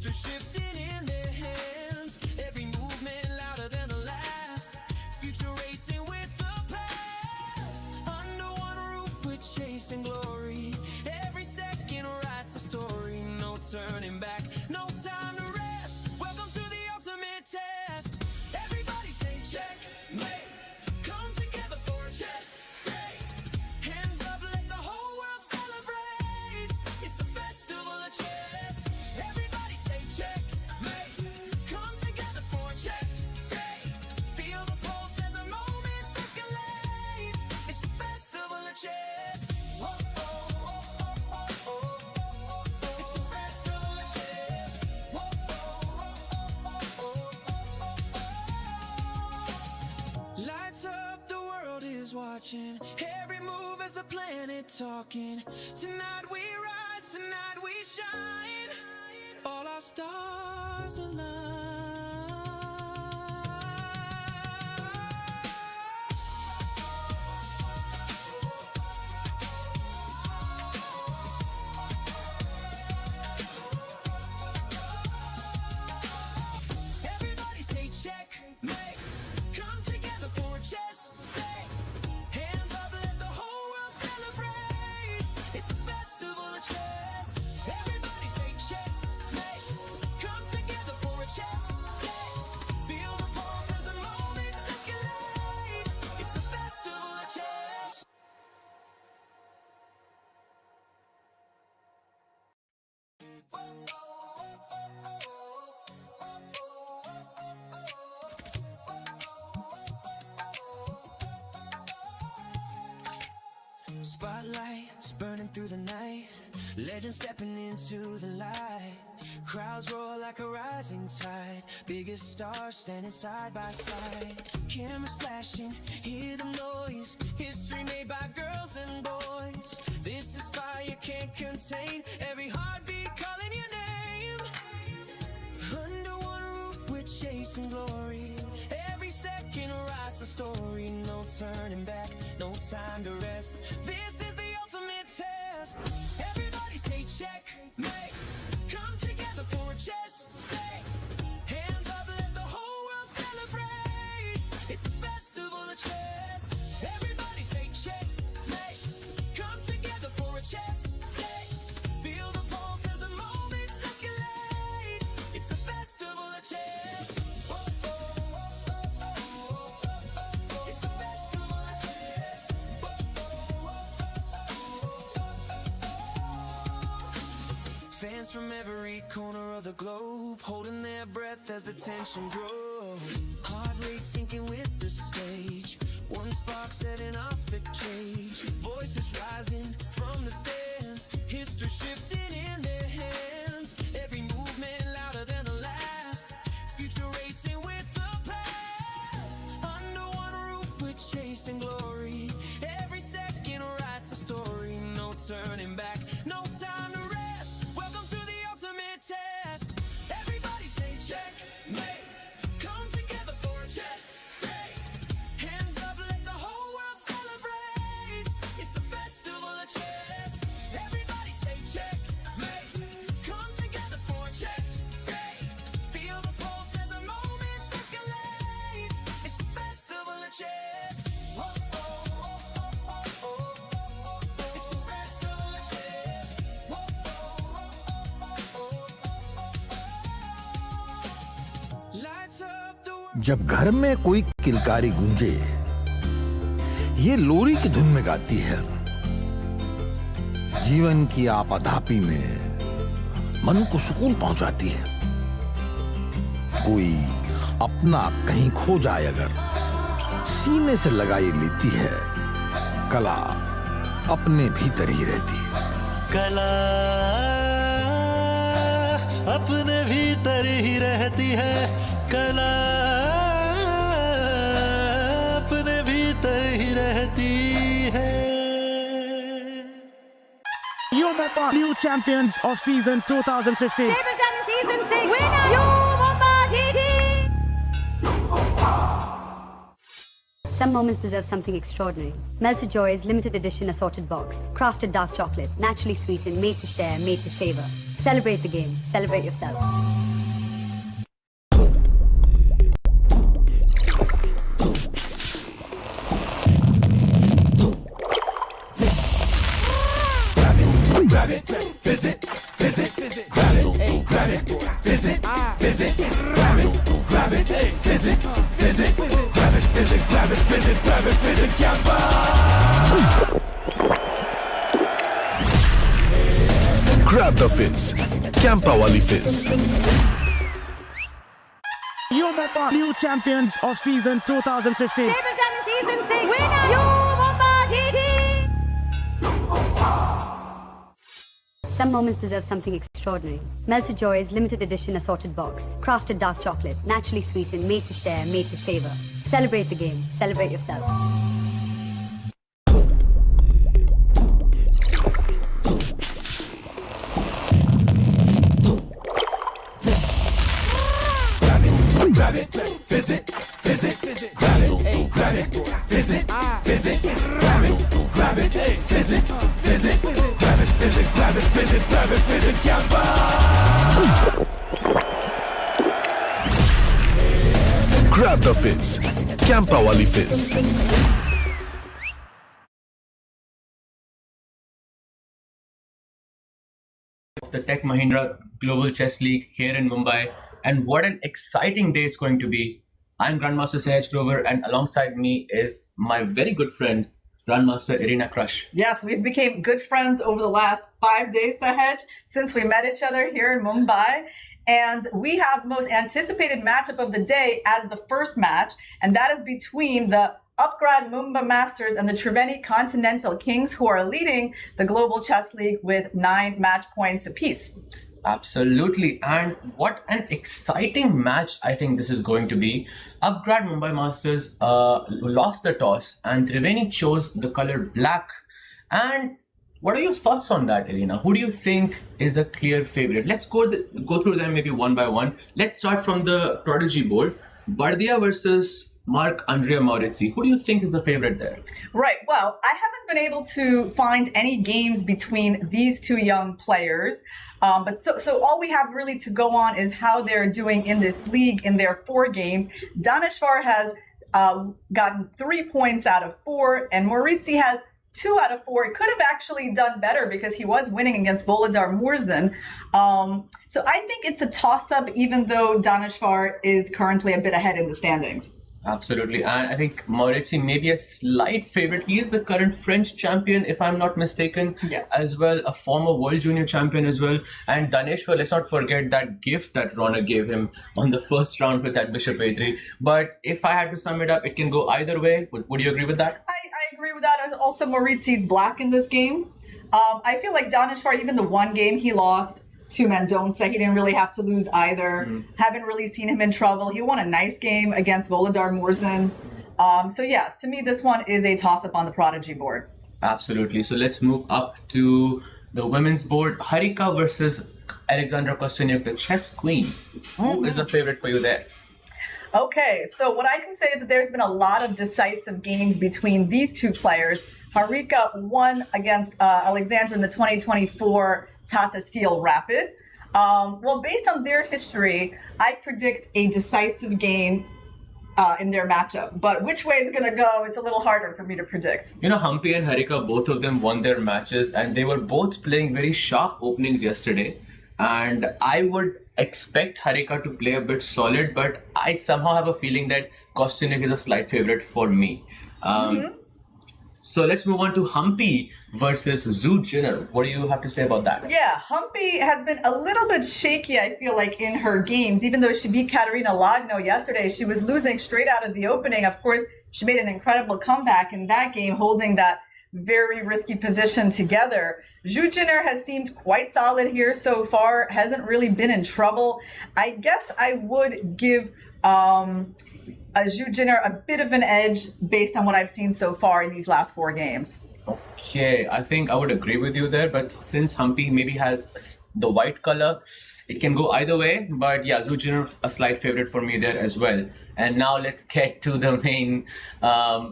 History shifting in their hands. Every movement louder than the last. Future racing with the past. Under one roof we're chasing glory. Every second writes a story. No turning back, no time to rest. Welcome to the ultimate test. Everybody say check, mate. Come together for a chess day. Hands up, let the whole world celebrate. It's a festival of chess. Everybody say check, mate. Come together for a chess day. Feel the pulse as the moments escalate. It's a festival of chess. Whoa, oh, oh, oh, oh, oh. It's a festival of chess. Whoa, oh, oh, oh, oh, oh. Lights up, the world is watching. Every move as the planet talking. Tonight we rise, tonight we shine. All our stars align. Everybody say check, mate. Come together for a chess day. Hands up, let the whole world celebrate. It's a festival of chess. Everybody say check, mate. Come together for a chess day. Feel the pulse as the moments escalate. It's a festival of chess. Spotlights burning through the night. Legends stepping into the light. Crowds roar like a rising tide. Biggest stars standing side by side. Cameras flashing, hear the noise. History made by girls and boys. This is fire can't contain. Every heartbeat calling your name. Under one roof we're chasing glory. Every second writes a story. No turning back, no time to rest. This is the ultimate test. Everybody say check, mate. Come together for a chess day. Hands up, let the whole world celebrate. It's a festival of chess. Everybody say check, mate. Come together for a chess day. Feel the pulse as the moments escalate. It's a festival of chess. Whoa, oh, oh, oh, oh, oh. It's a festival of chess. Whoa, oh, oh, oh, oh. Fans from every corner of the globe holding their breath as the tension grows. Heart rate sinking with the stage. One spark setting off the cage. Voices rising from the stands. History shifting in their hands. Every movement louder than the last. Future racing with the past. Under one roof we're chasing glory. Every second writes a story. No turning back, no time to rest. Welcome to the ultimate test. Everybody say check, mate. Come together for a chess day. Hands up, let the whole world celebrate. It's a festival of chess. Everybody say check, mate. Come together for a chess day. Feel the pulse as the moments escalate. It's a festival of chess. Whoa, oh, oh, oh, oh, oh, oh. It's a festival of chess. Whoa, oh, oh, oh, oh, oh. Lights up the world. जब घर में कोई किलकारी गूंजे, ये लोरी की धुन में गाती है। जीवन की आपाधापी में मन को सुकून पहुंचाती है। कोई अपना कहीं खो जाए अगर, सीने से लगाई लेती है। कला अपने भीतर ही रहती है। कला अपने भीतर ही रहती है। कला अपने भीतर ही रहती है। You Mumba, new champions of season 2015. Table tennis season 6 winner, you Mumba GG. Some moments deserve something extraordinary. Melted Joy's limited edition assorted box. Crafted dark chocolate, naturally sweetened, made to share, made to savor. Celebrate the game. Celebrate yourself. grab it, visit, grab it, visit, grab it, visit, Gampa. Grab the fizz. Campa wali fizz. You Mumba, new champions of season 2015. Table tennis season 6 winner, you Mumba GG. Some moments deserve something extraordinary. Melted Joy's limited edition assorted box. Crafted dark chocolate, naturally sweetened, made to share, made to savor. Celebrate the game. Celebrate yourself. Grab it, visit, grab it, visit, grab it, visit, grab it, visit, Gampa. Grab the fizz. Campa wali fizz. The Tech Mahindra Global Chess League here in Mumbai, and what an exciting day it's going to be. I'm Grandmaster Sahaj Grover, and alongside me is my very good friend, Grandmaster Irina Crush. Yes, we've become good friends over the last 5 days, Sahaj, since we met each other here in Mumbai. And we have the most anticipated matchup of the day as the first match, and that is between the Upgrad Mumba Masters and the Triveni Continental Kings, who are leading the Global Chess League with 9 match points apiece. Absolutely, and what an exciting match I think this is going to be. Upgrad Mumbai Masters lost the toss, and Triveni chose the color black. And what are your thoughts on that, Irina? Who do you think is a clear favorite? Let's go through them maybe one by one. Let's start from the Prodigy board. Bardia versus Marc-Andrea Maurizzi. Who do you think is the favorite there? Right. Well, I haven't been able to find any games between these two young players. But so all we have really to go on is how they're doing in this league in their 4 games. Daneshvar has gotten 3 points out of 4, and Maurizzi has 2 out of 4. He could have actually done better because he was winning against Volodar Murzin. So I think it's a toss-up, even though Daneshvar is currently a bit ahead in the standings. Absolutely, and I think Maurizzi may be a slight favorite. He is the current French champion, if I'm not mistaken. Yes. As well, a former World Junior champion as well. And Daneshvar, let's not forget that gift that Rona gave him on the first round with that Bishop A3. But if I had to sum it up, it can go either way. Would you agree with that? I agree with that. And also, Maurizzi's black in this game. I feel like Daneshvar, even the one game he lost to Mendonça, he didn't really have to lose either. Haven't really seen him in trouble. He won a nice game against Volodar Murzin. So yeah, to me, this one is a toss-up on the Prodigy board. Absolutely. So let's move up to the women's board. Harika versus Alexandra Kostyanyuk, the chess queen. Who is a favorite for you there? Okay, so what I can say is that there's been a lot of decisive games between these two players. Harika won against Alexandra in the 2024 Tata Steel Rapid. Well, based on their history, I predict a decisive game in their matchup. But which way it's going to go is a little harder for me to predict. You know, Humpy and Harika, both of them won their matches, and they were both playing very sharp openings yesterday. And I would expect Harika to play a bit solid, but I somehow have a feeling that Kostyanyuk is a slight favorite for me. So let's move on to Humpy versus Zhu Jinner. What do you have to say about that? Yeah, Humpy has been a little bit shaky, I feel like, in her games. Even though she beat Katerina Lagno yesterday, she was losing straight out of the opening. Of course, she made an incredible comeback in that game, holding that very risky position together. Zhu Jinner has seemed quite solid here so far, hasn't really been in trouble. I guess I would give Zhu Jinner a bit of an edge based on what I've seen so far in these last 4 games. Okay, I think I would agree with you there, but since Humpy maybe has the white color, it can go either way. But yeah, Zhu Jinner a slight favorite for me there as well. And now let's get to the main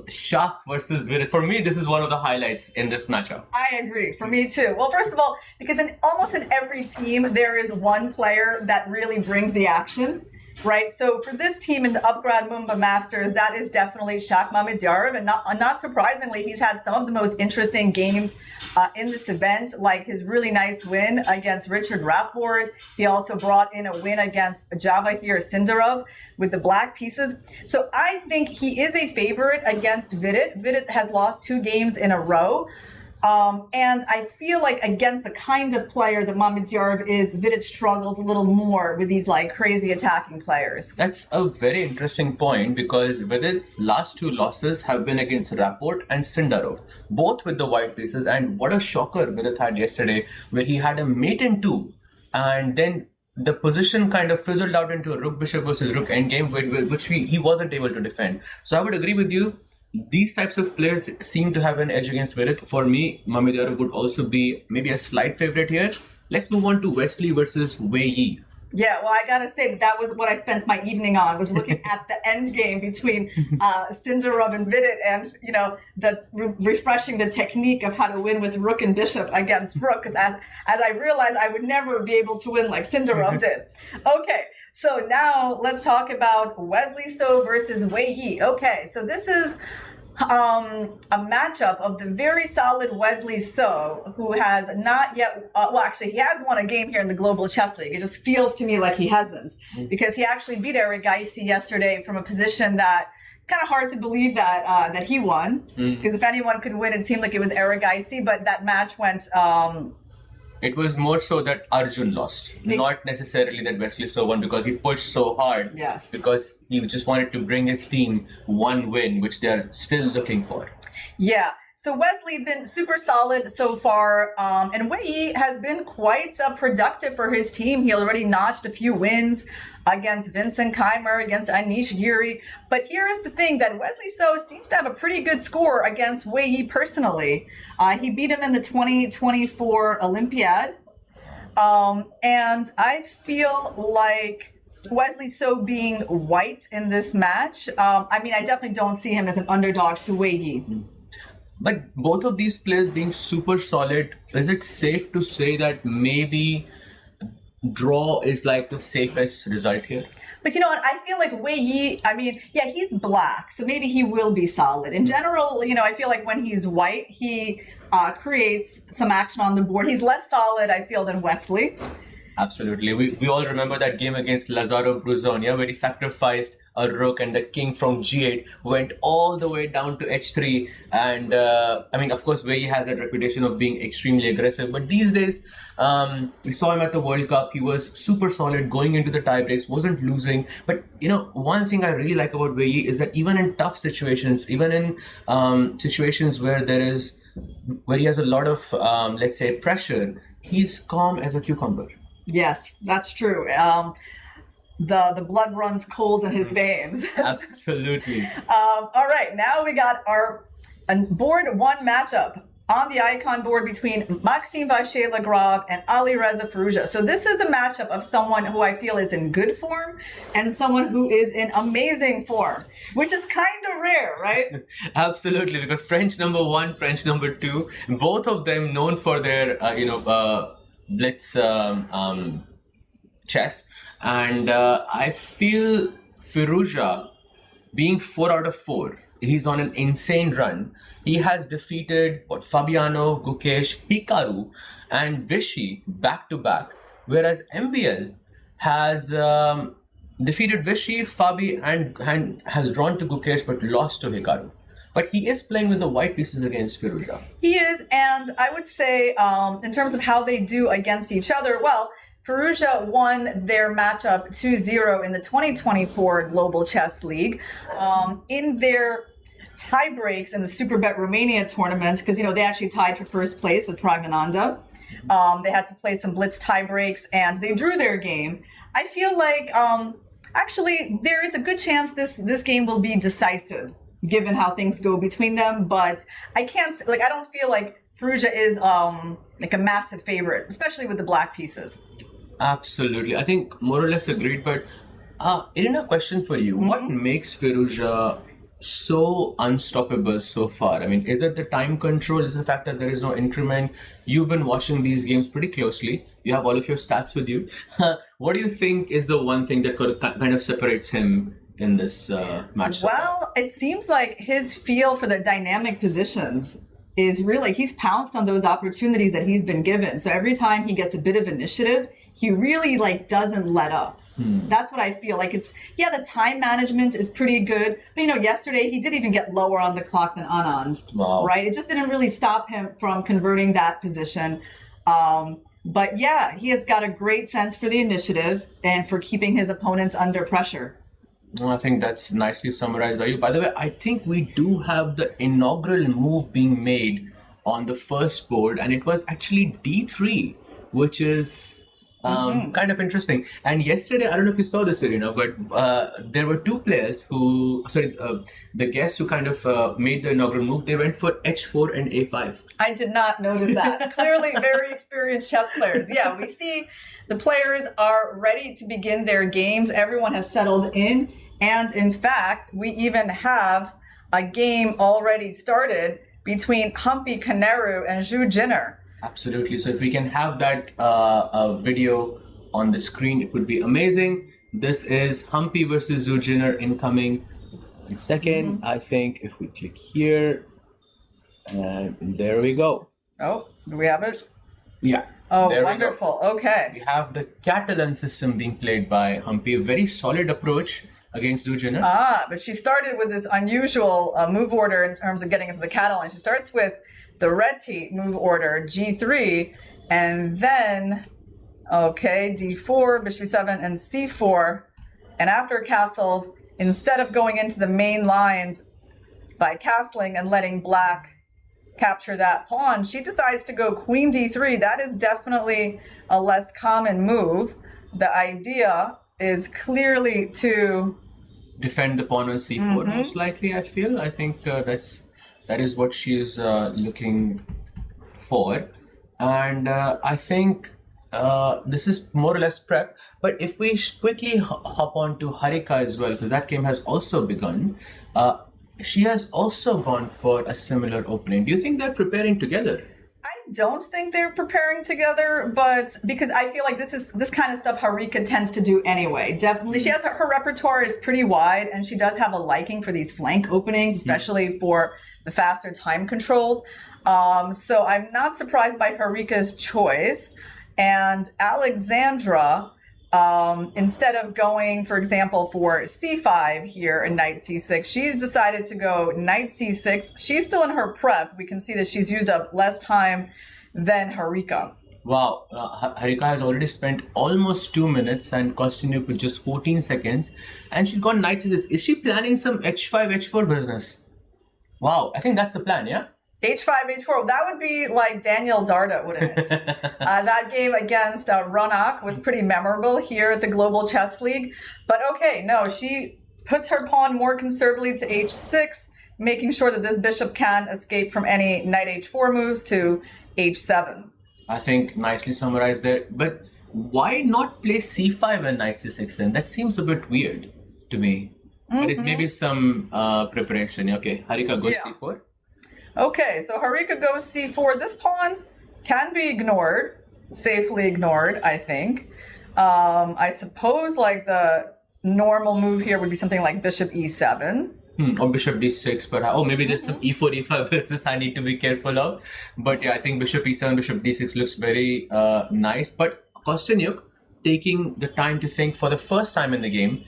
Shah versus Virat. For me, this is one of the highlights in this matchup. I agree. For me too. Well, first of all, because almost in every team, there is one player that really brings the action. right? So for this team in the Upgrad Mumba Masters, that is definitely Shaq Mahindra, and not surprisingly, he's had some of the most interesting games in this event, like his really nice win against Richard Rapport. He also brought in a win against vachier-lagrave with the black pieces. So I think he is a favorite against Vidit. Vidit has lost 2 games in a row. And I feel like against the kind of player that Mahindra is, Vidit struggles a little more with these like crazy attacking players. That's a very interesting point because Vidit's last 2 losses have been against Rapport and Sindarov, both with the white pieces. And what a shocker Vidit had yesterday, where he had a mate in 2, and then the position kind of fizzled out into a rook bishop versus rook endgame, which he wasn't able to defend. So I would agree with you. These types of players seem to have an edge against Vidit. For me, Mahindra would also be maybe a slight favorite here. Let's move on to Wesley versus Wei Yi. Yeah, well, I gotta say that was what I spent my evening on, was looking at the end game between Sindarov and Vidit, and refreshing the technique of how to win with rook and bishop against rook. Because as I realized, I would never be able to win like Sindarov did. Okay. So now let's talk about Wesley So versus Wei Yi. Okay, so this is a matchup of the very solid Wesley So, who has not yet, well, actually, he has won a game here in the Global Chess League. It just feels to me like he hasn't, because he actually beat Eric Gaisi yesterday from a position that it's kind of hard to believe that he won, because if anyone could win, it seemed like it was Eric Gaisi, but that match went... It was more so that Arjun lost, not necessarily that Wesley So won, because he pushed so hard. Yes. Because he just wanted to bring his team one win, which they're still looking for. Yeah. So Wesley been super solid so far, and Wei Yi has been quite productive for his team. He already notched a few wins against Vincent Keimer, against Anish Giri. But here is the thing, that Wesley So seems to have a pretty good score against Wei Yi personally. He beat him in the 2024 Olympiad. And I feel like Wesley So being white in this match, I mean, I definitely don't see him as an underdog to Wei Yi. But both of these players being super solid, is it safe to say that maybe draw is like the safest result here? But you know what, I feel like Wei Yi, I mean, yeah, he's black, so maybe he will be solid. In general, you know, I feel like when he's white, he creates some action on the board. He's less solid, I feel, than Wesley. Absolutely. We all remember that game against Lazaro Bruzonia, where he sacrificed a rook and the king from g8 went all the way down to h3. And I mean, of course, Wei Yi has that reputation of being extremely aggressive. But these days, we saw him at the World Cup. He was super solid going into the tie breaks, wasn't losing. But, you know, one thing I really like about Wei Yi is that even in tough situations, even in situations where he has a lot of, let's say, pressure, he's calm as a cucumber. Yes, that's true. The blood runs cold in his veins. Absolutely. All right, now we got our board 1 matchup on the icon board between Maxime Vachier-Lagrave and Ali Reza Firouzja. So this is a matchup of someone who I feel is in good form and someone who is in amazing form, which is kind of rare, right? Absolutely, because French number 1, French number 2, both of them known for their, blitz chess, and I feel Firouzja being 4 out of 4. He's on an insane run. He has defeated Fabiano, Gukesh, Hikaru, and Vishy back to back, whereas MBL has defeated Vishy, Fabi, and has drawn to Gukesh but lost to Hikaru. But he is playing with the white pieces against Firouzja. He is, and I would say, in terms of how they do against each other, well, Firouzja won their matchup 2-0 in the 2024 Global Chess League. In their tie breaks in the Superbet Romania tournament, because, you know, they actually tied for first place with Pragmananda. They had to play some blitz tie breaks, and they drew their game. I feel like, actually, there is a good chance this game will be decisive, given how things go between them, but I don't feel like Firouzja is like a massive favorite, especially with the black pieces. Absolutely. I think more or less agreed, but Irina, question for you. What makes Firouzja so unstoppable so far? I mean, is it the time control? Is it the fact that there is no increment? You've been watching these games pretty closely. You have all of your stats with you. What do you think is the one thing that kind of separates him in this match? Well, it seems like his feel for the dynamic positions is really, he's pounced on those opportunities that he's been given. So every time he gets a bit of initiative, he really like doesn't let up. That's what I feel like. It's, the time management is pretty good. But yesterday he did even get lower on the clock than Anand. Wow. Right? It just didn't really stop him from converting that position. But he has got a great sense for the initiative and for keeping his opponents under pressure. Well, I think that's nicely summarized by you. By the way, I think we do have the inaugural move being made on the first board, and it was actually D3, which is kind of interesting. And yesterday, I don't know if you saw this, Irina, but there were two players the guests who kind of made the inaugural move. They went for H4 and A5. I did not notice that. Clearly very experienced chess players. Yeah, we see the players are ready to begin their games. Everyone has settled in. And in fact, we even have a game already started between Humpy Kaneru and Zhu Jinner. Absolutely. So if we can have that video on the screen, it would be amazing. This is Humpy versus Zhu Jinner incoming in second. I think if we click here, and there we go. Oh, do we have it? Yeah. Oh, wonderful. Okay. We have the Catalan system being played by Humpy. A very solid approach against Zhu Jinner. But she started with this unusual move order in terms of getting into the Catalan. She starts with the Reti move order, G3, and then, D4, Bishop E7, and C4. And after castles, instead of going into the main lines by castling and letting black capture that pawn, she decides to go Queen D3. That is definitely a less common move. The idea is clearly to defend the pawn on C4, most likely, I feel. I think that is what she is looking for. And I think this is more or less prep. But if we quickly hop on to Harika as well, because that game has also begun, she has also gone for a similar opening. Do you think they're preparing together? I don't think they're preparing together, but because I feel like this kind of stuff Harika tends to do anyway. Definitely, she has her repertoire is pretty wide, and she does have a liking for these flank openings, especially for the faster time controls. So I'm not surprised by Harika's choice. And Alexandra, instead of going, for example, for C5 here and Knight C6, she's decided to go Knight C6. She's still in her prep. We can see that she's used up less time than Harika. Wow, Harika has already spent almost 2 minutes and Kostyuk with just 14 seconds. And she's got Knight C6. Is she planning some H5, H4 business? Wow, I think that's the plan, yeah? H5, H4, that would be like Daniel Darda, wouldn't it? That game against Ronak was pretty memorable here at the Global Chess League. But okay, no, she puts her pawn more conservatively to H6, making sure that this bishop can escape from any Knight H4 moves to H7. I think nicely summarized there. But why not play C5 and Knight C6 then? That seems a bit weird to me. But it may be some preparation. Okay, Harika goes C4. Okay, so Harika goes C4. This pawn can be ignored, safely ignored, I think. I suppose like the normal move here would be something like Bishop E7. Or Bishop D6, but maybe there's some E4, E5 business I need to be careful of. But yeah, I think Bishop E7, Bishop D6 looks very nice. But Kostyuk, taking the time to think for the first time in the game,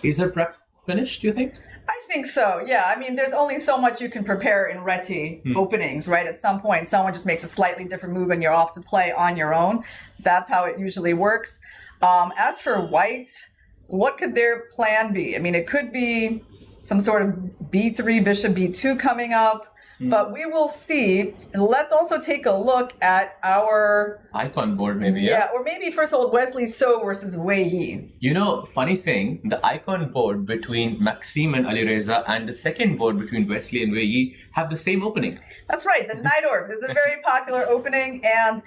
is her prep finished, do you think? I think so, yeah. I mean, there's only so much you can prepare in Reti openings, right? At some point, someone just makes a slightly different move and you're off to play on your own. That's how it usually works. As for White, what could their plan be? I mean, it could be some sort of B3, Bishop B2 coming up. But we will see. Let's also take a look at our icon board, maybe. Yeah, or maybe first of all, Wesley So versus Wei Yi. You know, funny thing, the icon board between Maxime and Alireza and the second board between Wesley and Wei Yi have the same opening. That's right. The Night Orb is a very popular opening, and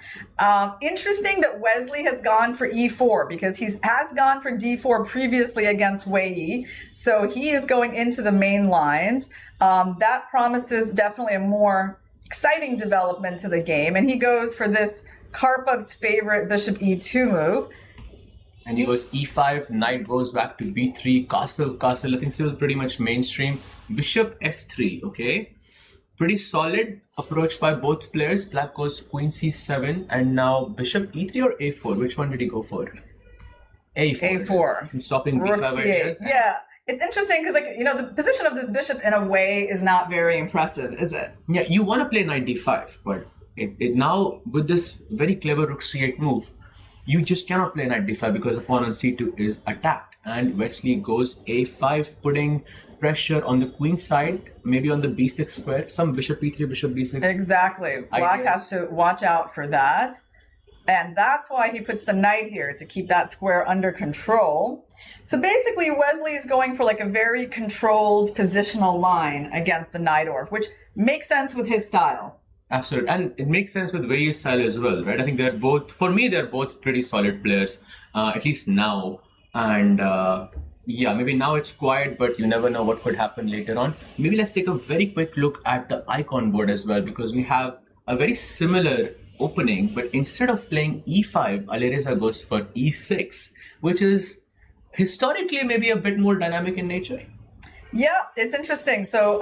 interesting that Wesley has gone for E4 because he has gone for D4 previously against Wei Yi. So he is going into the main lines. That promises definitely a more exciting development to the game, and he goes for this Karpov's favorite bishop e2 move. And he goes e5, knight goes back to b3, castle, I think still pretty much mainstream. Bishop f3, okay. Pretty solid approach by both players. Black goes queen c7, and now bishop e3 or a4. Which one did he go for? A4. A4. He's stopping Rook b5 c8. ideas. Yeah. It's interesting because, like, you know, the position of this bishop in a way is not very impressive, is it? Yeah, you want to play knight d5, but it now, with this very clever rook c8 move, you just cannot play knight d5 because the pawn on c2 is attacked. And Wesley goes a5, putting pressure on the queen side, maybe on the b6 square, some bishop e3, bishop b6. Exactly. Black has to watch out for that. And that's why he puts the knight here, to keep that square under control. So basically, Wesley is going for like a very controlled positional line against the Najdorf, which makes sense with his style. Absolutely. And it makes sense with Wei's style as well, right? I think they're both, for me, they're both pretty solid players, at least now. And yeah, maybe now it's quiet, but you never know what could happen later on. Maybe let's take a very quick look at the icon board as well, because we have a very similar opening, but instead of playing e5, Alireza goes for e6, which is historically maybe a bit more dynamic in nature. Yeah, it's interesting. So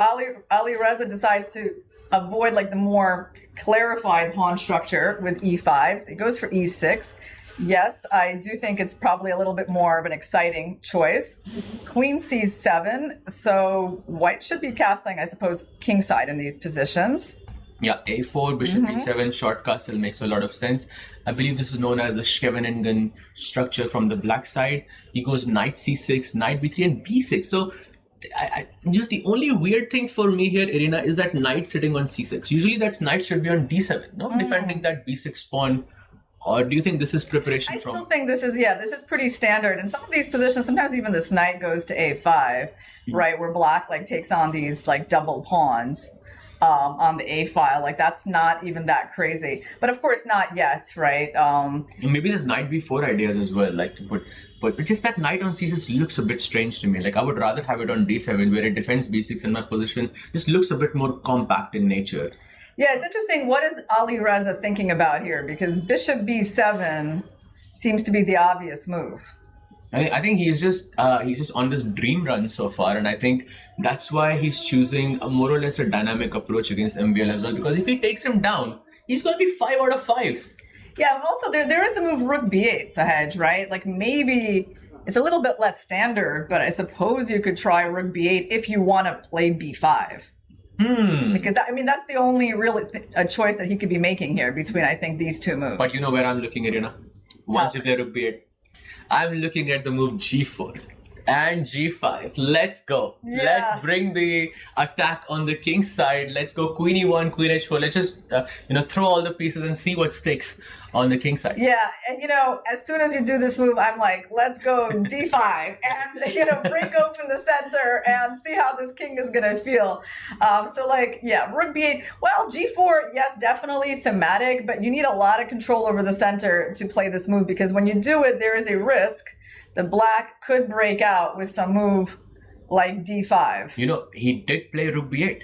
Alireza decides to avoid like the more clarified pawn structure with e5, so he goes for e6. Yes, I do think it's probably a little bit more of an exciting choice. Queen c7, so white should be castling, I suppose, kingside in these positions. Yeah, a4, bishop e7, short castle makes a lot of sense. I believe this is known as the Scheveningen structure from the black side. He goes knight c6, knight b3, and b6. So just the only weird thing for me here, Irina, is that knight sitting on c6. Usually that knight should be on d7, no? Defending that b6 pawn. Or do you think this is preparation from? I still think this is pretty standard. In some of these positions, sometimes even this knight goes to a5, right? Where black like takes on these like double pawns on the a file. Like that's not even that crazy. But of course not yet, right? Maybe there's knight b4 ideas as well, like to put, but just that knight on c6 looks a bit strange to me. Like I would rather have it on d7 where it defends b6 in my position. Just looks a bit more compact in nature. Yeah, it's interesting. What is Alireza thinking about here? Because bishop b7 seems to be the obvious move. I think he's just on this dream run so far, and I think that's why he's choosing a more or less a dynamic approach against MVL as well. Because if he takes him down, he's going to be 5 out of 5. Yeah, and also there is the move rook b8, Sahaj, right? Like maybe it's a little bit less standard, but I suppose you could try rook b8 if you want to play b5. Because that's the only really a choice that he could be making here between, I think, these two moves. But you know where I'm looking at, once you play rook b8, I'm looking at the move g4 and g5. Let's go. Yeah. Let's bring the attack on the king's side. Let's go queen e1, queen h4. Let's just throw all the pieces and see what sticks on the king side. Yeah, and as soon as you do this move, I'm like, let's go d5 and break open the center and see how this king is gonna feel. So like, yeah, rook b8. Well, g4, yes, definitely thematic, but you need a lot of control over the center to play this move, because when you do it, there is a risk that black could break out with some move like d5. He did play rook b8.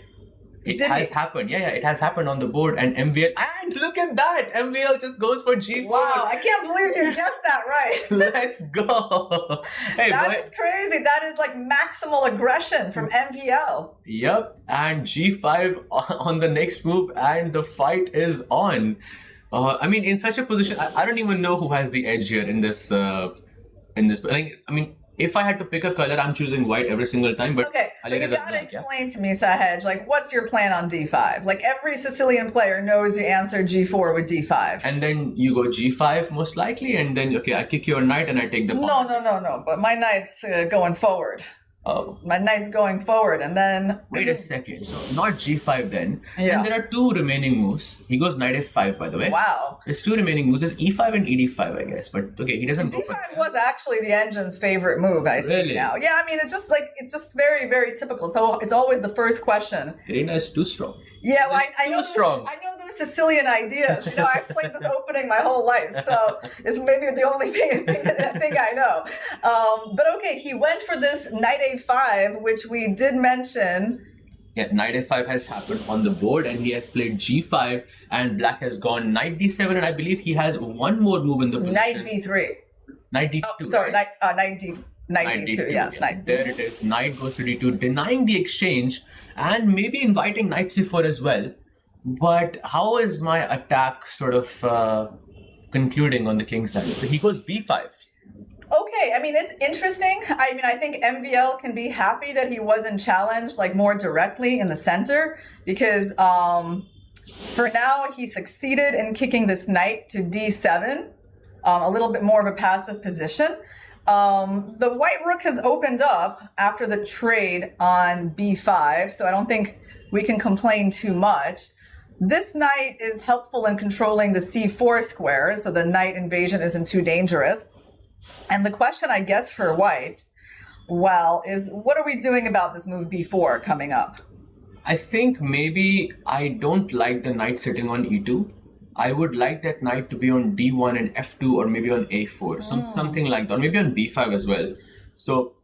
It has happened. Yeah, it has happened on the board. And MVL, and look at that! MVL just goes for g4. Wow, I can't believe you guessed that right. Let's go. Hey, that is crazy. That is like maximal aggression from MVL. Yep, and g5 on the next move, and the fight is on. In such a position, I don't even know who has the edge here in this. If I had to pick a color, I'm choosing white every single time. But okay, but you gotta explain to me, Sahaj, like what's your plan on d5? Like every Sicilian player knows you answer g4 with d5. And then you go g5 most likely, and then I kick your knight and I take the pawn. No. But my knight's going forward. Oh. My knight's going forward, and then... Wait a second. So not g5 then. Yeah. And there are 2 remaining moves. He goes knight f5, by the way. Wow. There's 2 remaining moves. There's e5 and ed5, I guess. But okay, he doesn't go for d5 was actually the engine's favorite move, I see now. Yeah, it's just very, very typical. So it's always the first question. Irina is too strong. Yeah, well, I know strong. I know those Sicilian ideas. I've played this opening my whole life, so it's maybe the only thing I know. But okay, he went for this knight a5, which we did mention Yeah, knight f5 has happened on the board, and he has played g5, and black has gone knight d7, and I believe he has one more move in the position. Knight b3. Knight d2. Oh, sorry, right? knight d2. Yes, yeah. knight. There it is. Knight goes to d2, denying the exchange, and maybe inviting knight c4 as well. But how is my attack sort of concluding on the king side? So he goes b5. Okay, I mean, it's interesting. I mean, I think MVL can be happy that he wasn't challenged like more directly in the center, because for now he succeeded in kicking this knight to d7, a little bit more of a passive position. The white rook has opened up after the trade on b5, so I don't think we can complain too much. This knight is helpful in controlling the c4 square, so the knight invasion isn't too dangerous. And the question, I guess, for white, well, is what are we doing about this move b4 coming up? I think maybe I don't like the knight sitting on e2. I would like that knight to be on d1 and f2, or maybe on a4, something like that, or maybe on b5 as well. So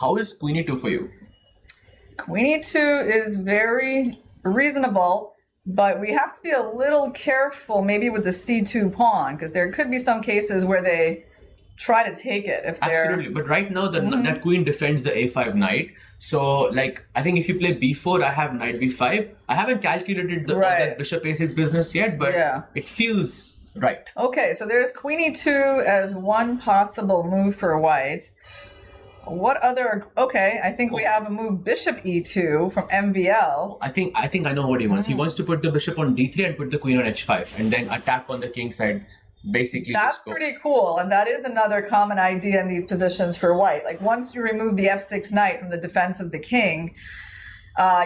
how is queen e2 for you? Queen e2 is very reasonable, but we have to be a little careful maybe with the c2 pawn, because there could be some cases where they try to take it if they're... Absolutely, but right now that queen defends the a5 knight. So, like, I think if you play b4, I have knight b5. I haven't calculated all that bishop a6 business yet, but it feels right. Okay, so there's queen e2 as one possible move for white. What other... Okay, I think we have a move bishop e2 from MVL. I think I know what he wants. He wants to put the bishop on d3 and put the queen on h5, and then attack on the king side. Basically, that's pretty cool, and that is another common idea in these positions for white. Like, once you remove the f6 knight from the defense of the king,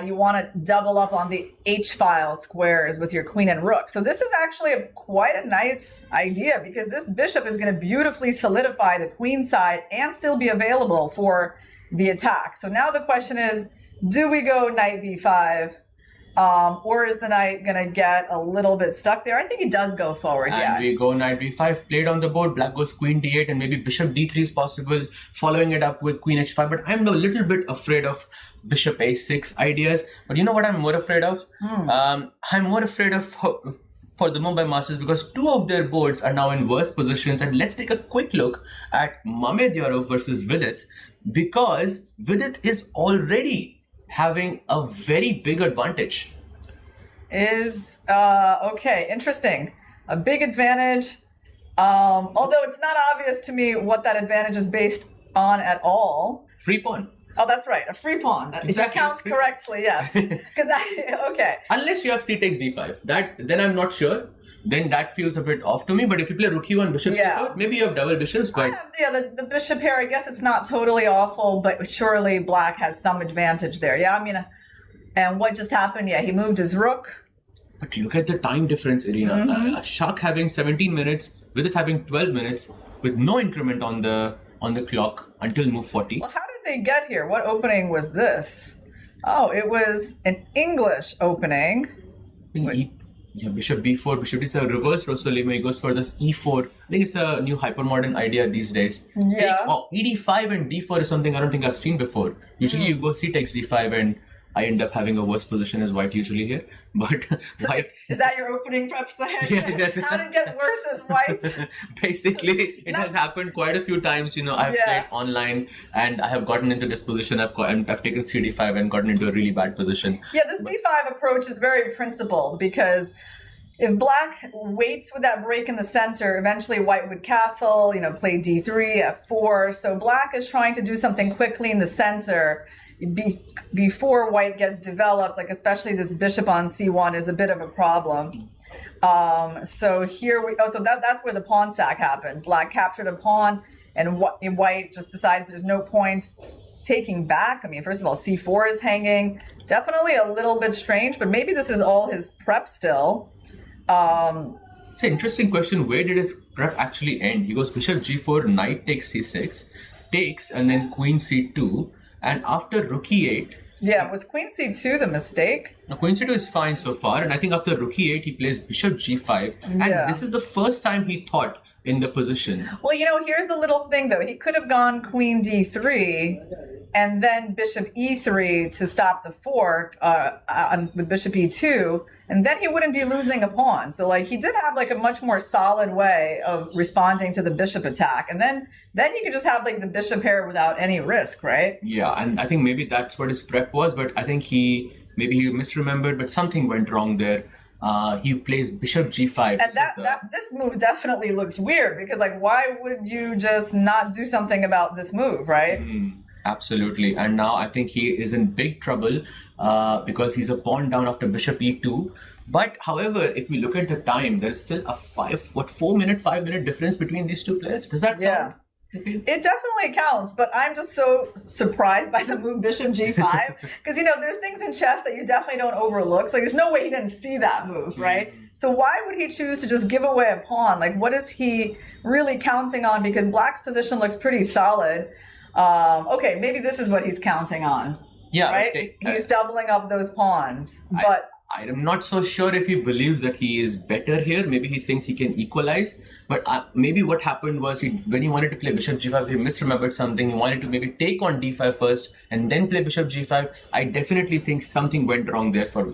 you want to double up on the h-file squares with your queen and rook. So this is actually quite a nice idea, because this bishop is going to beautifully solidify the queen side and still be available for the attack. So now the question is, do we go knight b5? Or is the knight going to get a little bit stuck there? I think he does go forward, and we go knight b5, played on the board, black goes queen d8, and maybe bishop d3 is possible, following it up with queen h5. But I'm a little bit afraid of bishop a6 ideas. But you know what I'm more afraid of? I'm more afraid of for the Mumbai Masters, because two of their boards are now in worse positions. And let's take a quick look at Mamedyarov versus Vidit, because Vidit is already having a very big advantage. Okay, interesting. A big advantage, although it's not obvious to me what that advantage is based on at all. Free pawn. Oh, that's right, a free pawn. Exactly. If that counts correctly, yes. Okay. Unless you have c takes d5, then I'm not sure. Then that feels a bit off to me. But if you play rook e1, bishop c4, maybe you have double bishops. But the bishop here, I guess it's not totally awful, but surely black has some advantage there. Yeah, I mean, and what just happened? Yeah, he moved his rook. But look at the time difference, Irina. Shak having 17 minutes, with it having 12 minutes, with no increment on the clock until move 40. Well, how did they get here? What opening was this? Oh, it was an English opening. Yeah, bishop b4, bishop d7, reverse Rossolimo, he goes for this e4. I think it's a new hypermodern idea these days. Yeah. ed5 and d4 is something I don't think I've seen before. Usually you go c takes d5, and I end up having a worse position as white usually here. But so white... Is that your opening prep session? Yeah, how to get worse as white? Basically, it has happened quite a few times. I've played online, and I have gotten into this position. I've taken cd5 and gotten into a really bad position. Yeah, this d5 approach is very principled, because if black waits with that break in the center, eventually white would castle, play d3, f4. So black is trying to do something quickly in the center before white gets developed, like especially this bishop on c1 is a bit of a problem. So here that's where the pawn sack happened. Black captured a pawn, and white just decides there's no point taking back. I mean, first of all, c4 is hanging. Definitely a little bit strange, but maybe this is all his prep still. It's an interesting question. Where did his prep actually end? He goes bishop g4, knight takes c6, takes, and then queen c2. And after rook e8... Yeah, was queen c2 the mistake? No, queen c2 is fine so far. And I think after rook e8, he plays bishop g5. And this is the first time he thought in the position. Well, here's the little thing, though. He could have gone queen d3 and then bishop e3 to stop the fork with bishop e2, and then he wouldn't be losing a pawn. So like he did have like a much more solid way of responding to the bishop attack, and then you could just have like the bishop pair without any risk, right? Yeah, and I think maybe that's what his prep was, but I think he misremembered, but something went wrong there. He plays bishop g5. And this move definitely looks weird, because like, why would you just not do something about this move, right? Absolutely. And now I think he is in big trouble because he's a pawn down after bishop e2. But however, if we look at the time, there's still a 5 minute difference between these two players. Does that count? It definitely counts, but I'm just so surprised by the move bishop g5, because there's things in chess that you definitely don't overlook. So there's no way he didn't see that move, right? So why would he choose to just give away a pawn? Like, what is he really counting on? Because black's position looks pretty solid. Okay, maybe this is what he's counting on. Yeah, right. He's doubling up those pawns, but I'm not so sure if he believes that he is better here. Maybe he thinks he can equalize. But maybe what happened was when he wanted to play bishop g5, he misremembered something. He wanted to maybe take on d5 first and then play bishop g5. I definitely think something went wrong there for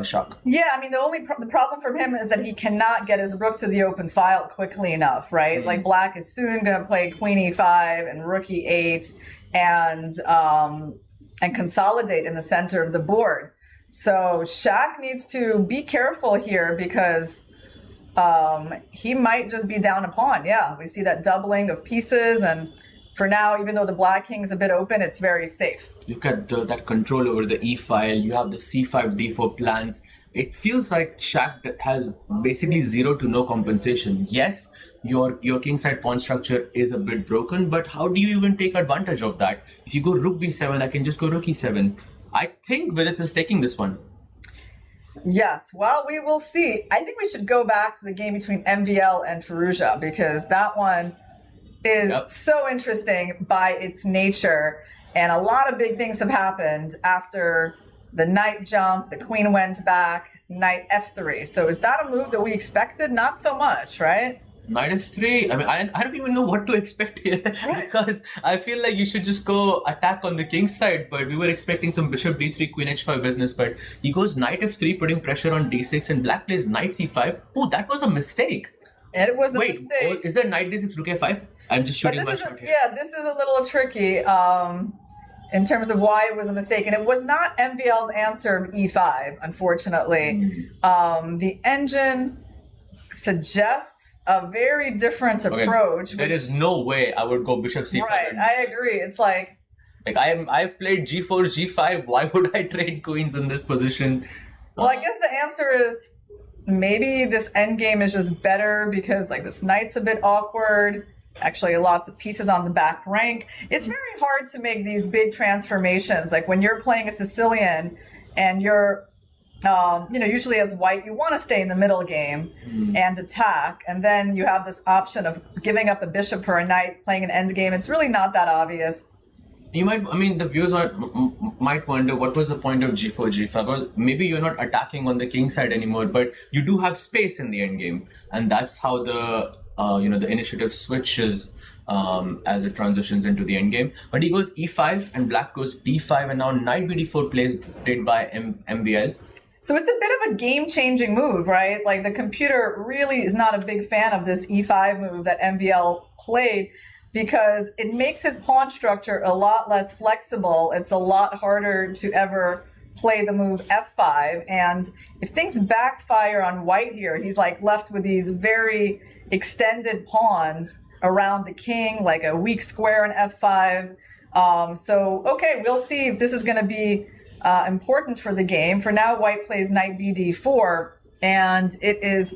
Shak. Yeah, I mean, the problem for him is that he cannot get his rook to the open file quickly enough, right? Like black is soon going to play queen e5 and rook e8 and consolidate in the center of the board. So Shak needs to be careful here, because he might just be down a pawn. Yeah, we see that doubling of pieces, and for now, even though the black king is a bit open, it's very safe. Look at that control over the e file. You have the c5, d4 plans. It feels like Shak has basically zero to no compensation. Yes, your kingside pawn structure is a bit broken, but how do you even take advantage of that? If you go rook b7, I can just go rook e7. I think Vidit is taking this one. Yes, well, we will see. I think we should go back to the game between MVL and Firouzja, because that one is so interesting by its nature. And a lot of big things have happened after the knight jump, the queen went back, knight f3. So is that a move that we expected? Not so much, right? Knight f3, I mean, I don't even know what to expect here, because I feel like you should just go attack on the king side, but we were expecting some bishop d3, queen h5 business, but he goes knight f3, putting pressure on d6, and black plays knight c5. Oh, that was a mistake. It was a mistake. Oh, is there knight d6, rook a5? I'm just shooting my shot here. Yeah, this is a little tricky in terms of why it was a mistake, and it was not MVL's answer of e5, unfortunately. The engine suggests a very different approach. There is no way I would go bishop c5. Right, I agree. It's like I've played g4, g5. Why would I trade queens in this position? Well, I guess the answer is maybe this endgame is just better because like this knight's a bit awkward. Actually, lots of pieces on the back rank. It's very hard to make these big transformations. Like when you're playing a Sicilian and you're usually as white, you want to stay in the middle game and attack. And then you have this option of giving up a bishop for a knight, playing an endgame. It's really not that obvious. The viewers might wonder what was the point of g4, g5. Well, maybe you're not attacking on the king side anymore, but you do have space in the endgame. And that's how the initiative switches as it transitions into the endgame. But he goes e5 and black goes d5, and now knight bd4 played by MVL. So it's a bit of a game-changing move, right? Like the computer really is not a big fan of this e5 move that MVL played because it makes his pawn structure a lot less flexible. It's a lot harder to ever play the move f5. And if things backfire on white here, he's like left with these very extended pawns around the king, like a weak square in f5. Okay, we'll see if this is going to be important for the game. For now, white plays knight bd4, and it is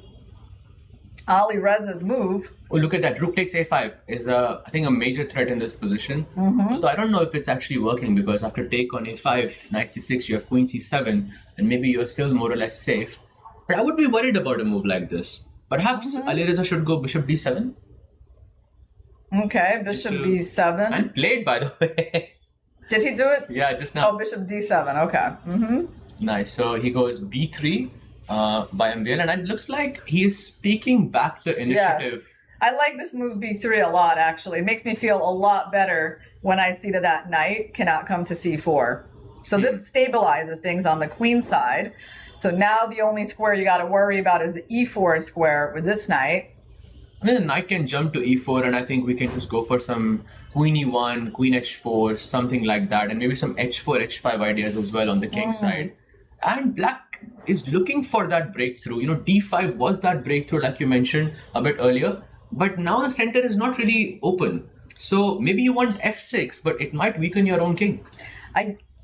Ali Reza's move. Oh, look at that. Rook takes a5 is, I think, a major threat in this position. Although I don't know if it's actually working, because after take on a5, knight c6, you have queen c7, and maybe you're still more or less safe. But I would be worried about a move like this. Perhaps Ali Reza should go bishop d7. Okay, bishop b7. And played, by the way. Did he do it? Yeah, just now. Oh, bishop d7. Okay. Nice. So he goes b3 by MVL, and it looks like he is taking back the initiative. Yes. I like this move b3 a lot, actually. It makes me feel a lot better when I see that knight cannot come to c4. So this stabilizes things on the queen side. So now the only square you got to worry about is the e4 square with this knight. I mean, the knight can jump to e4, and I think we can just go for some queen e1, queen h4, something like that, and maybe some h4, h5 ideas as well on the king side. And black is looking for that breakthrough. D5 was that breakthrough, like you mentioned a bit earlier, but now the center is not really open. So maybe you want f6, but it might weaken your own king.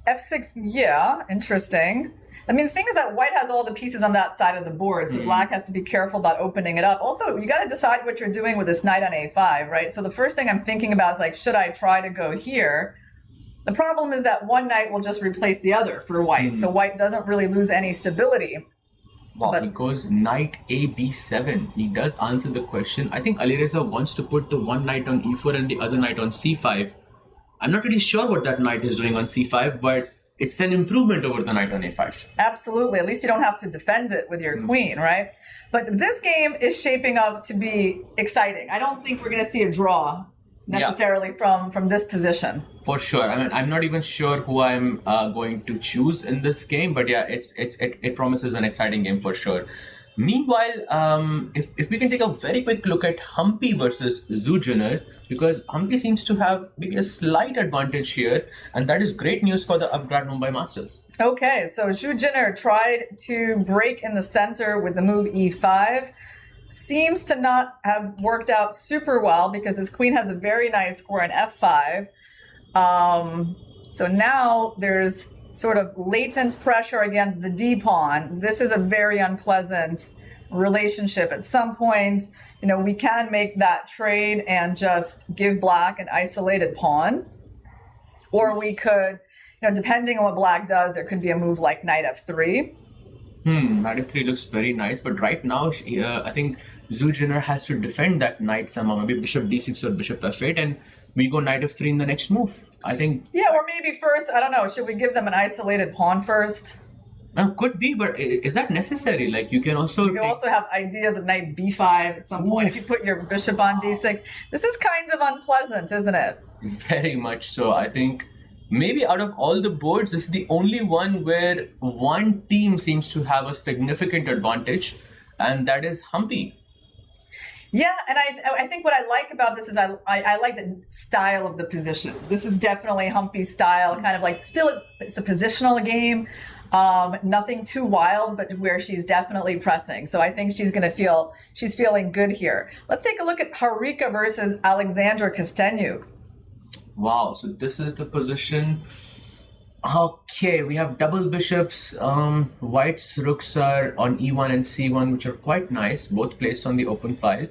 F6, yeah, interesting. I mean, the thing is that white has all the pieces on that side of the board, so black has to be careful about opening it up. Also, you got to decide what you're doing with this knight on a5, right? So the first thing I'm thinking about is like, should I try to go here? The problem is that one knight will just replace the other for white, so white doesn't really lose any stability. Wow, he goes knight a b7. He does answer the question. I think Alireza wants to put the one knight on e4 and the other knight on c5. I'm not really sure what that knight is doing on c5, but it's an improvement over the knight on a5. Absolutely. At least you don't have to defend it with your queen, right? But this game is shaping up to be exciting. I don't think we're going to see a draw necessarily from this position. For sure. I mean, I'm not even sure who I'm going to choose in this game, but yeah, it promises an exciting game for sure. Meanwhile, if we can take a very quick look at Humpy versus Zujiner, because Humpy seems to have maybe a slight advantage here, and that is great news for the Upgrad Mumbai Masters. Okay, so Zujiner tried to break in the center with the move e5. Seems to not have worked out super well because his queen has a very nice square in f5. So now there's sort of latent pressure against the d pawn. This is a very unpleasant relationship. At some point, we can make that trade and just give black an isolated pawn. Or we could, depending on what black does, there could be a move like knight f3. Knight f3 looks very nice, but right now, I think Zujiner has to defend that knight somehow. Maybe bishop d6 or bishop f8, and we go knight f3 in the next move. I think. Yeah, or maybe first, I don't know, should we give them an isolated pawn first? Could be, but is that necessary? Like, you can also... You also have ideas of knight b5 at some point. If you put your bishop on d6. This is kind of unpleasant, isn't it? Very much so. I think maybe out of all the boards, this is the only one where one team seems to have a significant advantage, and that is Humpy. Yeah, and I think what I like about this is I like the style of the position. This is definitely Humpy's style, kind of like, still it's a positional game. Nothing too wild, but where she's definitely pressing. So I think she's feeling good here. Let's take a look at Harika versus Alexandra Kostenyuk. Wow, so this is the position. Okay, we have double bishops. White's rooks are on e1 and c1, which are quite nice, both placed on the open file.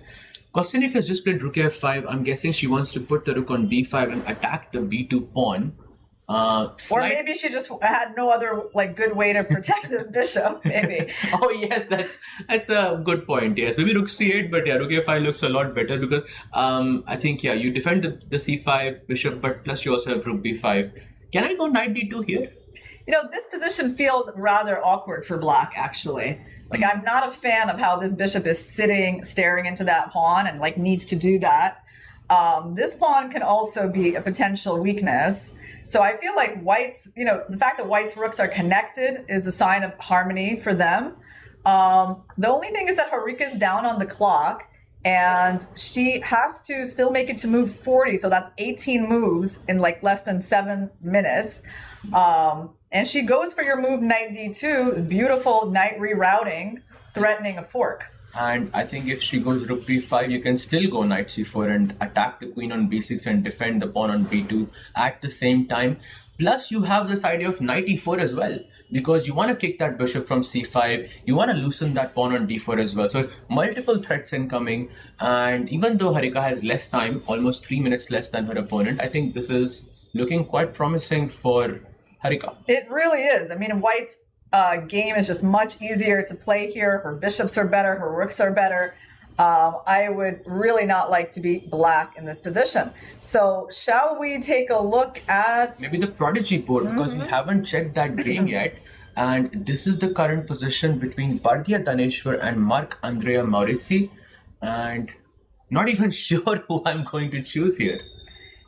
Kostenyuk has just played rook f5. I'm guessing she wants to put the rook on b5 and attack the b2 pawn. Or maybe she just had no other good way to protect this bishop, maybe. Oh yes, that's a good point. Yes, maybe rook c8, but yeah, rook a5 looks a lot better because I think you defend the c5 bishop, but plus you also have rook b5. Can I go knight d2 here? This position feels rather awkward for black, actually. I'm not a fan of how this bishop is sitting, staring into that pawn and needs to do that. This pawn can also be a potential weakness. So I feel like white's, the fact that white's rooks are connected is a sign of harmony for them. The only thing is that Harika's down on the clock and she has to still make it to move 40. So that's 18 moves in less than 7 minutes. And she goes for your move knight d2, beautiful knight rerouting, threatening a fork. And I think if she goes rook b5, you can still go knight c4 and attack the queen on b6 and defend the pawn on b2 at the same time. Plus, you have this idea of knight e4 as well, because you want to kick that bishop from c5, you want to loosen that pawn on d4 as well. So multiple threats incoming, and even though Harika has less time, almost 3 minutes less than her opponent, I think this is looking quite promising for Harika. It really is. I mean, white's game is just much easier to play here. Her bishops are better, her rooks are better. I would really not like to beat black in this position. So shall we take a look at maybe the prodigy board, because we haven't checked that game yet, and this is the current position between Bardhya Daneshwar and Marc Andrea Maurizi, and not even sure who I'm going to choose here.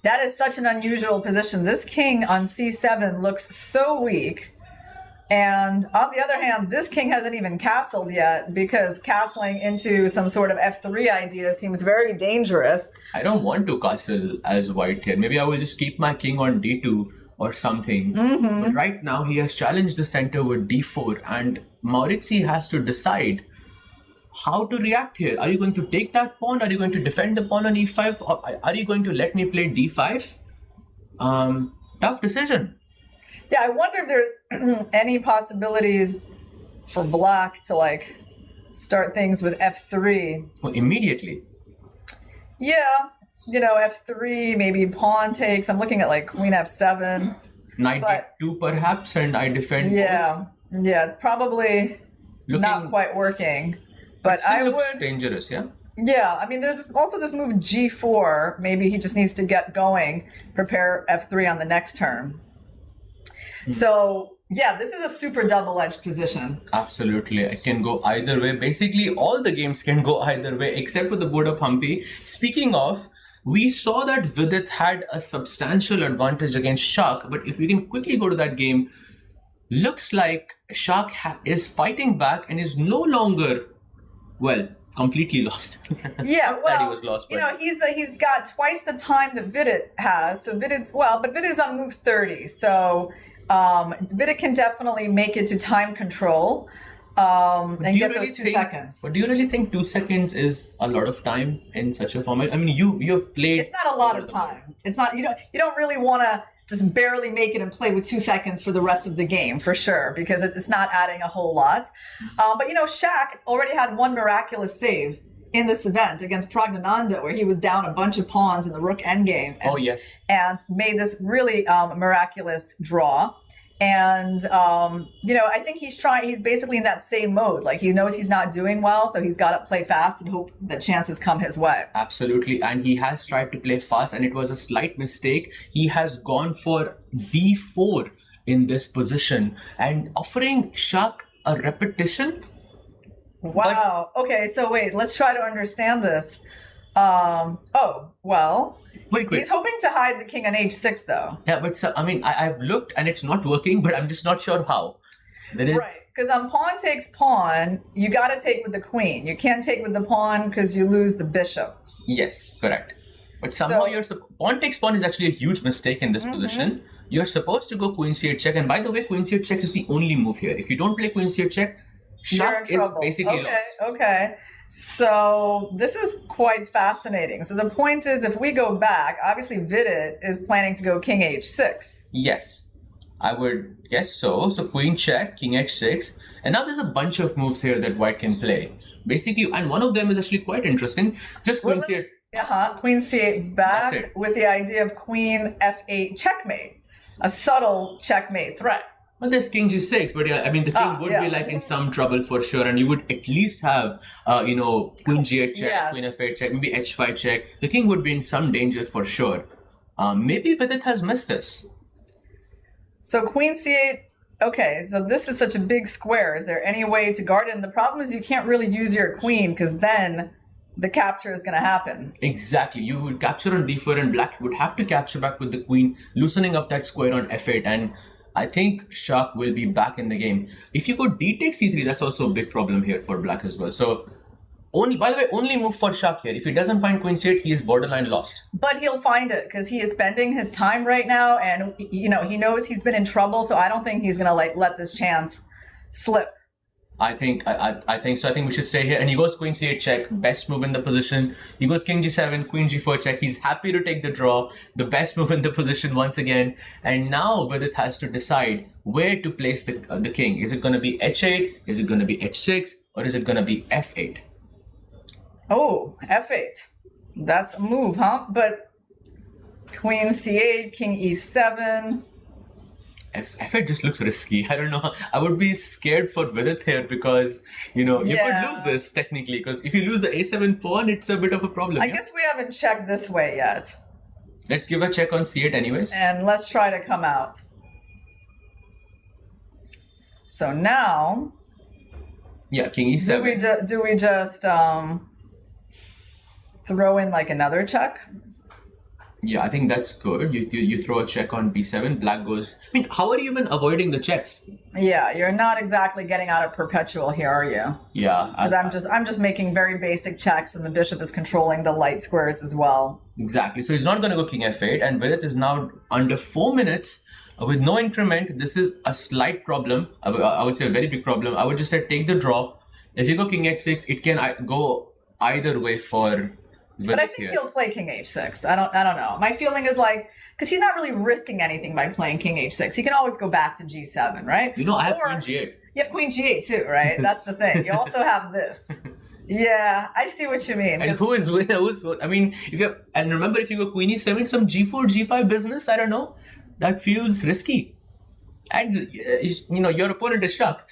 That is such an unusual position. This king on c7 looks so weak. And on the other hand, this king hasn't even castled yet because castling into some sort of f3 idea seems very dangerous. I don't want to castle as white here. Maybe I will just keep my king on d2 or something. But right now he has challenged the center with d4 and Maurizi has to decide how to react here. Are you going to take that pawn? Are you going to defend the pawn on e5? Or are you going to let me play d5? Tough decision. Yeah, I wonder if there's any possibilities for black to like start things with f3. Oh, immediately. Yeah, you know, f3, maybe pawn takes. I'm looking at like queen f7. Knight d2 perhaps, and I defend. Yeah, yeah, it's probably not quite working. But I looks dangerous, yeah? Yeah, I mean, there's also this move g4. Maybe he just needs to get going, prepare f3 on the next turn. So, yeah, this is a super double-edged position. Absolutely. It can go either way. Basically, all the games can go either way, except for the board of Humpy. Speaking of, we saw that Vidit had a substantial advantage against Shak, but if we can quickly go to that game, looks like Shak is fighting back and is no longer, well, completely lost. Yeah, well, he was lost, you know, he's got twice the time that Vidit has. So Vidit's, well, but Vidit's on move 30, so Vidit can definitely make it to time control and get those 2 seconds. But do you really think 2 seconds is a lot of time in such a format? I mean, you've played. It's not a lot of time. It's not. You don't really want to just barely make it and play with 2 seconds for the rest of the game, for sure, because it's not adding a whole lot. But you know, Shak already had one miraculous save in this event against Pragnananda, where he was down a bunch of pawns in the rook endgame. Oh, yes. And made this really miraculous draw. And, you know, I think he's basically in that same mode. Like, he knows he's not doing well, so he's got to play fast and hope that chances come his way. Absolutely. And he has tried to play fast, and it was a slight mistake. He has gone for d4 in this position and offering Shak a repetition. Wow. Okay, so wait, let's try to understand this. Oh, well, he's hoping to hide the king on h6, though. Yeah, but I mean, I've looked and it's not working, but I'm just not sure how. There is... Right, because on pawn takes pawn, you got to take with the queen. You can't take with the pawn because you lose the bishop. Yes, correct. But somehow pawn takes pawn is actually a huge mistake in this position. You're supposed to go queen c8 check, and by the way, queen c8 check is the only move here. If you don't play queen c8 check, Shak is basically lost. Okay. So this is quite fascinating. So the point is, if we go back, obviously Vidit is planning to go king h6. Yes, I would guess so. So queen check, king h6. And now there's a bunch of moves here that white can play. Basically, and one of them is actually quite interesting. Just queen c8. Queen c8 back with the idea of queen f8 checkmate. A subtle checkmate threat. Well, there's king g6, but yeah, I mean, the king would be like in some trouble for sure, and you would at least have, you know, queen g8 check, queen f8 check, maybe h5 check. The king would be in some danger for sure. Maybe Vidit has missed this. So queen c8, okay, so this is such a big square. Is there any way to guard it? And the problem is you can't really use your queen, because then the capture is going to happen. Exactly. You would capture on d4, and black would have to capture back with the queen, loosening up that square on f8, and I think Shak will be back in the game. If you go d takes c3, that's also a big problem here for black as well. So, by the way, only move for Shak here. If he doesn't find queen c8, he is borderline lost. But he'll find it because he is spending his time right now, and you know he knows he's been in trouble. So I don't think he's gonna let this chance slip. I think so. I think we should stay here. And he goes queen c8 check, best move in the position. He goes king g7, queen g4 check. He's happy to take the draw, the best move in the position once again. And now Vidit has to decide where to place the king. Is it going to be h8? Is it going to be h6? Or is it going to be f8? Oh, f8. That's a move, huh? But queen c8, king e7. F8 just looks risky. I don't know. I would be scared for Vidit here because, you know, you could lose this technically. Because if you lose the a7 pawn, it's a bit of a problem. I guess we haven't checked this way yet. Let's give a check on c8 anyways. And let's try to come out. So now... Yeah, king e7. Do we just throw in like another check? Yeah, I think that's good. You throw a check on b7, black goes. I mean, how are you even avoiding the checks? Yeah, you're not exactly getting out of perpetual here, are you? Yeah, Because I'm just making very basic checks, and the bishop is controlling the light squares as well. exactly. So he's not going to go king f8, and Vidit is now under 4 minutes with no increment. This is a slight problem. I would say a very big problem. I would just say take the draw. If you go king h6, it can go either way for Vidit But I think he'll play king h6. I don't know. My feeling is like, because he's not really risking anything by playing king h6. He can always go back to g7, right? You know, I have queen g8. You have queen g8 too, right? That's the thing. You also have this. Yeah, I see what you mean. And who's I mean, and remember, if you go queen e7, some g4, g5 business, I don't know, that feels risky. And you know, your opponent is shocked.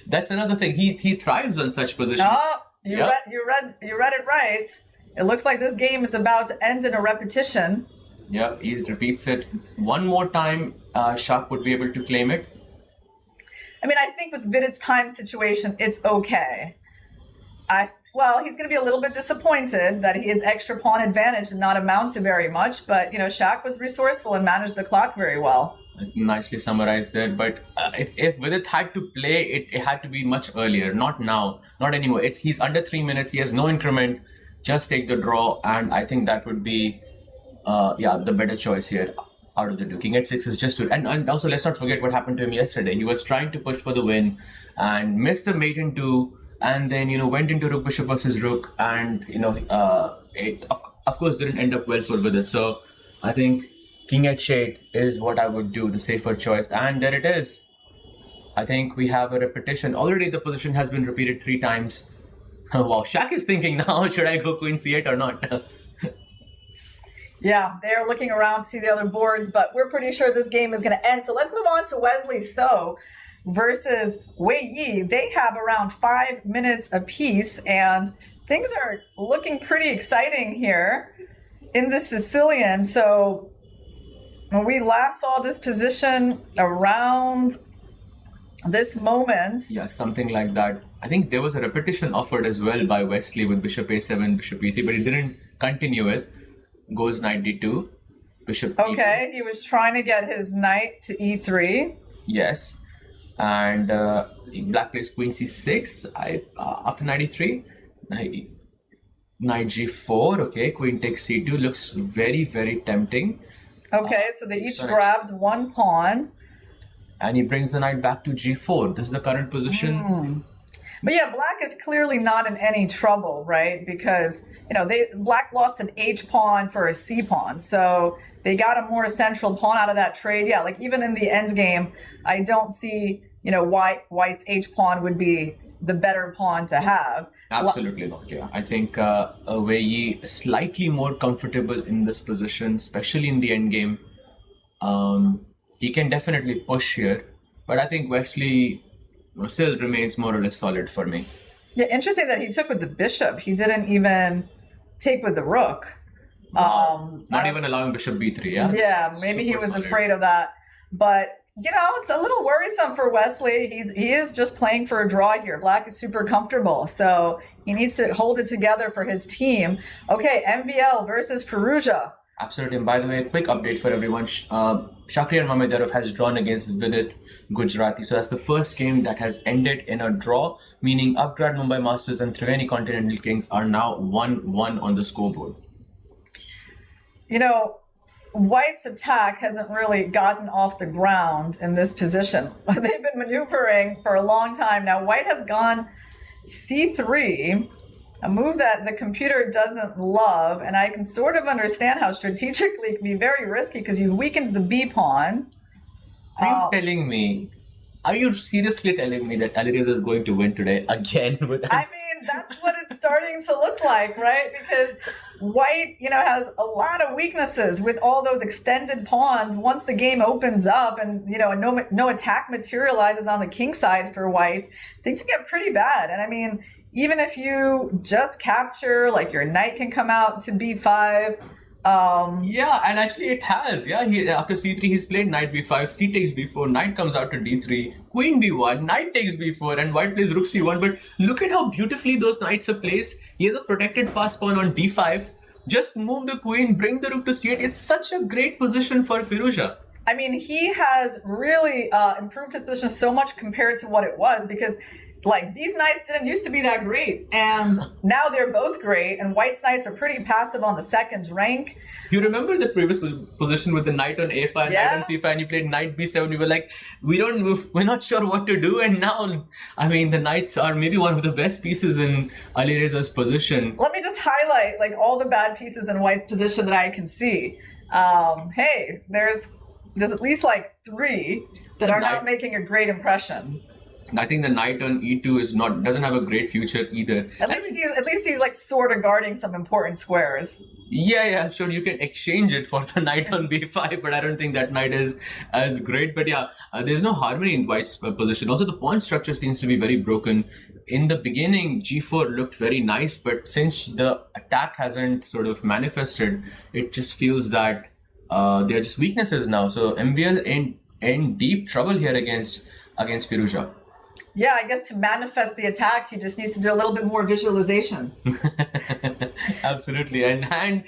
That's another thing. He thrives on such positions. Oh, you read it right. It looks like this game is about to end in a repetition. Yeah, he repeats it one more time. Shak would be able to claim it. I mean, I think with Vidit's time situation, it's okay. Well, he's going to be a little bit disappointed that his extra pawn advantage did not amount to very much, but, you know, Shak was resourceful and managed the clock very well. Nicely summarized there, but if Vidit had to play, it had to be much earlier, not now, not anymore. He's under 3 minutes, he has no increment, just take the draw, and I think that would be, the better choice here out of the two. King h6 is just to, and also let's not forget what happened to him yesterday. He was trying to push for the win and missed a mate in 2, and then, you know, went into rook bishop versus rook, and, you know, it of course didn't end up well for Vidit. So I think king h8 is what I would do, the safer choice, and there it is. I think we have a repetition. Already the position has been repeated 3 times. Wow, Shak is thinking now, should I go queen c8 or not? Yeah, they're looking around to see the other boards, but we're pretty sure this game is going to end. So let's move on to Wesley So versus Wei Yi. They have around 5 minutes apiece, and things are looking pretty exciting here in the Sicilian. So when we last saw this position around this moment. Yeah, something like that. I think there was a repetition offered as well by Wesley with bishop a7, bishop e3, but he didn't continue it. Goes knight d2, bishop okay, e2. He was trying to get his knight to e3. Yes, and black plays queen c6 after knight e3. Knight g4, okay, queen takes c2, looks very, very tempting. Okay, so they each grabbed one pawn. And he brings the knight back to g4. This is the current position. But yeah, black is clearly not in any trouble, right? Because, you know, black lost an h pawn for a c pawn. So they got a more central pawn out of that trade. Yeah, like even in the end game, I don't see, you know, white's h pawn would be the better pawn to have. Absolutely not, yeah. I think Wei Yi is slightly more comfortable in this position, especially in the end game. He can definitely push here, but I think Wesley still remains more or less solid for me. Yeah, interesting that he took with the bishop. He didn't even take with the rook. Not even allowing bishop b3, yeah? Yeah, maybe he was afraid of that. But, you know, it's a little worrisome for Wesley. He is just playing for a draw here. Black is super comfortable, so he needs to hold it together for his team. Okay, MVL versus Fallujah. Absolutely. And by the way, quick update for everyone. Shakhriyar Mamedov has drawn against Vidit Gujarati. So that's the first game that has ended in a draw, meaning Upgrad Mumbai Masters and Triveni Continental Kings are now 1-1 on the scoreboard. You know, White's attack hasn't really gotten off the ground in this position. They've been maneuvering for a long time now. White has gone c3, a move that the computer doesn't love, and I can sort of understand how strategically it can be very risky because you've weakened the b pawn. Are you seriously telling me that Alireza is going to win today again? I mean, that's what it's starting to look like, right? Because White, you know, has a lot of weaknesses with all those extended pawns. Once the game opens up and, you know, no attack materializes on the king side for White, things get pretty bad. And I mean, even if you just capture, like your knight can come out to b5. Yeah, and actually it has. Yeah, after c3 he's played knight b5, c takes b4, knight comes out to d3, queen b1, knight takes b4, and white plays rook c1. But look at how beautifully those knights are placed. He has a protected pass pawn on d5 just move the queen, bring the rook to c8. It's such a great position for Firouzja. I mean, he has really improved his position so much compared to what it was, because like these knights didn't used to be that great, and now they're both great, and White's knights are pretty passive on the second rank. You remember the previous position with the knight on a5 and Yeah. knight on c5, and you played knight b7. We were like, we're not sure what to do, and now, I mean, the knights are maybe one of the best pieces in Alireza's position. Let me just highlight like all the bad pieces in White's position that I can see. Hey, there's at least like 3 that are not making a great impression. I think the knight on e2 doesn't have a great future either. At least he's like sort of guarding some important squares. Yeah, sure. You can exchange it for the knight on b5, but I don't think that knight is as great. But yeah, there's no harmony in White's position. Also, the pawn structure seems to be very broken. In the beginning, g4 looked very nice, but since the attack hasn't sort of manifested, it just feels that they are just weaknesses now. So MVL in deep trouble here against Firouzja. Yeah, I guess to manifest the attack, he just needs to do a little bit more visualization. Absolutely, and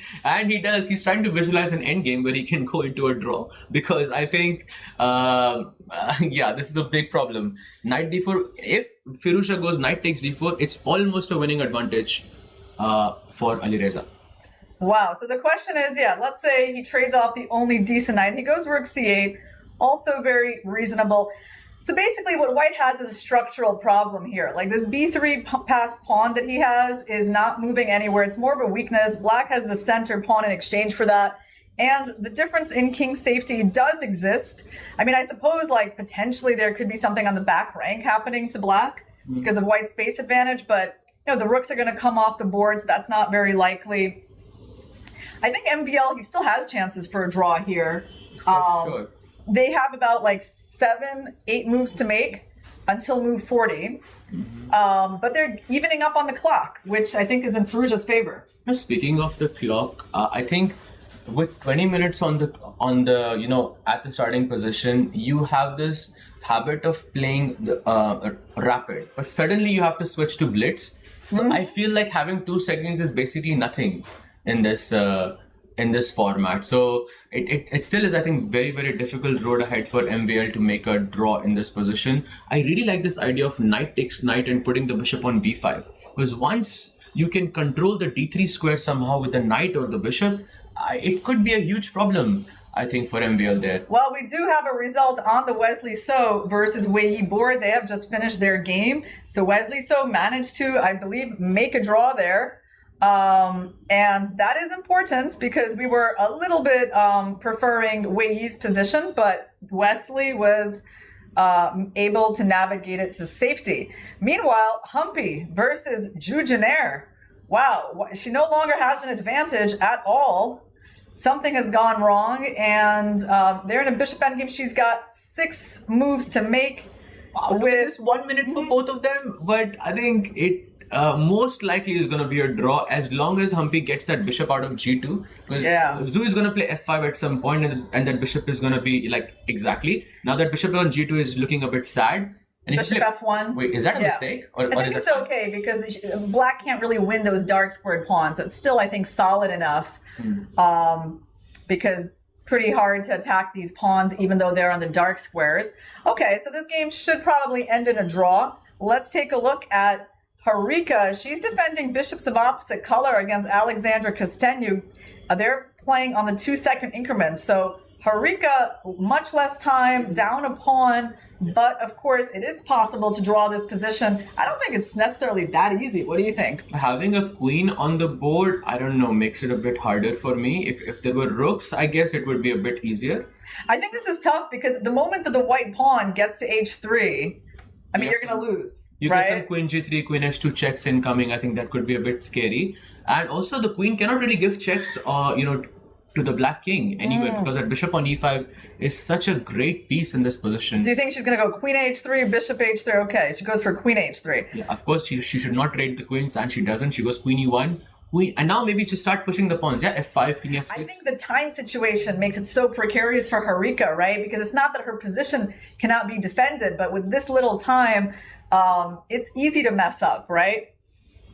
he does. He's trying to visualize an endgame where he can go into a draw, because I think, this is the big problem. Knight d4. If Firouzja goes knight takes d4, it's almost a winning advantage for Alireza. Wow. So the question is, let's say he trades off the only decent knight. He goes rook c8, also very reasonable. So basically what White has is a structural problem here. Like this b3 passed pawn that he has is not moving anywhere. It's more of a weakness. Black has the center pawn in exchange for that. And the difference in king safety does exist. I mean, I suppose like potentially there could be something on the back rank happening to Black because of White's space advantage, but you know, the rooks are going to come off the board, so that's not very likely. I think MVL, he still has chances for a draw here. Sure. They have about like 7-8 moves to make until move 40, but they're evening up on the clock, which I think is in Firouzja's favor. Now, speaking of the clock, I think with 20 minutes on the at the starting position, you have this habit of playing the, rapid, but suddenly you have to switch to blitz. So I feel like having 2 seconds is basically nothing in this format. So it still is, I think, very, very difficult road ahead for MVL to make a draw in this position. I really like this idea of knight takes knight and putting the bishop on b5, because once you can control the d3 square somehow with the knight or the bishop, it could be a huge problem, I think, for MVL there. Well, we do have a result on the Wesley So versus Wei Yi board. They have just finished their game. So Wesley So managed to, I believe, make a draw there. And that is important because we were a little bit preferring Wei Yi's position, but Wesley was able to navigate it to safety. Meanwhile, Humpy versus Jujunair. Wow, she no longer has an advantage at all. Something has gone wrong, and they're in a bishop endgame. She's got 6 moves to make. Wow, with this 1 minute for both of them, but I think it most likely is going to be a draw as long as Humpy gets that bishop out of g2, because Zhu is going to play f5 at some point, and that bishop is going to be like exactly. Now that bishop on g2 is looking a bit sad. And bishop f1. Wait, is that a mistake? I think it's okay because Black can't really win those dark squared pawns. So it's still, I think, solid enough because pretty hard to attack these pawns even though they're on the dark squares. Okay, so this game should probably end in a draw. Let's take a look at Harika. She's defending bishops of opposite color against Alexandra Castenu. They're playing on the 2-second increments. So Harika, much less time, down a pawn, but of course it is possible to draw this position. I don't think it's necessarily that easy. What do you think? Having a queen on the board, I don't know, makes it a bit harder for me. If there were rooks, I guess it would be a bit easier. I think this is tough because the moment that the white pawn gets to h3, I mean, you're going to lose, you right? get some queen g3, queen h2 checks incoming. I think that could be a bit scary. And also the queen cannot really give checks, to the black king anyway, because that bishop on e5 is such a great piece in this position. Do you think she's going to go queen h3, bishop h3? Okay, she goes for queen h3. Yeah, of course, she should not trade the queens, and she doesn't. She goes queen e1. And now maybe just start pushing the pawns. Yeah, f5, king f6. I think the time situation makes it so precarious for Harika, right? Because it's not that her position cannot be defended, but with this little time, it's easy to mess up, right?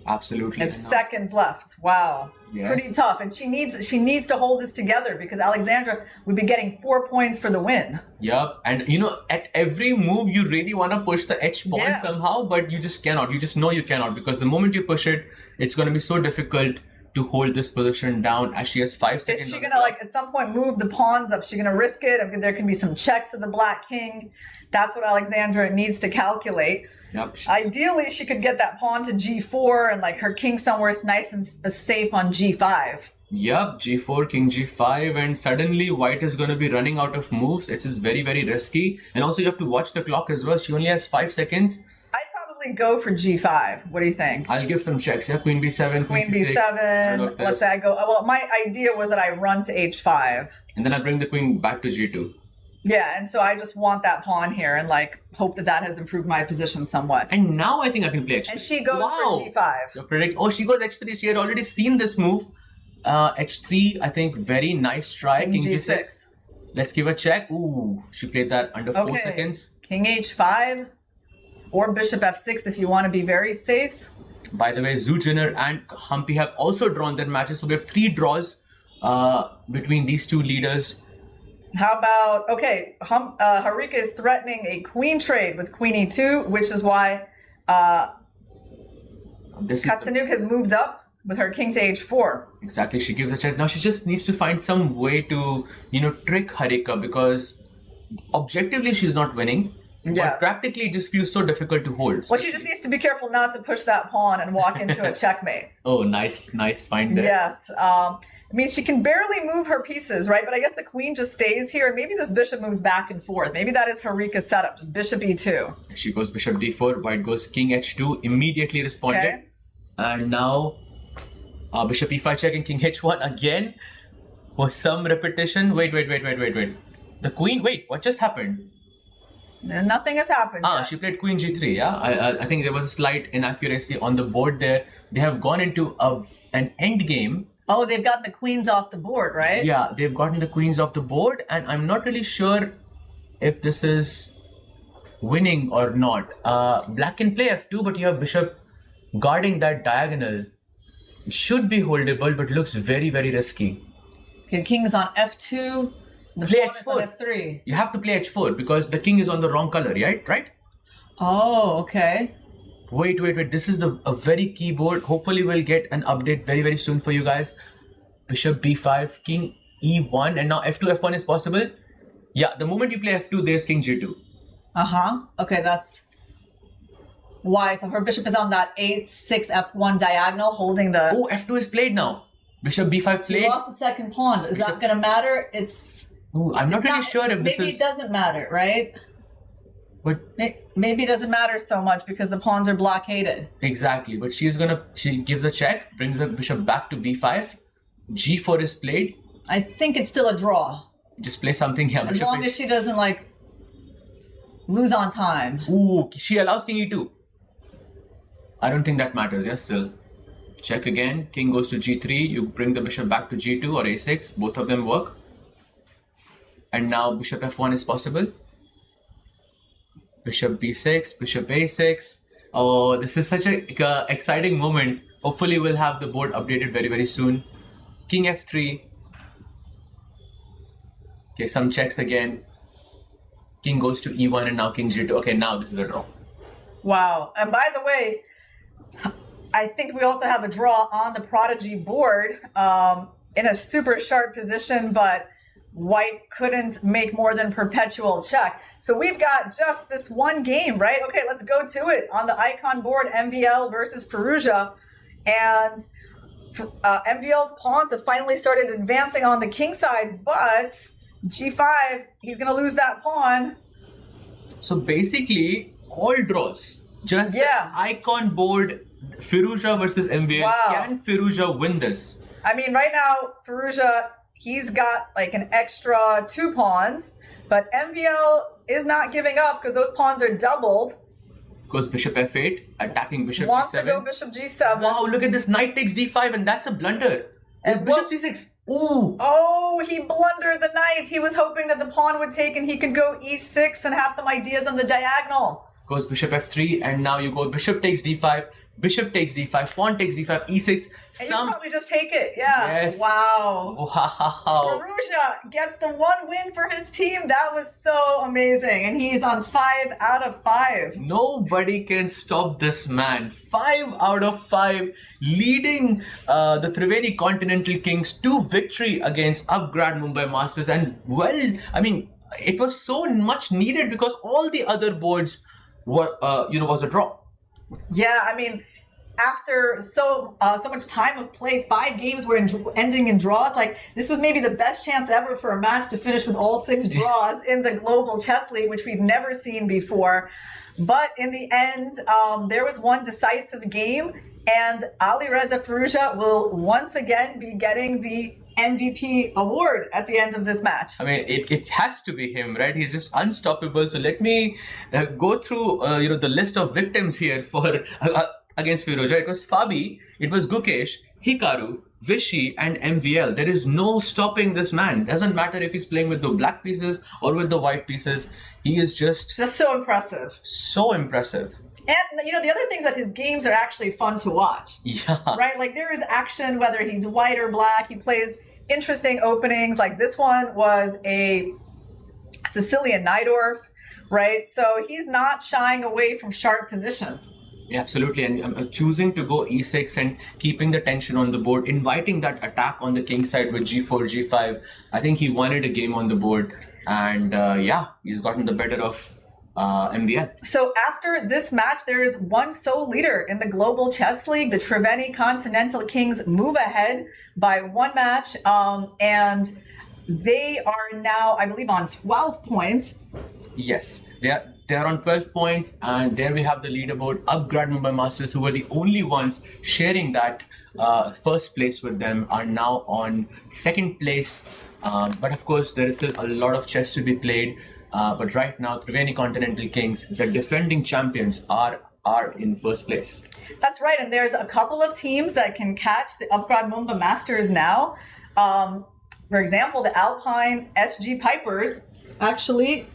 Absolutely. There's seconds left. Wow. Yes. Pretty tough. And she needs to hold this together because Alexandra would be getting 4 points for the win. Yep. And you know, at every move, you really want to push the H pawn somehow, but you just cannot. You just know you cannot, because the moment you push it, it's going to be so difficult to hold this position down, as she has 5 seconds. Is she going to, like, at some point move the pawns up? Is she going to risk it? I mean, there can be some checks to the black king. That's what Alexandra needs to calculate. Yep. Ideally, she could get that pawn to g4 and, like, her king somewhere nice and safe on g5. Yep, g4, king g5, and suddenly white is going to be running out of moves. It's just very, very risky. And also you have to watch the clock as well. She only has 5 seconds. I'd probably go for g5. What do you think? I'll give some checks. Yeah, queen b7, Queen queen c6. b7. Let's say I go. Well, my idea was that I run to h5. And then I bring the queen back to g2. Yeah, and so I just want that pawn here and, like, hope that that has improved my position somewhat. And now I think I can play h3. And she goes for g5. So predict. Oh, she goes h3. She had already seen this move. H3, I think, very nice try. King g6. Let's give a check. Ooh, she played that under 4 seconds. King h5 or bishop f6 if you want to be very safe. By the way, Zujiner and Humpy have also drawn their matches. So we have 3 draws between these two leaders. How about, Harika is threatening a queen trade with queen e2, which is why Kastanuk has moved up with her king to h4. Exactly, she gives a check. Now she just needs to find some way to, you know, trick Harika, because objectively she's not winning. Yes. But practically it just feels so difficult to hold. Well, she just needs to be careful not to push that pawn and walk into a checkmate. Oh, nice find there. Yes. I mean, she can barely move her pieces, right? But I guess the queen just stays here. And maybe this bishop moves back and forth. Maybe that is Harika's setup, just bishop e2. She goes bishop d4, white goes king h2, immediately responded. Okay. And now bishop e5 check and king h1 again for some repetition. Wait. The queen, wait, what just happened? Nothing has happened yet. She played queen g3, yeah? I think there was a slight inaccuracy on the board there. They have gone into an endgame. Oh, they've gotten the queens off the board, right? Yeah, they've gotten the queens off the board, and I'm not really sure if this is winning or not. Black can play f2, but you have bishop guarding that diagonal. It should be holdable, but looks very, very risky. The king is on f2. The play pawn is on h4. f3. You have to play h4 because the king is on the wrong color, right? Oh, okay. Wait. This is a very key board. Hopefully we'll get an update very, very soon for you guys. Bishop b5, king e1, and now f2, f1 is possible. Yeah, the moment you play f2, there's king g2. Okay, that's why. So her bishop is on that a6, f1 diagonal, holding the... Oh, f2 is played now. Bishop b5 played. She lost the second pawn. Is that going to matter? Ooh, I'm not really sure if this is... Maybe it doesn't matter, right? But maybe it doesn't matter so much because the pawns are blockaded. Exactly, but she gives a check, brings the bishop back to b5. g4 is played. I think it's still a draw. Just play something here. As long as she doesn't, like, lose on time. Ooh, she allows king e2. I don't think that matters, yes, still. Check again. King goes to g3. You bring the bishop back to g2 or a6. Both of them work. And now bishop f1 is possible. Bishop b6, bishop a6. Oh, this is such an exciting moment. Hopefully we'll have the board updated very, very soon. King f3. Okay, some checks again. King goes to e1 and now king g2. Okay, now this is a draw. Wow. And by the way, I think we also have a draw on the Prodigy board in a super sharp position, but white couldn't make more than perpetual check. So we've got just this one game, right? Okay, let's go to it. On the icon board, MVL versus Fallujah. And MVL's pawns have finally started advancing on the king side, but g5, he's going to lose that pawn. So basically, all draws. Just the icon board, Fallujah versus MVL. Wow. Can Fallujah win this? I mean, right now, Fallujah, he's got like an extra 2 pawns, but MVL is not giving up because those pawns are doubled. Goes bishop f8, attacking bishop Wants g7. to go bishop g7. Wow, look at this. Knight takes d5, and that's a blunder. Goes bishop c6. Ooh. Oh, he blundered the knight. He was hoping that the pawn would take and he could go e6 and have some ideas on the diagonal. Goes bishop f3, and now you go bishop takes d5. bishop takes d5, pawn takes d5, e6. And you probably just take it. Yeah. Yes. Wow. Wow. Firouzja gets the 1 win for his team. That was so amazing. And he's on 5 out of 5. Nobody can stop this man. 5 out of 5, leading the Triveni Continental Kings to victory against Upgrad Mumbai Masters. And well, I mean, it was so much needed because all the other boards were, was a draw. Yeah, I mean, after so much time of play, 5 games were ending in draws. Like, this was maybe the best chance ever for a match to finish with all 6 draws in the Global Chess League, which we've never seen before. But in the end, there was one decisive game, and Alireza Firouzja will once again be getting the MVP award at the end of this match. I mean, it has to be him, right? He's just unstoppable. So let me go through, the list of victims here for against Firouzja. It was Fabi, it was Gukesh, Hikaru, Vishy, and MVL. There is no stopping this man. Doesn't matter if he's playing with the black pieces or with the white pieces. He is just so impressive. So impressive. And, the other things that his games are actually fun to watch. Yeah. Right? Like, there is action, whether he's white or black. He plays interesting openings. Like, this one was a Sicilian Najdorf, right? So he's not shying away from sharp positions. Yeah, absolutely. And choosing to go e6 and keeping the tension on the board, inviting that attack on the king side with g4, g5. I think he wanted a game on the board. And he's gotten the better of MVL. So after this match, there is one sole leader in the Global Chess League. The Triveni Continental Kings move ahead by 1 match, and they are now, I believe, on 12 points. Yes, they are on 12 points, and there we have the leaderboard. Upgrad Mumbai Masters, who were the only ones sharing that first place with them, are now on 2nd place. But of course, there is still a lot of chess to be played. But right now, Triveni Continental Kings, the defending champions, are in 1st place. That's right, and there's a couple of teams that can catch the Upgrad Mumbai Masters now. For example, the Alpine SG Pipers, actually,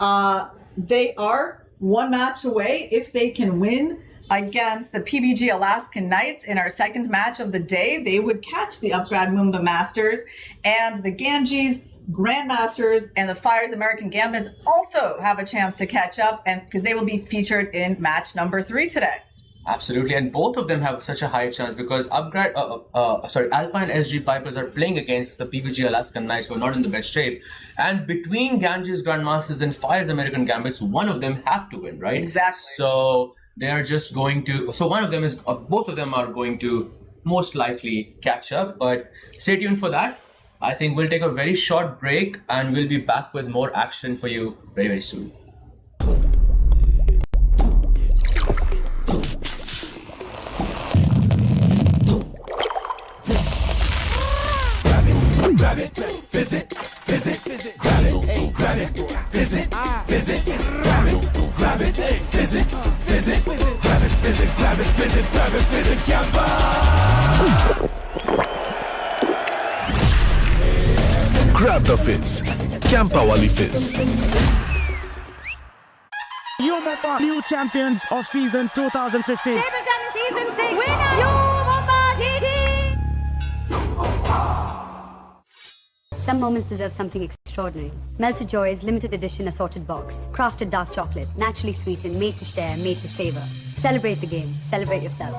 they are 1 match away. If they can win against the PBG Alaskan Knights in our 2nd match of the day, they would catch the Upgrad Mumbai Masters. And the Ganges Grandmasters and the Fyers American Gambits also have a chance to catch up, and because they will be featured in match number 3 today. Absolutely, and both of them have such a high chance because Alpine SG Pipers are playing against the PBG Alaskan Knights, who are not in the best shape. And between Ganges Grandmasters and Fyers American Gambits, one of them have to win, right? Exactly. So they are just going to. So one of them is. Both of them are going to most likely catch up. But stay tuned for that. I think we'll take a very short break, and we'll be back with more action for you very, very soon. Grab it, visit, grab it, grab it, visit, grab it, visit, grab it, visit, Gamba! Grab the fizz. Campa wali fizz. You Mumba, new champions of season 2015. Table tennis season 6 winner, you Mumba GG. Some moments deserve something extraordinary. Melted Joy's limited edition assorted box. Crafted dark chocolate, naturally sweetened, made to share, made to savor. Celebrate the game. Celebrate yourself.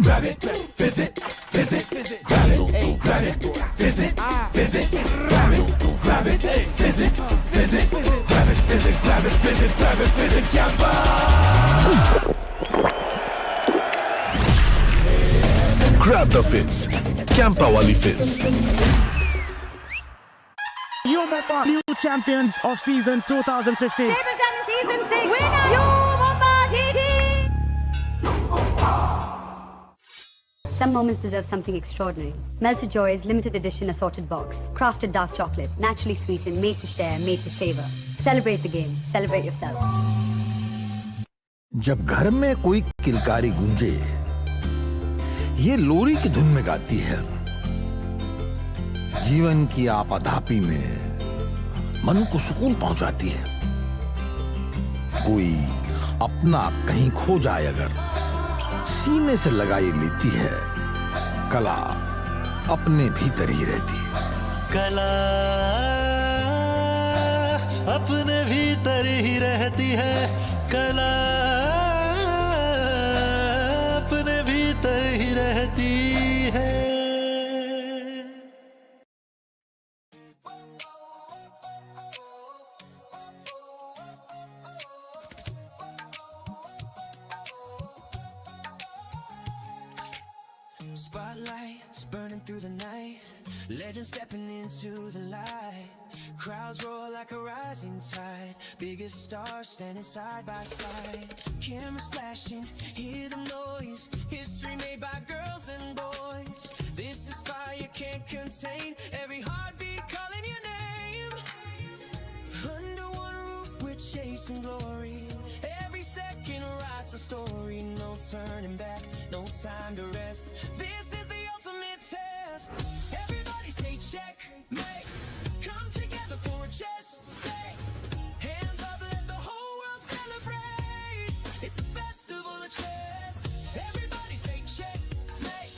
Grab it, visit, grab it, visit, grab it, visit, grab it, visit, Gamba! Grab the fizz. Campa wali fizz. You Mumba, new champions of season 2015. Table tennis season 6 winner, you Mumba GG. Some moments deserve something extraordinary. Melted Joy's limited edition assorted box. Crafted dark chocolate, naturally sweetened, made to share, made to savor. Celebrate the game. Celebrate yourself. जब घर में कोई किलकारी गूंजे, ये लोरी की धुन में गाती है, जीवन की आपाधापी में मन को सुकून पहुंचाती है। कोई अपना कहीं खो जाए अगर सीने से लगाई लेती है, कला अपने भीतर ही रहती है। कला अपने भीतर ही रहती है, कला अपने भीतर ही रहती है। Spotlights burning through the night, legends stepping into the light. Crowds roar like a rising tide, biggest stars standing side by side. Cameras flashing, hear the noise, history made by girls and boys. This is fire can't contain, every heartbeat calling your name. Under one roof we're chasing glory, every second writes a story. No turning back, no time to rest, this is the ultimate test. Everybody say checkmate, come together for a chess day. Hands up, let the whole world celebrate, it's a festival of chess. Everybody say checkmate,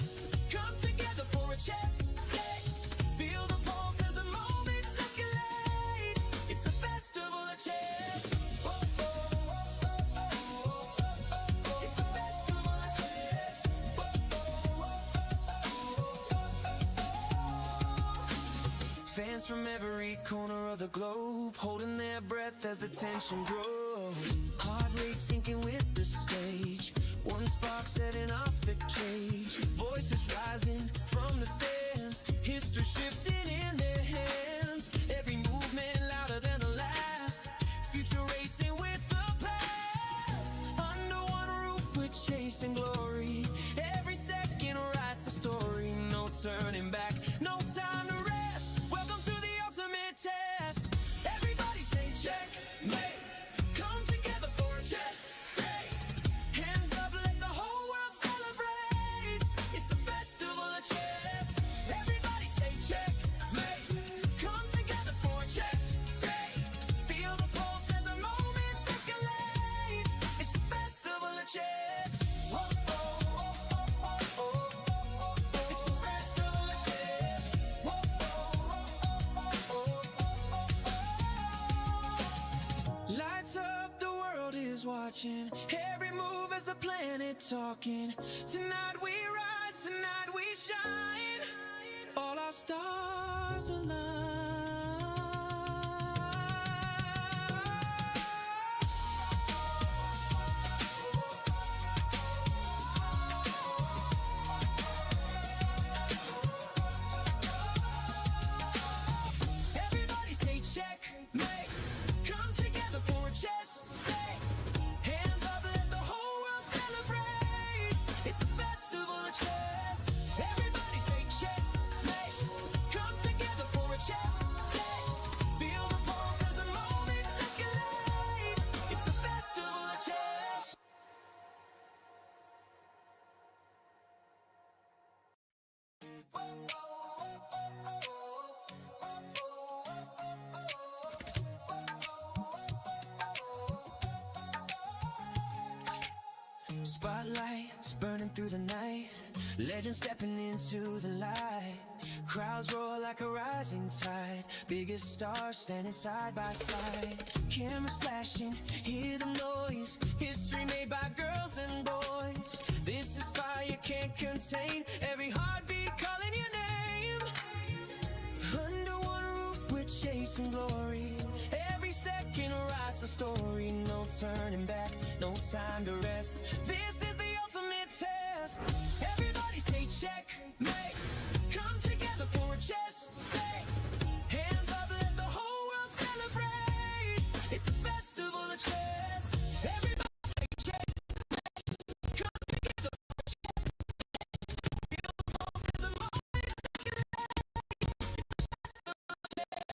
come together for a chess day. Feel the pulse as the moments escalate, it's a festival of chess. It's a festival of chess. Fans from every corner of the globe holding their breath as the tension grows. Heart rate sinking with the stage, one spark setting off the cage. Voices rising from the stands, history shifting in their hands. Every movement louder than the last, future racing with the past. Under one roof we're chasing glory, every second writes a story. No turning back, no time to rest, welcome to the ultimate test. Everybody say checkmate, come together for a chess day. Hands up, let the whole world celebrate, it's a festival of chess. Everybody say checkmate, come together for a chess day. Feel the pulse as the moments escalate, it's a festival of chess. Oh, oh, oh, oh, oh, oh. It's a festival of chess. Oh, oh, oh, oh, oh, oh. Lights up, the world is watching, every move as the planet talking. Tonight we rise, tonight we shine, all our stars align. Everybody say checkmate, come together for a chess day. Hands up, let the whole world celebrate, it's a festival of chess. Everybody say checkmate, come together for a chess day. Feel the pulse as the moments escalate, it's a festival of chess. Spotlights burning through the night, legends stepping into the light. Crowds roar like a rising tide, biggest stars standing side by side. Cameras flashing, hear the noise, history made by girls and boys. This is fire can't contain, every heartbeat calling your name. Under one roof we're chasing glory, every second writes a story. No turning back, no time to rest, this is the ultimate test. Everybody say checkmate, come together for a chess day. Hands up, let the whole world celebrate, it's a festival of chess. Everybody say checkmate, come together for a chess day. Feel the pulse as the moments escalate, it's a festival of chess.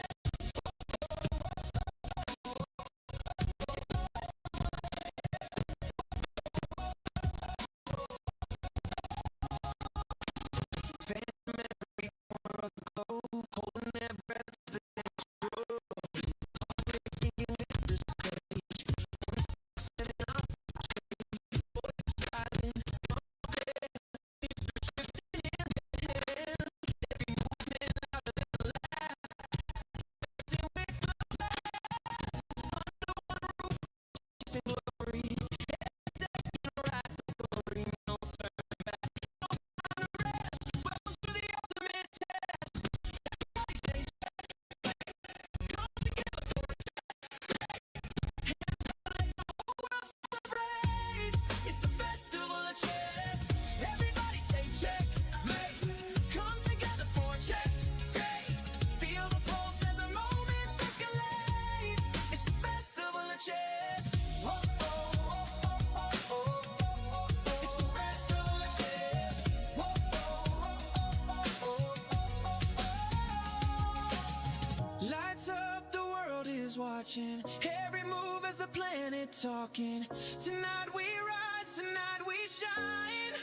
watching every move as the planet talking. Tonight we rise, tonight we shine.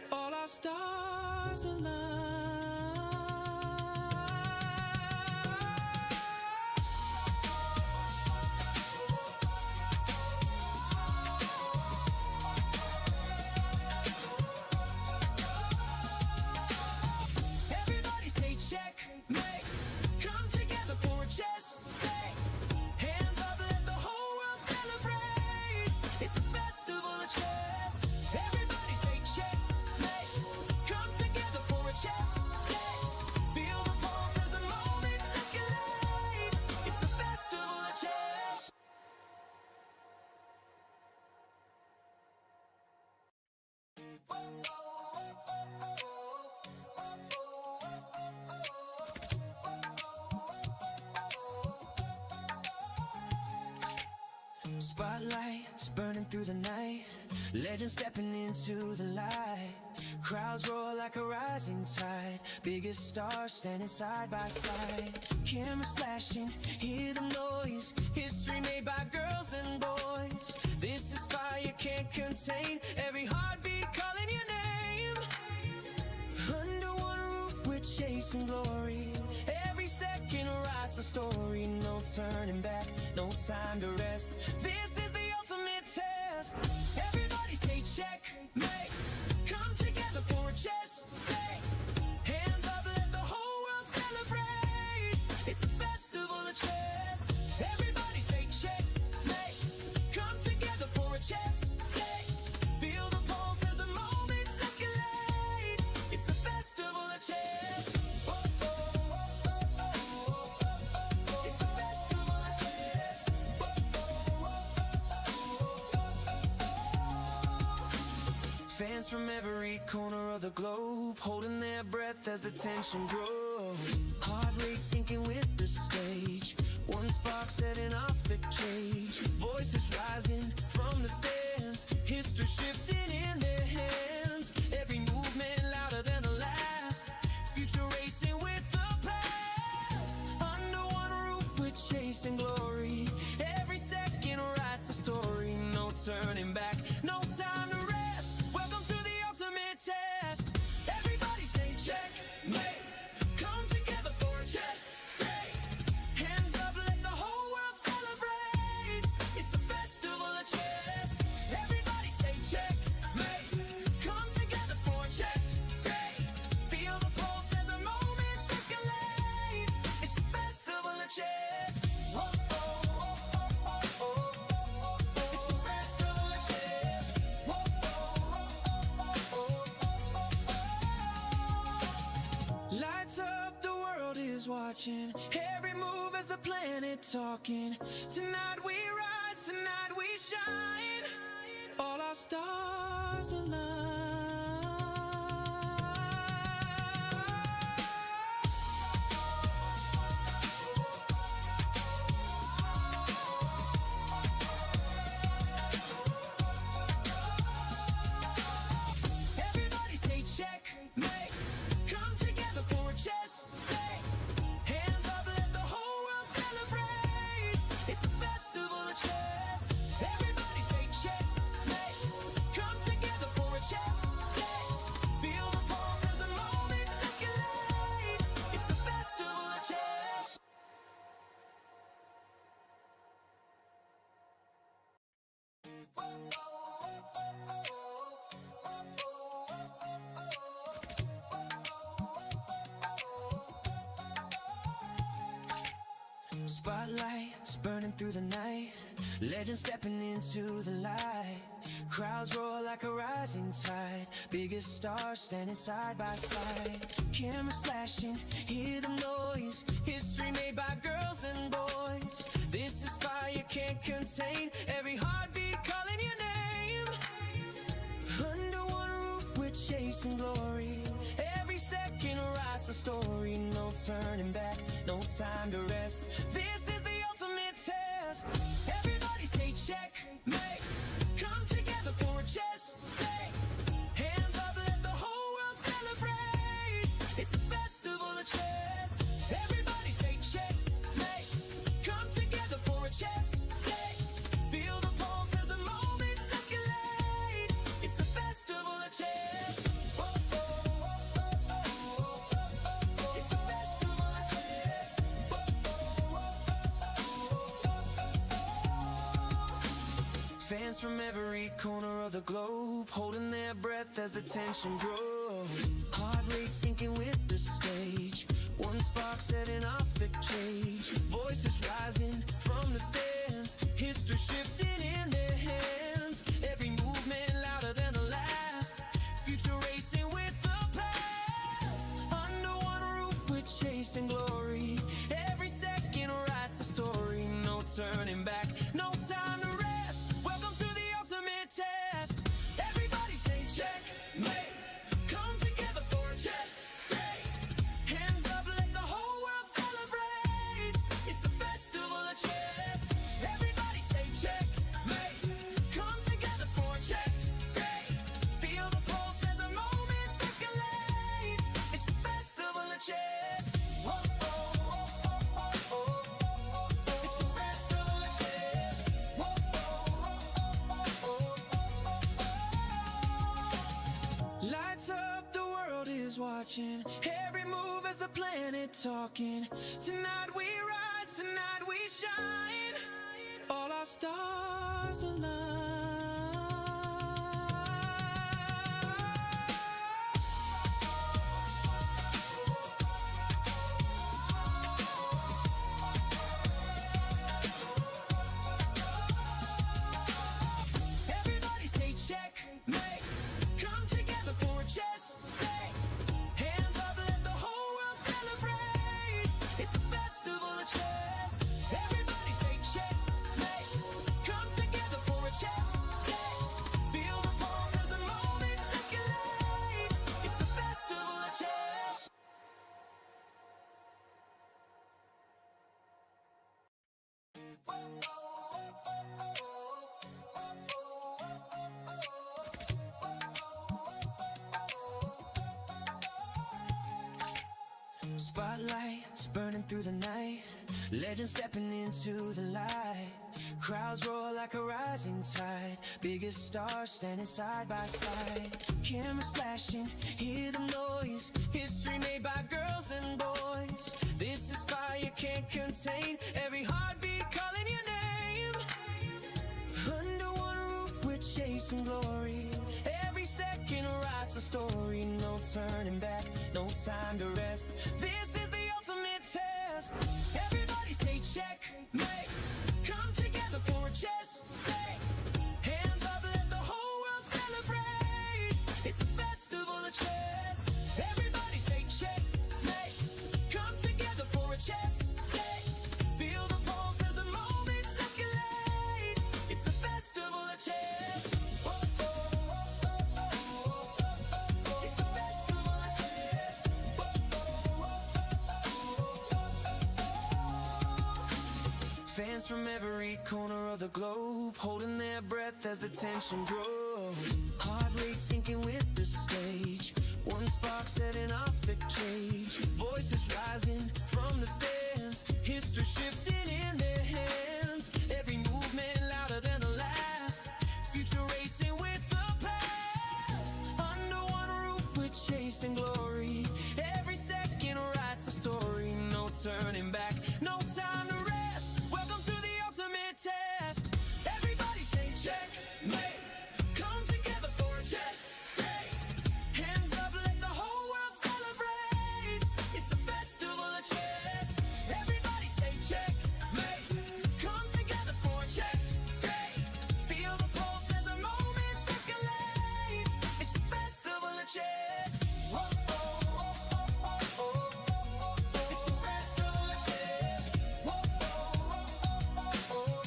All our stars align. Everybody say checkmate. Come together for a chess day. Hands up, let the whole world celebrate. It's a festival of chess. Everybody say checkmate. Come together for a chess day. Feel the pulse as the moments escalate. It's a festival of chess. Spotlights burning through the night. Legends stepping into the light. Crowds roar like a rising tide. Biggest stars standing side by side. Cameras flashing, hear the noise. History made by girls and boys. This is fire can't contain. Every heartbeat calling your name. Under one roof we're chasing glory. Every second writes a story. No turning back, no time to rest. This is the ultimate test. Everybody say checkmate. Come together for a chess day. Hands up, let the whole world celebrate. It's a festival of chess. Everybody say checkmate. Come together for a chess day. Feel the pulse as the moments escalate. It's a festival of chess. It's a festival of chess. Fans from every corner of the globe holding their breath as the tension grows. Heart rate sinking with the stage. One spark setting off the cage. Voices rising from the stands. History shifting in their hands. Every movement louder than the last. Future racing with the past. Under one roof we're chasing glory. Every second writes a story. No turning back, no time to rest. Welcome to the ultimate test. Everybody say checkmate. Come together for a chess day. Hands up, let the whole world celebrate. It's a festival of chess. Everybody say checkmate. Come together for a chess day. Feel the pulse as the moments escalate. It's a festival of chess. Whoa, oh, oh, oh, oh, oh. It's a festival of chess. Whoa, oh, oh, oh, oh, oh. Lights up, the world is watching. Every move as the planet talking. Tonight we rise, tonight we shine. All our stars align. Everybody say checkmate. Come together for a chess day. Hands up, let the whole world celebrate. It's a festival of chess. Everybody say checkmate. Come together for a chess day. Feel the pulse as the moments escalate. It's a festival of chess. Spotlights burning through the night. Legends stepping into the light. Crowds roar like a rising tide. Biggest stars standing side by side. Cameras flashing, hear the noise. History made by girls and boys. This is fire can't contain. Every heartbeat calling your name. Under one roof we're chasing glory. Every second writes a story. No turning back, no time to rest. This is the ultimate test. Everybody say checkmate. Come together for a chess day. Hands up, let the whole world celebrate. It's a festival of chess. Everybody say checkmate. Come together for a chess chess. It's a festival of chess. Fans from every corner of the globe holding their breath as the tension grows. Heart rate sinking with the stage. One spark setting off the cage. Voices rising from the stands. History shifting in their hands. Every movement louder than the last. Future racing with the past. Under one roof we're chasing glory. Every second writes a story. No turning back, no time to rest. Welcome to the ultimate test. Everybody say checkmate. Come together for a chess day. Hands up, let the whole world celebrate. It's a festival of chess. Everybody say checkmate. Come together for a chess day. Feel the pulse as the moments escalate. It's a festival of chess. Whoa, oh, oh, oh, oh, oh. It's a festival of chess. Whoa, oh, oh, oh, oh, oh. Lights up, the world is watching. Every move as the planet talking. Tonight we rise, tonight we shine. All our stars align. Everybody say checkmate. Come together for a chess day. Hands up, let the whole world celebrate. It's a festival of chess. Everybody say checkmate. Come together for a chess day. Feel the pulse as the moments escalate. It's a festival of chess. Spotlights burning through the night. Legends stepping into the light. Crowds roar like a rising tide. Biggest stars standing side by side. Cameras flashing, hear the noise. History made by girls and boys. This is fire can't contain. Every heartbeat calling your name. Under one roof we're chasing glory. Every second writes a story. No turning back, no time to rest. This is the ultimate test. Everybody say checkmate. Come together for a chess day. Hands up, let the whole world celebrate. It's a festival of chess. Everybody say checkmate. Come together for a chess day. Feel the pulse as the moments escalate. It's a festival of chess. Whoa, oh, oh, oh, oh, oh. It's a festival of chess. Whoa, oh, oh, oh, oh. Fans from every corner of the globe holding their breath as the tension grows. Heart rate sinking with the stage. One spark setting off the cage. Voices rising from the stands. History shifting in their hands. Every movement louder than the last. Future racing with the past. Under one roof we're chasing glory. Every second writes a story. No turning back, no time to rest. Welcome to the ultimate test. Everybody say checkmate. Come together for a chess day. Hands up, let the whole world celebrate. It's a festival of chess. Everybody say checkmate. Come together for a chess day. Feel the pulse as the moments escalate. It's a festival of chess. Whoa, oh, oh, oh, oh, oh, oh. It's a festival of chess. Whoa, oh, oh, oh, oh,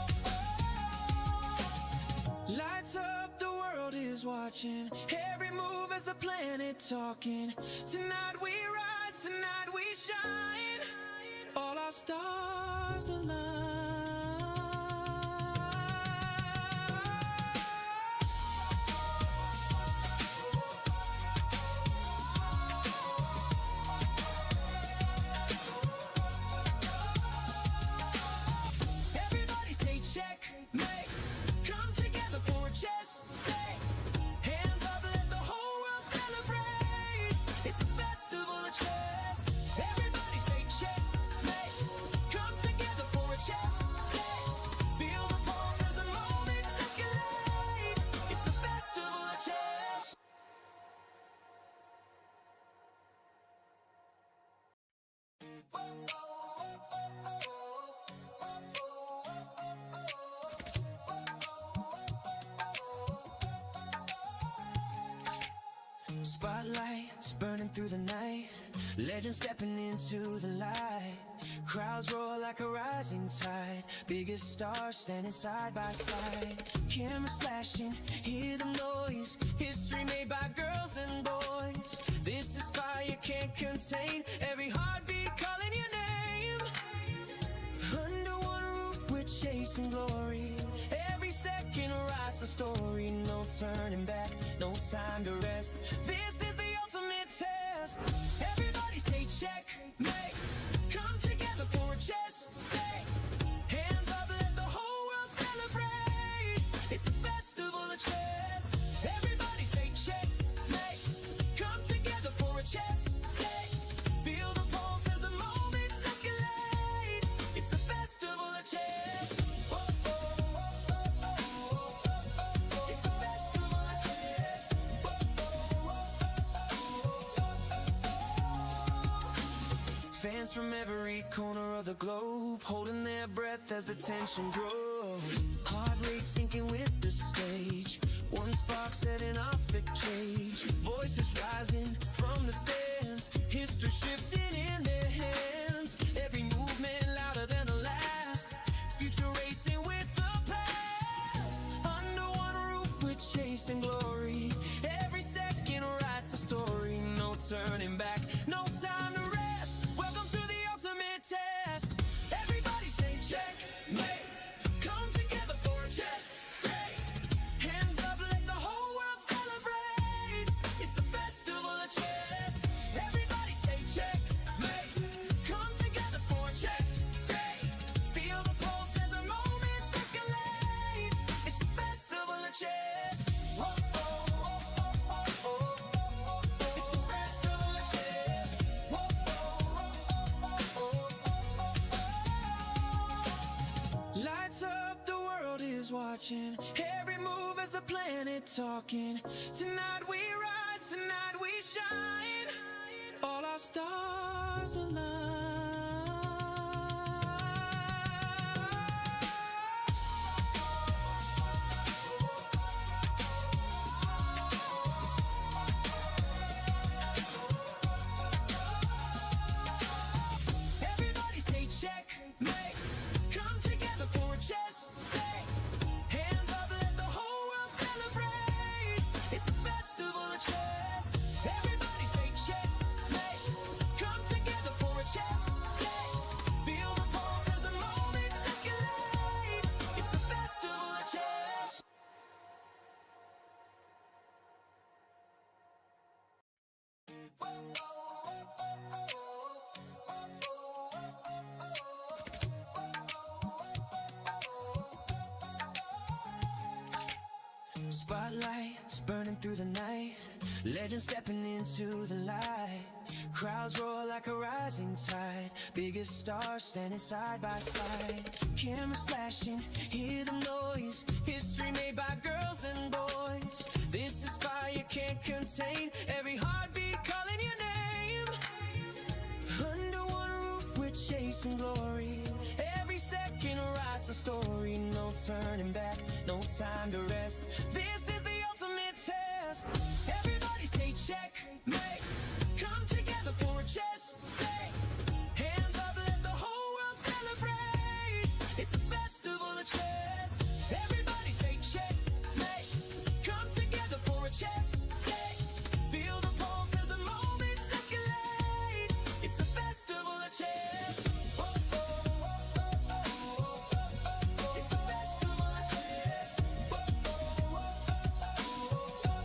oh. Lights up, the world is watching. Every move as the planet talking. Tonight we rise, tonight we shine. All our stars align. Everybody say checkmate. Come together for a chess day. Hands up, let Spotlights burning through the night, legends stepping into the light. Crowds roar like a rising tide, biggest stars standing side by side. Cameras flashing, hear the noise, history made by girls and boys. This is fire can't contain, every heartbeat calling your name. Under one roof we're chasing glory, every second writes a story. No turning back, no time to rest, this is the ultimate test. Everybody say checkmate, come together for a chess day. Hands up, let the whole world celebrate, it's a festival of chess. Everybody say checkmate, come together for a chess day. Feel the pulse as the moments escalate, it's a festival of chess. It's a festival of chess. Fans from every corner of the globe holding their breath as the tension grows. Heart rate sinking with the stage, one spark setting off the cage. Voices rising from the stands, history shifting in their hands. Every movement louder than the last, future racing with the past. Under one roof we're chasing glory, every second writes a story. No turning back, no time to rest, welcome to the ultimate test. Everybody say checkmate, come together for a chess day. Hands up, let the whole world celebrate, it's a festival of chess. Everybody say checkmate, come together for a chess day. Feel the pulse as the moments escalate, it's a festival of chess. Whoa, oh, oh, oh, oh, oh. It's a festival of chess. Whoa, oh, oh, oh, oh, oh. Lights up, the world is watching, every move as the planet talking. Tonight we rise, tonight we shine, all our stars align. Everybody say checkmate, come together for a chess day. Hands up, let the whole world celebrate, it's a festival of chess. Everybody say checkmate, come together for a chess day. Feel the pulse as the moments escalate, it's a festival of chess. Spotlights burning through the night, legends stepping into the light. Crowds roar like a rising tide, biggest stars standing side by side. Cameras flashing, hear the noise, history made by girls and boys. This is fire can't contain, every heartbeat calling your name. Under one roof we're chasing glory, every second writes a story. No turning back, no time to rest, this is the ultimate test. Everybody say checkmate, come together for a chess day. Hands up, let the whole world celebrate, it's a festival of chess. Everybody say checkmate, come together for a chess day. Feel the pulse as the moments escalate, it's a festival of chess. Oh, oh, oh, oh, oh, oh. It's a festival of chess. Oh, oh, oh, oh.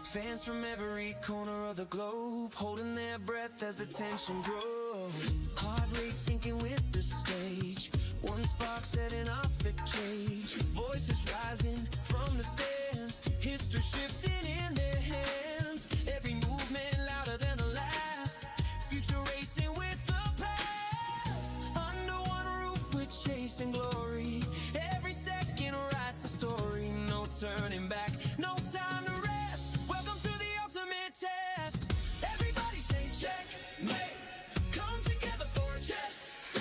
Fans from every corner of the globe holding their breath as the tension grows. Heart rate sinking with the stage, one spark setting off the cage. Voices rising from the stands, history shifting in their hands. Every movement louder than the last, future racing with the past. Under one roof we're chasing glory, every second writes a story. No turning back, no time to rest, welcome to the ultimate test. Everybody say checkmate, come together for a chess day.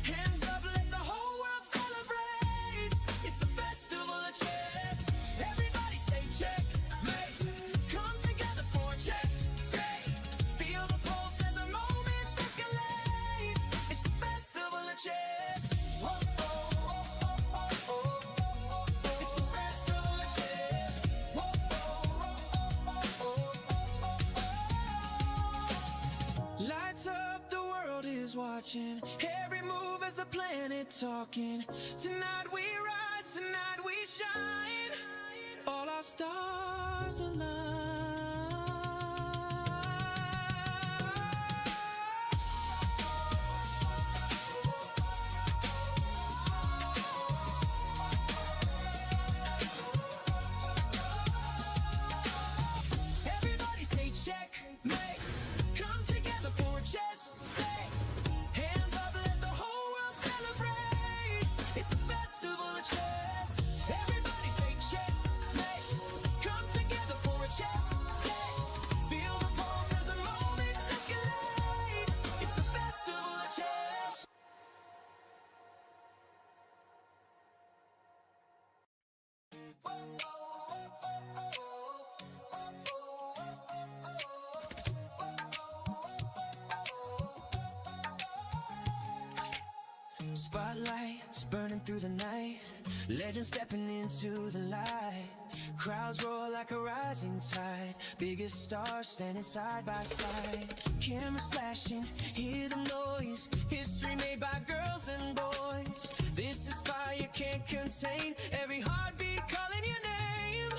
Hands up, let the whole world celebrate, it's a festival of chess. Everybody say checkmate, watching every move as the planet talking. Tonight we rise, tonight we shine. All our stars align. Everybody say checkmate. Come together for a chess day. Hands up, let the whole world celebrate. It's a festival of chess. Everybody say checkmate. Come together for a chess day. Feel the pulse as the moments escalate. It's a festival of chess. Spotlights burning through the night. Legends stepping into the light. Crowds roar like a rising tide. Biggest stars standing side by side. Cameras flashing, hear the noise. History made by girls and boys. This is fire you can't contain. Every heartbeat calling your name.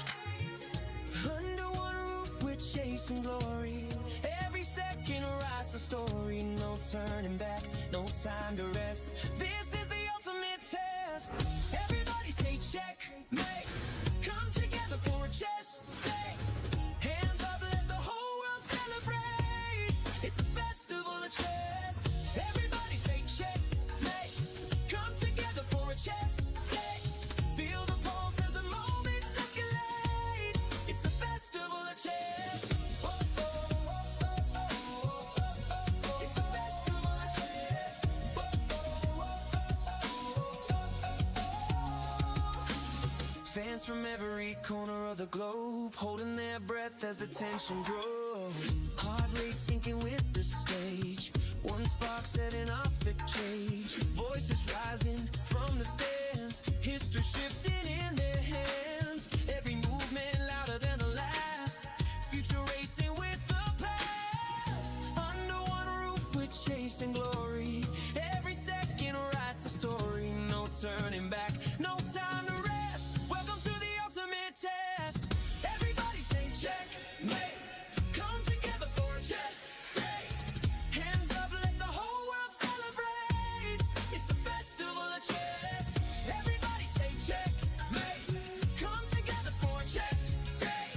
Under one roof we're chasing glory. Every second writes a story. No turning back, no time to rest. This is the ultimate test. Everybody say checkmate. Come together for a chess day. Hands up, let the whole world celebrate. It's a festival of chess. Everybody say checkmate. Come together for a chess day. Feel the pulse as the moments escalate. It's a festival of chess. It's a festival of chess. Fans from every corner of the globe holding their breath as the tension grows. Heart rate sinking with the stage. One spark setting off the cage. Voices rising from the stands. History shifting in their hands. Every movement louder than the last. Future racing with the past. Under one roof we're chasing glory. Every second writes a story. No turning back, no time to rest. Welcome to the ultimate test. Everybody say checkmate. Come together for a chess day. Hands up, let the whole world celebrate. It's a festival of chess. Everybody say checkmate. Come together for a chess day.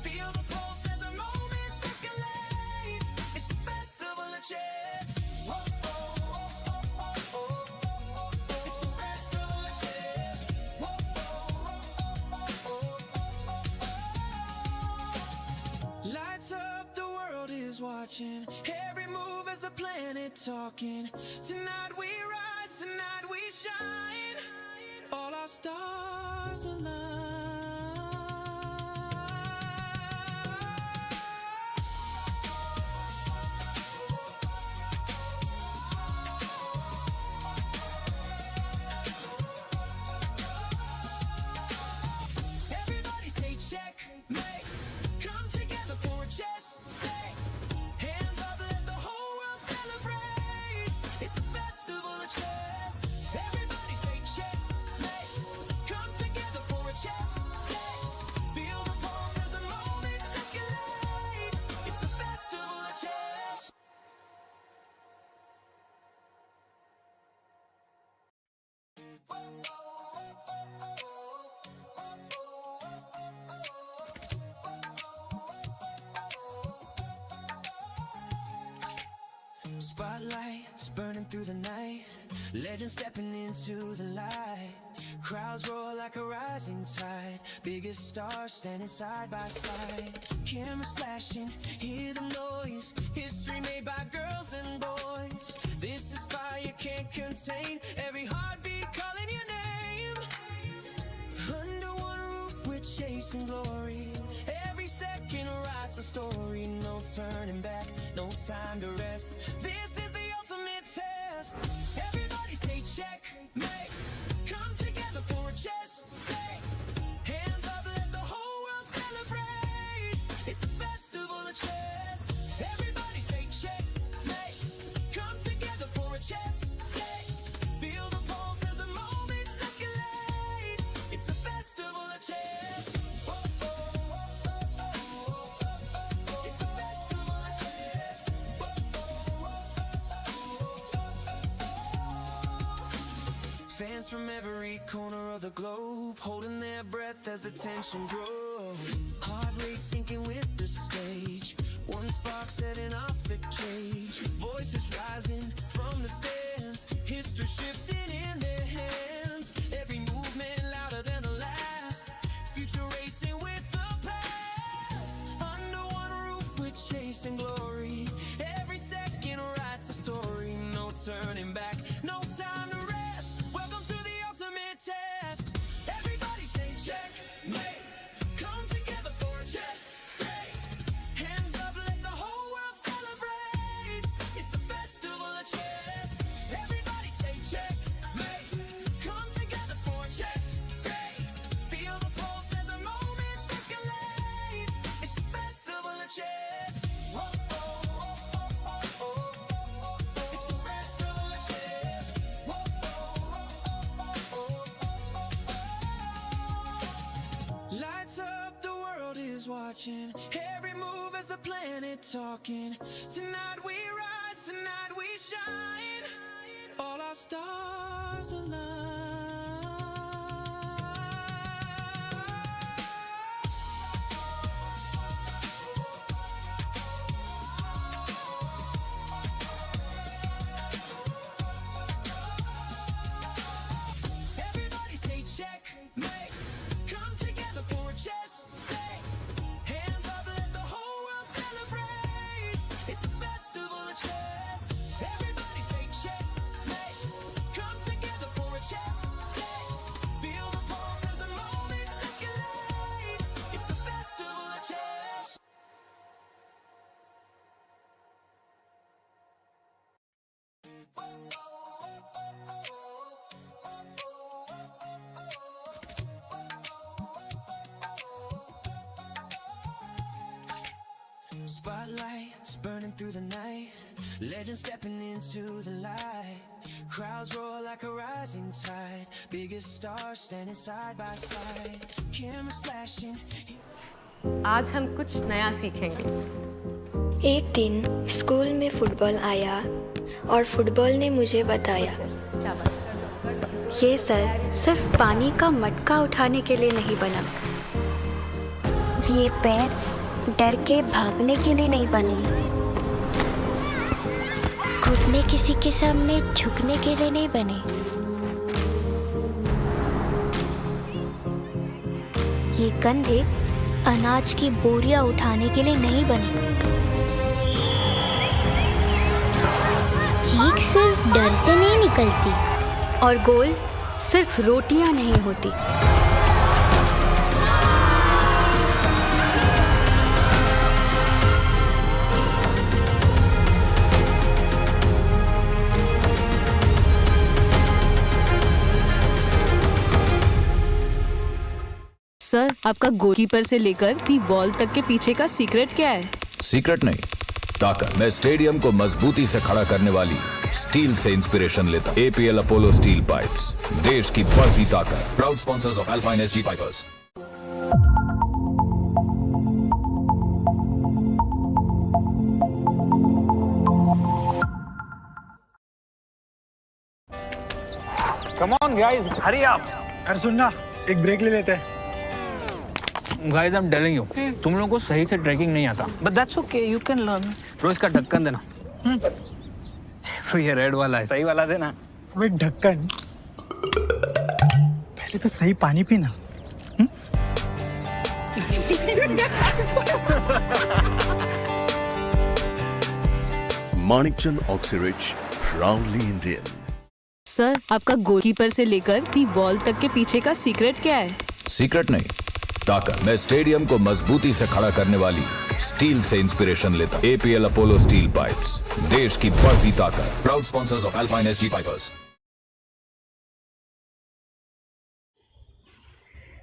Feel the pulse as the moments escalate. It's a festival of chess. Whoa, whoa, whoa, whoa, whoa, whoa. It's a festival of chess. Whoa, whoa, whoa, whoa, whoa. Lights up, the world is watching. Every move as the planet talking. Tonight we rise, tonight we shine. All our stars align. Everybody say checkmate. Come together for a chess day. Hands up, let the whole world celebrate. It's a festival of chess. Everybody say checkmate. Come together for a chess day. Feel the pulse as the moments escalate. It's a festival of chess. Spotlights burning through the night. Legends stepping into the light. Crowds roar like a rising tide. Biggest stars standing side by side. Cameras flashing, hear the noise. History made by girls and boys. This is fire you can't contain. Every heartbeat calling your name. Under one roof we're chasing glory. Every second writes a story. No turning back, no time to rest. This is the ultimate test. Everybody say checkmate. Come together for a chess day. Hands up, let the whole world celebrate. It's a festival of chess. Everybody say checkmate. Come together for a chess Fans from every corner of the globe holding their breath as the tension grows. Heart rate sinking with the stage. One spark setting off the cage. Voices rising from the stands. History shifting in their hands. Every movement louder than the last. Future racing with the past. Under one roof we're chasing glory. Every second writes a story. No turning back, no time to rest. Welcome to the ultimate test. Everybody say checkmate. Come together for a chess date. Hands up, let the whole world celebrate. It's a festival of chess. Everybody say checkmate. Come together for a chess date. Feel the pulse as the moments escalate. It's a festival of chess. Whoa, whoa, whoa, whoa, whoa, whoa. It's a festival of chess. Whoa, whoa, whoa, whoa, whoa. Lights up, the world is watching. Every move as the planet talking. Tonight we rise, tonight we shine. All our stars align. Everybody say checkmate. Come together for a chess day. Hands up, let the whole world celebrate. It's a festival of chess. Everybody say checkmate. Come together for a chess day. Feel the pulse as the moments escalate. It's a festival of chess. Spotlights burning through the night. Legends stepping into the light. Crowds roar like a rising tide. Biggest stars standing side by side. Cameras flashing. आज हम कुछ नया सीखेंगे। एक दिन school में football आया और फुटबॉल ने मुझे बताया, ये सर सिर्फ पानी का मटका उठाने के लिए नहीं बना, ये पैर डर के भागने के लिए नहीं बने, घुटने किसी के सामने झुकने के लिए नहीं बने, ये कंधे अनाज की बोरियां उठाने के लिए नहीं बने, चीख सिर्फ डर से नहीं निकलती और गोल सिर्फ रोटियां नहीं होती। सर, आपका गोलकीपर से लेकर दी बॉल तक के पीछे का सीक्रेट क्या है? सीक्रेट नहीं, ताकत। मैं स्टेडियम को मजबूती से खड़ा करने वाली स्टील से इंस्पिरेशन लेता। APL अपोलो स्टील पाइप्स, देश की बढ़ती ताकत। Proud sponsors of Alpine SG pipers. Come on guys, hurry up. अरे सुनना, एक ब्रेक ले लेते हैं। Guys, I'm telling you, तुम लोगों को सही से ट्रैकिंग नहीं आता। But that's okay, you can learn. रोज का ढक्कन देना। तो ये रेड वाला है, सही वाला देना। वे ढक्कन, पहले तो सही पानी पीना। Manikchand Oxyrich, proudly Indian. Sir, आपका गोलकीपर से लेकर दी बॉल तक के पीछे का सीक्रेट क्या है? सीक्रेट नहीं, ताकत। मैं स्टेडियम को मजबूती से खड़ा करने वाली स्टील से इंस्पिरेशन लेता। APL अपोलो स्टील पाइप्स, देश की बढ़ती ताकत। Proud sponsors of Alpine SG pipers.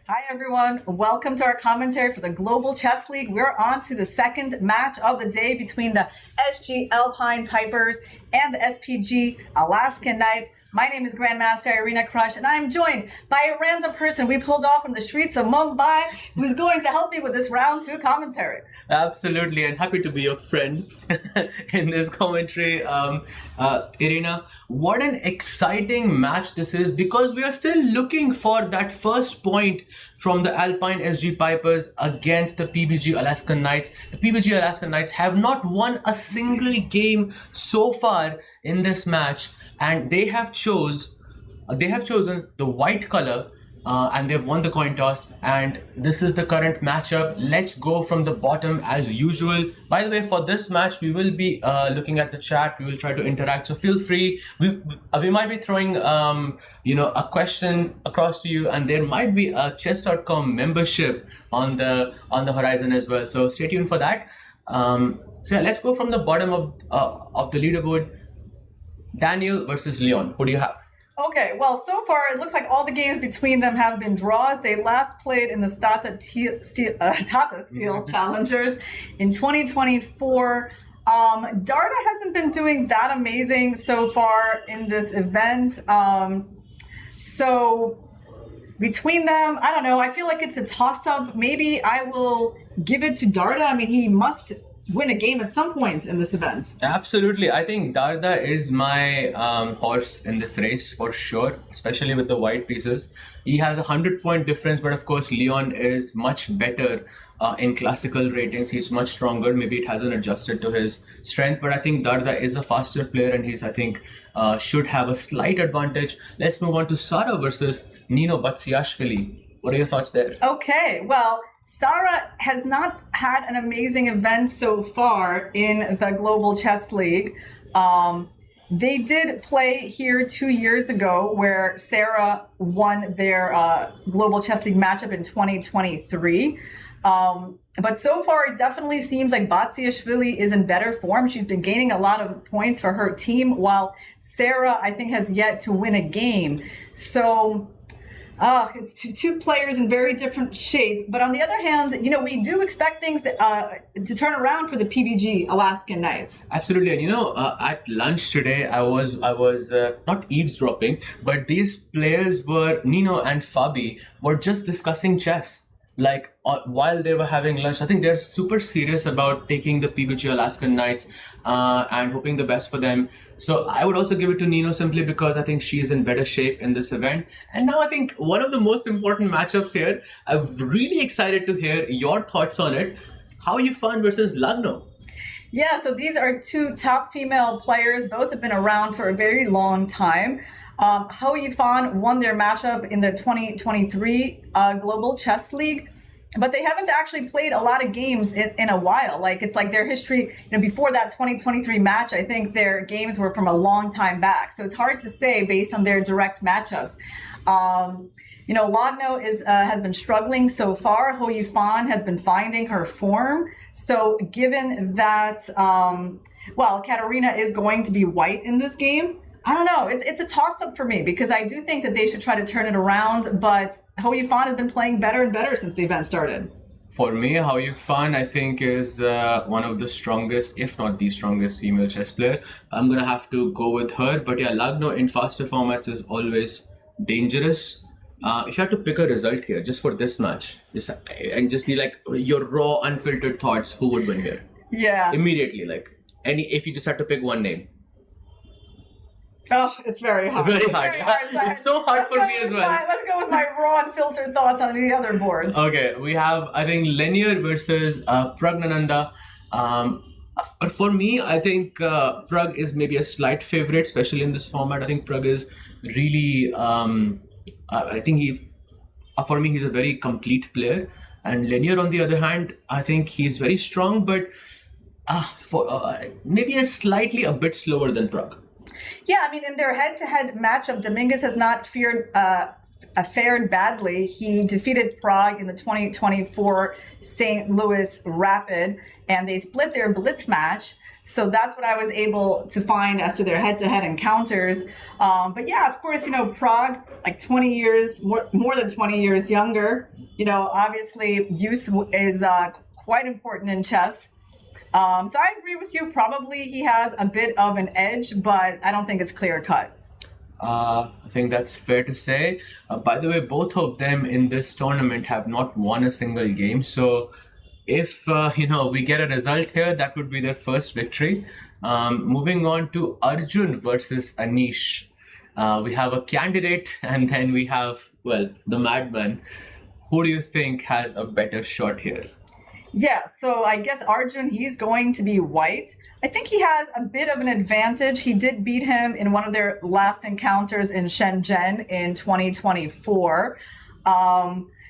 Hi everyone, welcome to our commentary for the Global Chess League. We're on to the second match of the day between the SG Alpine Pipers and the SPG Alaskan Knights. My name is Grandmaster Irina Crush, and I'm joined by a random person we pulled off from the streets of Mumbai who's going to help me with this round 2 commentary. Absolutely, and happy to be your friend in this commentary. Irina, what an exciting match this is, because we are still looking for that first point from the Alpine SG Pipers against the PBG Alaskan Knights. The PBG Alaskan Knights have not won a single game so far in this match, and they have chosen the white color. And they've won the coin toss, and this is the current matchup. Let's go from the bottom as usual. By the way, for this match, we will be looking at the chat. We will try to interact, so feel free. We might be throwing a question across to you, and there might be a chess.com membership on the horizon as well. So stay tuned for that. So yeah, let's go from the bottom of the leaderboard. Daniel versus Leon. Who do you have? Okay, well, so far it looks like all the games between them have been draws. They last played in the Tata Steel Challengers in 2024. Darda hasn't been doing that amazing so far in this event. So between them, I don't know. I feel like it's a toss-up. Maybe I will give it to Darda. I mean, he must win a game at some point in this event. Absolutely. I think Darda is my horse in this race for sure, especially with the white pieces. He has 100-point difference, but of course Leon is much better in classical ratings. He's much stronger. Maybe it hasn't adjusted to his strength, but I think Darda is a faster player, and he's, I think, should have a slight advantage. Let's move on to Sara versus Nino Batsiashvili. What are your thoughts there? Okay, well, Sara has not had an amazing event so far in the Global Chess League. They did play here 2 years ago where Sarah won their Global Chess League matchup in 2023. But so far, it definitely seems like Batsiashvili is in better form. She's been gaining a lot of points for her team, while Sarah, I think, has yet to win a game. So it's two players in very different shape. But on the other hand, we do expect things to turn around for the PBG Alaskan Knights. Absolutely. And at lunch today, I was not eavesdropping, but these players Nino and Fabi were just discussing chess. Like while they were having lunch. I think they're super serious about taking the PBG Alaskan Knights and hoping the best for them. So I would also give it to Nino simply because I think she is in better shape in this event. And now I think one of the most important matchups here, I'm really excited to hear your thoughts on it. Hao Yifan versus Lagno. Yeah, so these are two top female players. Both have been around for a very long time. Hao Yifan won their matchup in the 2023 Global Chess League, but they haven't actually played a lot of games in a while. Like, it's like their history, before that 2023 match, I think their games were from a long time back. So it's hard to say based on their direct matchups. Lagno has been struggling so far. Hao Yifan has been finding her form. So given that, Caruana is going to be white in this game, I don't know. It's a toss-up for me because I do think that they should try to turn it around, but Hao Yifan has been playing better and better since the event started. For me, Hao Yifan, I think, is one of the strongest, if not the strongest female chess player. I'm going to have to go with her. But yeah, Lagno in faster formats is always dangerous. If you had to pick a result here, just for this match, and just be like your raw, unfiltered thoughts, who would win here? Yeah. Immediately, if you just had to pick one name. Oh, it's very hard. Very hard. It's so hard for me as well. Let's go with my raw, unfiltered thoughts on the other boards. Okay, we have, I think, Lenier versus Pragnananda. For me, I think Prag is maybe a slight favorite, especially in this format. I think Prag is really, I think for me, he's a very complete player. And Lenier, on the other hand, I think he's very strong, but maybe a bit slower than Prag. Yeah, I mean, in their head-to-head matchup, Dominguez has not fared badly. He defeated Prague in the 2024 St. Louis Rapid, and they split their blitz match. So that's what I was able to find as to their head-to-head encounters. But yeah, of course, Prague, like 20 years, more than 20 years younger. Obviously, youth is quite important in chess. So I agree with you. Probably he has a bit of an edge, but I don't think it's clear cut. I think that's fair to say. By the way, both of them in this tournament have not won a single game. So if we get a result here, that would be their first victory. Moving on to Arjun versus Anish. We have a candidate, and then we have, well, the madman. Who do you think has a better shot here? Yeah, so I guess Arjun, he's going to be white. I think he has a bit of an advantage. He did beat him in one of their last encounters in Shenzhen in 2024.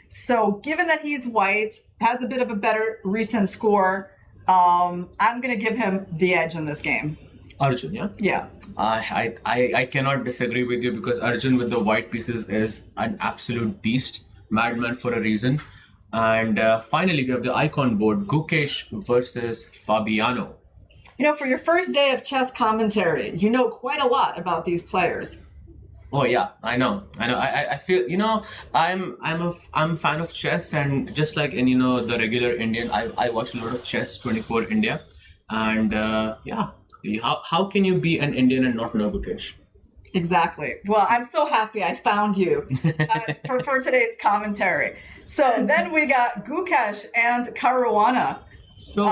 So given that he's white, has a bit of a better recent score, I'm going to give him the edge in this game. Arjun, yeah? Yeah. I cannot disagree with you, because Arjun with the white pieces is an absolute beast, madman for a reason. And finally, we have the icon board, Gukesh versus Fabiano. For your first day of chess commentary, you know quite a lot about these players. Oh yeah, I know. I feel, I'm a fan of chess, and just like in the regular Indian, I watch a lot of chess 24 India, and how can you be an Indian and not know Gukesh? Exactly. Well, I'm so happy I found you for today's commentary. So then we got Gukesh and Caruana. So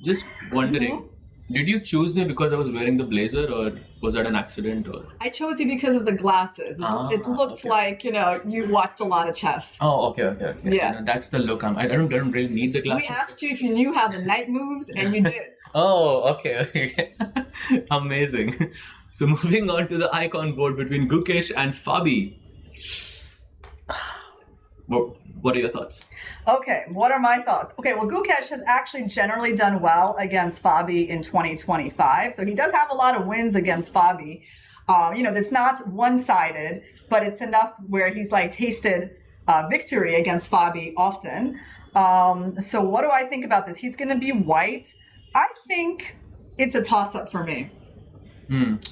just wondering, did you choose me because I was wearing the blazer, or was that an accident? Or I chose you because of the glasses. It looked like you watched a lot of chess. Oh, okay. Yeah, that's the look. I don't really need the glasses. We asked you if you knew how the knight moves, and you did. Oh, okay. Amazing. So moving on to the icon board between Gukesh and Fabi. What are your thoughts? Okay, what are my thoughts? Okay, well, Gukesh has actually generally done well against Fabi in 2025. So he does have a lot of wins against Fabi. It's not one-sided, but it's enough where he's tasted victory against Fabi often. So what do I think about this? He's going to be white. I think it's a toss-up for me.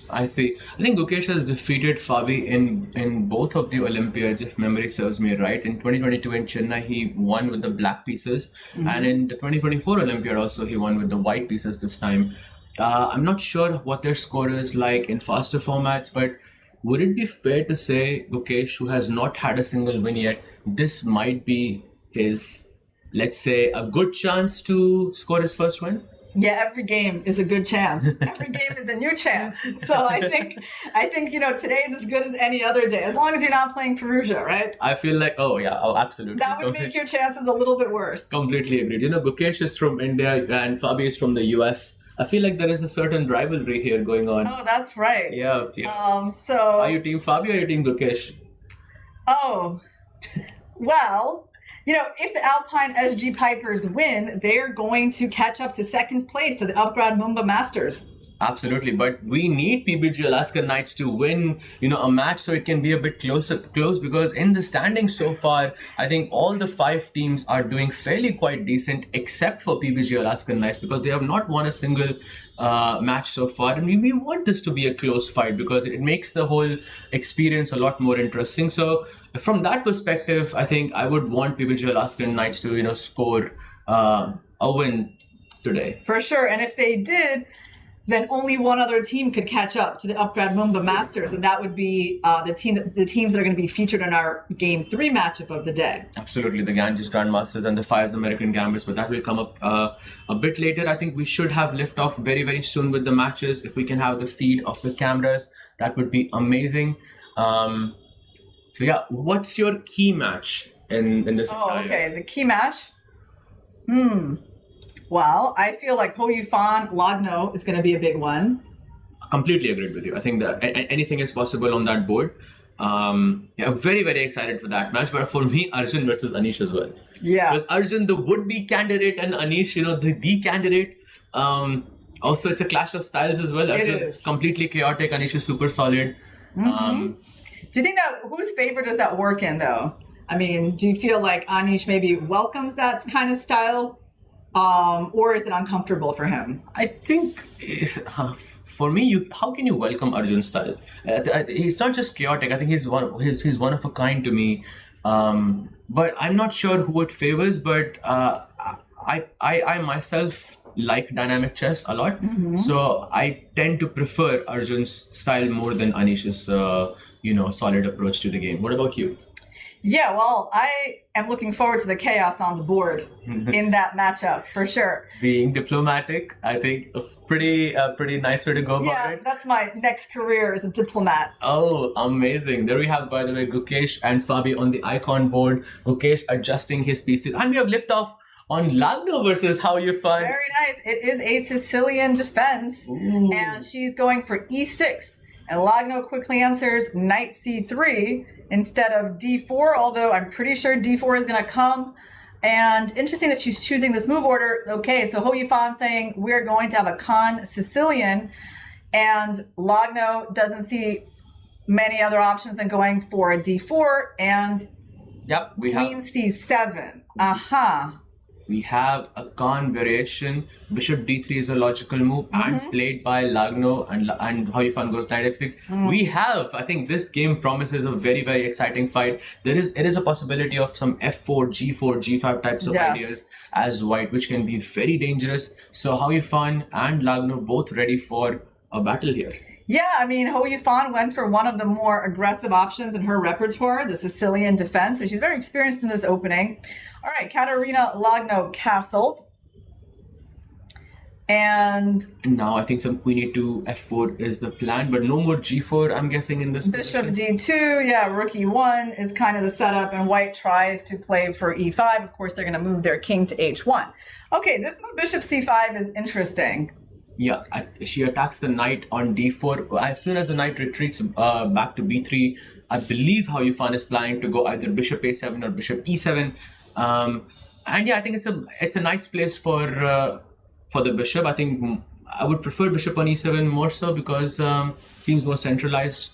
I see. I think Gukesh has defeated Fabi in both of the Olympiads, if memory serves me right. In 2022 in Chennai, he won with the black pieces. And in the 2024 Olympiad also, he won with the white pieces this time. I'm not sure what their score is like in faster formats, but would it be fair to say Gukesh, who has not had a single win yet, this might be his, let's say, a good chance to score his first win? Yeah, every game is a good chance. Every game is a new chance. So I think today's as good as any other day, as long as you're not playing Fallujah, right? I feel like, absolutely. That would make your chances a little bit worse. Completely agreed. Gukesh is from India and Fabi is from the US. I feel like there is a certain rivalry here going on. Oh, that's right. Yeah. So are you team Fabi or are you team Gukesh? Oh, well. If the Alpine SG Pipers win, they're going to catch up to second place to the Upgrad Mumba Masters. Absolutely, but we need PBG Alaskan Knights to win, a match so it can be a bit close, because in the standings so far, I think all the 5 teams are doing fairly quite decent, except for PBG Alaskan Knights, because they have not won a single match so far, and we want this to be a close fight because it makes the whole experience a lot more interesting. So from that perspective, I think I would want PBG Alaskan Knights to, score a win today. For sure, and if they did, then only one other team could catch up to the Upgrad Mumba Masters, and that would be the teams that are going to be featured in our Game 3 matchup of the day. Absolutely, the Ganges Grandmasters and the Fyers American Gambits, but that will come up a bit later. I think we should have liftoff very, very soon with the matches. If we can have the feed of the cameras, that would be amazing. So yeah, what's your key match in this? Okay, the key match? Well, I feel like Ho Yufan Lagno is going to be a big one. Completely agreed with you. I think that anything is possible on that board. Very, very excited for that match. But for me, Arjun versus Anish as well. Yeah. Because Arjun, the would-be candidate, and Anish, the candidate. Also, it's a clash of styles as well. Arjun is completely chaotic. Anish is super solid. Do you think that whose favor does that work in, though? I mean, do you feel like Anish maybe welcomes that kind of style? Or is it uncomfortable for him? I think for me, how can you welcome Arjun's style? He's not just chaotic. I think he's one of a kind to me. But I'm not sure who it favors. But I myself like dynamic chess a lot. So I tend to prefer Arjun's style more than Anish's, solid approach to the game. What about you? Yeah, well, I am looking forward to the chaos on the board in that matchup for sure. Being diplomatic, I think a pretty nice way to go about it. Yeah, that's my next career as a diplomat. Oh, amazing. There we have, by the way, Gukesh and Fabi on the icon board. Gukesh adjusting his pieces. And we have liftoff on Lagno versus How You Fun. Very nice. It is a Sicilian defense, and she's going for e6. And Lagno quickly answers knight c3 instead of d4, although I'm pretty sure d4 is going to come. And interesting that she's choosing this move order. Okay, so Hou Yifan saying we're going to have a Khan Sicilian, and Lagno doesn't see many other options than going for a d4 and queen c7. Aha. We have a Khan variation. Bishop d3 is a logical move and played by Lagno, and Hou Yifan goes knight f6. We have, I think this game promises a very, very exciting fight. It is a possibility of some f4, g4, g5 types of ideas as white, which can be very dangerous. So Hou Yifan and Lagno both ready for a battle here. Yeah, I mean, Hou Yifan went for one of the more aggressive options in her repertoire, the Sicilian defense. So she's very experienced in this opening. All right, Katarina Lagno castles. And now I think some queen e2, f4 is the plan, but no more g4, I'm guessing, in this Bishop position. d2, yeah, rook e1 is kind of the setup, and white tries to play for e5. Of course, they're going to move their king to h1. Okay, this move, bishop c5, is interesting. Yeah, she attacks the knight on d4. As soon as the knight retreats back to b3, I believe Hou Yifan is planning to go either bishop a7 or bishop e7. And yeah, I think it's a nice place for the bishop. I think I would prefer bishop on e7 more so because seems more centralized.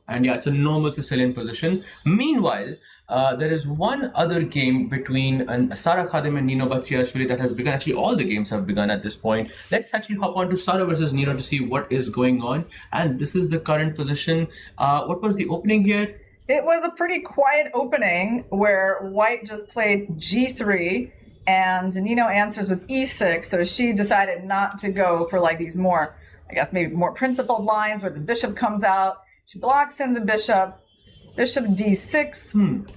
And yeah, it's a normal Sicilian position. Meanwhile, there is one other game between Sara Khadim and Nino Batsiashvili that has begun. Actually, all the games have begun at this point. Let's actually hop on to Sara versus Nino to see what is going on. And this is the current position. What was the opening here? It was a pretty quiet opening where white just played g3 and Nino answers with e6. So she decided not to go for like these more, I guess, maybe more principled lines where the bishop comes out. She blocks in the bishop. Bishop d6.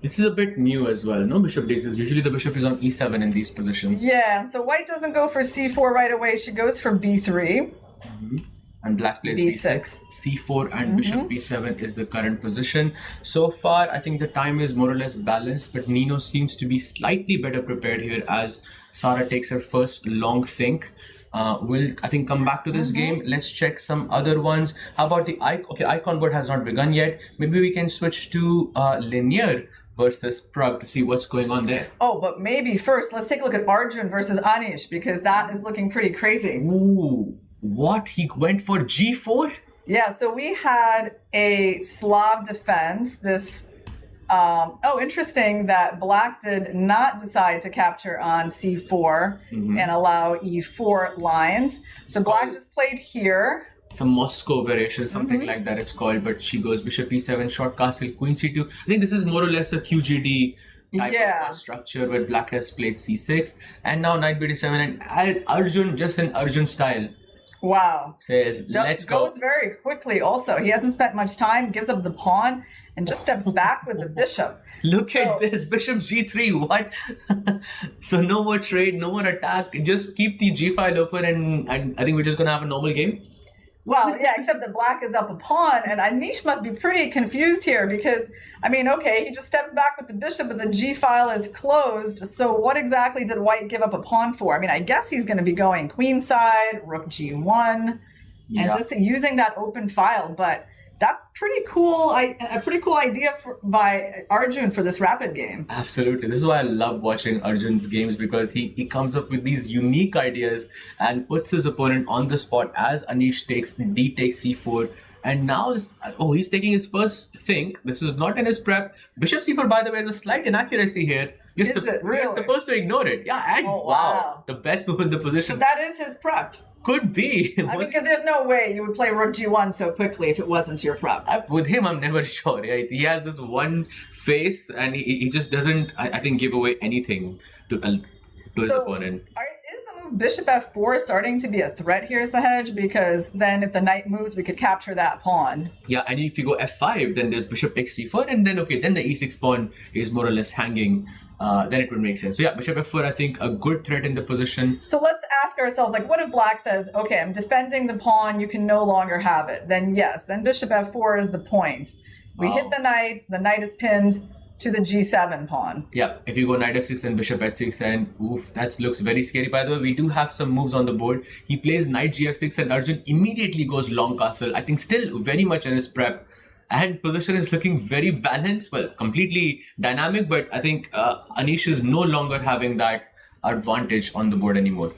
This is a bit new as well, no? Bishop d6. Usually the bishop is on e7 in these positions. Yeah, so white doesn't go for c4 right away. She goes for b3. And black plays b6. c4 and bishop b7 is the current position. So far, I think the time is more or less balanced, but Nino seems to be slightly better prepared here as Sara takes her first long think. We'll, I think, come back to this game. Let's check some other ones. How about the icon? Okay, icon board has not begun yet. Maybe we can switch to linear versus Prague to see what's going on there. Oh, but maybe first, let's take a look at Arjun versus Anish, because that is looking pretty crazy. Ooh, what? He went for g4? Yeah, so we had a Slav defense. This interesting that black did not decide to capture on c4 and allow e4 lines. So black just played here. Some Moscow variation, something like that it's called, but she goes bishop e7, short castle, queen c2. I think this is more or less a QGD type of structure where black has played c6 and now knight b7, and Arjun, just in Arjun style, says let's go. Goes very quickly also. He hasn't spent much time, gives up the pawn and just steps back with the bishop. Look at this, bishop g3, what? So no more trade, no more attack, just keep the g file open, and I think we're just gonna have a normal game. Well, yeah, except that black is up a pawn, and Anish must be pretty confused here because, I mean, okay, he just steps back with the bishop, but the g-file is closed, so what exactly did white give up a pawn for? I mean, I guess he's going to be going queenside, rook g1, and just using that open file, but that's pretty cool, a pretty cool idea by Arjun for this rapid game. Absolutely. This is why I love watching Arjun's games, because he comes up with these unique ideas and puts his opponent on the spot as Anish takes c4. And now, he's taking his first think. This is not in his prep. Bishop c4, by the way, is a slight inaccuracy here. You're supposed to ignore it. Yeah, and wow, the best move in the position. So that is his prep. Could be. I mean, because there's no way you would play rook g1 so quickly if it wasn't your prep. With him, I'm never sure. Right? He has this one face, and he just doesn't, I think, give away anything to his opponent. Is the Bishop f4 is starting to be a threat here, Sahaj, because then if the knight moves, we could capture that pawn. Yeah, and if you go f5, then there's bishop takes c4, and then okay, then the e6 pawn is more or less hanging. Then it would make sense. So yeah, bishop f4, I think a good threat in the position. So let's ask ourselves, like, what if black says, okay, I'm defending the pawn, you can no longer have it? Then yes, then bishop f4 is the point. We hit the knight is pinned to the g7 pawn. Yeah, if you go knight f6 and bishop h6, and oof, that looks very scary. By the way, we do have some moves on the board. He plays knight gf6 and Arjun immediately goes long castle. I think still very much in his prep. And position is looking very balanced, well, completely dynamic, but I think Anish is no longer having that advantage on the board anymore.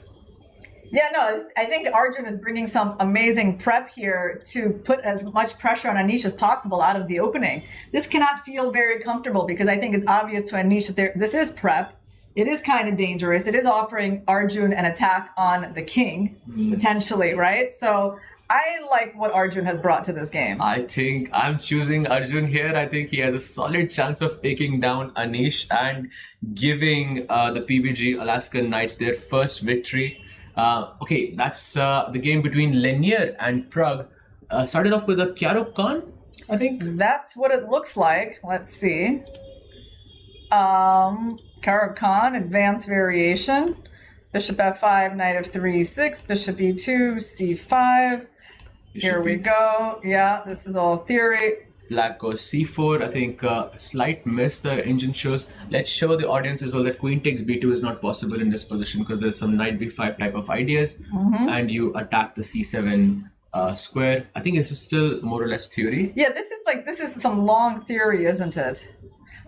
Yeah, no, I think Arjun is bringing some amazing prep here to put as much pressure on Anish as possible out of the opening. This cannot feel very comfortable because I think it's obvious to Anish that this is prep. It is kind of dangerous. It is offering Arjun an attack on the king, potentially, right? So I like what Arjun has brought to this game. I think I'm choosing Arjun here. I think he has a solid chance of taking down Anish and giving the PBG Alaskan Knights their first victory. Okay, that's the game between Lanier and Prague. Started off with a Hikaru Khan, I think. That's what it looks like. Let's see. Hikaru Khan, advanced variation. Bishop f5, knight f3, 6, bishop e2, c5. Here we go. Yeah, this is all theory. Black goes c4. I think slight miss the engine shows. Let's show the audience as well that queen takes b2 is not possible in this position because there's some knight b5 type of ideas. And you attack the c7 square. I think this is still more or less theory. Yeah, this is some long theory, isn't it?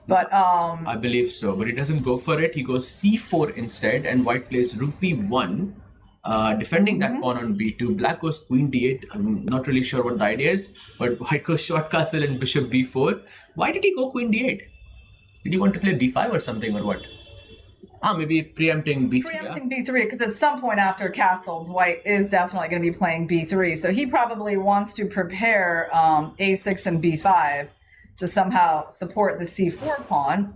But I believe so, but he doesn't go for it. He goes c4 instead, and white plays rook b1. Defending that pawn on b2. Black goes queen d8. I'm not really sure what the idea is, but white goes short castle and bishop b4. Why did he go queen d8? Did he want to play b5 or something, or what? Maybe preempting b3. Preempting b3, because at some point after castles, white is definitely going to be playing b3. So he probably wants to prepare a6 and b5 to somehow support the c4 pawn.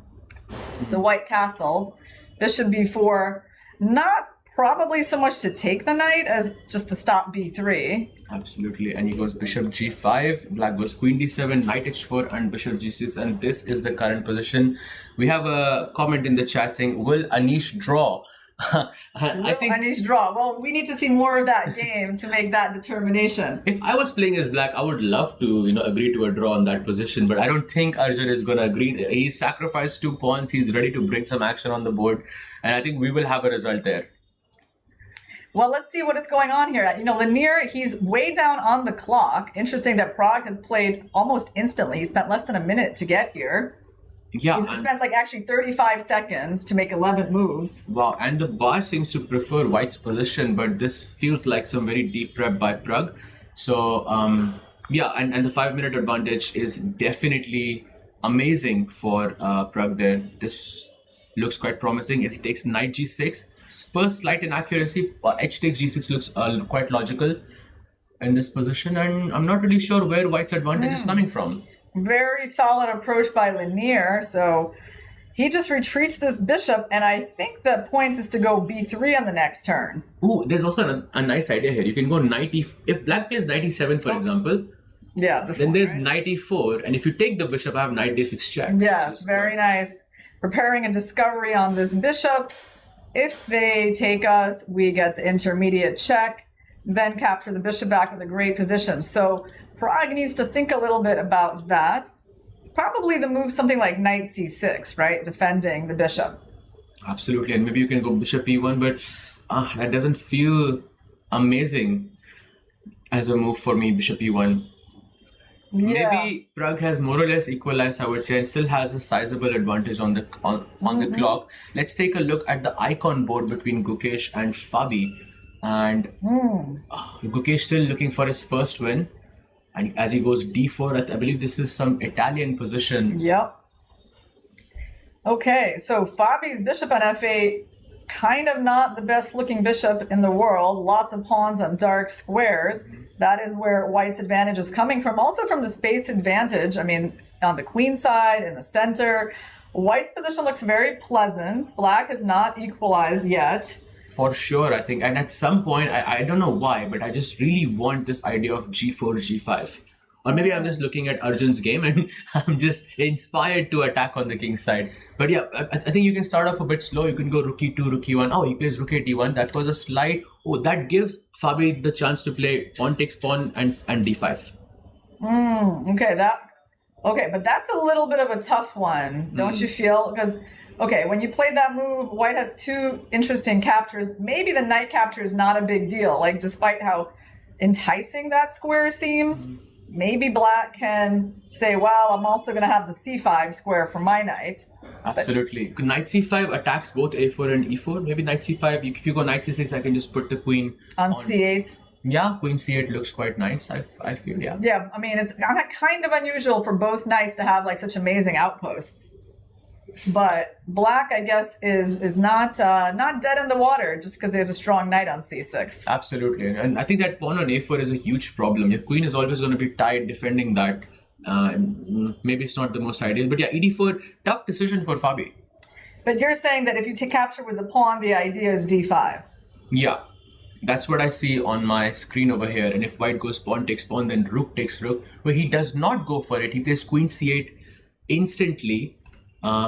So white castled. Bishop b4, not probably so much to take the knight as just to stop b3. Absolutely, and he goes bishop g5, black goes queen d7, knight h4 and bishop g6, and this is the current position. We have a comment in the chat saying, will Anish draw? I think Anish draw. Well, we need to see more of that game to make that determination. If I was playing as black, I would love to, agree to a draw on that position, but I don't think Arjun is going to agree. He sacrificed 2 pawns. He's ready to bring some action on the board, and I think we will have a result there. Well, let's see what is going on here. Lanier, he's way down on the clock. Interesting that Prague has played almost instantly. He spent less than a minute to get here. Yeah, he's spent actually 35 seconds to make 11 moves. Wow, and the bar seems to prefer white's position, but this feels like some very deep prep by Prague. So, yeah, and the 5-minute advantage is definitely amazing for Prague there. This looks quite promising as he takes knight g6. First slight inaccuracy, h takes g6 looks quite logical in this position, and I'm not really sure where white's advantage is coming from. Very solid approach by Lanier, so he just retreats this bishop, and I think the point is to go b3 on the next turn. Ooh, there's also a nice idea here. You can go knight e4. If black plays knight e7, for example, yeah, then there's knight e4, and if you take the bishop, I have knight d6 check. Yes, very nice. Preparing a discovery on this bishop. If they take us, we get the intermediate check, then capture the bishop back with a great position. So Prague needs to think a little bit about that. Probably the move something like knight c6, right? Defending the bishop. Absolutely, and maybe you can go bishop e1, but that doesn't feel amazing as a move for me, bishop e1. Yeah. Maybe Prague has more or less equalized, I would say, and still has a sizable advantage on the clock. Let's take a look at the icon board between Gukesh and Fabi. And Gukesh still looking for his first win. And as he goes d4, I believe this is some Italian position. Yep. Okay, so Fabi's bishop on f8, kind of not the best looking bishop in the world. Lots of pawns on dark squares. That is where white's advantage is coming from. Also from the space advantage, I mean, on the queen side, in the center. White's position looks very pleasant. Black is not equalized yet. For sure, I think. And at some point, I don't know why, but I just really want this idea of G4, G5. Or maybe I'm just looking at Arjun's game and I'm just inspired to attack on the king's side. But yeah, I think you can start off a bit slow. You can go rook e2, rook e1. Oh, he plays rook d1. That was a slide. Oh, that gives Fabi the chance to play pawn takes pawn and d5. Okay, but that's a little bit of a tough one, don't you feel? Because, okay, when you played that move, white has two interesting captures. Maybe the knight capture is not a big deal, like despite how enticing that square seems. Maybe black can say, wow, I'm also going to have the c5 square for my knight. Absolutely. But knight c5 attacks both a4 and e4. Maybe knight c5, if you go knight c6, I can just put the queen on c8. Yeah, queen c8 looks quite nice, I feel, yeah. Yeah, I mean, it's kind of unusual for both knights to have like such amazing outposts. But black, I guess, is not dead in the water just because there's a strong knight on c6. Absolutely. And I think that pawn on a4 is a huge problem. Your queen is always going to be tied defending that. Maybe it's not the most ideal. But yeah, ed4, tough decision for Fabi. But you're saying that if you capture with the pawn, the idea is d5. Yeah. That's what I see on my screen over here. And if white goes pawn takes pawn, then rook takes rook. Where he does not go for it. He plays queen c8 instantly.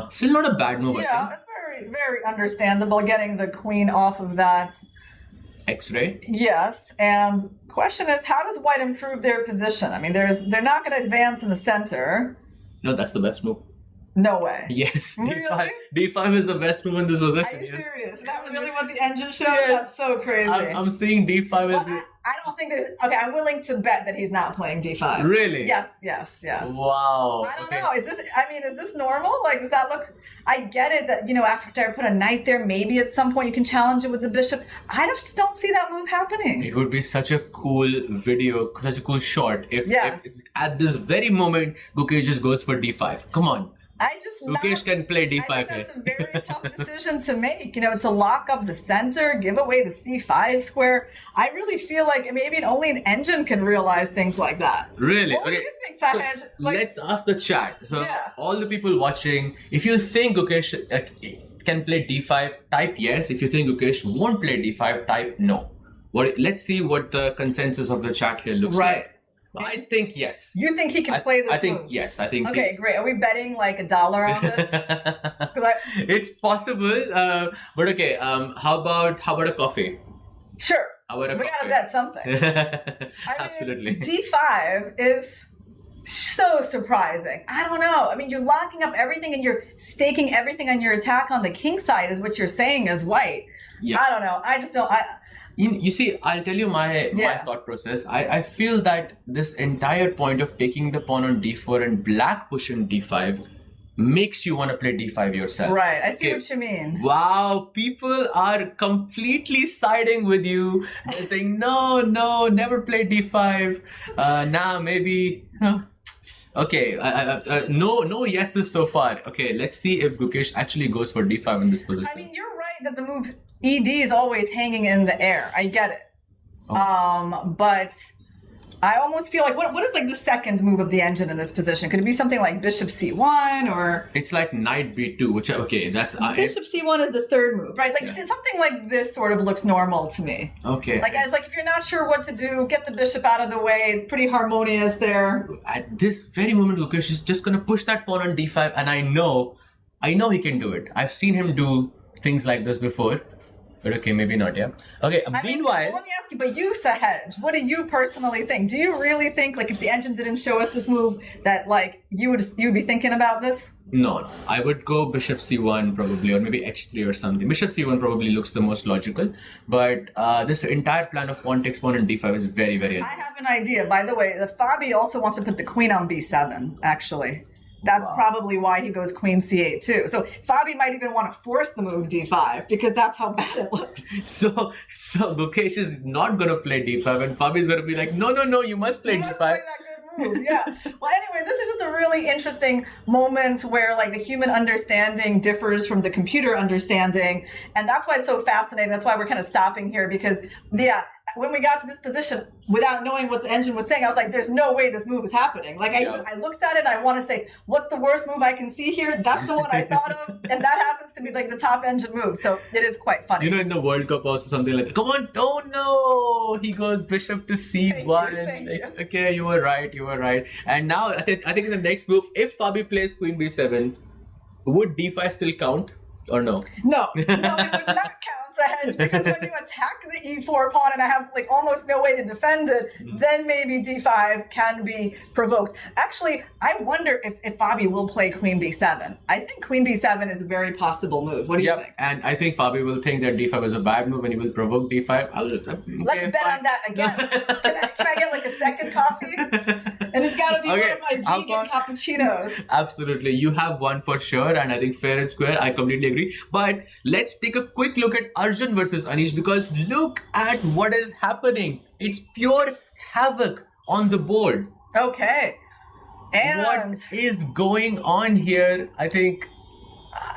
Still not a bad move, yeah, I think. It's very, very understandable getting the queen off of that X-ray. Yes, and question is, how does white improve their position? I mean, they're not going to advance in the center. No, that's the best move. No way. Yes, really? D5 is the best move in this position. Are you serious? Is that really what the engine shows? Yes. That's so crazy. I'm seeing D5 as... I don't think there's... Okay, I'm willing to bet that he's not playing D5. Really? Yes. Wow. I don't know. Is this normal? Like, does that look... I get it that, after I put a knight there, maybe at some point you can challenge it with the bishop. I just don't see that move happening. It would be such a cool video, such a cool shot if at this very moment, Gukesh just goes for D5. Come on. Gukesh can play D5 I think that's a very tough decision to make, to lock up the center, give away the C5 square. I really feel like maybe only an engine can realize things like that. Really? What do you think, Sahaj? So let's ask the chat. So all the people watching, if you think Gukesh can play D5, type yes. If you think Gukesh won't play D5, type no. Let's see what the consensus of the chat here looks like. I think yes. You think he can play this I think move? yes. I think okay, great. Are we betting like $1 on this? It's possible, but okay. How about a coffee? Sure. We gotta bet something. Absolutely. D5 is so surprising. I don't know. I mean, you're locking up everything and you're staking everything on your attack on the king side, is what you're saying as white. Yeah. I don't know. I just don't. You see, I'll tell you my thought process. I feel that this entire point of taking the pawn on d4 and black pushing d5 makes you want to play d5 yourself. Right, I see what you mean. Wow, people are completely siding with you. They're saying, no, never play d5. Maybe... Okay, no yeses so far. Okay, let's see if Gukesh actually goes for d5 in this position. I mean, you're right that the move ED is always hanging in the air. I get it. But I almost feel like, what is like the second move of the engine in this position? Could it be something like bishop c1 or... It's like knight b2, which, okay, that's... Bishop c1 is the third move, right? Like something like this sort of looks normal to me. Okay. Like if you're not sure what to do, get the bishop out of the way. It's pretty harmonious there. At this very moment, Gukesh is just going to push that pawn on d5, and I know he can do it. I've seen him do things like this before. But okay, maybe not, yeah. Okay, meanwhile... Let me ask you, but you, Sahaj, what do you personally think? Do you really think, like, if the engine didn't show us this move, that, like, you'd be thinking about this? No, I would go bishop c1 probably, or maybe h3 or something. Bishop c1 probably looks the most logical, but this entire plan of pawn takes pawn and d5 is very, very... I have an idea. By the way, the Fabi also wants to put the queen on b7, actually. That's probably why he goes queen c8 too. So Fabi might even want to force the move d5 because that's how bad it looks. So Gukesh is not going to play d5 and Fabi is going to be like, no, you must play d5. Must play that good move, yeah. Well, anyway, this is just a really interesting moment where like the human understanding differs from the computer understanding. And that's why it's so fascinating. That's why we're kind of stopping here because, when we got to this position, without knowing what the engine was saying, I was like, there's no way this move is happening. Like, I looked at it and I want to say, what's the worst move I can see here? That's the one I thought of. And that happens to be like the top engine move. So it is quite funny. You know, in the World Cup also something like that. Come on, don't know. He goes bishop to c1. Thank you. Okay, you were right. And now, I think in the next move, if Fabi plays queen b7, would d5 still count or no? No, it would not count as a hedge, because when you attack the e4 pawn and I have like almost no way to defend it, then maybe d5 can be provoked. Actually, I wonder if Fabi will play queen b7. I think queen b7 is a very possible move. What do you think? And I think Fabi will think that d5 is a bad move and he will provoke d5. Let's bet on that again. Can I get like a second coffee? And it's got to be one of my vegan cappuccinos. Absolutely. You have one for sure, and I think fair and square. I completely agree. But let's take a quick look at Arjun versus Anish, because look at what is happening. It's pure havoc on the board. Okay. And what is going on here? I think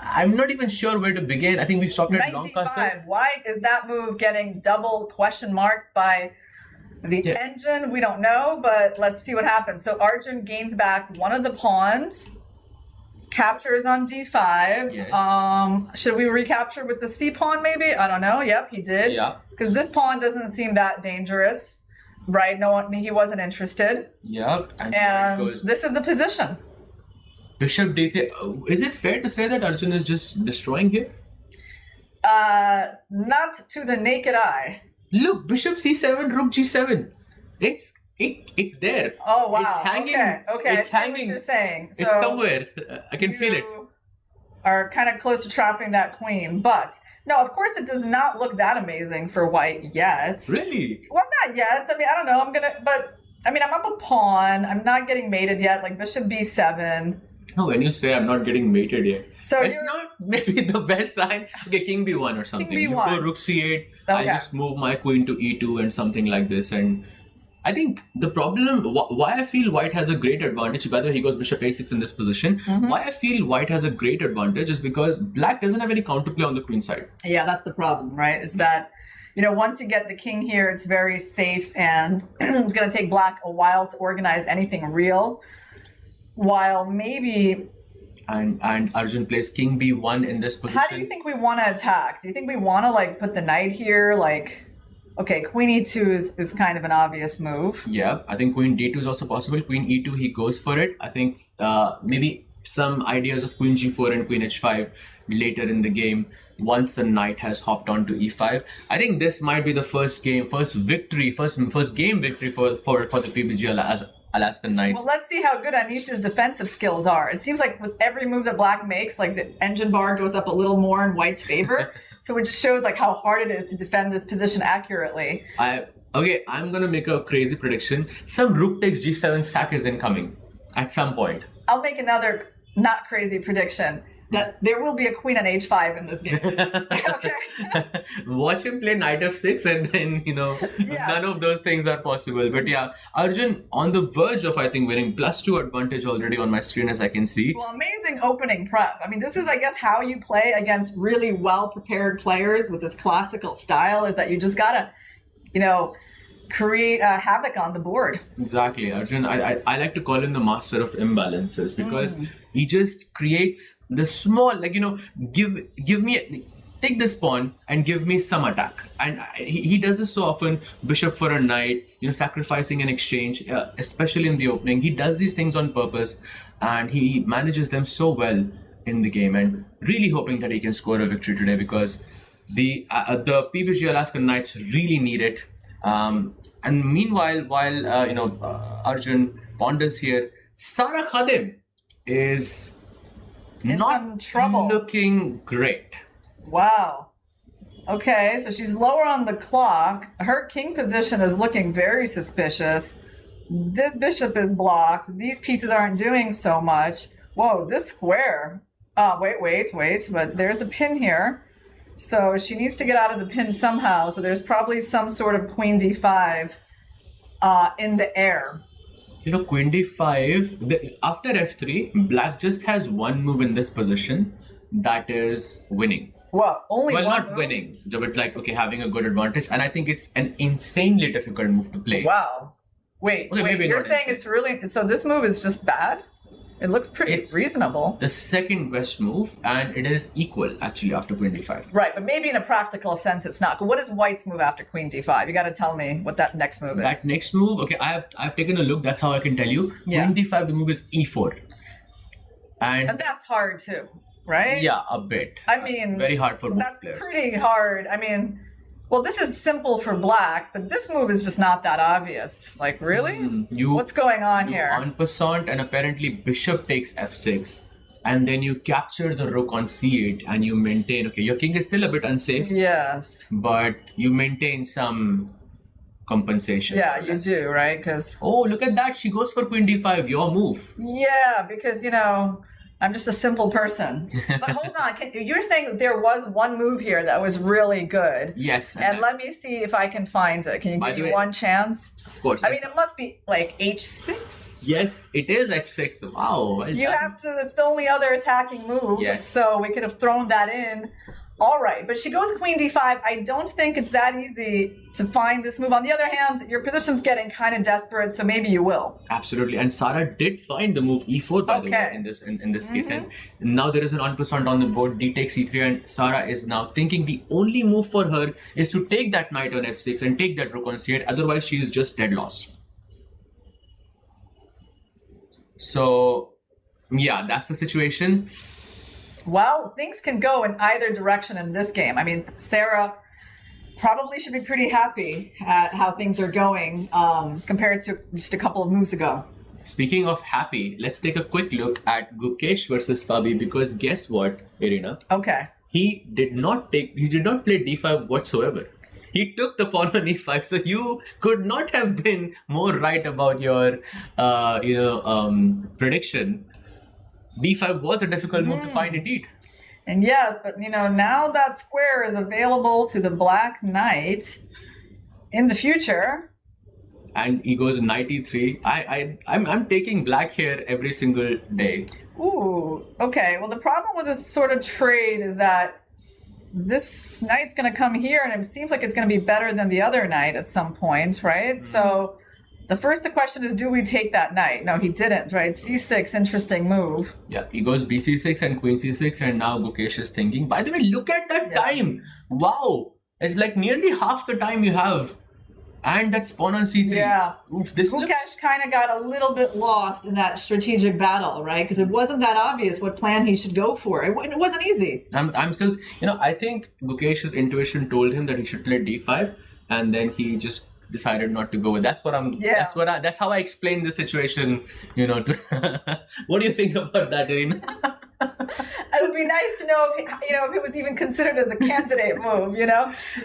I'm not even sure where to begin. I think we stopped at long castle. Why is that move getting double question marks by the engine? We don't know, but let's see what happens. So Arjun gains back one of the pawns, captures on d5. Yes. Should we recapture with the c pawn maybe? I don't know. Yep, he did. Yeah. Because this pawn doesn't seem that dangerous, right? No one, he wasn't interested. Yep. And this is the position. Bishop d3. Is it fair to say that Arjun is just destroying here? Not to the naked eye. Look, bishop c7, rook g7. It's there. Oh wow! It's hanging. Okay. It's I see hanging. What you're saying. So it's somewhere. I can feel it. Are kind of close to trapping that queen, but no, of course it does not look that amazing for white yet. Really? Well, not yet. I mean, I don't know. I'm up a pawn. I'm not getting mated yet. Like bishop b7. No, when you say I'm not getting mated yet, so it's not maybe the best sign. Okay, king b1 or something. King b1. You go rook c8. I just move my queen to e2 and something like this. And I think the problem, why I feel white has a great advantage, by the way, he goes bishop a6 in this position. Why I feel white has a great advantage is because black doesn't have any counterplay on the queen side. Yeah, that's the problem, right? Is that, you know, once you get the king here, it's very safe, and it's going to take black a while to organize anything real. While maybe... And Arjun plays king b1 in this position. How do you think we want to attack? Do you think we want to like put the knight here? Like, okay, queen e2 is kind of an obvious move. Yeah, I think queen d2 is also possible. Queen e2, he goes for it. I think maybe some ideas of queen g4 and queen h5 later in the game, once the knight has hopped on to e5. I think this might be the first game victory for the PBG Alaskan Knights. Well, let's see how good Anish's defensive skills are. It seems like with every move that black makes, like the engine bar goes up a little more in white's favor. So it just shows like how hard it is to defend this position accurately. Okay, I'm gonna make a crazy prediction. Some rook takes g7 sack is incoming at some point. I'll make another not crazy prediction. That there will be a queen on h5 in this game. Okay. Watch him play knight f6 and then, you know, none of those things are possible. But yeah, Arjun on the verge of, I think, winning, +2 advantage already on my screen as I can see. Well, amazing opening prep. I mean, this is, I guess, how you play against really well-prepared players with this classical style, is that you just gotta, you know, create havoc on the board. Exactly, Arjun. I like to call him the master of imbalances, because he just creates the small, like, you know, take this pawn and give me some attack. And he does this so often. Bishop for a knight, you know, sacrificing an exchange, especially in the opening. He does these things on purpose, and he manages them so well in the game. And really hoping that he can score a victory today, because the PBG Alaskan Knights really need it. And meanwhile, while Arjun ponders here, Sara Khadim is not looking great. Wow. Okay, so she's lower on the clock. Her king position is looking very suspicious. This bishop is blocked. These pieces aren't doing so much. Whoa, this square. Wait. But there's a pin here. So she needs to get out of the pin somehow. So there's probably some sort of queen d5 in the air. You know, queen d5, after f3, black just has one move in this position, that is winning. Well, only well, one not move? winning, but like, okay, having a good advantage. And I think it's an insanely difficult move to play. Wow. Wait, Okay, maybe you're not saying insane. it's really... So this move is just bad? It looks pretty It's reasonable. the second best move, and it is equal, actually, after queen d5. Right, but maybe in a practical sense it's not. What is white's move after queen d5? You got to tell me what that next move is. That next move, okay, I've taken a look. That's how I can tell you. Yeah. Queen d5, the move is e4. And that's hard too, right? Yeah, a bit. I mean, very hard for both that's players. pretty hard. I mean, well, this is simple for black, but this move is just not that obvious. Like, really? What's going on you here? en passant, and apparently bishop takes f6, and then you capture the rook on c8, and you maintain. Okay, your king is still a bit unsafe. Yes. But you maintain some compensation. Yeah, you do, right? Because oh, look at that! She goes for queen d5. Your move. yeah, because I'm just a simple person. But hold on, you're saying there was one move here that was really good. Yes. And let me see if I can find it. Can you give me one chance? Of course. I mean, it must be like h6. Yes, it is h6. Wow. Well You done. have to, it's the only other attacking move. Yes. So we could have thrown that in. All right, but she goes queen d5. I don't think it's that easy to find this move. On the other hand, your position's getting kind of desperate, so maybe you will. Absolutely, and Sarah did find the move e4 by the way in this case, and now there is an en passant on the board. D takes e3, and Sarah is now thinking the only move for her is to take that knight on f6 and take that rook on c8. Otherwise, she is just dead lost. So, yeah, that's the situation. Well, things can go in either direction in this game. I mean, Sarah probably should be pretty happy at how things are going compared to just a couple of moves ago. Speaking of happy, let's take a quick look at Gukesh versus Fabi, because guess what, Irina? Okay. He did not play d5 whatsoever. He took the pawn on e5, so you could not have been more right about your prediction. d5 was a difficult move to find indeed. And yes, but now that square is available to the black knight in the future. And he goes knight e3. I'm taking black here every single day. Ooh, okay. Well, the problem with this sort of trade is that this knight's going to come here, and it seems like it's going to be better than the other knight at some point, right? So the question is, do we take that knight? No, he didn't, right? c6, interesting move. Yeah, he goes bc6 and queen c6, and now Gukesh is thinking. By the way, look at that time. Wow. It's like nearly half the time you have. And that's pawn on c3. Yeah. Oof, this Gukesh kind of got a little bit lost in that strategic battle, right? Because it wasn't that obvious what plan he should go for. It wasn't easy. I'm still, I think Gukesh's intuition told him that he should play d5, and then he just decided not to go with. That's how I explain the situation, What do you think about that, Irina? It would be nice to know if it was even considered as a candidate move,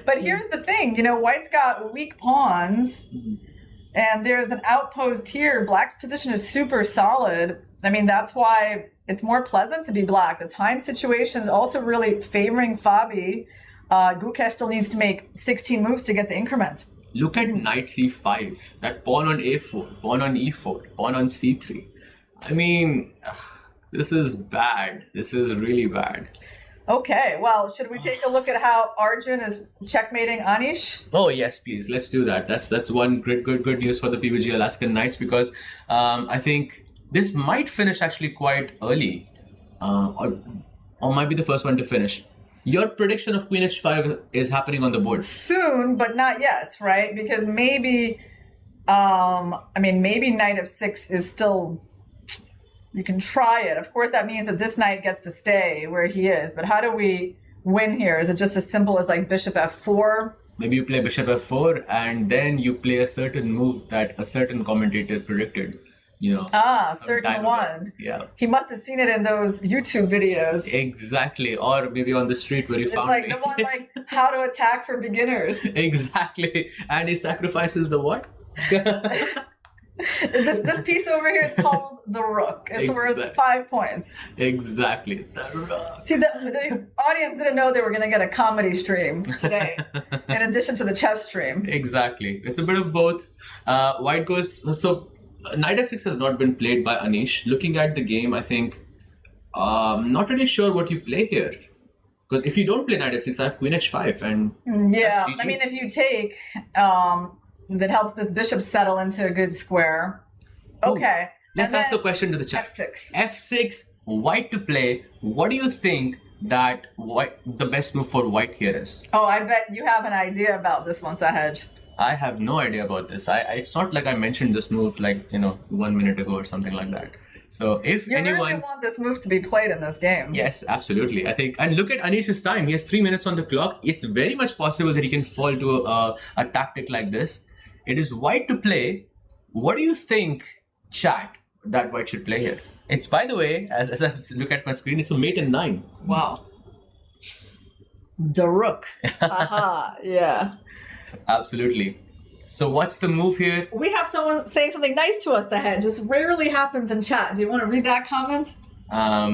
But here's the thing, White's got weak pawns, and there's an outpost here. Black's position is super solid. I mean, that's why it's more pleasant to be black. The time situation is also really favoring Fabi. Gukesh still needs to make 16 moves to get the increment. Look at knight c5, that pawn on a4, pawn on e4, pawn on c3. I mean, this is bad. This is really bad. Okay, well, should we take a look at how Arjun is checkmating Anish? Oh yes, please. Let's do that. That's one good news for the PBG Alaskan Knights, because I think this might finish actually quite early, or might be the first one to finish. Your prediction of Queen h5 is happening on the board soon, but not yet, right? Because maybe, maybe knight f6 is still. You can try it. Of course, that means that this knight gets to stay where he is. But how do we win here? Is it just as simple as like bishop f4? Maybe you play bishop f4, and then you play a certain move that a certain commentator predicted. Certain one. Yeah. He must have seen it in those YouTube videos. Exactly. Or maybe on the street where he found like me. The one like how to attack for beginners. Exactly. And he sacrifices the what? This piece over here is called the rook. It's worth 5 points. Exactly. The rook. See, the audience didn't know they were going to get a comedy stream today, in addition to the chess stream. Exactly. It's a bit of both. White goes... So, knight f6 has not been played by Anish. Looking at the game, I think... not really sure what you play here. Because if you don't play knight f6, I have queen h5 and Yeah, that's GG. I mean, if you take, that helps this bishop settle into a good square. Okay. Let's and ask then a question to the chat. F6. F6, white to play. What do you think that the best move for white here is? Oh, I bet you have an idea about this one, Sahaj. I have no idea about this. It's not like I mentioned this move like 1 minute ago or something like that. So if You anyone really want this move to be played in this game. Yes, absolutely. I think, and look at Anish's time. He has 3 minutes on the clock. It's very much possible that he can fall to a tactic like this. It is white to play. What do you think, chat, that white should play here? It's, by the way, as I look at my screen, it's a mate in 9. Wow. The rook. Haha, yeah. Absolutely. So what's the move here? We have someone saying something nice to us ahead. Just rarely happens in chat. Do you want to read that comment?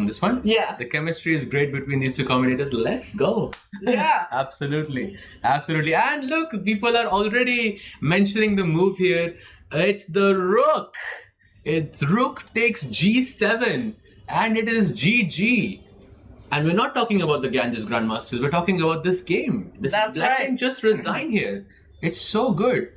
This one? Yeah. The chemistry is great between these two commentators. Let's go. Yeah. Absolutely. Absolutely. And look, people are already mentioning the move here. It's the rook. It's rook takes g7 and it is GG. And we're not talking about the Ganges Grandmasters. We're talking about this game. That's Black right. can just resign here. It's so good.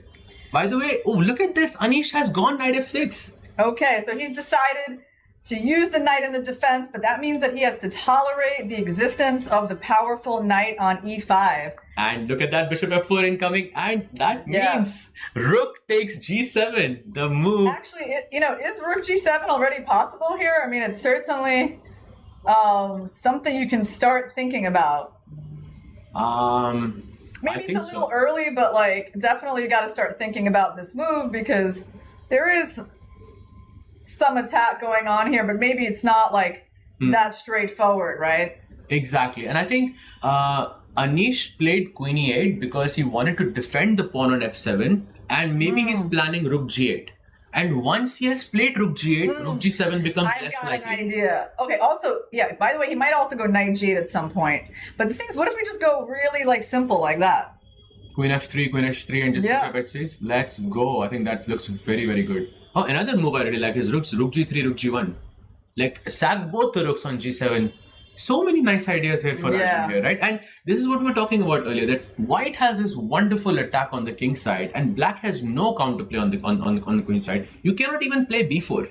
By the way, oh, look at this. Anish has gone knight f6. Okay, so he's decided to use the knight in the defense, but that means that he has to tolerate the existence of the powerful knight on e5. And look at that bishop f4 incoming. And that means rook takes g7. The move. Actually, is rook g7 already possible here? I mean, it's certainly something you can start thinking about. Maybe it's a little early, but definitely you got to start thinking about this move because there is some attack going on here, but maybe it's not that straightforward, right? Exactly. And I think Anish played queen e8 because he wanted to defend the pawn on f7 and maybe he's planning rook g8. And once he has played rook g8, rook g7 becomes less likely. I've got an idea. Okay, also, yeah, by the way, he might also go knight g8 at some point. But the thing is, what if we just go really simple like that? Queen f3, queen h3 and just bishop h6. Let's go. I think that looks very, very good. Oh, another move I really like is rook g3, rook g1. Sack both the rooks on g7. So many nice ideas here for Arjun here, right? And this is what we were talking about earlier, that white has this wonderful attack on the king side and black has no counterplay on the queen side. You cannot even play b4.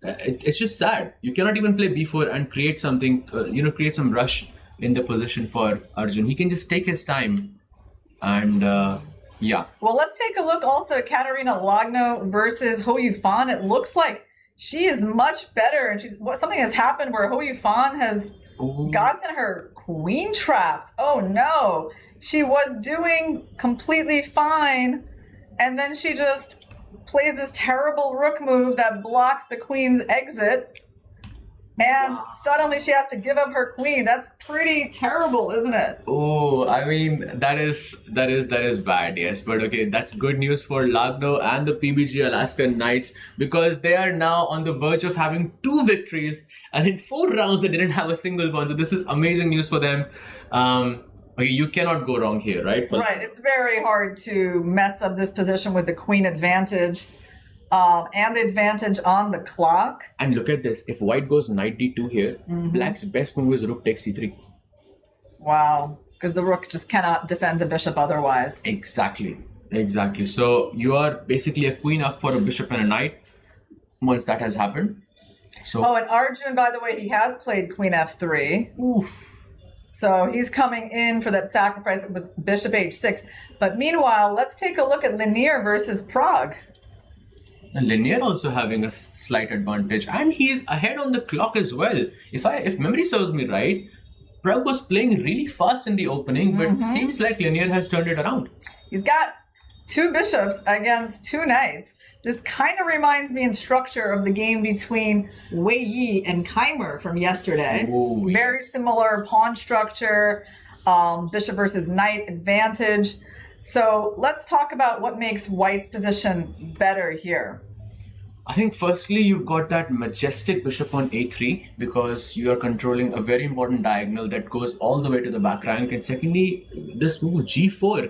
It's just sad. You cannot even play b4 and create something, create some rush in the position for Arjun. He can just take his time and Well, let's take a look also at Caruana Lagno versus Hou Yifan. It looks like she is much better, and something has happened where Hou Yifan has gotten her queen trapped. Oh no, she was doing completely fine, and then she just plays this terrible rook move that blocks the queen's exit. And suddenly she has to give up her queen. That's pretty terrible, isn't it? Oh, I mean, that is bad, yes. But okay, that's good news for Lagno and the PBG Alaskan Knights because they are now on the verge of having 2 victories. And in 4 rounds, they didn't have a single one. So this is amazing news for them. Okay, you cannot go wrong here, right? Right. It's very hard to mess up this position with the queen advantage. And the advantage on the clock. And look at this. If white goes knight d2 here, black's best move is rook takes c3. Wow. Because the rook just cannot defend the bishop otherwise. Exactly. So you are basically a queen up for a bishop and a knight once that has happened. So. And Arjun, by the way, he has played queen f3. Oof. So he's coming in for that sacrifice with bishop h6. But meanwhile, let's take a look at Linear versus Prague. And Linear also having a slight advantage, and he's ahead on the clock as well. If memory serves me right, Prague was playing really fast in the opening, but it seems like Linear has turned it around. He's got 2 bishops against 2 knights. This kind of reminds me in structure of the game between Wei Yi and Keimer from yesterday. Ooh, Very similar pawn structure, bishop versus knight advantage. So let's talk about what makes white's position better here. I think firstly, you've got that majestic bishop on a3 because you are controlling a very important diagonal that goes all the way to the back rank. And secondly, this move g4,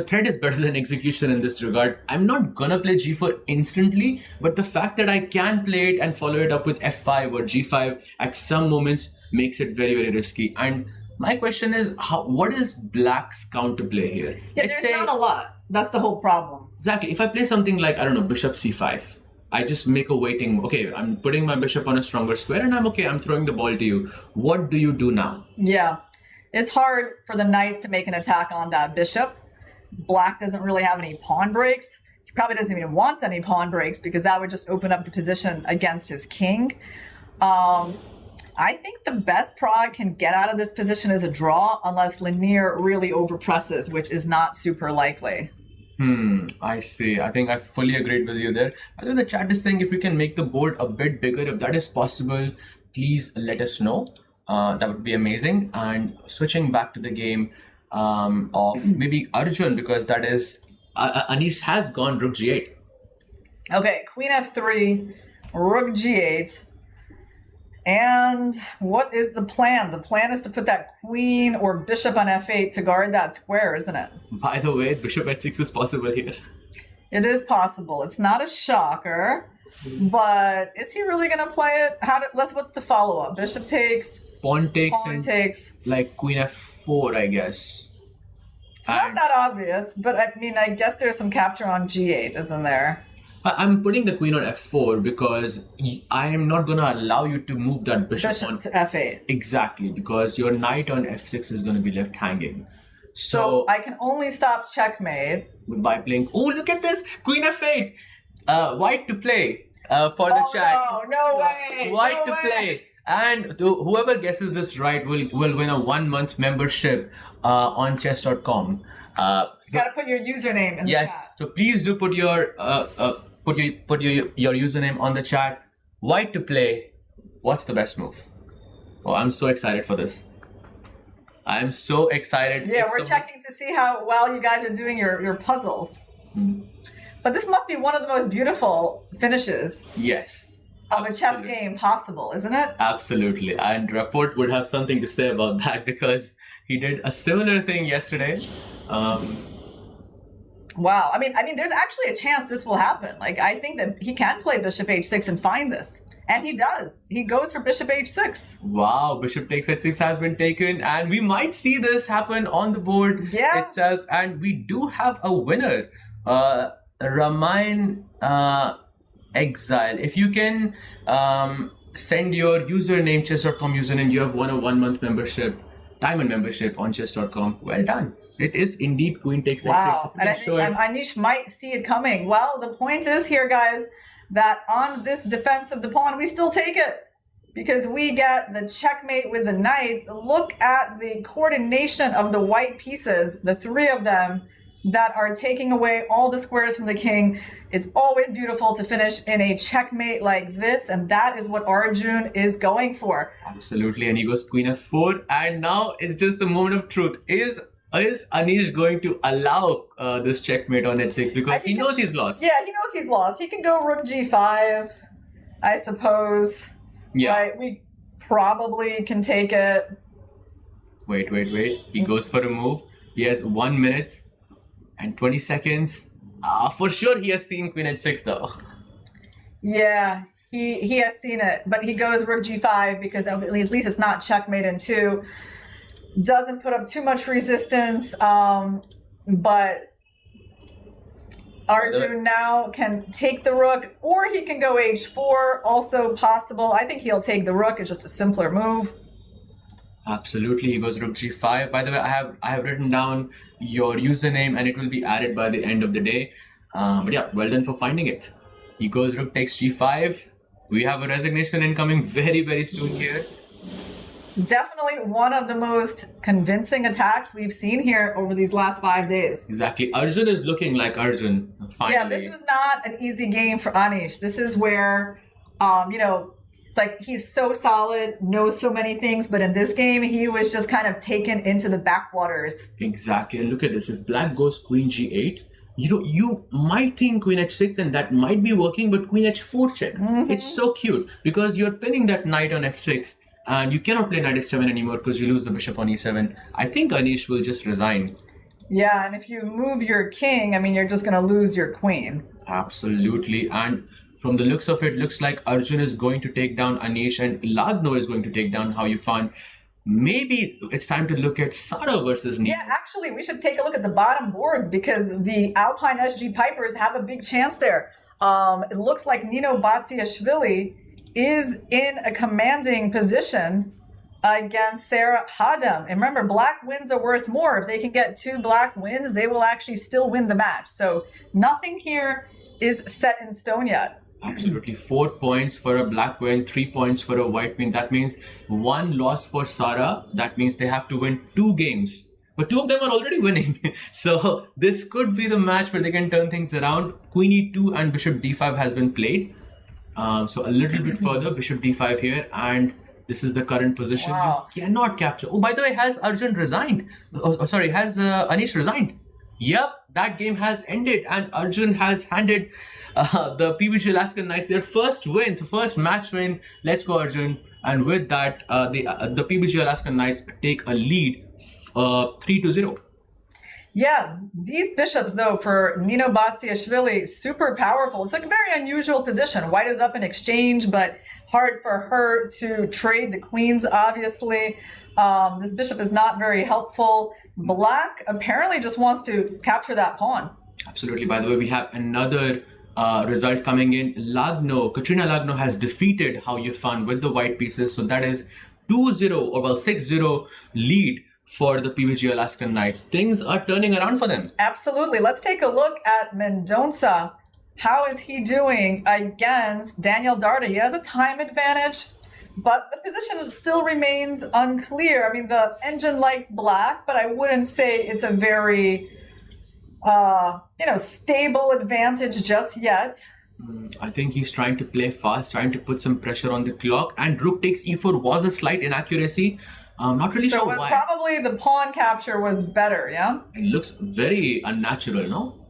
thread is better than execution in this regard. I'm not gonna play g4 instantly, but the fact that I can play it and follow it up with f5 or g5 at some moments makes it very, very risky. And My question is, what is black's counterplay here? Yeah, there's not a lot. That's the whole problem. Exactly. If I play something like, I don't know, bishop c5, I just make a waiting. Okay, I'm putting my bishop on a stronger square and I'm okay. I'm throwing the ball to you. What do you do now? Yeah, it's hard for the knights to make an attack on that bishop. Black doesn't really have any pawn breaks. He probably doesn't even want any pawn breaks because that would just open up the position against his king. I think the best Prague can get out of this position is a draw unless Lanier really overpresses, which is not super likely. I see. I think I fully agreed with you there. I think the chat is saying if we can make the board a bit bigger, if that is possible, please let us know. That would be amazing. And switching back to the game of maybe Arjun, because that is Anish has gone rook g8. Okay, queen f3, rook g8. And what is the plan? The plan is to put that queen or bishop on f8 to guard that square, isn't it? By the way, bishop h6 is possible here. It is possible. It's not a shocker, but is he really going to play it? What's the follow-up? Bishop takes, pawn takes, takes. Like queen f4, I guess. It's not that obvious, but I mean, I guess there's some capture on g8, isn't there? I'm putting the queen on f4 because I am not going to allow you to move that bishop on to f8. Exactly, because your knight on f6 is going to be left hanging. So I can only stop checkmate by playing. Oh, look at this! Queen f8! White to play for the chat. No way! White to play. And whoever guesses this right will win a 1-month membership on chess.com. You gotta put your username in the chat. Yes, so please do put your username on the chat. White to play. What's the best move? Oh, I'm so excited for this. I'm so excited. Yeah, we're checking to see how well you guys are doing your puzzles. But this must be one of the most beautiful finishes. Yes. Of a chess game possible, isn't it? Absolutely. And Rapport would have something to say about that because he did a similar thing yesterday. Wow. I mean, there's actually a chance this will happen. Like, I think that he can play bishop h6 and find this. And he does. He goes for bishop h6. Wow. Bishop takes h6 has been taken. And we might see this happen on the board itself. And we do have a winner. Ramayana Exile. If you can send your username, chess.com username, you have won a 1-month membership, diamond membership on chess.com. Well done. It is indeed queen takes h6. Wow. And I think Anish might see it coming. Well, the point is here, guys, that on this defense of the pawn, we still take it because we get the checkmate with the knights. Look at the coordination of the white pieces, the three of them that are taking away all the squares from the king. It's always beautiful to finish in a checkmate like this, and that is what Arjun is going for. Absolutely, and he goes queen f4, and now it's just the moment of truth. Is Anish going to allow this checkmate on h6 because he knows he's lost? Yeah, he knows he's lost. He can go rook g5, I suppose. Yeah. Right? We probably can take it. Wait. He goes for a move. He has 1 minute and 20 seconds. For sure he has seen queen h6 though. Yeah, he has seen it, but he goes rook g5 because at least it's not checkmate in 2. Doesn't put up too much resistance, but Arjun now can take the rook, or he can go h4, also possible. I think he'll take the rook. It's just a simpler move. Absolutely, he goes rook g5. By the way, I have written down your username and it will be added by the end of the day. But yeah, well done for finding it. He goes rook takes g5. We have a resignation incoming very, very soon here. Definitely one of the most convincing attacks we've seen here over these last 5 days. Exactly. Arjun is looking like Arjun. Finally. Yeah, this was not an easy game for Anish. This is where, it's like he's so solid, knows so many things, but in this game, he was just kind of taken into the backwaters. Exactly. And look at this. If black goes queen g8, you might think queen h6 and that might be working, but queen h4 check. It's so cute because you're pinning that knight on f6. And you cannot play knight h7 anymore because you lose the bishop on e7. I think Anish will just resign. Yeah, and if you move your king, I mean, you're just going to lose your queen. Absolutely. And from the looks of it, looks like Arjun is going to take down Anish and Lagno is going to take down How You Fan. maybe it's time to look at Sara versus Nino. Yeah, actually, we should take a look at the bottom boards because the Alpine SG Pipers have a big chance there. It looks like Nino Batsiashvili is in a commanding position against Sarah Hadam. And remember, black wins are worth more. If they can get 2 black wins, they will actually still win the match. So nothing here is set in stone yet. Absolutely. 4 points for a black win, 3 points for a white win. That means 1 loss for Sara. That means they have to win 2 games. But 2 of them are already winning. So this could be the match where they can turn things around. Queen e2 and bishop d5 has been played. So a little bit further, bishop d5 here. And this is the current position. Wow. You cannot capture. Oh, by the way, has Arjun resigned? Sorry, has Anish resigned? Yep, that game has ended. And Arjun has handed the PBG Alaskan Knights their first win, the first match win. Let's go, Arjun. And with that, the PBG Alaskan Knights take a lead 3-0. Yeah, these bishops, though, for Nino Batsiashvili, super powerful. It's like a very unusual position. White is up in exchange, but hard for her to trade the queens, obviously. This bishop is not very helpful. Black apparently just wants to capture that pawn. Absolutely. By the way, we have another result coming in. Katrina Lagno has defeated How You Fun with the white pieces. So that is 2-0 or 6-0 lead for the PBG Alaskan Knights. Things are turning around for them. Absolutely. Let's take a look at Mendonça. How is he doing against Daniel Darda? He has a time advantage, but the position still remains unclear. I mean, the engine likes black, but I wouldn't say it's a very, stable advantage just yet. I think he's trying to play fast, trying to put some pressure on the clock. And rook takes e4 was a slight inaccuracy. Not really sure why. Probably the pawn capture was better, yeah? It looks very unnatural, no?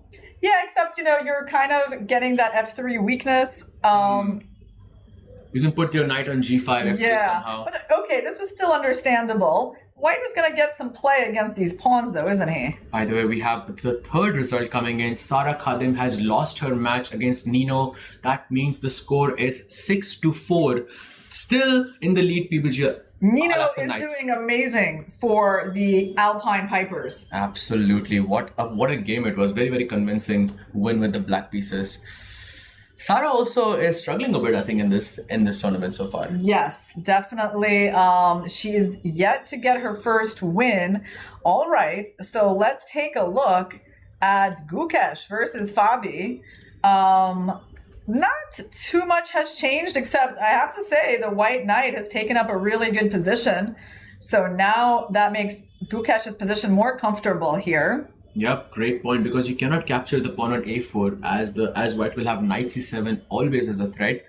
Yeah, except, you're kind of getting that f3 weakness. You can put your knight on g5 f3 somehow. But okay, this was still understandable. White is going to get some play against these pawns, though, isn't he? By the way, we have the third result coming in. Sara Khadim has lost her match against Nino. That means the score is 6-4. Still in the lead, PBG. Nino is doing amazing for the Alpine Pipers. Absolutely. What a game it was. Very, very convincing win with the black pieces. Sara also is struggling a bit, I think, in this tournament so far. Yes, definitely. She is yet to get her first win. All right, so let's take a look at Gukesh versus Fabi. Not too much has changed, except I have to say the white knight has taken up a really good position. So now that makes Gukesh's position more comfortable here. Yep, great point, because you cannot capture the pawn on a4 as white will have knight c7 always as a threat.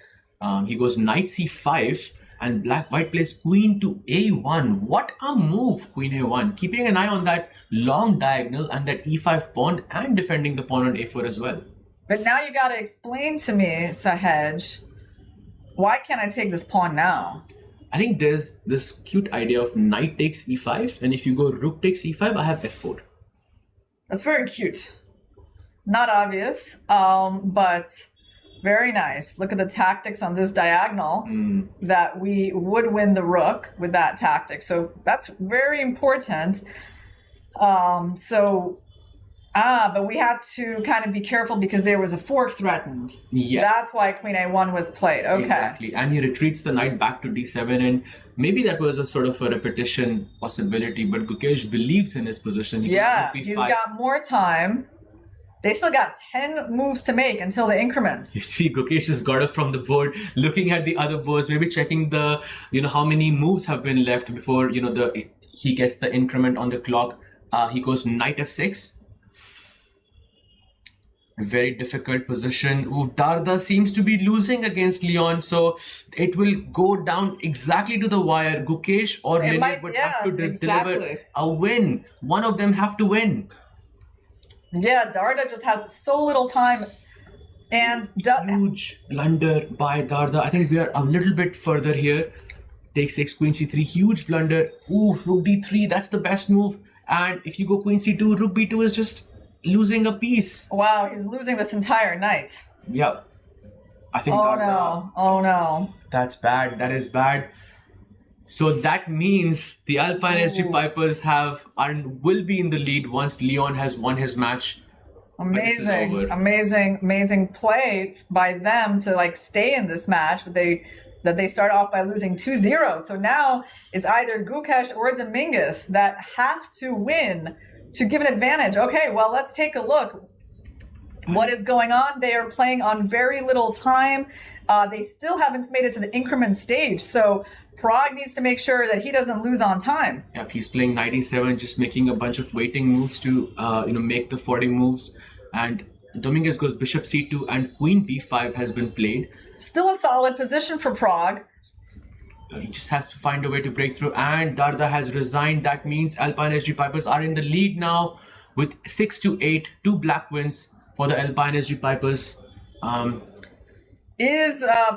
He goes knight c5 and white plays queen to a1. What a move, queen a1. Keeping an eye on that long diagonal and that e5 pawn and defending the pawn on a4 as well. But now you got to explain to me, Sahej, why can't I take this pawn now? I think there's this cute idea of knight takes e5, and if you go rook takes e5, I have f4. That's very cute. Not obvious, but very nice. Look at the tactics on this diagonal, that we would win the rook with that tactic. So that's very important. But we had to kind of be careful because there was a fork threatened. Yes. That's why queen a1 was played. Okay. Exactly. And he retreats the knight back to d7, and maybe that was a sort of a repetition possibility, but Gukesh believes in his position. He's got more time. They still got 10 moves to make until the increment. You see, Gukesh has got up from the board, looking at the other boards, maybe checking the, how many moves have been left before, he gets the increment on the clock. He goes knight f6. Very difficult position. Darda seems to be losing against Leon, so it will go down exactly to the wire. Gukesh or Lily would have to deliver a win. One of them have to win. Yeah, Darda just has so little time. And huge blunder by Darda. I think we are a little bit further here. Take 6, queen c3, huge blunder. Rook d3, that's the best move. And if you go queen c2, rook b2 is just losing a piece. Wow, he's losing this entire night. Yep. I think Oh no. That's bad. That is bad. So that means the Alpine SG Pipers will be in the lead once Leon has won his match. Amazing play by them to like stay in this match, but they start off by losing 2-0. So now it's either Gukesh or Dominguez that have to win to give an advantage. Okay, well, let's take a look. What is going on? They are playing on very little time. They still haven't made it to the increment stage. So Prague needs to make sure that he doesn't lose on time. Yep, he's playing 97, just making a bunch of waiting moves to make the 40 moves. And Dominguez goes bishop c2 and queen b5 has been played. Still a solid position for Prague. He just has to find a way to break through. And Darda has resigned. That means Alpine SG Pipers are in the lead now with 6-8, 2 black wins for the Alpine SG Pipers.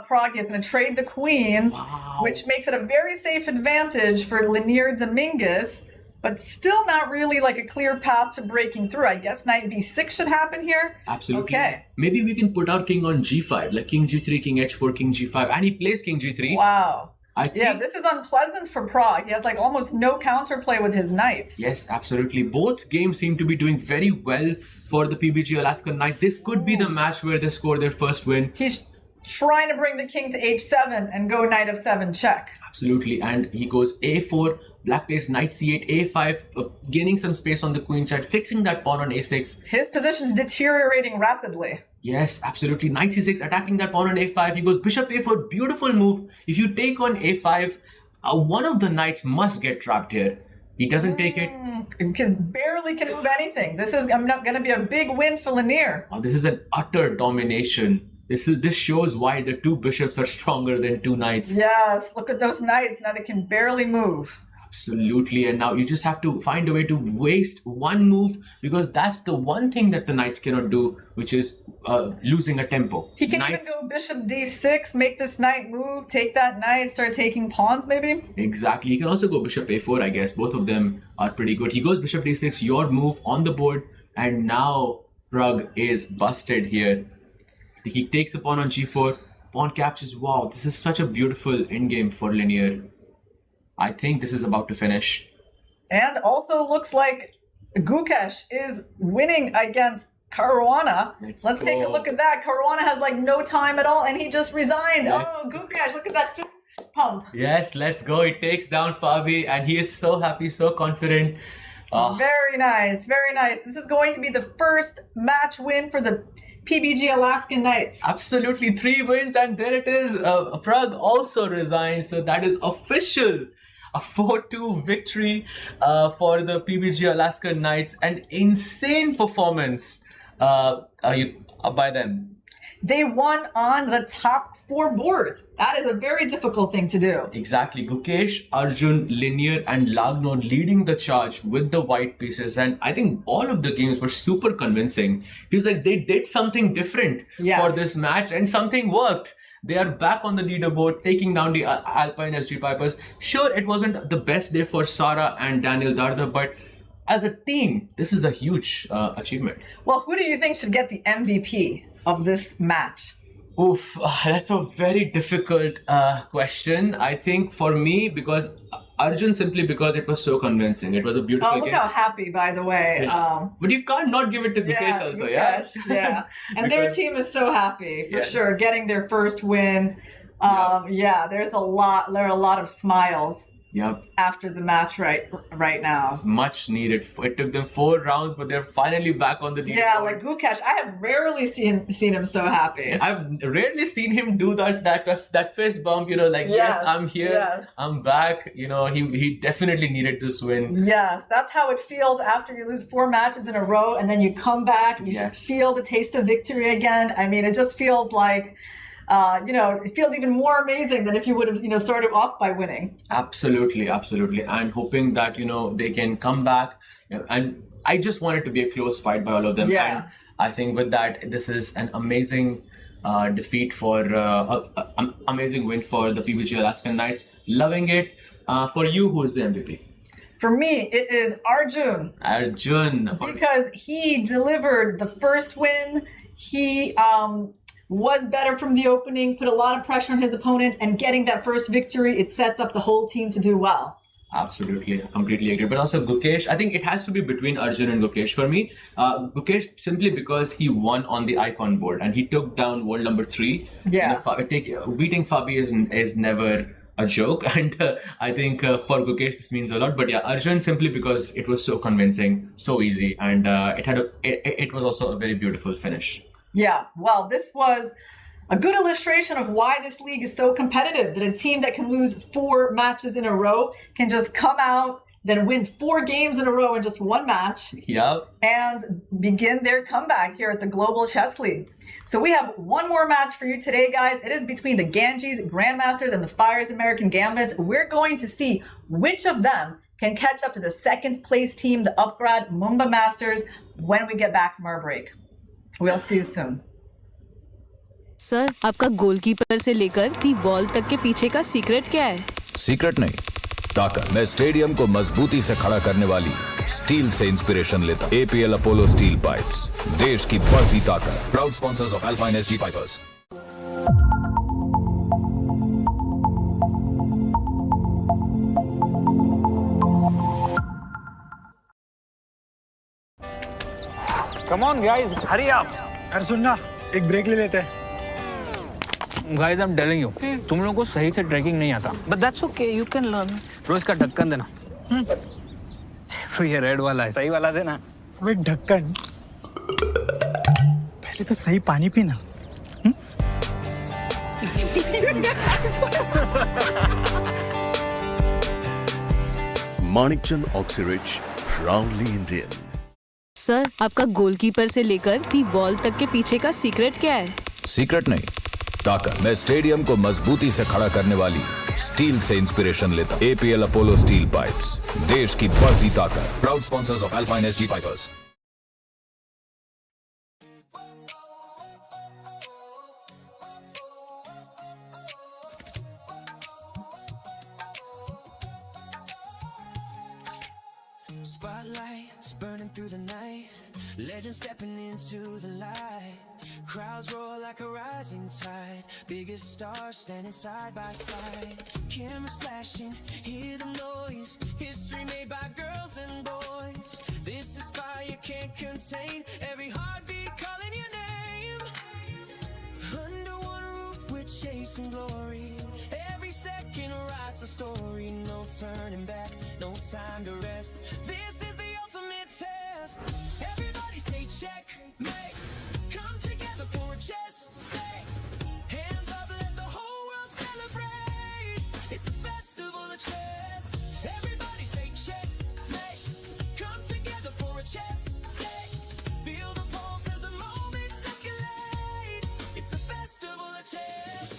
Prague is going to trade the queens, which makes it a very safe advantage for Lanier Dominguez, but still not really like a clear path to breaking through. I guess knight b6 should happen here. Absolutely. Okay. Maybe we can put our king on g5, like king g3, king h4, king g5, and he plays king g3. Wow. Yeah, this is unpleasant for Prague. He has like almost no counterplay with his knights. Yes, absolutely. Both games seem to be doing very well for the PBG Alaskan Knights. This could be the match where they score their first win. He's trying to bring the king to h7 and go knight f7 check. Absolutely, and he goes a4, black plays knight c8, a5, gaining some space on the queen side, fixing that pawn on a6. His position's deteriorating rapidly. Yes, absolutely. Knight c6, attacking that pawn on a5. He goes bishop a4, beautiful move. If you take on a5, one of the knights must get trapped here. He doesn't take it. Because barely can move anything. This is going to be a big win for Lanier. Oh, this is an utter domination. This shows why the 2 bishops are stronger than 2 knights. Yes, look at those knights. Now they can barely move. Absolutely, and now you just have to find a way to waste one move, because that's the one thing that the knights cannot do, which is losing a tempo. He can even go bishop d6, make this knight move, take that knight, start taking pawns maybe? Exactly, he can also go bishop a4, I guess. Both of them are pretty good. He goes bishop d6, your move on the board, and now Prague is busted here. He takes the pawn on g4, pawn captures. Wow, this is such a beautiful endgame for Lanier. I think this is about to finish. And also looks like Gukesh is winning against Caruana. Let's take a look at that. Caruana has like no time at all and he just resigned. Oh, Gukesh, look at that fist pump. Yes, let's go. He takes down Fabi and he is so happy, so confident. Very nice, very nice. This is going to be the first match win for the PBG Alaskan Knights. Absolutely, 3 wins and there it is. Prague also resigns, so that is official. A 4-2 victory for the PBG Alaskan Knights. An insane performance by them. They won on the top 4 boards. That is a very difficult thing to do. Exactly. Gukesh, Arjun, Lanier and Lagnon leading the charge with the white pieces. And I think all of the games were super convincing. Feels like they did something different for this match and something worked. They are back on the leaderboard, taking down the Alpine SG Pipers. Sure, it wasn't the best day for Sara and Daniel Darda, but as a team, this is a huge achievement. Well, who do you think should get the MVP of this match? Oof, that's a very difficult question. I think for me, because Arjun, simply because it was so convincing. It was a beautiful game. Look how happy, by the way. Yeah. But you can't not give it to Gukesh also, Gukesh, yeah. And their team is so happy, for sure, getting their first win. Yeah, there are a lot of smiles. After the match right now. It's much needed. It took them 4 rounds, but they're finally back on the leaderboard. Yeah, like Gukesh, I have rarely seen him so happy. I've rarely seen him do that fist bump, like, yes, I'm here, I'm back. He definitely needed this win. Yes, that's how it feels after you lose 4 matches in a row and then you come back and you feel the taste of victory again. I mean, it just feels like it feels even more amazing than if you would have, started off by winning. Absolutely, absolutely. And hoping that, they can come back. And I just want it to be a close fight by all of them. Yeah. And I think with that, this is an amazing defeat for, amazing win for the PBG Alaskan Knights. Loving it. For you, who is the MVP? For me, it is Arjun. Arjun. Because he delivered the first win. He was better from the opening, put a lot of pressure on his opponent, and getting that first victory, it sets up the whole team to do well. Absolutely, I completely agree. But also Gukesh, I think it has to be between Arjun and Gukesh for me. Gukesh simply because he won on the icon board and he took down world number 3. Yeah. Beating Fabi is never a joke, and I think for Gukesh this means a lot. But yeah, Arjun simply because it was so convincing, so easy, and it was also a very beautiful finish. Yeah, well, this was a good illustration of why this league is so competitive, that a team that can lose 4 matches in a row can just come out, then win 4 games in a row in just one match, and begin their comeback here at the Global Chess League. So we have one more match for you today, guys. It is between the Ganges Grandmasters and the Fyers American Gambits. We're going to see which of them can catch up to the second place team, the Upgrad Mumba Masters, when we get back from our break. We'll see you soon. Sir, आपका goalkeeper से लेकर the wall तक के पीछे का secret क्या है? Secret नहीं, ताकत। मैं स्टेडियम को मजबूती से खड़ा करने वाली स्टील से इंस्पिरेशन लेता। APL अपोलो स्टील पाइप्स, देश की बढ़ती ताकत। Proud sponsors of Alpine SG pipers. Come on guys, hurry up. यार सुनना, एक ब्रेक ले लेते हैं। Guys, I'm telling you, तुम लोगों को सही से ट्रैकिंग नहीं आता। But that's okay, you can learn. रोज का ढक्कन देना। तो ये रेड वाला है, सही वाला देना। अबे ढक्कन, पहले तो सही पानी पीना। Manikchand Oxyrich, proudly Indian. Sir, आपका गोलकीपर से लेकर दी वॉल तक के पीछे का सीक्रेट क्या है? सीक्रेट नहीं, ताकत। मैं स्टेडियम को मजबूती से खड़ा करने वाली स्टील से इंस्पिरेशन लेता। APL अपोलो स्टील पाइप्स, देश की बढ़ती ताकत। Proud sponsors of Alpine SG pipers. Spotlights burning through the night, legends stepping into the light. Crowds roar like a rising tide, biggest stars standing side by side. Cameras flashing, hear the noise, history made by girls and boys. This is fire can't contain, every heartbeat calling your name. Under one roof we're chasing glory, every second writes a story. No turning back, no time to rest. This is the ultimate test. Everybody say checkmate. Come together for a chess day. Hands up, let the whole world celebrate. It's a festival of chess. Everybody say checkmate. Come together for a chess day. Feel the pulse as the moments escalate. It's a festival of chess.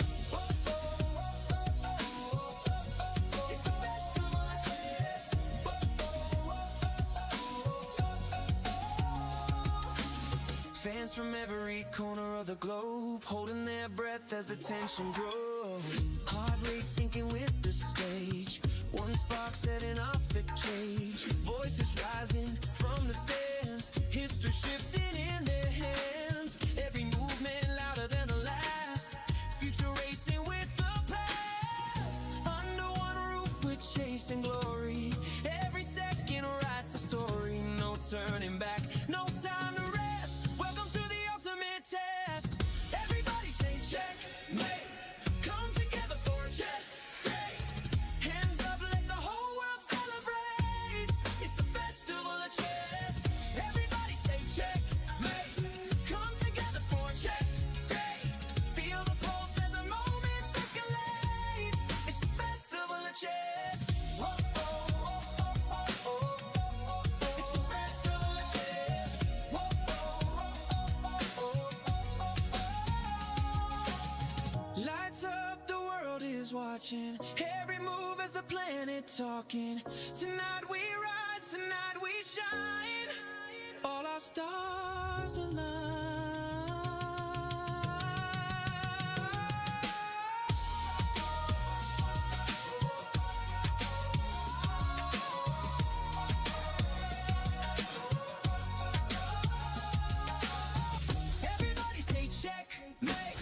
Fans from every corner of the globe, holding their breath as the tension grows. Heart rate sinking with the stage, one spark setting off the cage. Voices rising from the stands, history shifting in their hands. Every movement louder than the last, future racing with the past. Under one roof we're chasing glory, every second writes a story. No turning back, no time to rest. Welcome to the ultimate test. Everybody say checkmate. Come together for a chess day. Hands up, let the whole world celebrate. It's a festival of chess. Everybody say checkmate. Come together for a chess day. Feel the pulse as the moments escalate. It's a festival of chess. Whoa, oh, oh, oh, oh, oh. It's a festival of chess. Whoa, lights up, the world is watching. Every move as the planet talking. Tonight we rise, tonight we shine. All our stars align. Everybody say checkmate.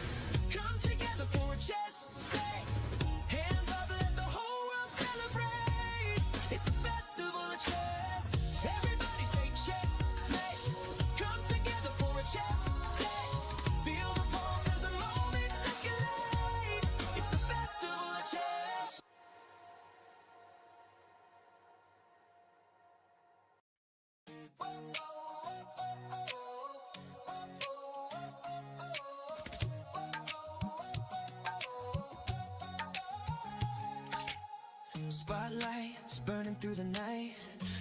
Spotlights burning through the night,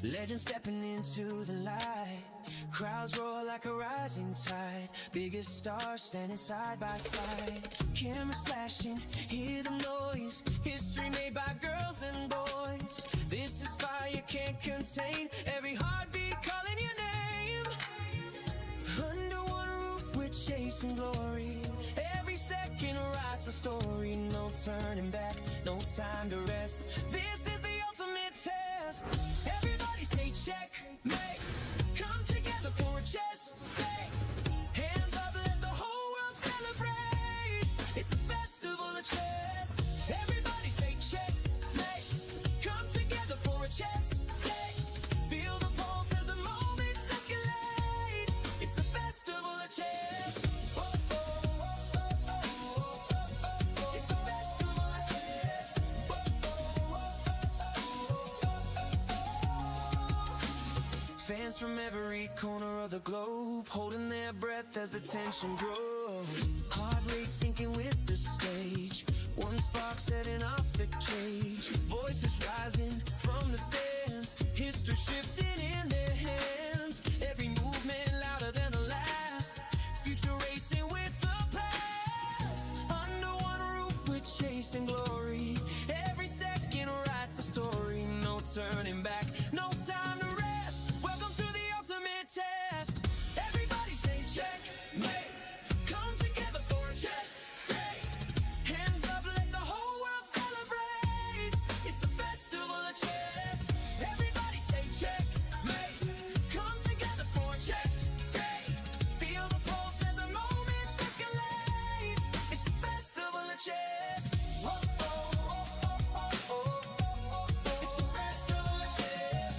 legends stepping into the light. Crowds roar like a rising tide, biggest stars standing side by side. Cameras flashing, hear the noise, history made by girls and boys. This is fire can't contain, every heartbeat calling your name. Under one roof we're chasing glory, every second writes a story. No turning back, no time to rest, this is the ultimate test. Everybody say checkmate, come together for a chess day. Hands up, let the whole world celebrate, it's a festival of chess. Everybody say checkmate, come together for a chess day. Feel the pulse as the moments escalate, it's a festival of chess. It's a festival of chess. Fans from every corner of the globe holding their breath as the tension grows. Heart rate sinking with the stage, one spark setting off the cage. Voices rising from the stands, history shifting in their hands. Every movement louder than the last, future racing with the past. Under one roof we're chasing glory, every second writes a story. No turning back, no time to rest, welcome to the ultimate test. Everybody say checkmate, come together for a chess day. Hands up, let the whole world celebrate, it's a festival of chess. Everybody say checkmate, come together for a chess day. Feel the pulse as the moments escalate, it's a festival of chess. It's a festival of chess.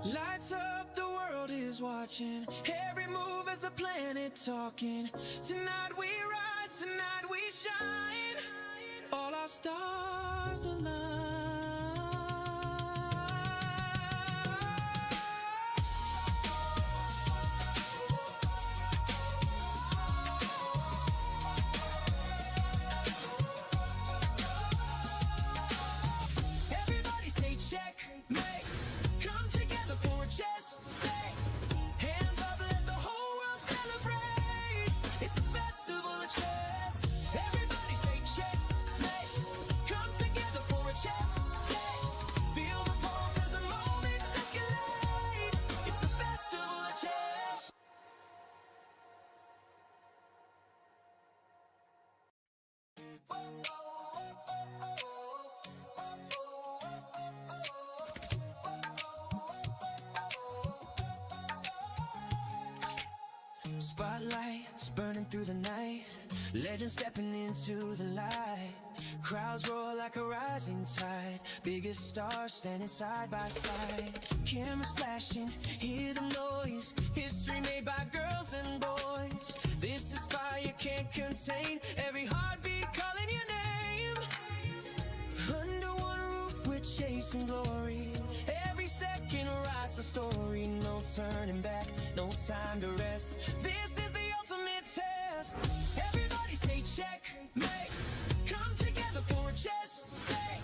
Lights up, the world is watching, every move as the planet talking. Tonight we rise, tonight we shine, all our stars align. Everybody say checkmate, come together for a chess day. Hands up, let the whole world celebrate, it's a festival of chess. Everybody say checkmate, come together for a chess day. Feel the pulse as the moments escalate, it's a festival of chess. Spotlights burning through the night, legends stepping into the light. Crowds roar like a rising tide, biggest stars standing side by side. Cameras flashing, hear the noise, history made by girls and boys. This is fire can't contain, every heartbeat calling your name. Under one roof we're chasing glory, every second writes a story. No turning back, no time to rest, this is the ultimate test. Everybody say checkmate, come together for a chess day.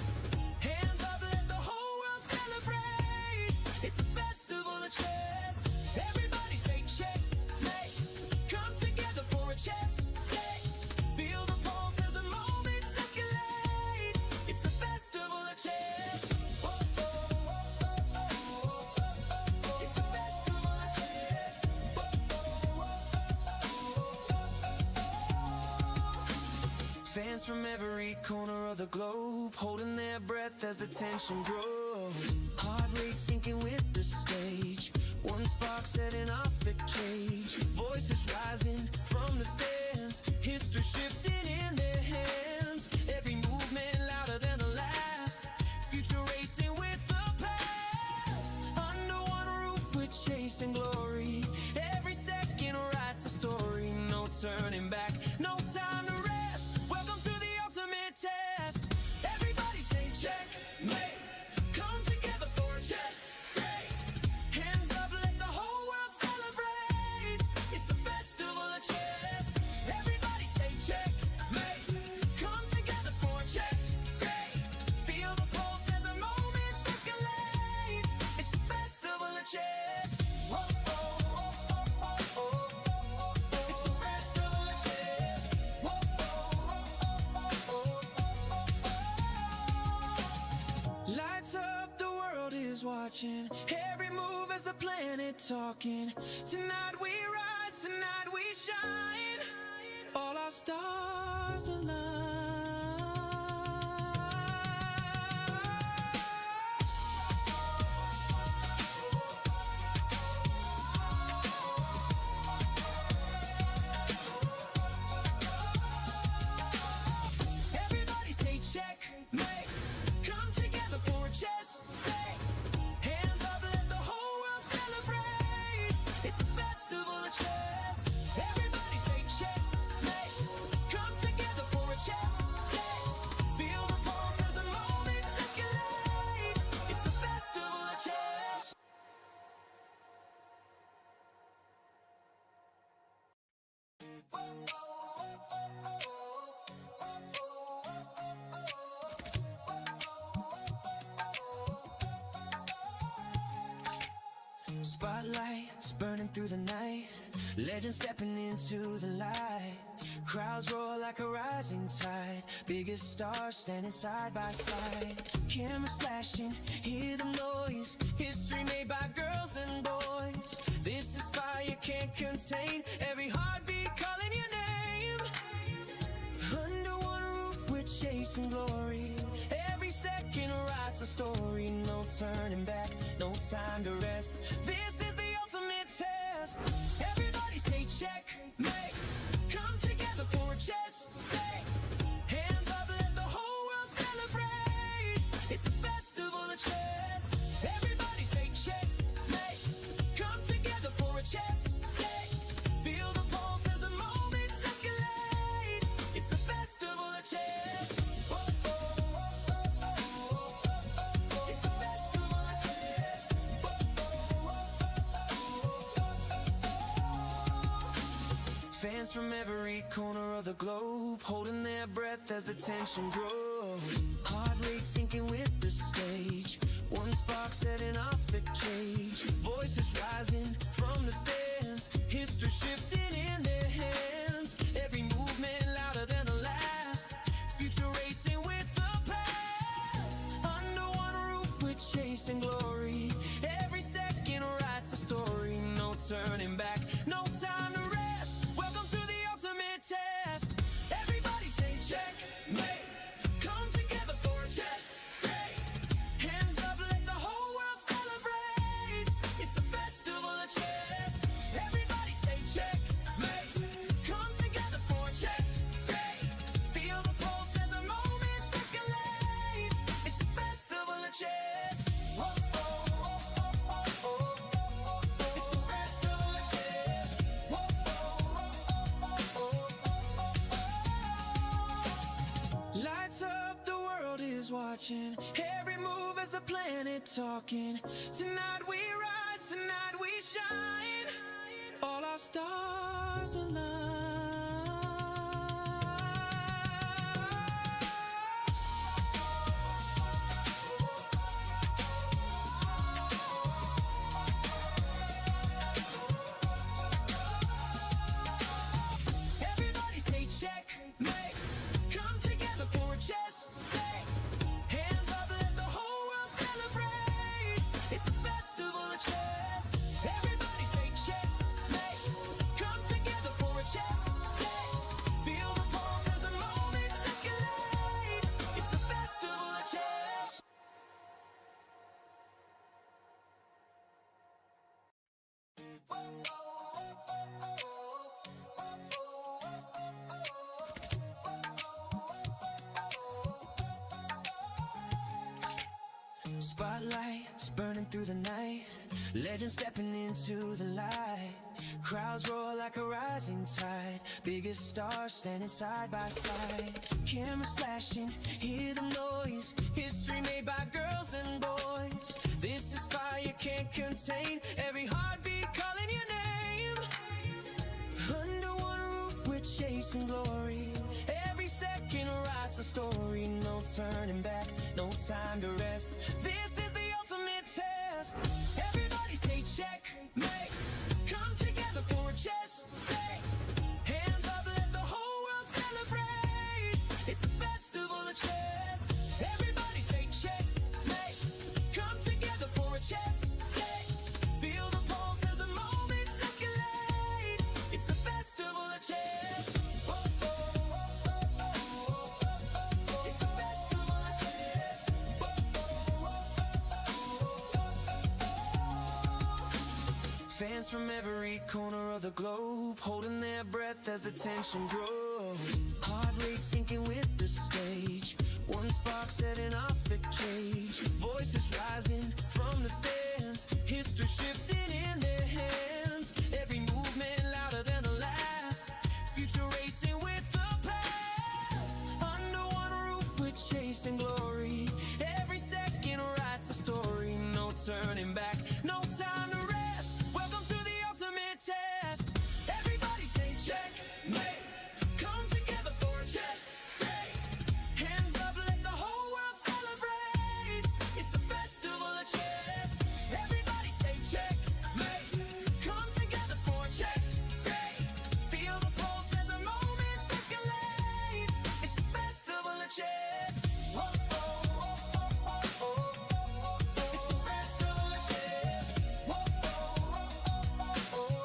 Hands up, let the whole world celebrate, it's a festival of chess. Everybody say checkmate, come together for a chess day. Feel the pulse as the moments escalate, it's a festival of chess. It's a festival of chess. Fans from every corner of the globe holding their breath as the tension grows. Heart rate sinking with the stage, one spark setting off the cage. Voices rising from the stands, history shifting in their hands. Every movement louder than the last, future racing with the past. Under one roof we're chasing glory, every second writes a story. No turning back, no time to rest, welcome to the ultimate test. Everybody say checkmate, come together for a chess day. Hands up, let the whole world celebrate, it's a festival of chess. Everybody say checkmate, watching every move as the planet talking. Tonight we rise, tonight we shine. All our stars align. Everybody say checkmate. Come together for a chess day. Hands up, let the whole world celebrate. It's a festival of chess. Everybody say checkmate. Come together for a chess day. Feel the pulse as the moments escalate. It's a festival of chess. Spotlights burning through the night. Legends stepping into the light. Crowds roar like a rising tide. Biggest stars standing side by side. Cameras flashing, hear the noise. History made by girls and boys. This is fire can't contain. Every heartbeat calling your name. Under one roof we're chasing glory. Every second writes a story. No turning back, no time to rest. This is the ultimate test. Everybody say checkmate. Come together for a chess day. Hands up, let the whole world celebrate. It's a festival of chess. Everybody say checkmate. Come together for a chess day. Feel the pulse as the moments escalate. It's a festival of chess. It's a festival of chess. Fans from every corner of the globe holding their breath as the tension grows. Heart rate sinking with the stage. One spark setting off the cage. Voices rising from the stands. History shifting in their hands. Every movement louder than the last. Future racing with the past. Under one roof we're chasing glory. Every second writes a story. No turning back, no time to rest. Welcome to the ultimate test. Everybody say checkmate. Come together for a chess day. Hands up, let the whole world celebrate. It's a festival of chess. Everybody say checkmate. Come together for a chess day. Feel the pulse as the moments escalate. It's a festival of chess. Whoa, oh, oh, oh, oh, oh. It's a festival of chess. Whoa, oh, oh, oh, oh, oh. Lights up, the world is watching. Every move as the planet talking. Tonight we rise, tonight we shine. All our stars align. Everybody say checkmate. Come together for a chess day. Hands up, let the whole world celebrate. It's a festival of chess. Everybody say checkmate. Come together for a chess day. Feel the pulse as the moments escalate. It's a festival of chess. Spotlights burning through the night. Legends stepping into the light. Crowds roar like a rising tide. Biggest stars standing side by side. Cameras flashing, hear the noise. History made by girls and boys. This is fire can't contain. Every heartbeat calling your name. Under one roof we're chasing glory. Every second writes a story. No turning back, no time to rest. This is the ultimate test. Everybody say checkmate. Come together for a chess day. Hands up, let the whole world celebrate. It's a festival of chess. Everybody say checkmate. Come together for a Fans from every corner of the globe holding their breath as the tension grows. Heart rate sinking with the stage. One spark setting off the cage. Voices rising from the stands. History shifting in their hands. Every movement louder than the last. Future racing with the past. Under one roof we're chasing glory. Every second writes a story. No turning back, no time to rest. Welcome to the ultimate test. Everybody say checkmate. Come together for a chess day. Hands up, let the whole world celebrate. It's a festival of chess. Everybody say checkmate. Come together for a chess day. Feel the pulse as the moments escalate. It's a festival of chess. Whoa, oh, oh, oh, oh, oh. It's a festival of chess. Whoa, oh, oh, oh, oh, oh.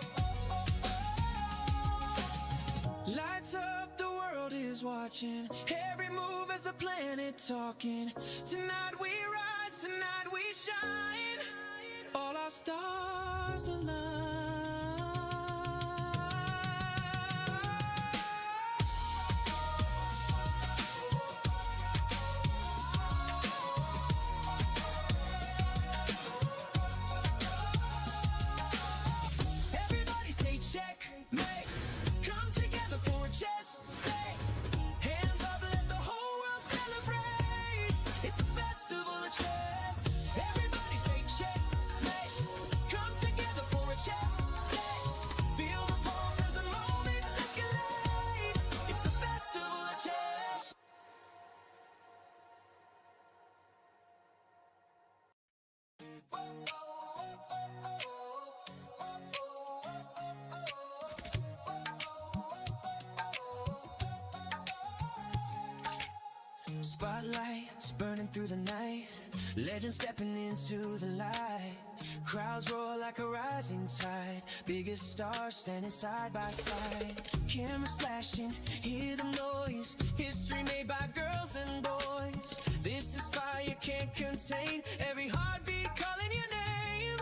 Lights up, the world is watching. Every move as the planet talking. Tonight we rise, tonight we shine. All our stars align. Everybody say checkmate. Come together for a chess day. Hands up, let the whole world celebrate. It's a festival of chess. Everybody say checkmate. Come together for a chess day. Feel the pulse as the moments escalate. It's a festival of chess. Spotlights burning through the night. Legends stepping into the light. Crowds roar like a rising tide. Biggest stars standing side by side. Cameras flashing, hear the noise. History made by girls and boys. This is fire can't contain. Every heartbeat calling your name.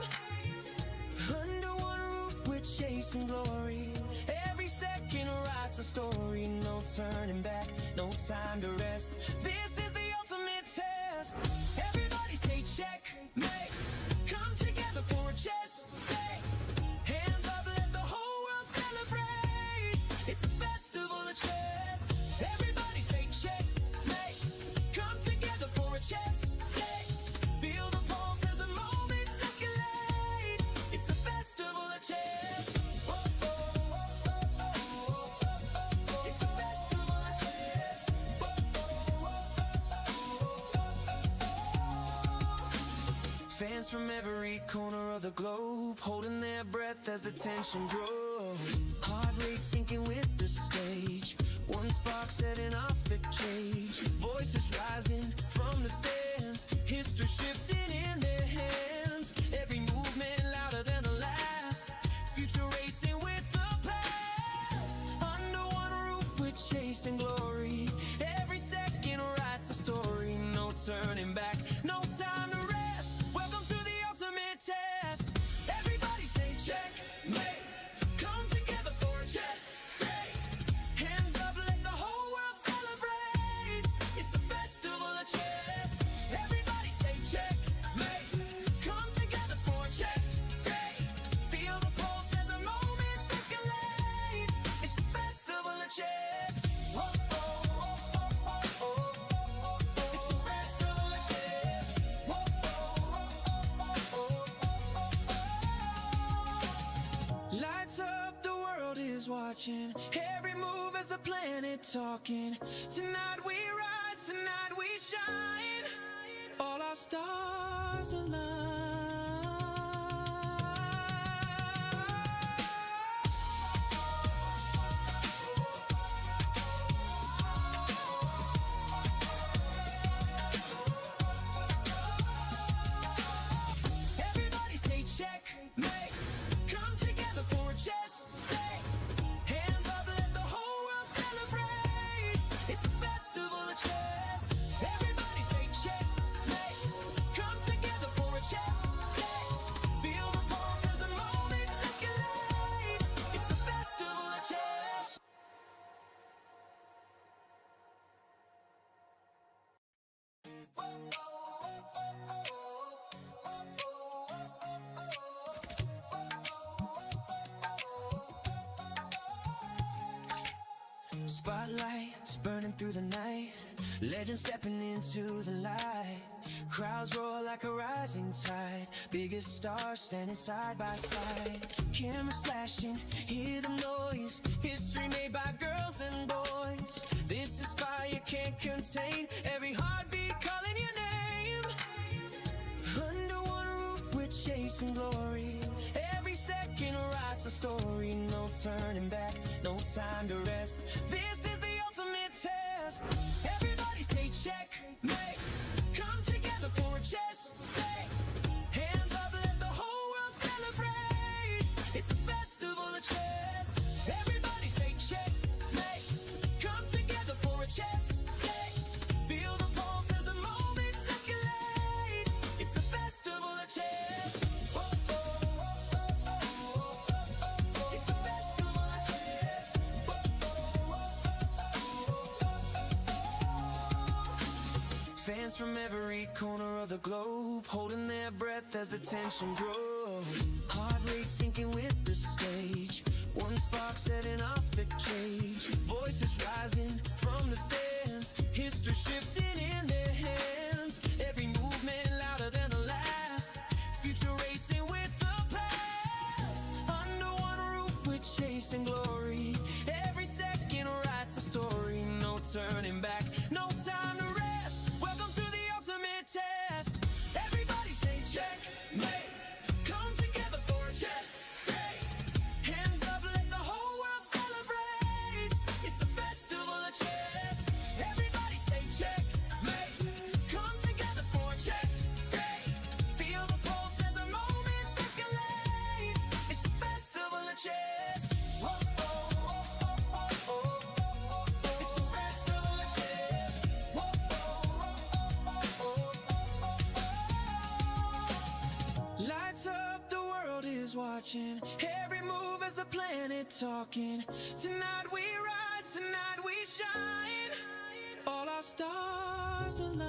Under one roof we're chasing glory. Every second writes a story. No turning back, no time to rest. This is the ultimate test. Everybody say checkmate. Come together for a chess day. Hands up, let the whole world celebrate. It's a festival of chess. Everybody say checkmate. Come together for a chess day. Feel the pulse as the moments escalate. It's a festival of chess. Whoa, oh, oh, oh, oh, oh. It's a festival of chess. Whoa, oh, oh, oh, oh. Fans from every corner of the globe holding their breath as the tension grows. Heart rate sinking with the stage. One spark setting off the cage. Voices rising from the stands. History shifting in their hands. Every movement louder than the last. Future racing with the past. Under one roof we're chasing glory. Every second writes a story. No turning back, no time to rest. Welcome to the ultimate test. Everybody say checkmate. Come together for a chess day. Hands up, let the whole world celebrate. It's a festival of chess. Everybody say checkmate. Come together for a chess day. Feel the pulse as the moments escalate. It's a festival of chess. Whoa, oh, oh, oh, oh, oh, oh. It's a festival of chess. Whoa, oh, oh, oh, oh, oh, oh. Lights up, the world is watching. Every move as the planet talking. Tonight we rise, tonight we shine. All our stars align. Everybody say checkmate. Come together for a chess day. Hands up, let the whole world celebrate. It's a festival of chess. Everybody say checkmate. Come together for a chess day. Feel the pulse as the moments Spotlights burning through the night, legends stepping into the light. Crowds roar like a rising tide, biggest stars standing side by side. Cameras flashing, hear the noise, history made by girls and boys. This is fire can't contain, every heartbeat calling your name. Under one roof we're chasing glory, every second writes a story. No turning back, no time to rest, this is the ultimate test. Everybody say checkmate, come together for a chess day. Hands up, let the whole world celebrate, it's a festival of chess. Everybody say checkmate, come together for a chess day. Feel the pulse as the moments escalate, it's a festival of chess. It's a festival of chess. Fans from every corner of the globe holding their breath as the tension grows. Heart rate sinking with the stage, one spark setting off the cage. Voices rising from the stands, history shifting in their hands. Every movement louder than the last, future racing with the past. Under one roof we're chasing glory, every second writes a story. No turning back, no time to rest, welcome to the ultimate test. Everybody say checkmate, come together for a chess day. Hands up, let the whole world celebrate, it's a festival of chess. Everybody say checkmate, come together for a chess day. Feel the pulse as the moments escalate, it's a festival of chess. It's a festival of chess. Lights up, the world is watching, every move as the planet talking. Tonight we rise, tonight we shine, all our stars align.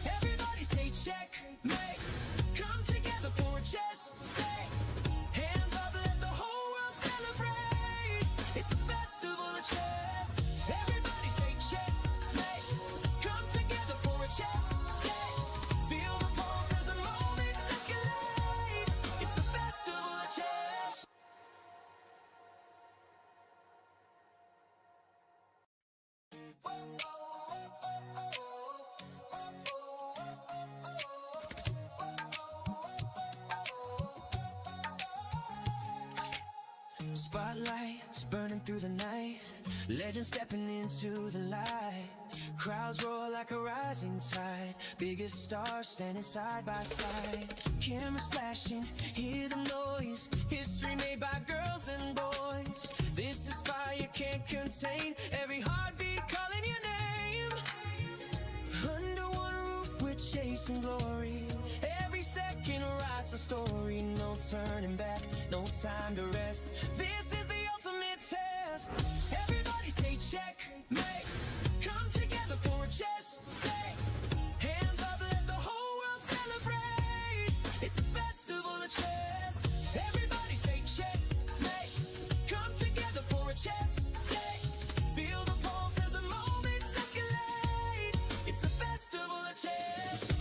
Everybody say checkmate, come together for a chess day. Hands up, let the whole world celebrate, it's a festival of chess. Everybody say checkmate, come together for a chess day. Feel the pulse as the moments escalate, it's a festival of chess. Spotlights burning through the night, legends stepping into the light. Crowds roar like a rising tide, biggest stars standing side by side. Cameras flashing, hear the noise, history made by girls and boys. This is fire can't contain, every heartbeat calling your name. Under one roof we're chasing glory, every second writes a story. No turning back, no time to rest, this is the ultimate test. Everybody say checkmate, come together for a chess day. Hands up, let the whole world celebrate, it's a festival of chess. Everybody say checkmate, come together for a chess day. Feel the pulse as the moments escalate, it's a festival of chess.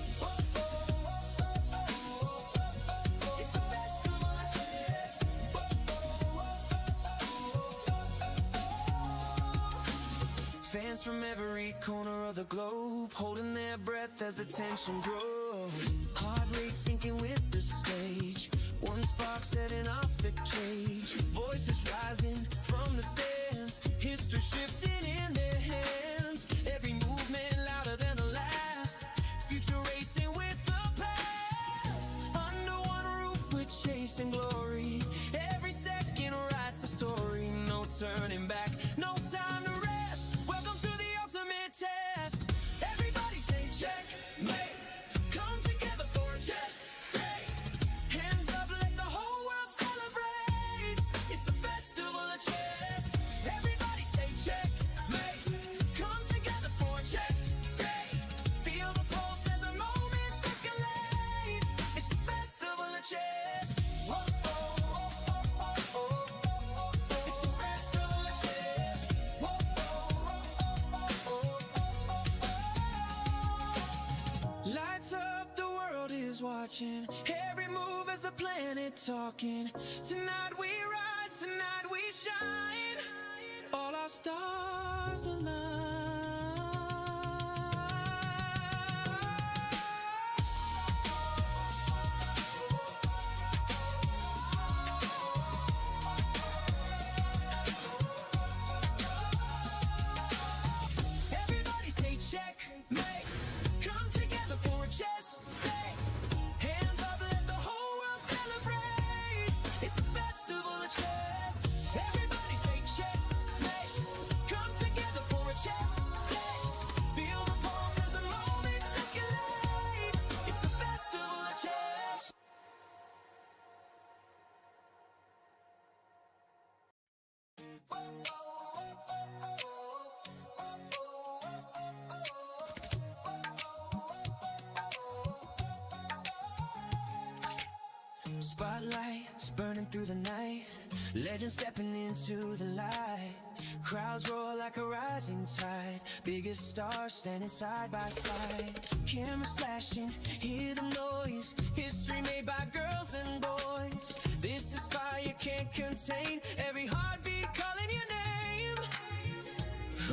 It's a festival of chess. Fans from every corner of the globe holding their breath as the tension grows. Heart rate sinking with the stage, one spark setting off the cage. Voices rising from the stands, history shifting in their hands. Every movement louder than the last, future racing with the past. Under one roof we're chasing glory, every second writes a story. No turning back, no time to rest, welcome to the ultimate test. Everybody say checkmate, come together for a chess day. Hands up, let the whole world celebrate, it's a festival of chess. Everybody say checkmate, watching every move as the planet talking. Tonight we rise, tonight we shine. All our stars align. Everybody say checkmate. Come together for a chess day. Hands up, let the whole world celebrate. It's a festival of chess. Everybody say checkmate. Come together for a chess day. Feel the pulse as the moments escalate. It's a festival of chess. Spotlights burning through the night. Legends stepping into the light. Crowds roar like a rising tide. Biggest stars standing side by side. Cameras flashing, hear the noise. History made by girls and boys. This is fire can't contain. Every heartbeat calling your name.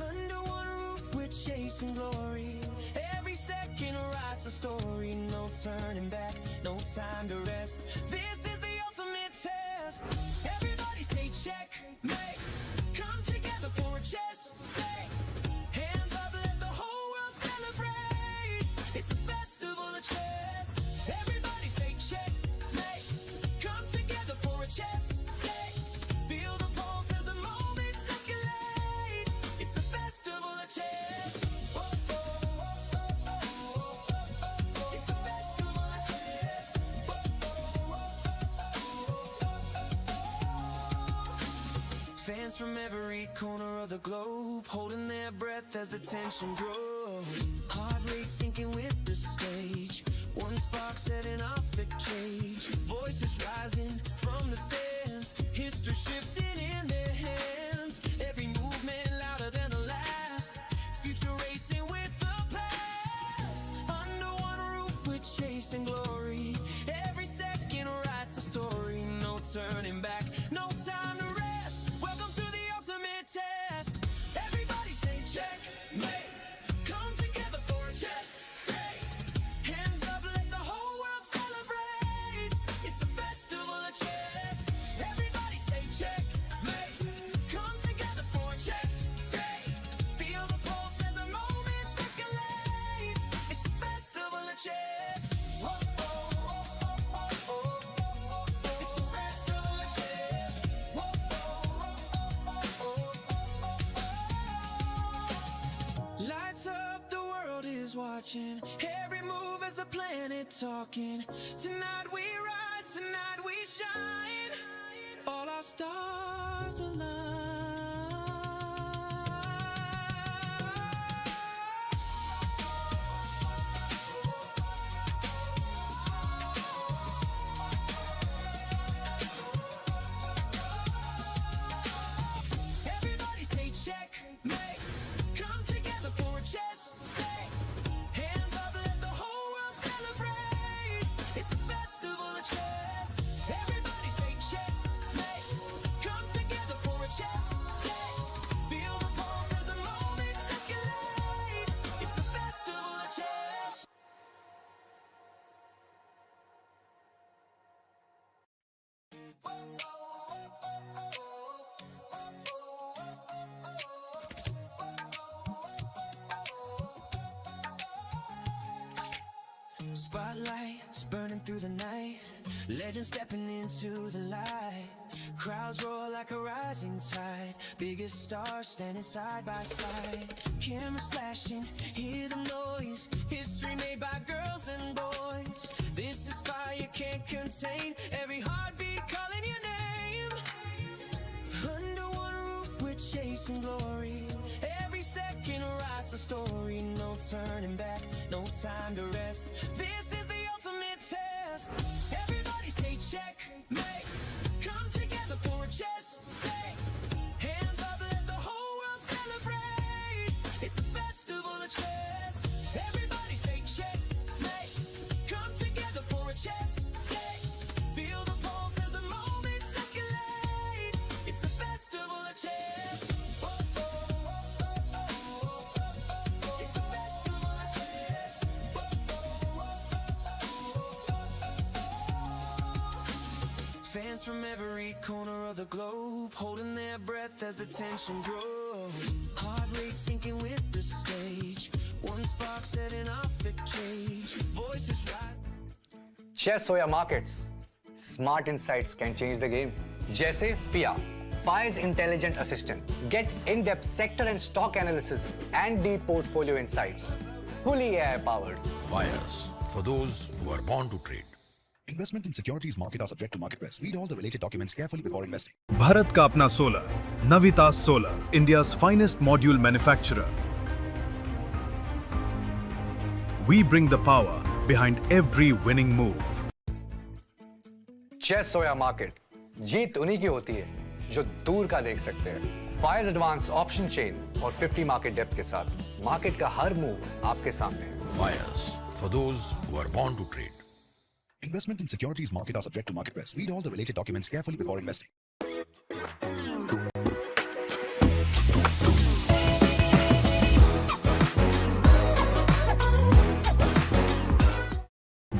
Under one roof we're chasing glory. Every second writes a story. No turning back, no time to rest. This is the ultimate test. Everybody say checkmate. Come together for a chess day. Hands up, let the whole world celebrate. It's a festival of chess. Everybody say checkmate. Come together for a chess day. Feel the pulse as the moments escalate. It's a festival of chess. It's a festival of chess. Fans from every corner of the globe holding their breath as the tension grows. Heart rate sinking with the stage. One spark setting off the cage. Voices rising from the stands. History shifting in their hands. Every movement louder than the last. Future racing with the past. Under one roof we're chasing glory. Every second writes a story. No turning back, no time to rest. Welcome to the ultimate test. Everybody say checkmate. Come together for a chess day. Hands up, let the whole world celebrate. It's a festival of chess. Everybody say checkmate. Come together for a chess day. Feel the pulse as the moments escalate. It's a festival of chess. It's a festival of chess. Lights up, the world is watching. Every move as the planet talking. Tonight we rise, tonight we shine. All our stars align. Everybody say checkmate. Come together for a chess day. Hands up, let the whole world celebrate. It's a festival of chess. Everybody say checkmate. Come together for a chess day. Feel the pulse as the moments escalate. It's a festival of chess. Spotlights burning through the night. Legends stepping into the light. Crowds roar like a rising tide. Biggest stars standing side by side. Cameras flashing, hear the noise. History made by girls and boys. This is fire can't contain. Every heartbeat calling your name. Under one roof we're chasing glory. Every second writes a story. No turning back, no time to rest. This is the ultimate test. Everybody say checkmate. Come together for a chess day. Hands up, let the whole world celebrate. It's a festival of chess. Everybody say checkmate. Come together for a chess Fans from every corner of the globe holding their breath as the tension grows. Heart rate sinking with the stage. One spark setting off the cage. Voices rise. Chess or markets, smart insights can change the game. Jaise FIA, Fyers Intelligent Assistant. Get in-depth sector and stock analysis and deep portfolio insights. Fully AI powered. Fyers, for those who are born to trade. Investment in securities market are subject to market risk. Read all the related documents carefully before investing. Bharat का अपना solar, Navitas Solar, India's finest module manufacturer. We bring the power behind every winning move. Chess or market, जीत उन्हीं की होती है जो दूर का देख सकते हैं. Fyers Advanced Option Chain और 50 market depth के साथ मार्केट का हर मूव आपके सामने. Fyers, for those who are born to trade. Investment in securities market are subject to market risk. Read all the related documents carefully before investing.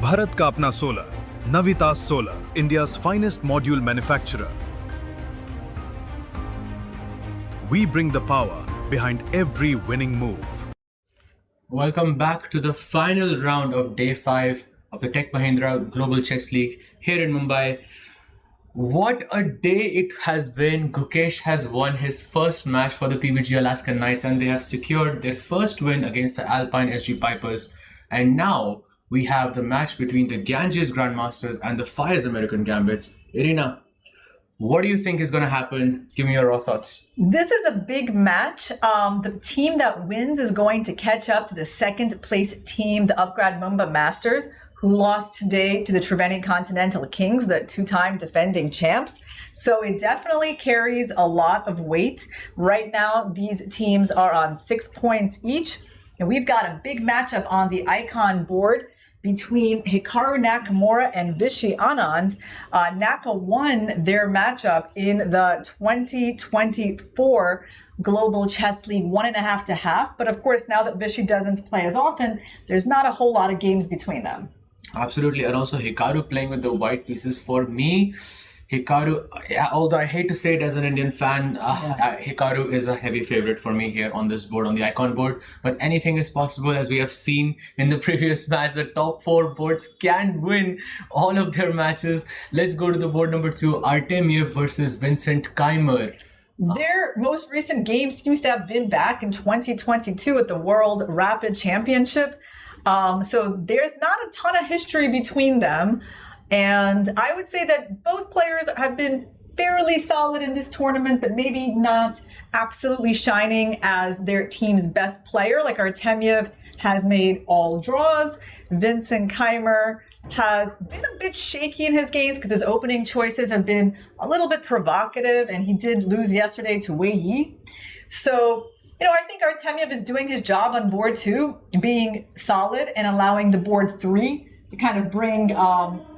Bharat का अपना solar, Navitas Solar, India's finest module manufacturer. We bring the power behind every winning move. Welcome back to the final round of day 5 of the Tech Mahindra Global Chess League here in Mumbai. What a day it has been. Gukesh has won his first match for the PBG Alaskan Knights and they have secured their first win against the Alpine SG Pipers. And now we have the match between the Ganges Grandmasters and the Fyers American Gambits. Irina, what do you think is going to happen? Give me your raw thoughts. This is a big match. The team that wins is going to catch up to the second place team, the Upgrad Mumba Masters, who lost today to the Triveni Continental Kings, the two-time defending champs. So it definitely carries a lot of weight. Right now, these teams are on 6 points each. And we've got a big matchup on the icon board between Hikaru Nakamura and Vishy Anand. Naka won their matchup in the 2024 Global Chess League 1.5 to half. But of course, now that Vishy doesn't play as often, there's not a whole lot of games between them. Absolutely. And also Hikaru playing with the white pieces. For me, Hikaru, although I hate to say it as an Indian fan, Hikaru is a heavy favorite for me here on this board, on the icon board. But anything is possible, as we have seen in the previous match. The top 4 boards can win all of their matches. Let's go to the board number 2, Artemiev versus Vincent Keimer. Their most recent game seems to have been back in 2022 at the World Rapid Championship. So there's not a ton of history between them. And I would say that both players have been fairly solid in this tournament, but maybe not absolutely shining as their team's best player. Like Artemiev has made all draws. Vincent Keimer has been a bit shaky in his games because his opening choices have been a little bit provocative, and he did lose yesterday to Wei Yi. So, I think Artemiev is doing his job on board 2, being solid and allowing the board 3 to kind of bring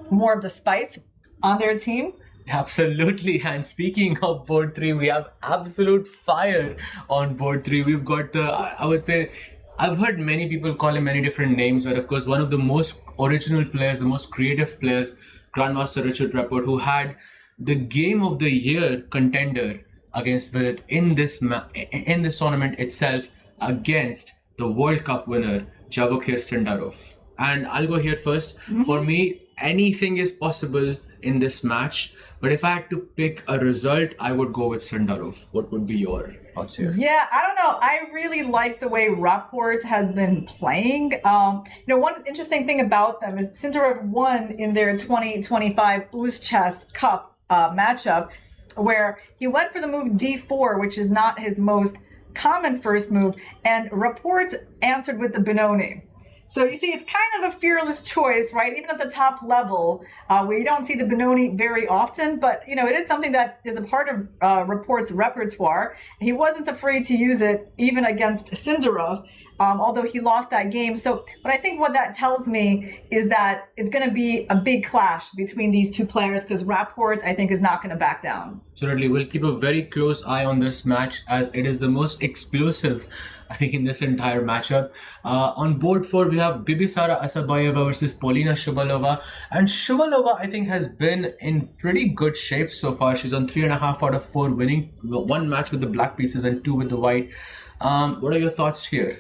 more of the spice on their team. Absolutely. And speaking of board 3, we have absolute fire on board 3. We've got the, I would say, I've heard many people call him many different names, but of course one of the most original players, the most creative players, Grandmaster Richard Rapport, who had the Game of the Year contender against Vilith in this tournament itself against the World Cup winner Javokhir Sindarov. And I'll go here first. For me, anything is possible in this match. But if I had to pick a result, I would go with Sindarov. What would be your thoughts here? Yeah, I don't know. I really like the way Rapport has been playing. One interesting thing about them is Sindarov won in their 2025 Uzchess Cup matchup, where he went for the move d4, which is not his most common first move, and Rapport answered with the Benoni. So you see, it's kind of a fearless choice, right? Even at the top level, where you don't see the Benoni very often, but it is something that is a part of Rapport's repertoire. He wasn't afraid to use it even against Sindarov. although he lost that game. So, but I think what that tells me is that it's going to be a big clash between these two players because Rapport, I think, is not going to back down. Absolutely. We'll keep a very close eye on this match as it is the most explosive, I think, in this entire matchup. On board 4, we have Bibisara Asabayeva versus Polina Shuvalova. And Shuvalova, I think, has been in pretty good shape so far. She's on 3.5 out of 4, winning 1 match with the black pieces and 2 with the white. What are your thoughts here?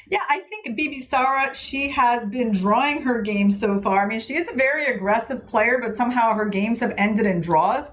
Yeah, I think Bibisara, she has been drawing her games so far. I mean, she is a very aggressive player, but somehow her games have ended in draws.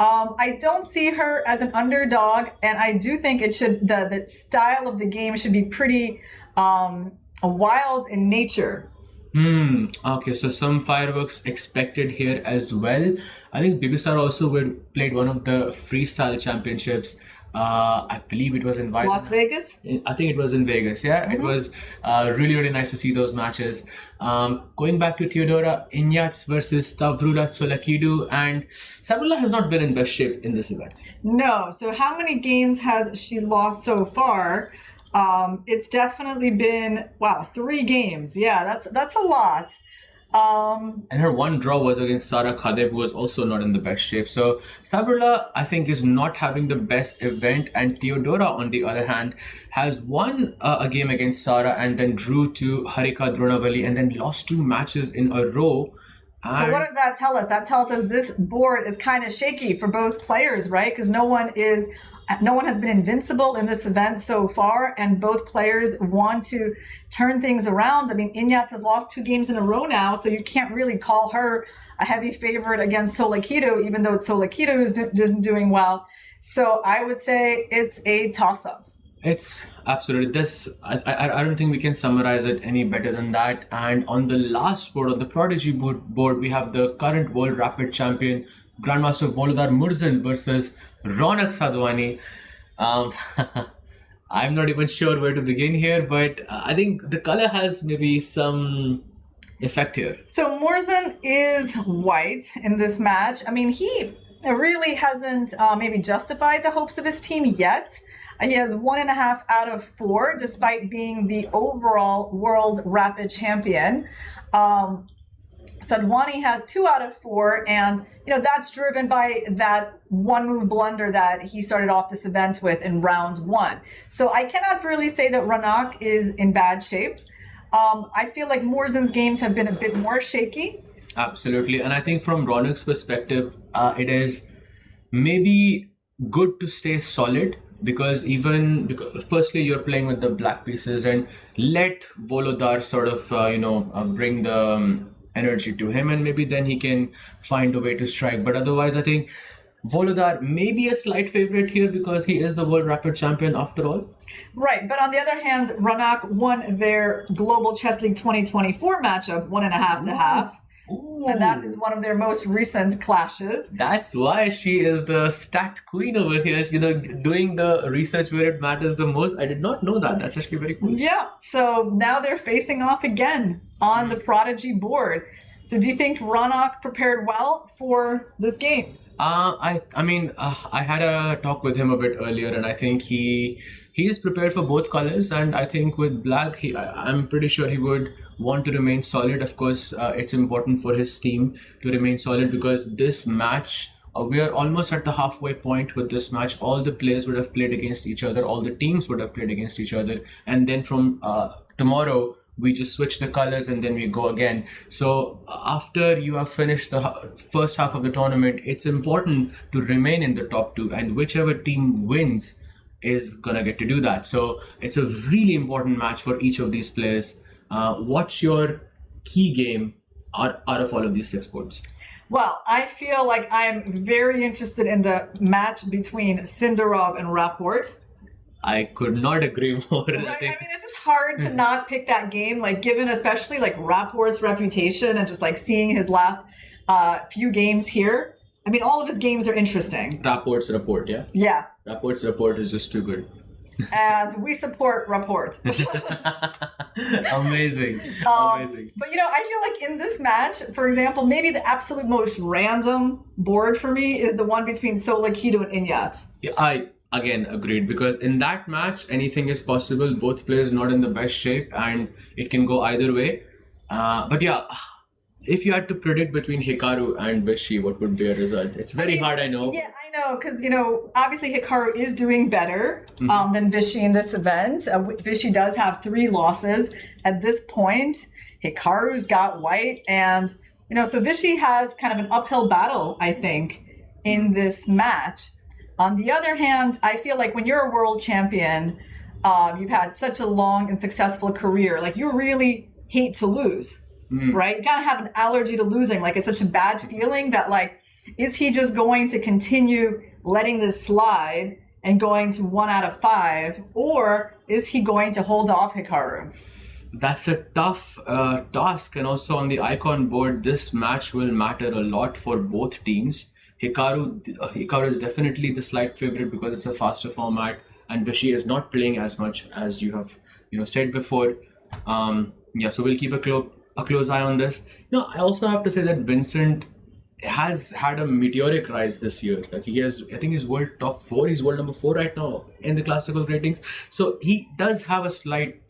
I don't see her as an underdog, and I do think it should the style of the game should be pretty wild in nature. Okay, so some fireworks expected here as well. I think Bibisara also played one of the freestyle championships. I believe it was in Las Vegas? I think it was in Vegas, yeah. It was really, really nice to see those matches. Going back to Theodora Ignatz versus Stavrula Tsolakidou, and Stavrula has not been in best shape in this event. No, so how many games has she lost so far? It's definitely been, 3 games. Yeah, that's a lot. And her 1 draw was against Sara Khadeb, who was also not in the best shape. So Stavrula, I think, is not having the best event, and Theodora, on the other hand, has won a game against Sara and then drew to Harika Dronavali and then lost 2 matches in a row. So what does that tell us? That tells us this board is kind of shaky for both players, right? Because no one has been invincible in this event so far, and both players want to turn things around. I mean, Ignatz has lost 2 games in a row now, so you can't really call her a heavy favorite against Tsolakidou, even though Tsolakidou isn't doing well. So I would say it's a toss-up. It's absolutely this. I don't think we can summarize it any better than that. And on the last board, on the Prodigy board, we have the current World Rapid Champion, Grandmaster Volodar Murzin versus Ronak Sadhwani. I'm not even sure where to begin here, but I think the color has maybe some effect here. So Murzin is white in this match. I mean, he really hasn't maybe justified the hopes of his team yet. He has 1.5 out of 4, despite being the overall World Rapid Champion. Sadhwani has 2 out of 4, and that's driven by that 1-move blunder that he started off this event with in round 1. So I cannot really say that Ronak is in bad shape. I feel like Murzin's games have been a bit more shaky. Absolutely, and I think from Ronak's perspective, it is maybe good to stay solid. Because firstly, you're playing with the black pieces, and let Volodar sort of, bring the energy to him, and maybe then he can find a way to strike. But otherwise, I think Volodar may be a slight favorite here because he is the World Rapid Champion after all. Right, but on the other hand, Ronak won their Global Chess League 2024 matchup 1.5 to half. Ooh. And that is one of their most recent clashes. That's why she is the stat queen over here, doing the research where it matters the most. I did not know that. That's actually very cool. Yeah, so now they're facing off again on the Prodigy board. So do you think Ronak prepared well for this game? I had a talk with him a bit earlier, and I think he is prepared for both colors. And I think with black, I'm pretty sure he would want to remain solid. Of course, it's important for his team to remain solid because this match, we are almost at the halfway point with this match. All the players would have played against each other. All the teams would have played against each other. And then from tomorrow, we just switch the colors and then we go again. So after you have finished the first half of the tournament, it's important to remain in the top 2, and whichever team wins is gonna get to do that. So it's a really important match for each of these players. What's your key game out of all of these 6 boards? Well, I feel like I'm very interested in the match between Sindarov and Rapport. I could not agree more. Right? I mean, it's just hard to not pick that game, like given especially like Rapport's reputation and just like seeing his last few games here. I mean, all of his games are interesting. Rapport's report, yeah? Yeah. Rapport's report is just too good. And we support Rapport. Amazing. Amazing. But I feel like in this match, for example, maybe the absolute most random board for me is the one between Tsolakidou and Ignatz. Yeah, Again, agreed, because in that match, anything is possible. Both players not in the best shape, and it can go either way. But yeah, if you had to predict between Hikaru and Vishy, what would be a result? It's very hard, I know. Yeah, I know, because, obviously Hikaru is doing better than Vishy in this event. Vishy does have 3 losses at this point. Hikaru's got white, and, so Vishy has kind of an uphill battle, I think, in this match. On the other hand, I feel like when you're a world champion, you've had such a long and successful career, like you really hate to lose, right? You gotta have an allergy to losing. Like it's such a bad feeling that like, is he just going to continue letting this slide and going to 1 out of 5, or is he going to hold off Hikaru? That's a tough task, and also on the icon board, this match will matter a lot for both teams. Hikaru is definitely the slight favorite because it's a faster format, and Vishy is not playing as much as you have said before. So we'll keep a close eye on this. I also have to say that Vincent has had a meteoric rise this year. Like he has, I think he's world top 4. He's world number 4 right now in the classical ratings. So he does have a slight.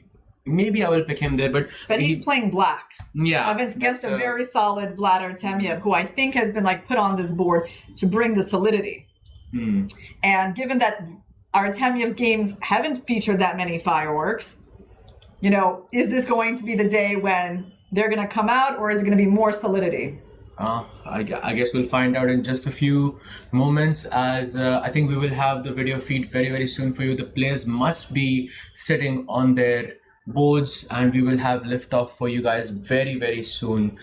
Maybe I will pick him there, but he's playing black. Yeah, against a very solid Vlad Artemiev, who I think has been like put on this board to bring the solidity. And given that Artemiev's games haven't featured that many fireworks, is this going to be the day when they're going to come out, or is it going to be more solidity? I guess we'll find out in just a few moments, as I think we will have the video feed very, very soon for you. The players must be sitting on their boards, and we will have liftoff for you guys very, very soon.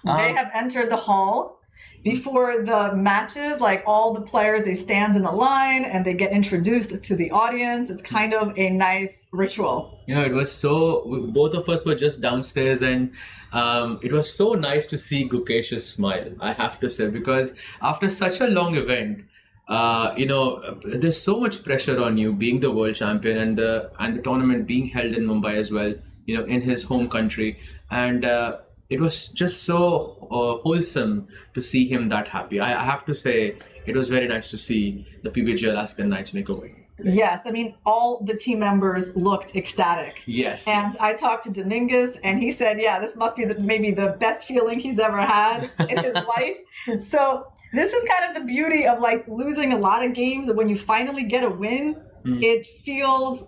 They have entered the hall. Before the matches, like all the players, they stand in a line and they get introduced to the audience. It's kind of a nice ritual. It was so, both of us were just downstairs, and it was so nice to see Gukesh's smile, I have to say, because after such a long event, there's so much pressure on you being the world champion, and the tournament being held in Mumbai as well, in his home country, and it was just so wholesome to see him that happy. I have to say, it was very nice to see the PBG Alaskan Knights make a win. Yes, I mean, all the team members looked ecstatic. Yes. And I talked to Dominguez, and he said, yeah, this must be maybe the best feeling he's ever had in his life. So this is kind of the beauty of like losing a lot of games, and when you finally get a win, it feels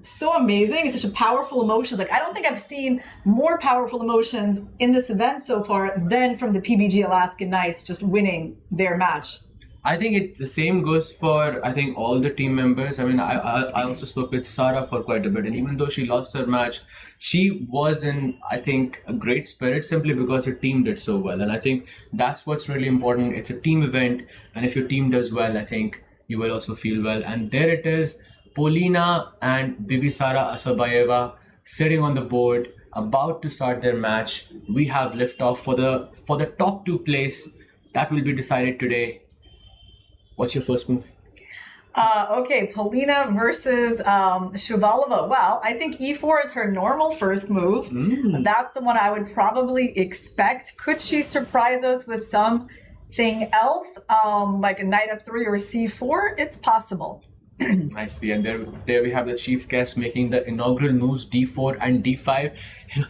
so amazing. It's such a powerful emotions. Like I don't think I've seen more powerful emotions in this event so far than from the PBG Alaskan Knights just winning their match. I think the same goes for, I think, all the team members. I mean, I also spoke with Sarah for quite a bit, and even though she lost her match, she was in, I think, a great spirit simply because her team did so well. And I think that's what's really important. It's a team event, and if your team does well, I think you will also feel well. And there it is, Polina and Bibisara Asabayeva sitting on the board, about to start their match. We have liftoff for the top 2 place. That will be decided today. What's your first move? Okay, Polina versus Shuvalova. Well, I think e4 is her normal first move. That's the one I would probably expect. Could she surprise us with something else, like a knight f3 or c4? It's possible. I see, and there we have the chief guest making the inaugural moves d4 and d5.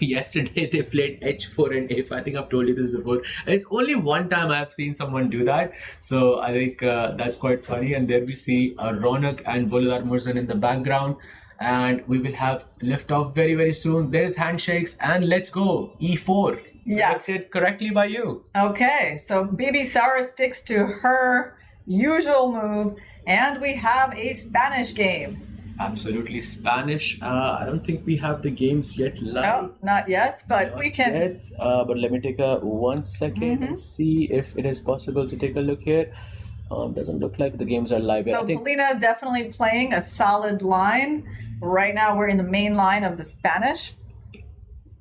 Yesterday they played h4 and a5. I think I've told you this before. It's only one time I've seen someone do that, so I think that's quite funny. And there we see Ronak and Volodar Murzan in the background, and we will have liftoff very, very soon. There's handshakes, and let's go e4. Yes, predicted correctly by you. Okay, so Bibisara sticks to her usual move. And we have a Spanish game. Absolutely Spanish. I don't think we have the games yet live. No, not yet, but we can. But let me take a 1 second and see if it is possible to take a look here. Doesn't look like the games are live yet. So Polina is definitely playing a solid line. Right now we're in the main line of the Spanish.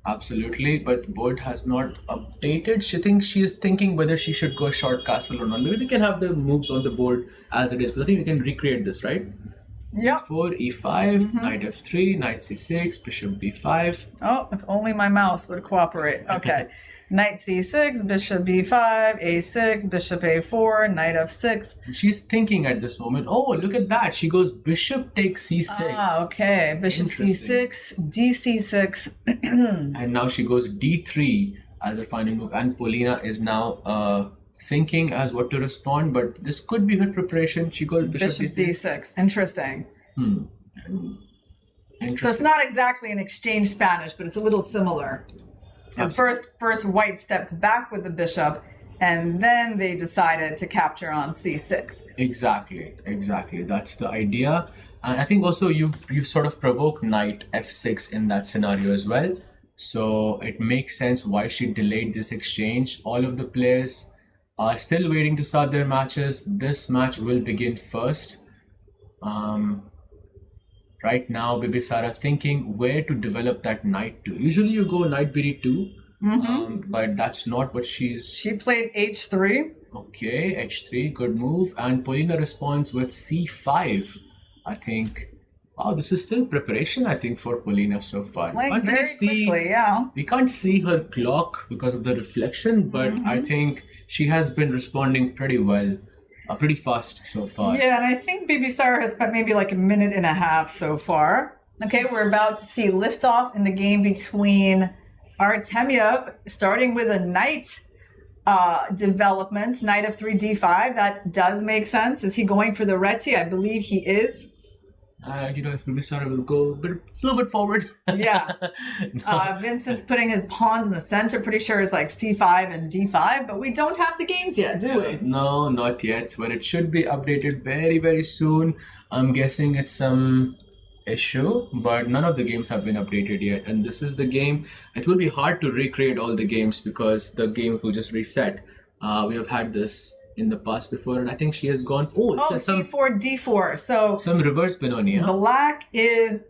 Absolutely, but the board has not updated. She is thinking whether she should go short castle or not. Maybe we can have the moves on the board as it is, but I think we can recreate this, right? Yeah. e4, e5, knight f3, knight c6, bishop b5. Oh, if only my mouse would cooperate. Okay. Knight c6, bishop b5, a6, bishop a4, knight f6. She's thinking at this moment, oh, look at that. She goes bishop takes c6. Ah, okay. Bishop c6, dc6. And now she goes d3 as her final move. And Polina is now thinking as what to respond, but this could be her preparation. She goes bishop d6. Interesting. Interesting. So it's not exactly an exchange Spanish, but it's a little similar. Because first white stepped back with the bishop, and then they decided to capture on c6. Exactly. That's the idea. And I think also you sort of provoke knight f6 in that scenario as well. So it makes sense why she delayed this exchange. All of the players are still waiting to start their matches. This match will begin first. Right now, Bibisara thinking where to develop that knight to. Usually you go knight bd2, but that's not what she played h3. Okay, h3, good move. And Polina responds with c5. I think, wow, this is still preparation, I think, for Polina so far. Playing very quickly, yeah. We can't see her clock because of the reflection, but I think she has been responding pretty well. Pretty fast so far. Yeah, and I think Bibisara has spent maybe like a minute and a half so far. Okay, we're about to see liftoff in the game between Artemiev, starting with a knight development, knight of 3 d5. That does make sense. Is he going for the reti? I believe he is. If Bibisara will go a little bit forward. Yeah. Vincent's putting his pawns in the center. Pretty sure it's like c5 and d5, but we don't have the games yet, do we? No, not yet. But it should be updated very, very soon. I'm guessing it's some issue, but none of the games have been updated yet. And this is the game. It will be hard to recreate all the games because the game will just reset. We have had this in the past before, and I think she has gone. It's some c4 d4. So some reverse Benoni. Black is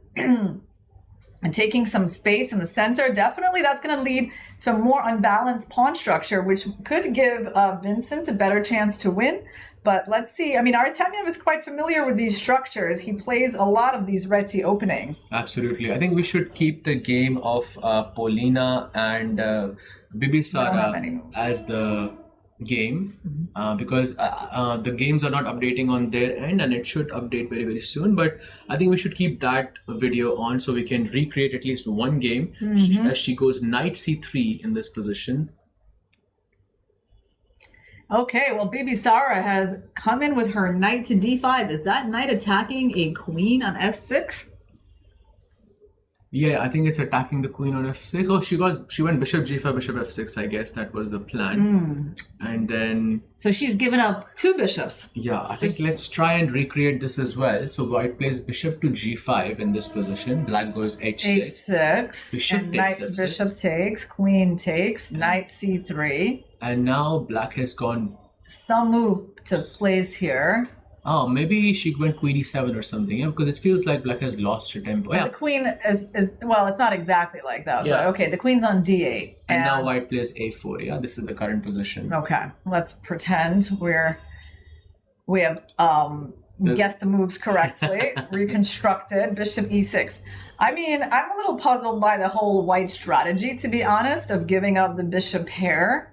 taking some space in the center. Definitely, that's going to lead to a more unbalanced pawn structure, which could give Vincent a better chance to win. But let's see. I mean, Artemiev is quite familiar with these structures. He plays a lot of these reti openings. Absolutely. I think we should keep the game of Polina and Bibisara as the game because the games are not updating on their end, and it should update very, very soon. But I think we should keep that video on so we can recreate at least one game as she goes knight c3 in this position. Okay, well, Bibisara has come in with her knight to d5. Is that knight attacking a queen on f6? Yeah, I think it's attacking the queen on f6. Oh, she went bishop g5, bishop f6. I guess that was the plan. And then so she's given up 2 bishops. Yeah, I think let's try and recreate this as well. So white plays bishop to g5 in this position. Black goes h6. Bishop takes f6. Bishop takes, queen takes, knight c3. And now black has gone some move to place here. Oh, maybe she went queen e7 or something, because it feels like black has lost her tempo. The queen is well, it's not exactly like that. Yeah. But okay, the queen's on d8. And now white plays a4. Yeah, this is the current position. Okay, let's pretend we have guessed the moves correctly, reconstructed bishop e6. I mean, I'm a little puzzled by the whole white strategy, to be honest, of giving up the bishop pair.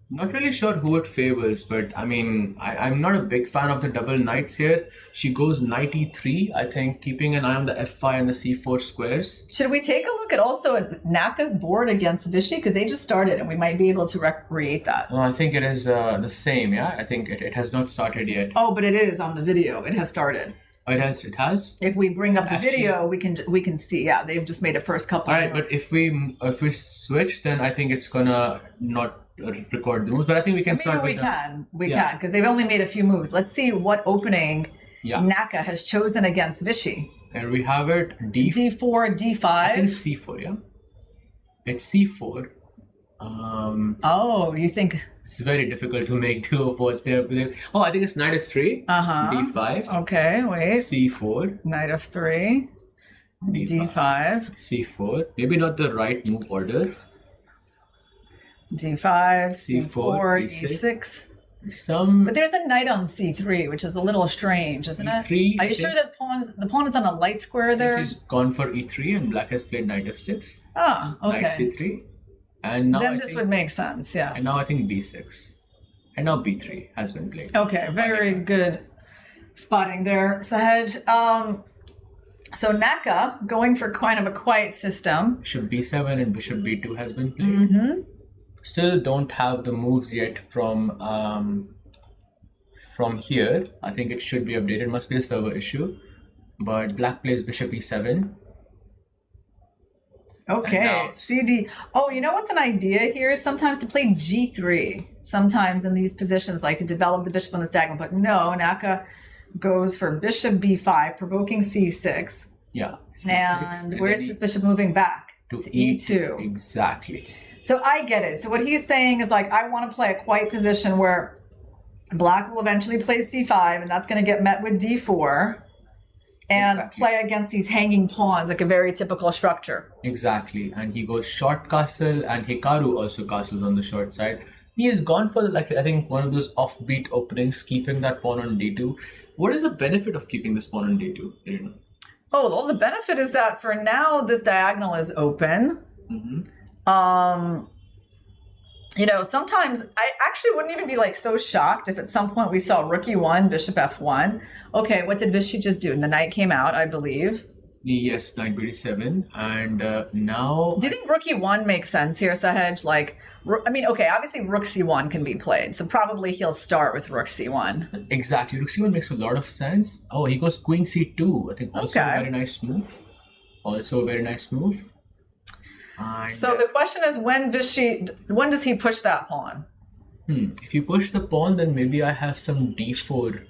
Not really sure who it favors, but I mean, I'm not a big fan of the double knights here. She goes knight e3, I think, keeping an eye on the f5 and the c4 squares. Should we take a look at also at Naka's board against Vishy? Because they just started and we might be able to recreate that. I think it is the same, yeah? I think it has not started yet. Oh, but it is on the video. It has started. Oh, it has? If we bring up the video, we can see. Yeah, they've just made a first couple. All right, but if we switch, then I think it's gonna not record the moves. But I think we can start. We can because they've only made a few moves. Let's see what opening Naka has chosen against Vishy. There we have it. D4, D5. I think it's C4. Yeah, it's C4. Oh, you think it's very difficult to make two of what they're. Oh, I think it's knight f3. D5. Okay, wait. C4. Knight f3. D5. C4. Maybe not the right move order. D5. C4. E6. But there's a knight on C3, which is a little strange, isn't it? E3. Are you sure that the pawn is on a light square there? He's gone for E3, and black has played knight f6. Ah, okay. Knight C3. And now then this would make sense, yes. And now I think b6. And now b3 has been played. Okay, very good spotting there, Sahej. So Naka going for kind of a quiet system. Bishop b7 and bishop b2 has been played. Still don't have the moves yet from here. I think it should be updated. Must be a server issue. But black plays bishop e7. Okay, CD. Oh, you know what's an idea here? Sometimes to play g3. Sometimes in these positions, like to develop the bishop on this diagonal. But no, Naka goes for bishop b5, provoking c6. Yeah. C6, and where's this bishop moving back? To e2. Exactly. So I get it. So what he's saying is like, I want to play a quiet position where black will eventually play c5, and that's going to get met with d4. And play against these hanging pawns, like a very typical structure. Exactly. And he goes short castle, and Hikaru also castles on the short side. He has gone for, like, I think one of those offbeat openings, keeping that pawn on d2. What is the benefit of keeping this pawn on d2? Oh, well, the benefit is that for now, this diagonal is open. You know, sometimes I actually wouldn't even be like so shocked if at some point we saw rook e1, bishop f1. Okay, what did Vishy just do? And the knight came out, I believe. Yes, knight b7, and now... Do you think rook e1 makes sense here, Sahej? Like, I mean, okay, obviously rook c1 can be played, so probably he'll start with rook c1. Exactly, rook c1 makes a lot of sense. Oh, he goes queen c2, I think also a very nice move. Also a very nice move. And so the question is, when does he push that pawn? If you push the pawn, then maybe I have some d4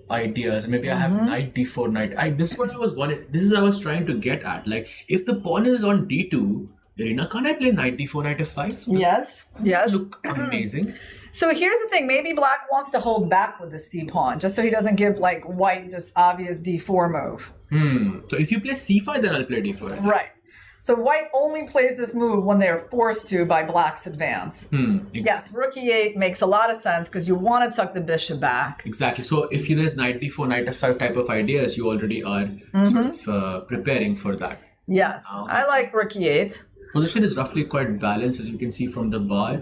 ideas. Maybe I have knight d4, knight. This is what I was wanting. This is what I was trying to get at. Like, if the pawn is on d2, Irina, can't I play knight d4, knight f5? Yes. Look amazing. So here's the thing. Maybe black wants to hold back with the c pawn, just so he doesn't give like white this obvious d4 move. So if you play c5, then I'll play d4. Right. So white only plays this move when they're forced to by black's advance. Yes, rook e8 makes a lot of sense because you want to tuck the bishop back. Exactly. So if there's knight d4, knight f5 type of ideas, you already are sort of preparing for that. Yes, I like rook e8. Position is roughly quite balanced, as you can see from the bar.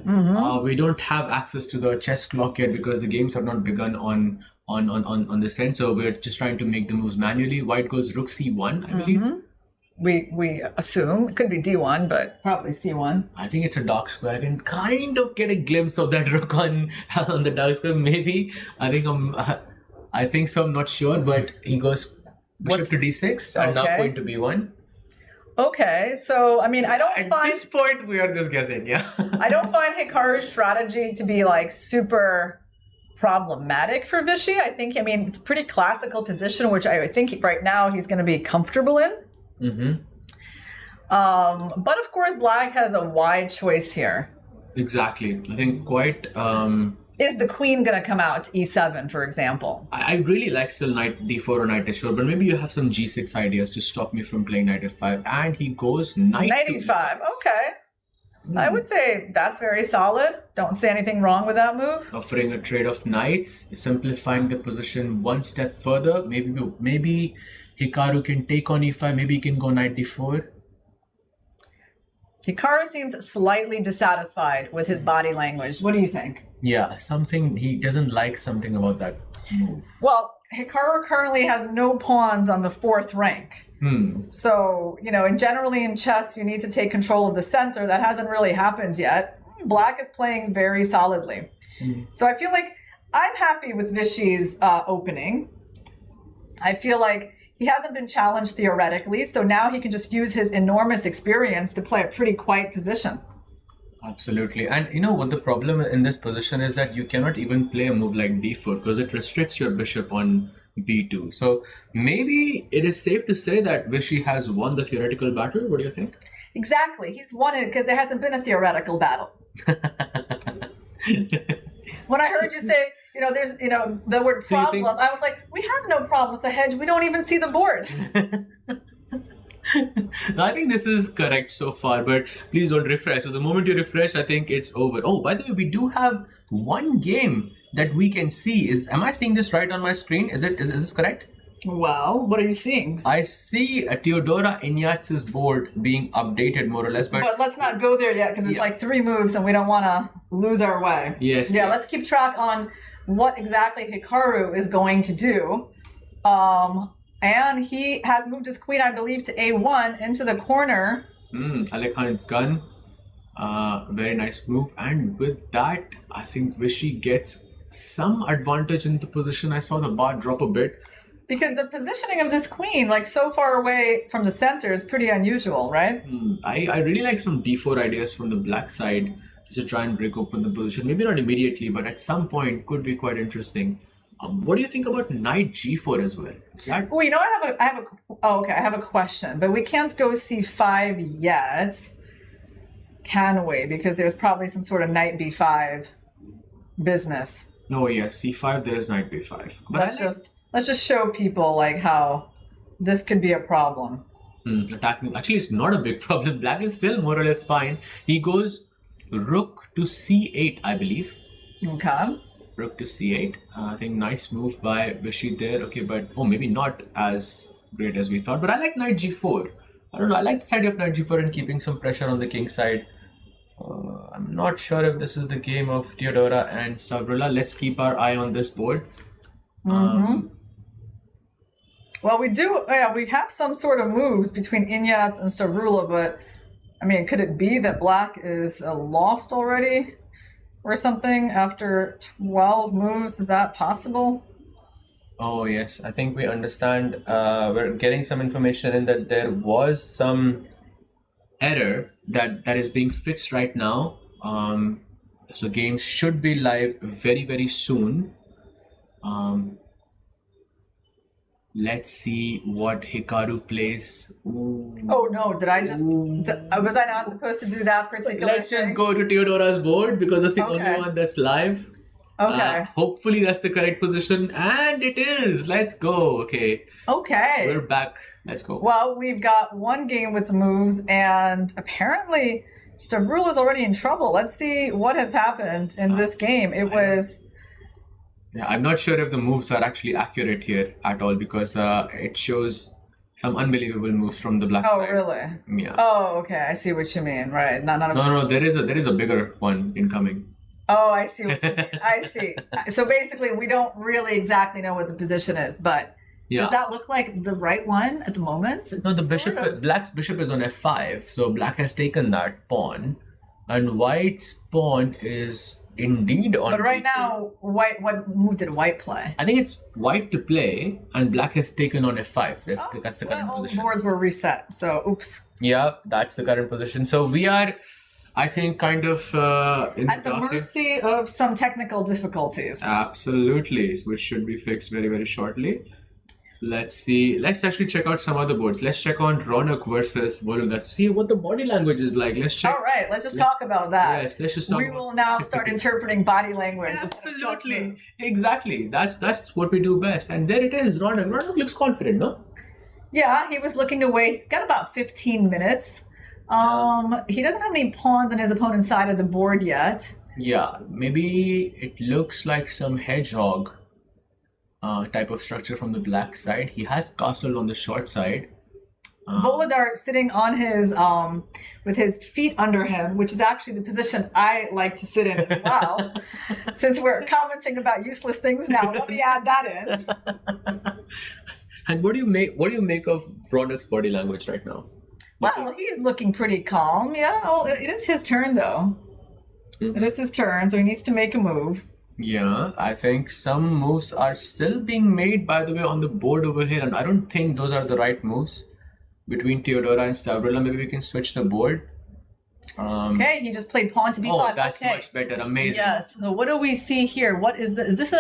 We don't have access to the chess clock yet because the games have not begun on this end. So we're just trying to make the moves manually. White goes rook c1, I believe. We assume it could be d1, but probably c1. I think it's a dark square. I can kind of get a glimpse of that rook on the dark square. Maybe I think so. I'm not sure, but he goes bishop to d6 and now queen to b1. Okay, so I mean, I don't find at this point we are just guessing. Yeah, I don't find Hikaru's strategy to be like super problematic for Vishy. I mean, it's a pretty classical position, which I think right now he's going to be comfortable in. But of course, black has a wide choice here. Exactly. I think quite... Is the queen going to come out to e7, for example? I really like still knight d4 or knight h4, but maybe you have some g6 ideas to stop me from playing knight f5. And he goes knight e5. Okay. I would say that's very solid. Don't say anything wrong with that move. Offering a trade of knights, simplifying the position one step further. Maybe Hikaru can take on e5. Maybe he can go knight d4. Hikaru seems slightly dissatisfied with his body language. What do you think? Yeah, he doesn't like something about that move. Well, Hikaru currently has no pawns on the 4th rank. So, you know, and generally in chess, you need to take control of the center. That hasn't really happened yet. Black is playing very solidly. So I feel like I'm happy with Vishy's opening. I feel like he hasn't been challenged theoretically, so now he can just use his enormous experience to play a pretty quiet position. Absolutely. And you know what the problem in this position is, that you cannot even play a move like d4 because it restricts your bishop on b2. So maybe it is safe to say that Vishy has won the theoretical battle. What do you think? Exactly. He's won it because there hasn't been a theoretical battle. When I heard you say, you know, there's, you know, the word problem, I was like, we have no problem, Sahej. We don't even see the board. I think this is correct so far, but please don't refresh. So the moment you refresh, I think it's over. Oh, by the way, we do have one game that we can see. Am I seeing this right on my screen? Is this correct? Well, what are you seeing? I see Teodora Ignatz's board being updated more or less, but let's not go there yet because it's like 3 moves and we don't want to lose our way. Yes. Yeah, let's keep track on what exactly Hikaru is going to do. And he has moved his queen, I believe, to A1 into the corner. Alekhan's gun. Very nice move. And with that, I think Vishy gets some advantage in the position. I saw the bar drop a bit. Because the positioning of this queen, like so far away from the center, is pretty unusual, right? I really like some d4 ideas from the black side just to try and break open the position. Maybe not immediately, but at some point could be quite interesting. What do you think about knight g4 as well? Is that... Well, you know, I have a question, but we can't go c5 yet, can we? Because there's probably some sort of knight b5 business. No, yes, c5, there is knight b5. But Let's just show people like how this could be a problem. Attacking. Actually, it's not a big problem. Black is still more or less fine. He goes rook to c8, I believe. Okay. Rook to c8. I think nice move by Vishy there. Okay, but maybe not as great as we thought. But I like knight g4. I don't know. I like this idea of knight g4 and keeping some pressure on the king side. I'm not sure if this is the game of Teodora and Stavrola. Let's keep our eye on this board. Well, we have some sort of moves between Ignatz and Stavrola, but I mean, could it be that black is lost already or something after 12 moves? Is that possible? Oh, yes. I think we understand. We're getting some information in that there was some error that is being fixed right now. So games should be live very, very soon. Let's see what Hikaru plays. Oh no, did I just... was I not supposed to do that particular Let's just go to Teodora's board because that's the only one that's live. Okay. Hopefully that's the correct position. And it is! Let's go. Okay. Okay. We're back. Let's go. Well, we've got one game with the moves and apparently Stavrola is already in trouble. Let's see what has happened in this game. It was... Yeah, I'm not sure if the moves are actually accurate here at all because it shows some unbelievable moves from the black side. Oh, really? Yeah. Oh, okay. I see what you mean. Right. No, there is a bigger one incoming. Oh, I see what you mean. I see. So basically, we don't really exactly know what the position is, but does that look like the right one at the moment? No, the bishop, black's bishop is on f5, so black has taken that pawn, and white's pawn is indeed on. But right now, what move did white play? I think it's white to play, and black has taken on f5. That's the current all position. The boards were reset, so oops. Yeah, that's the current position. So we are, I think, kind of at the mercy of some technical difficulties. Absolutely, which should be fixed very, very shortly. Let's see. Let's actually check out some other boards. Let's check on Ronak versus Volodar. See what the body language is like. Let's check. All right, let's just talk about that. Yes, let's just talk. We will now start interpreting body language. Absolutely. Exactly. That's what we do best. And there it is. Ronak. Ronak looks confident, no? Yeah, he was looking to wait. He's got about 15 minutes. He doesn't have any pawns on his opponent's side of the board yet. Yeah, maybe it looks like some hedgehog type of structure from the black side. He has castle on the short side. Volodar sitting on his with his feet under him, which is actually the position I like to sit in as well. Since we're commenting about useless things now, let me add that in. And what do you make of Ronak's body language right now? Well, he's looking pretty calm. Yeah, well, it is his turn though. It is his turn, so he needs to make a move. Yeah, I think some moves are still being made, by the way, on the board over here, and I don't think those are the right moves between Teodora and Stavrola. Maybe we can switch the board. Okay, he just played pawn to b5. Oh, that's much better. Amazing. Yes. So what do we see here? What is this? Is this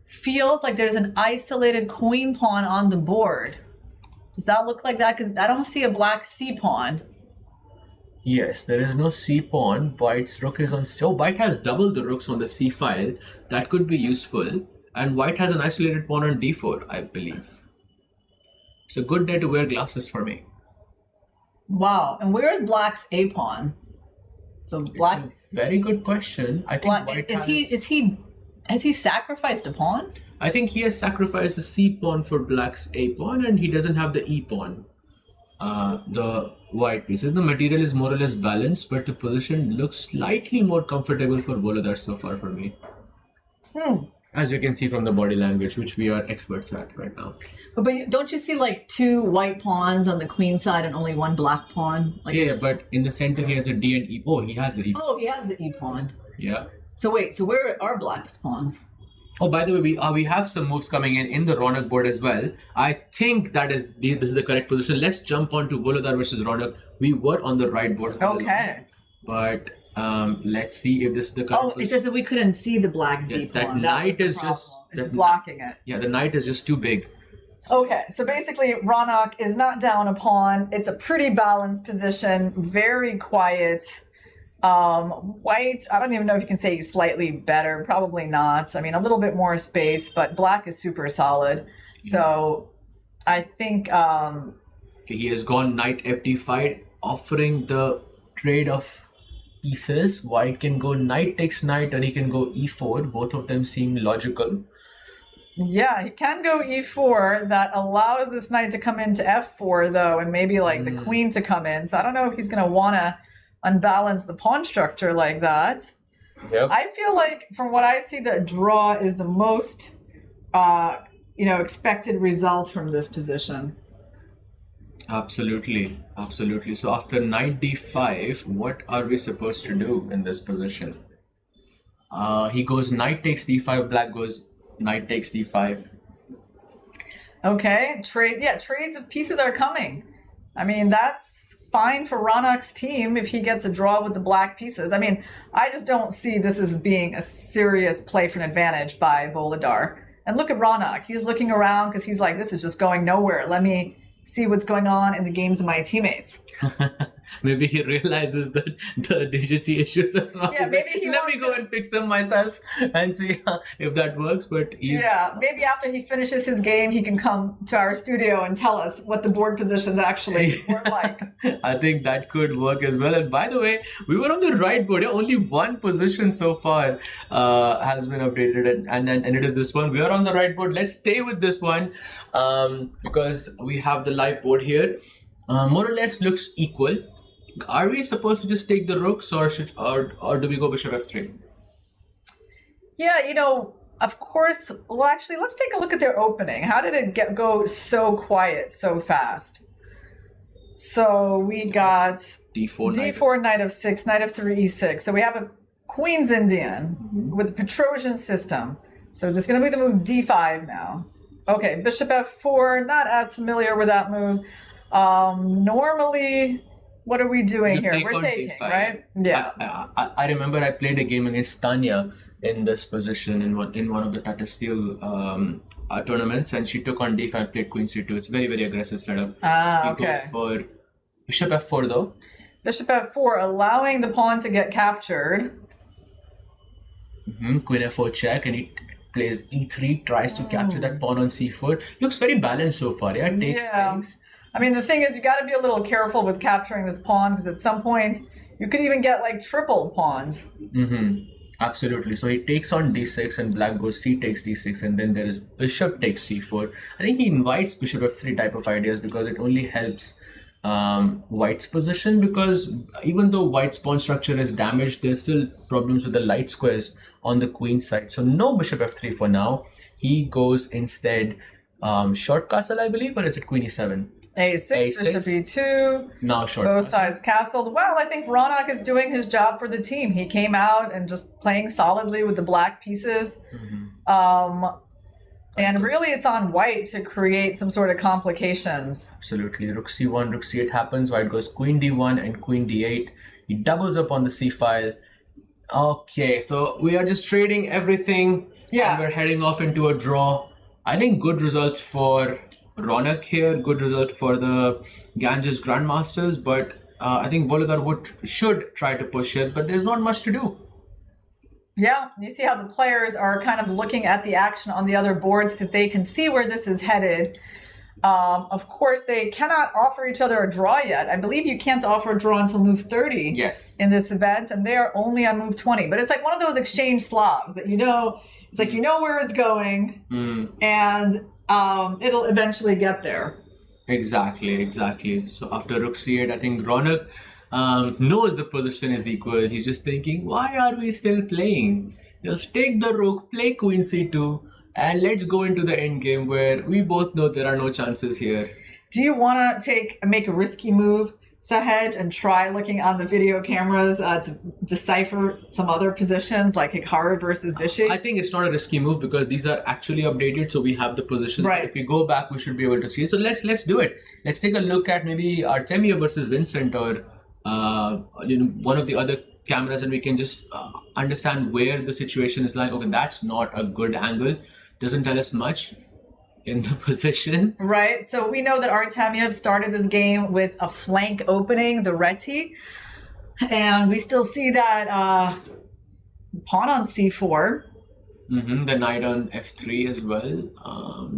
feels like there's an isolated queen pawn on the board? Does that look like that? Because I don't see a black c pawn. Yes, there is no c pawn. White's rook is on. So white has double the rooks on the c file. That could be useful. And white has an isolated pawn on d4, I believe. It's a good day to wear glasses for me. Wow. And where is black's a pawn? So black. It's a very good question. I think white is he Has he sacrificed a pawn? I think he has sacrificed a C pawn for black's A pawn, and he doesn't have the E pawn. The white piece. And the material is more or less balanced, but the position looks slightly more comfortable for Volodar so far for me. As you can see from the body language, which we are experts at right now. But don't you see like 2 white pawns on the queen side and only 1 black pawn? Like Yeah, but in the center he has a D and E. Oh, he has the E. Oh, he has the E pawn. Yeah. So wait, so where are black's pawns? Oh, by the way, we have some moves coming in the Ronak board as well. I think this is the correct position. Let's jump on to Volodar versus Ronak. We were on the right board. Okay. But let's see if this is the correct position. It's just that we couldn't see the black D pawn. That knight is just... It's blocking it. Yeah, the knight is just too big. Okay, so basically Ronak is not down a pawn. It's a pretty balanced position, very quiet. White, I don't even know if you can say he's slightly better. Probably not. I mean, a little bit more space, but black is super solid. So I think... he has gone knight FD5, offering the trade of pieces. White can go knight takes knight, or he can go E4. Both of them seem logical. Yeah, he can go E4. That allows this knight to come into F4, though, and maybe like the queen to come in. So I don't know if he's going to want to unbalance the pawn structure like that. Yep. I feel like from what I see, the draw is the most expected result from this position. Absolutely. So after knight D5, what are we supposed to do in this position? He goes knight takes D5, black goes knight takes D5. Okay, trades of pieces are coming. I mean, that's fine for Ronak's team if he gets a draw with the black pieces. I mean, I just don't see this as being a serious play for an advantage by Volodar. And look at Ronak. He's looking around because he's like, this is just going nowhere. Let me see what's going on in the games of my teammates. Maybe he realizes the digity issues as well. Yeah, maybe he Let me go and fix them myself and see if that works. But maybe after he finishes his game, he can come to our studio and tell us what the board positions actually were like. I think that could work as well. And by the way, we were on the right board. Only one position so far has been updated, and it is this one. We are on the right board. Let's stay with this one because we have the live board here. More or less looks equal. Are we supposed to just take the rooks, or do we go bishop f3? Yeah, of course. Well, actually, let's take a look at their opening. How did it go so quiet so fast? So we got D4, knight of 6, knight of 3, E6. So we have a Queen's Indian with a Petrosian system. So this is going to be the move D5 now. Okay, bishop f4. Not as familiar with that move. Normally, what are we doing here? We're taking, D5. Right? Yeah. I remember I played a game against Tanya in this position in one of the Tata Steel tournaments, and she took on D5, played Queen C2. It's very, very aggressive setup. He goes for bishop f4 though. Bishop f4, allowing the pawn to get captured. Queen f4 check, and he plays e3, tries to capture that pawn on c4. Looks very balanced so far. Yeah, takes. I mean, the thing is, you got to be a little careful with capturing this pawn, because at some point you could even get like tripled pawns. Absolutely. So he takes on d6, and black goes c takes d6, and then there is bishop takes c4. I think he invites bishop f3 type of ideas because it only helps white's position, because even though white's pawn structure is damaged, there's still problems with the light squares on the queen side. So no bishop f3 for now. He goes instead short castle, I believe, or is it queen e7? A6, bishop e2. Now short. Both sides castled. Well, I think Ronak is doing his job for the team. He came out and just playing solidly with the black pieces. And really, it's on white to create some sort of complications. Absolutely. Rook c1, rook c8 happens. White goes queen d1 and queen d8. He doubles up on the c file. Okay, so we are just trading everything. Yeah. And we're heading off into a draw. I think good results for Ronak here, good result for the Ganges Grandmasters, but I think Volodar should try to push it, but there's not much to do. Yeah, you see how the players are kind of looking at the action on the other boards because they can see where this is headed. Of course, they cannot offer each other a draw yet. I believe you can't offer a draw until move 30 in this event, and they are only on move 20. But it's like one of those exchange Slavs that It's like you know where it's going, and it'll eventually get there. Exactly. So after rook c8, I think Ronak knows the position is equal. He's just thinking, why are we still playing? Just take the rook, play queen c2, and let's go into the end game where we both know there are no chances here. Do you want to make a risky move, Sahaj, and try looking on the video cameras to decipher some other positions like Hikaru versus Vishy? I think it's not a risky move because these are actually updated, so we have the position. Right. If we go back, we should be able to see it. So let's do it. Let's take a look at maybe Artemiev versus Vincent or one of the other cameras, and we can just understand where the situation is like. Okay, that's not a good angle. Doesn't tell us much in the position. Right. So we know that Artemiev started this game with a flank opening, the reti. And we still see that pawn on c4. The knight on f3 as well.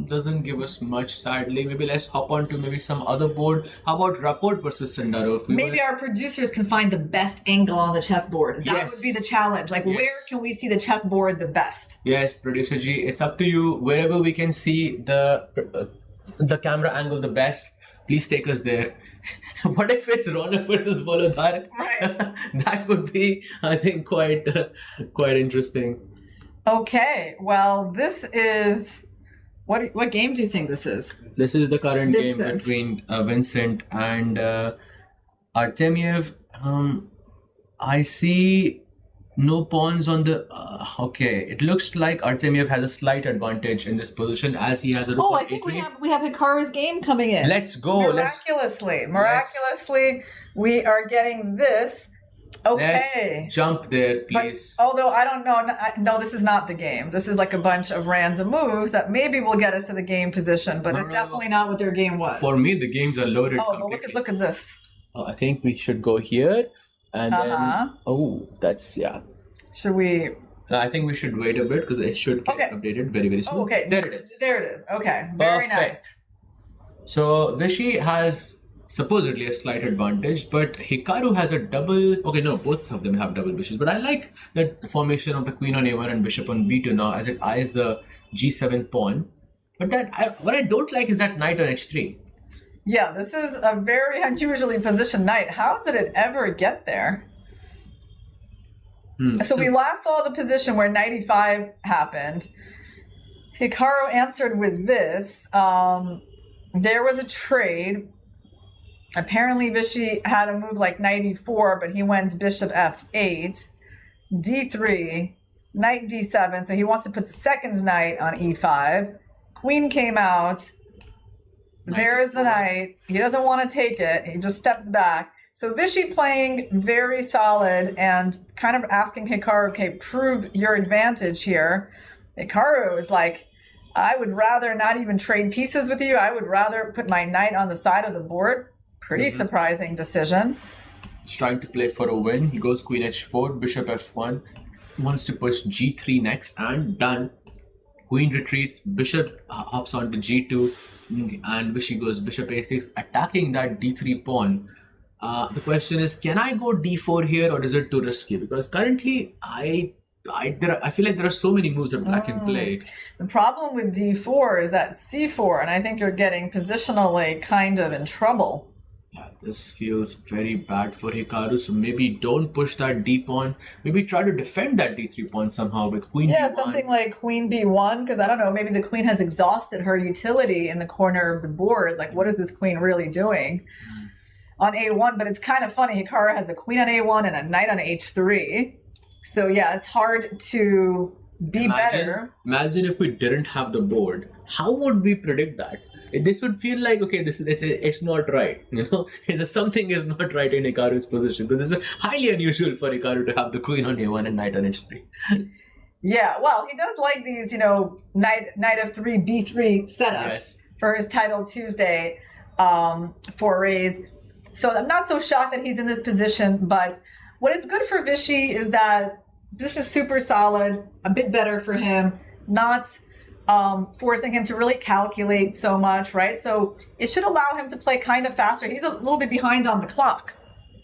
Doesn't give us much, sadly. Maybe let's hop on to maybe some other board. How about Rapport versus Sandarov? Maybe our producers can find the best angle on the chessboard. That would be the challenge. Like, where can we see the chessboard the best? Yes, producer G, it's up to you. Wherever we can see the camera angle the best, please take us there. What if it's Ronak versus Volodar? Right. That would be, I think, quite interesting. Okay, well, this is... What game do you think this is? This is the current game between Vincent and Artemiev. I see no pawns on the... okay, it looks like Artemiev has a slight advantage in this position as he has a rook on I think a3. we have Hikaru's game coming in. Let's go. Miraculously, we are getting this. Okay. Let's jump there, please. But, although I don't know, no, this is not the game. This is like a bunch of random moves that maybe will get us to the game position, but it's definitely not what their game was. For me, the games are loaded. Oh, well, look at this. I think we should go here, and then that's Should we? I think we should wait a bit because it should get updated very, very soon. Oh, okay, there it is. There it is. Okay, very nice. So Vishy has supposedly a slight advantage, but Hikaru has a double... Okay, no, both of them have double bishops, but I like that formation of the queen on a1 and bishop on b2 now as it eyes the g7 pawn. But what I don't like is that knight on h3. Yeah, this is a very unusually positioned knight. How did it ever get there? So we last saw the position where knight e5 happened. Hikaru answered with this. There was a trade. Apparently Vishy had a move like knight e4, but he went bishop f8, d3, knight d7, so he wants to put the second knight on e5. Queen came out. There's the knight. He doesn't want to take it. He just steps back. So Vishy playing very solid and kind of asking Hikaru, okay, prove your advantage here. Hikaru is like, I would rather not even trade pieces with you. I would rather put my knight on the side of the board. Pretty surprising decision. He's trying to play for a win. He goes queen h4, bishop f1. Wants to push g3 next, and done. Queen retreats, bishop hops onto g2, and Vishy goes bishop a6, attacking that d3 pawn. The question is, can I go d4 here, or is it too risky? Because currently, I feel like there are so many moves that black can play. The problem with d4 is that c4, and I think you're getting positionally kind of in trouble. Yeah, this feels very bad for Hikaru, so maybe don't push that d pawn. Maybe try to defend that d3 pawn somehow with queen b1. Something like queen b1, because I don't know, maybe the queen has exhausted her utility in the corner of the board. Like, what is this queen really doing on a1? But it's kind of funny. Hikaru has a queen on a1 and a knight on h3. So yeah, it's hard to be better. Imagine if we didn't have the board. How would we predict that? This would feel like, okay, it's not right. You know, something is not right in Hikaru's position. Because this is highly unusual for Hikaru to have the queen on a1 and knight on h3. Yeah, well, he does like these, knight f3, b3 setups for his Title Tuesday forays. So I'm not so shocked that he's in this position, but what is good for Vishy is that this is super solid, a bit better for him, not forcing him to really calculate so much, right? So it should allow him to play kind of faster. He's a little bit behind on the clock.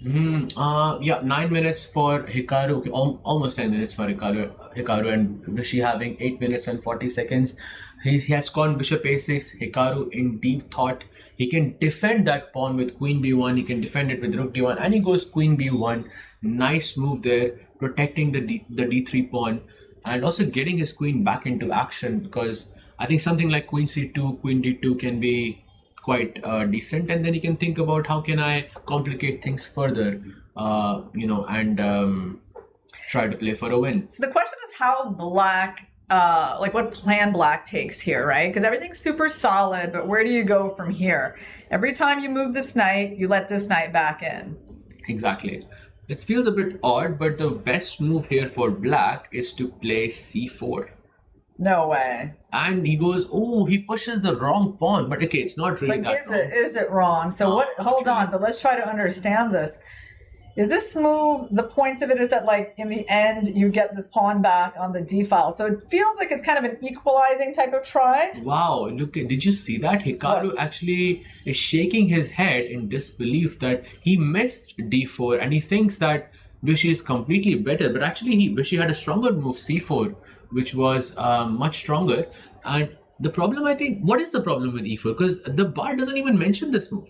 Yeah, 9 minutes for Hikaru, okay, almost 10 minutes for Hikaru, and Vishy having 8 minutes and 40 seconds. He has gone bishop a6. Hikaru in deep thought. He can defend that pawn with queen b1. He can defend it with rook d1, and he goes queen b1. Nice move there, protecting the d3 pawn, and also getting his queen back into action, because I think something like queen c2, queen d2 can be quite decent, and then you can think about how can I complicate things further, and try to play for a win. So the question is how black, what plan black takes here, right? Because everything's super solid, but where do you go from here? Every time you move this knight, you let this knight back in. Exactly. It feels a bit odd, but the best move here for black is to play c4. No way. And he goes, he pushes the wrong pawn. But okay, it's not really that wrong. Is it wrong? So hold on, but let's try to understand this. Is this move, the point of it is that like in the end, you get this pawn back on the d file. So it feels like it's kind of an equalizing type of try. Wow, look, did you see that? Hikaru actually is shaking his head in disbelief that he missed d4 and he thinks that Vishy is completely better. But actually, Vishy had a stronger move, c4, which was much stronger. And the problem, I think, what is the problem with e4? Because the bar doesn't even mention this move.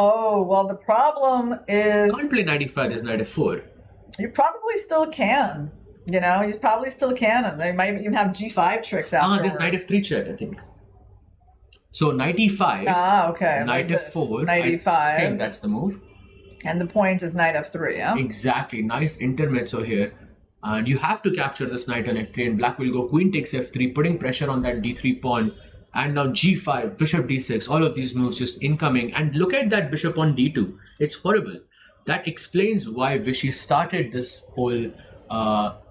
Oh, well, the problem is... You can't play knight e5, there's knight f4. You probably still can. You know, you probably still can. And they might even have g5 tricks after. There's knight f3 check, I think. So knight e5. Okay. Knight like f4. Knight e5. I think that's the move. And the point is knight f3, yeah? Exactly. Nice intermezzo here. And you have to capture this knight on f3, and black will go queen takes f3, putting pressure on that d3 pawn. And now g5, bishop d6, all of these moves just incoming. And look at that bishop on d2. It's horrible. That explains why Vishy started this whole,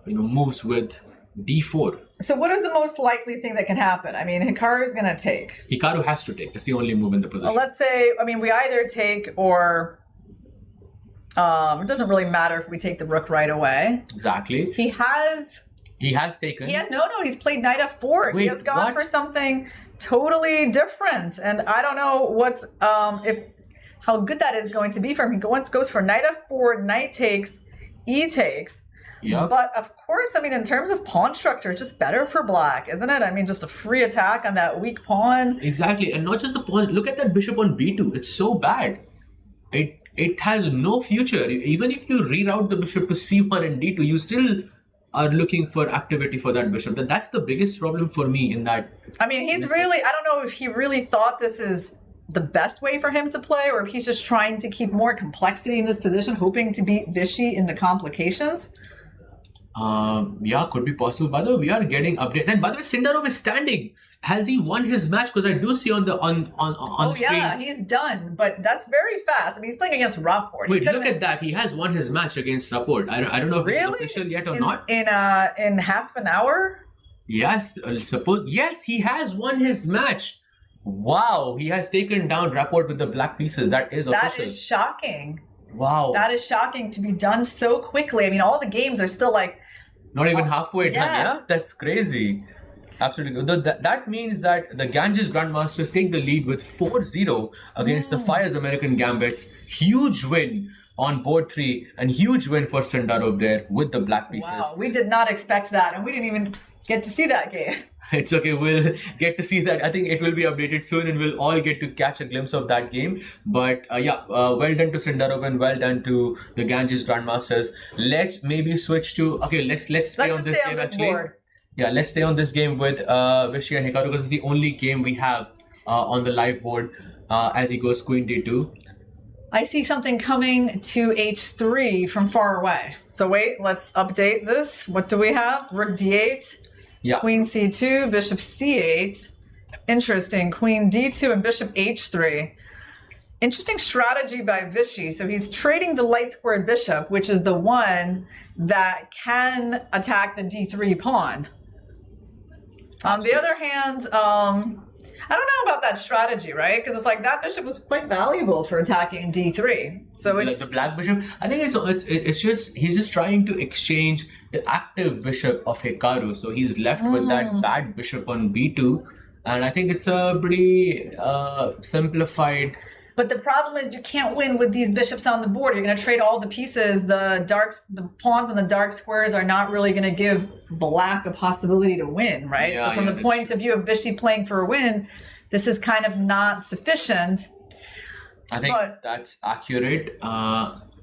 moves with d4. So what is the most likely thing that can happen? I mean, Hikaru is going to take. Hikaru has to take. It's the only move in the position. Well, let's say, we either take or... it doesn't really matter if we take the rook right away. Exactly. He has taken. He's played knight f4. Wait, he has gone for something totally different. And I don't know what's how good that is going to be for him. He goes for knight f4, knight takes, e takes. Yep. But of course, in terms of pawn structure, it's just better for black, isn't it? Just a free attack on that weak pawn. Exactly. And not just the pawn. Look at that bishop on b2. It's so bad. It has no future. Even if you reroute the bishop to c1 and d2, you still are looking for activity for that bishop. That's the biggest problem for me in that. He's really, I don't know if he really thought this is the best way for him to play, or if he's just trying to keep more complexity in this position, hoping to beat Vishy in the complications. Yeah, could be possible. By the way, we are getting updates. And by the way, Sindarov is standing. Has he won his match? Because I do see on screen. Yeah, he's done. But that's very fast. He's playing against Rapport. Wait, look at that. He has won his match against Rapport. I don't know if it's official yet or not. In half an hour? Yes, suppose. Yes, he has won his match. Wow, he has taken down Rapport with the black pieces. That is official. That is shocking. Wow. That is shocking to be done so quickly. All the games are still like... Not even halfway done, yeah? That's crazy. Absolutely. That means that the Ganges Grandmasters take the lead with 4-0 against the Fyers American Gambits. Huge win on board 3 and huge win for Sindarov there with the black pieces. Wow, we did not expect that, and we didn't even get to see that game. It's okay, we'll get to see that. I think it will be updated soon and we'll all get to catch a glimpse of that game. But well done to Sindarov and well done to the Ganges Grandmasters. Let's maybe switch to, let's stay on this game actually. Board. Yeah, let's stay on this game with Vishy and Hikaru because it's the only game we have on the live board as he goes queen d2. I see something coming to h3 from far away. So wait, let's update this. What do we have? Rook d8, queen c2, bishop c8. Interesting, queen d2 and bishop h3. Interesting strategy by Vishy. So he's trading the light squared bishop, which is the one that can attack the d3 pawn. On the other hand, I don't know about that strategy, right? Because it's like that bishop was quite valuable for attacking d3. So it's like the black bishop. I think it's just he's just trying to exchange the active bishop of Hikaru. So he's left with that bad bishop on b2, and I think it's a pretty simplified But the problem is you can't win with these bishops on the board. You're going to trade all the pieces. The pawns and the dark squares are not really going to give black a possibility to win, right? Yeah, so from the point of view of Vishy playing for a win, this is kind of not sufficient. I think that's accurate.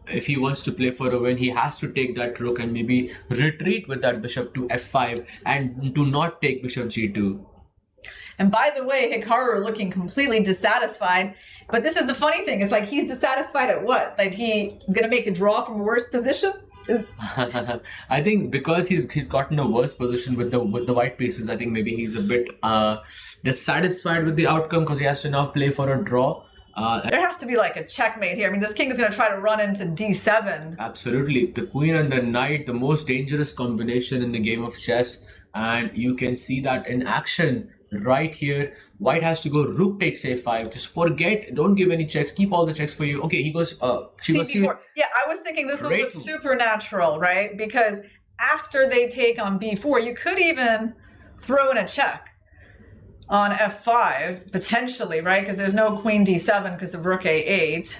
If he wants to play for a win, he has to take that rook and maybe retreat with that bishop to f5 and do not take bishop g2. And by the way, Hikaru looking completely dissatisfied. But this is the funny thing. It's like he's dissatisfied at what? That he's going to make a draw from a worse position? I think because he's gotten a worse position with the white pieces, I think maybe he's a bit dissatisfied with the outcome because he has to now play for a draw. There has to be like a checkmate here. I mean, this king is going to try to run into d7. Absolutely. The queen and the knight, the most dangerous combination in the game of chess. And you can see that in action right here. White has to go rook takes a5. Just forget, don't give any checks. Keep all the checks for you. Okay, he goes, she goes c4. Yeah, I was thinking this would look supernatural, right? Because after they take on b4, you could even throw in a check on f5, potentially, right? Because there's no queen d7 because of rook a8.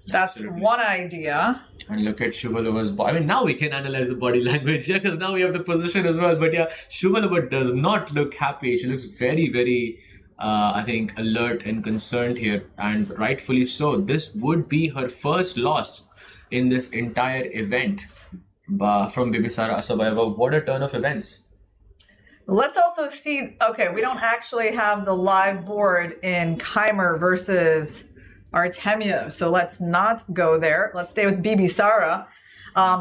That's one idea. And look at Shuvalova's body. I mean, now we can analyze the body language, yeah, because now we have the position as well. But yeah, Shuvalova does not look happy. She looks very, very, I think, alert and concerned here. And rightfully so. This would be her first loss in this entire event from Bibisara Asabayeva. What a turn of events. Let's also see, okay, we don't actually have the live board in Keimer versus Artemiev, so let's not go there. Let's stay with Bibisara.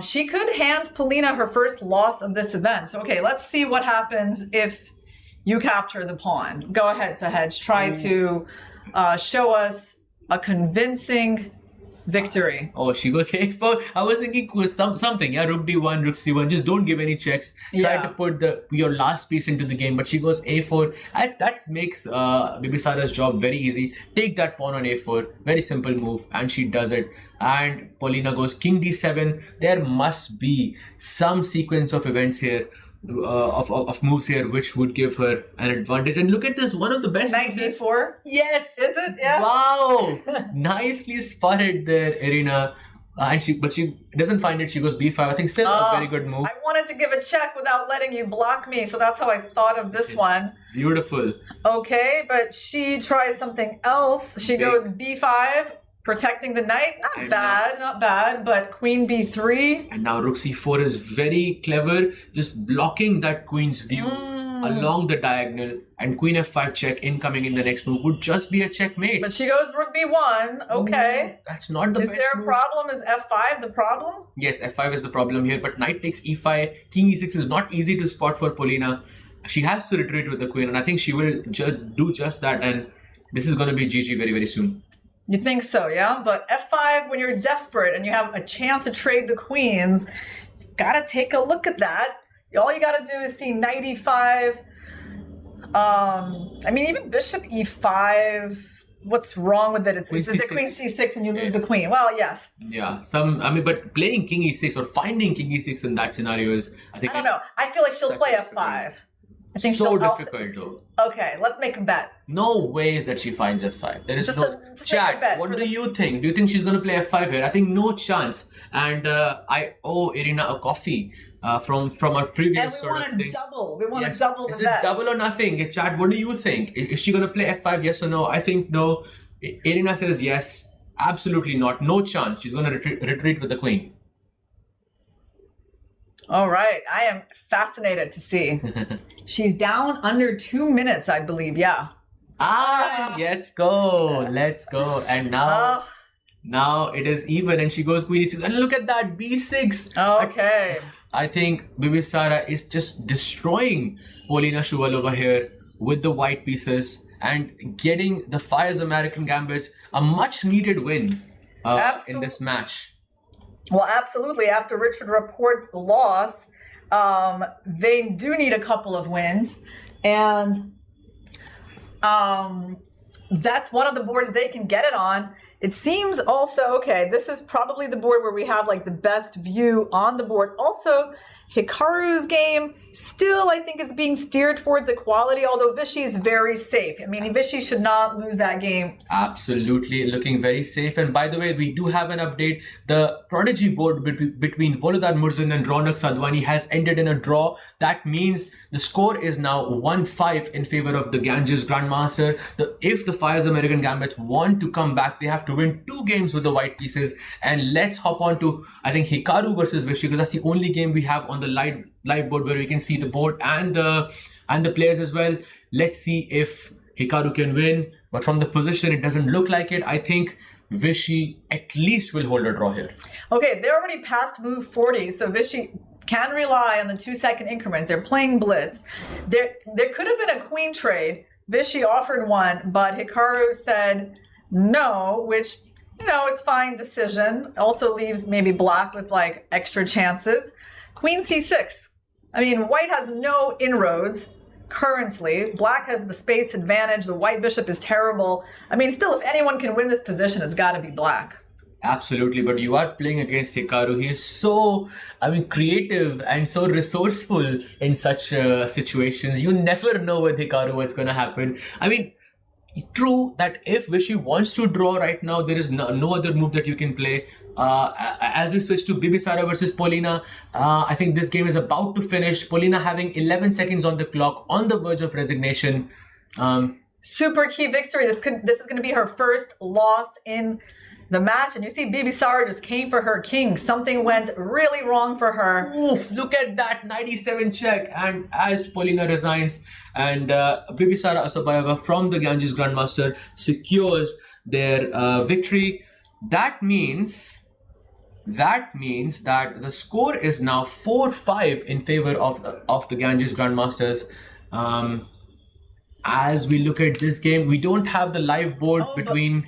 She could hand Polina her first loss of this event. So, okay, let's see what happens if you capture the pawn. Go ahead, Sahej. Try to show us a convincing victory. Oh, she goes a4. I was thinking something, yeah, rook d1, rook c1. Just don't give any checks. Try to put your last piece into the game. But she goes a4. That makes Bibisara's job very easy. Take that pawn on a4. Very simple move. And she does it. And Polina goes king d7. There must be some sequence of events here. Of moves here which would give her an advantage. And look at this, one of the best knight d4. Yes, is it? Yeah. Wow. Nicely spotted there, Irina. But she doesn't find it. She goes b5. I think still a very good move. I wanted to give a check without letting you block me, so that's how I thought of this one. Beautiful. Okay, but she tries something else. She goes b5. Protecting the knight, not bad, but queen b3. And now rook c4 is very clever, just blocking that queen's view along the diagonal. And queen f5 check incoming in the next move would just be a checkmate. But she goes rook b1, okay. That's not the best Is there a problem? Is f5 the problem? Yes, f5 is the problem here, but knight takes e5, king e6 is not easy to spot for Polina. She has to retreat with the queen, and I think she will do just that, and this is going to be GG very, very soon. You think so, yeah? But f5, when you're desperate and you have a chance to trade the queens, you gotta take a look at that. All you gotta do is see knight e5. I mean, even bishop e5. What's wrong with it? It's the queen c6 and you lose the queen. Well, yes. Yeah, but playing king e6 or finding king e6 in that scenario is, I don't know. I feel like she'll play f5. I think so difficult though. Okay, let's make a bet. No ways that she finds f5. There is just no chat. What do you think? Do you think she's going to play f5 here? I think no chance. And I owe Irina a coffee from our previous sort of thing. We want to double the bet. Is it double or nothing? Chat, what do you think? Is she going to play f5? Yes or no? I think no. Irina says yes. Absolutely not. No chance. She's going to retreat with the queen. All right, I am fascinated to see. She's down under 2 minutes, I believe. Yeah. Let's go. And now it is even, and she goes queen e6. And look at that b6. Okay. I think Bibisara is just destroying Polina Shuvalova here with the white pieces and getting the Fyers American Gambits a much needed win in this match. Well, absolutely. After Richard reports the loss, they do need a couple of wins. And that's one of the boards they can get it on. It seems also, okay, this is probably the board where we have like the best view on the board. Also, Hikaru's game still, I think, is being steered towards equality, although Vishy is very safe. I mean, Vishy should not lose that game. Absolutely, looking very safe. And by the way, we do have an update. The Prodigy board between Volodar Murzin and Ronak Sadhwani has ended in a draw. That means the score is now 1-5 in favor of the Ganges Grandmaster. If the Fyers American Gambits want to come back, they have to win 2 games with the white pieces. And let's hop on to, I think, Hikaru versus Vishy, because that's the only game we have on the live board where we can see the board and the players as well. Let's see if Hikaru can win, but from the position it doesn't look like it. I think Vishy at least will hold a draw here. Okay, they're already past move 40, so Vishy can rely on the 2-second increments. They're playing blitz. There could have been a queen trade. Vishy offered one, but Hikaru said no, which, you know, is fine decision. Also leaves maybe black with like extra chances. Queen c6. I mean, white has no inroads currently. Black has the space advantage. The white bishop is terrible. I mean, still, if anyone can win this position, it's got to be black. Absolutely, but you are playing against Hikaru. He is so, creative and so resourceful in such situations. You never know with Hikaru what's going to happen. I mean, true that if Vishy wants to draw right now, there is no other move that you can play. As we switch to Bibisara versus Polina, I think this game is about to finish. Polina having 11 seconds on the clock, on the verge of resignation. Super key victory. This is going to be her first loss in the match, and you see Bibisara just came for her king. Something went really wrong for her. Oof, look at that 97 check. And as Polina resigns and Bibisara Asabayeva from the Ganges Grandmaster secures their victory, that means that the score is now 4-5 in favor of the Ganges Grandmasters. As we look at this game, we don't have the live board between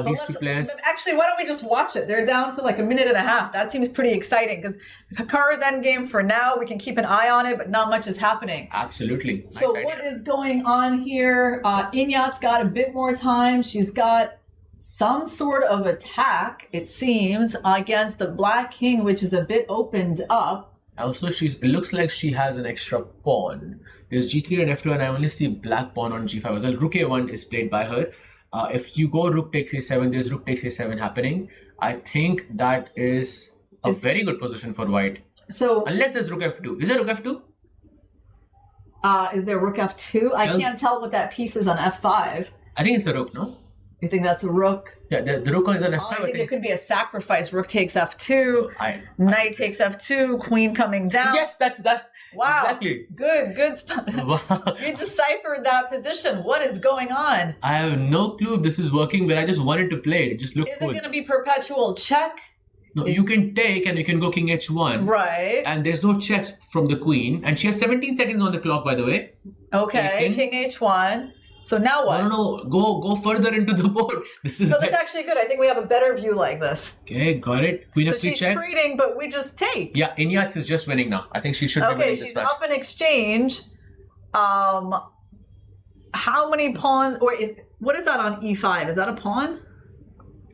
these two players. Actually, why don't we just watch it? They're down to like a minute and a half. That seems pretty exciting because Hikaru's endgame for now, we can keep an eye on it, but not much is happening. Absolutely. So what is going on here? Inyat's got a bit more time. She's got some sort of attack, it seems, against the black king, which is a bit opened up. Also, it looks like she has an extra pawn. There's g3 and f2, and I only see black pawn on g5 as well. Rook a1 is played by her. If you go rook takes a7, there's rook takes a7 happening. I think that is a very good position for white. So unless there's rook f2. Is there rook f2? Is there rook f2? I can't tell what that piece is on f5. I think it's a rook, no? You think that's a rook? Yeah, the rook is on f5. I think it could be a sacrifice. Rook takes f2, knight takes f2, queen coming down. Yes, that's that. Wow. Exactly. Good spot. You deciphered that position. What is going on? I have no clue if this is working, but I just wanted to play it. It just looked cool. Is it going to be perpetual check? No, you can take and you can go king h1. Right. And there's no checks from the queen. And she has 17 seconds on the clock, by the way. Okay, king h1. So now what? No. Go further into the board. This is actually good. I think we have a better view like this. Okay, got it. Queen f3 check. So she's treating, but we just take. Yeah, Inyats is just winning now. I think she should be winning this match. Okay, she's up in exchange. How many pawns? What is that on e5? Is that a pawn?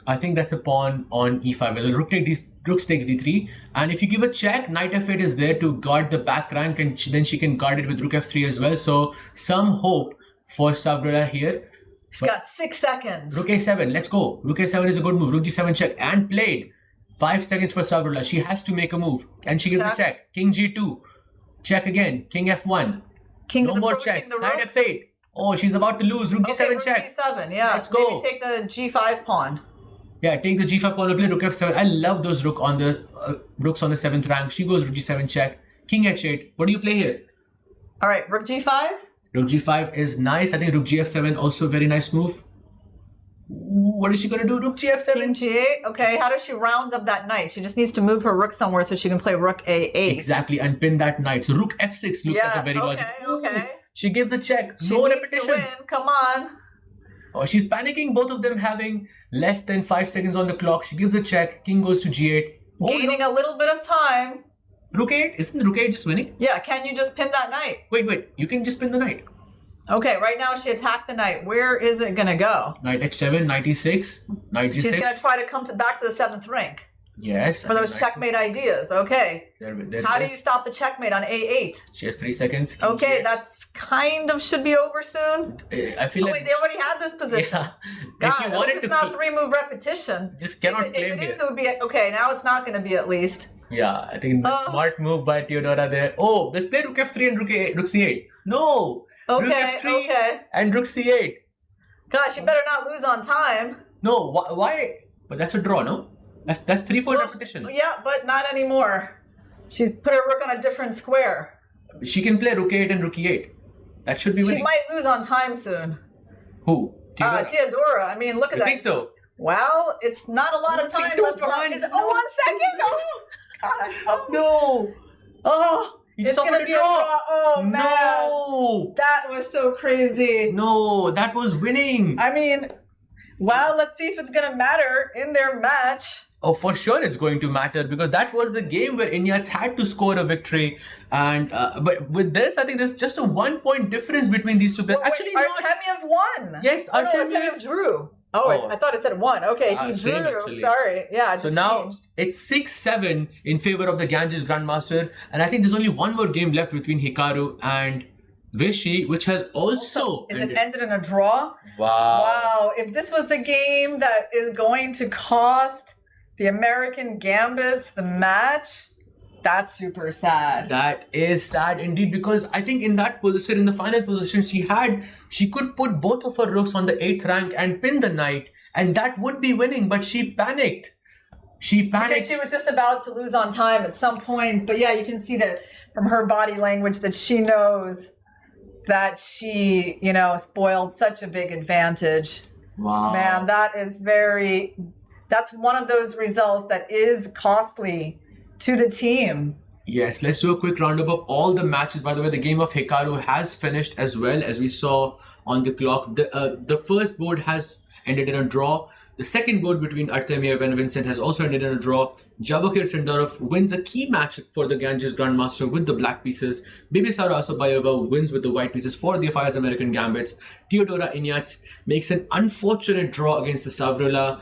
I think that's a pawn on e5. Well, rook takes d3, and if you give a check, knight f8 is there to guard the back rank, and then she can guard it with rook f3 as well. So some hope for Savrula here. She's got 6 seconds. Rook a7, let's go. Rook a7 is a good move. Rook g7 check and played. 5 seconds for Savrula. She has to make a move. And she gives a check. King g2. Check again. King f1. No more checks. Knight f8. Oh, she's about to lose. Rook g7 check. Rook g7, yeah. Let's go. Maybe take the g5 pawn. Yeah, take the g5 pawn and play rook f7. I love those rooks on the 7th rank. She goes rook g7 check. King h8. What do you play here? All right, rook g5. Rook g5 is nice. I think rook gf7 also a very nice move. What is she going to do? Rook gf7? King g8. Okay, how does she round up that knight? She just needs to move her rook somewhere so she can play rook a8. Exactly, and pin that knight. So rook f6 looks like a very logical. Okay. She gives a check. She no needs repetition. to win. Come on. Oh, she's panicking. Both of them having less than 5 seconds on the clock. She gives a check. King goes to g8. Gaining a little bit of time. Rook 8? Isn't rook 8 just winning? Yeah, can you just pin that knight? Wait. You can just pin the knight. Okay, right now she attacked the knight. Where is it going to go? Knight h7, knight e6, knight g6. She's going to try to come back to the 7th rank. Yes. For those checkmate ideas. Okay. How do you stop the checkmate on A8? She has 3 seconds. Okay, that's kind of should be over soon. I feel like wait, they already had this position. Yeah. God, If you wanted it's to not 3-move repetition. just cannot if claim it is, here. it would be okay. Now it's not going to be at least. Yeah, I think the smart move by Theodora there. Oh, let's play Rook F3 and Rook C8. No. Rook Okay, F3 okay. and Rook C8. Gosh, you better not lose on time. No, why? But that's a draw, no? That's 3-4 repetition. Yeah, but not anymore. She's put her rook on a different square. She can play Rook 8 and Rook E8. That should be winning. She might lose on time soon. Who? Theodora. I mean, look at You that. think so? Well, it's not a lot of time left for her. 1 second. Oh, God. Oh. No. Oh, you it's suffered gonna a be draw. a draw. Oh, man. No. That was so crazy. No, that was winning. I mean, well, let's see if it's going to matter in their match. Oh, for sure it's going to matter because that was the game where Inyats had to score a victory. And but with this, I think there's just a 1-point difference between these two players. Actually, Artemiev won. Yes, Artemiev drew. Oh, I thought it said 1. Okay, he same, drew. actually. Sorry. Yeah, I So just now changed. it's 6-7 in favor of the Ganges Grandmaster. And I think there's only one more game left between Hikaru and Vishy, which has also Is it ended in a draw? Wow. Wow. If this was the game that is going to cost the American Gambits the match, that's super sad. That is sad indeed because I think in that position, in the final position, she could put both of her rooks on the 8th rank and pin the knight, and that would be winning, but she panicked. Because she was just about to lose on time at some point. But yeah, you can see that from her body language that she knows that she, spoiled such a big advantage. Wow. Man, that's one of those results that is costly to the team. Yes, let's do a quick roundup of all the matches. By the way, the game of Hikaru has finished as well, as we saw on the clock. The first board has ended in a draw. The second board between Artemiev and Vincent has also ended in a draw. Jabakir Sindorov wins a key match for the Ganges Grandmaster with the black pieces. Bibisara Asobayeva wins with the white pieces for the Fyers American Gambits. Theodora Inyats makes an unfortunate draw against the Savrula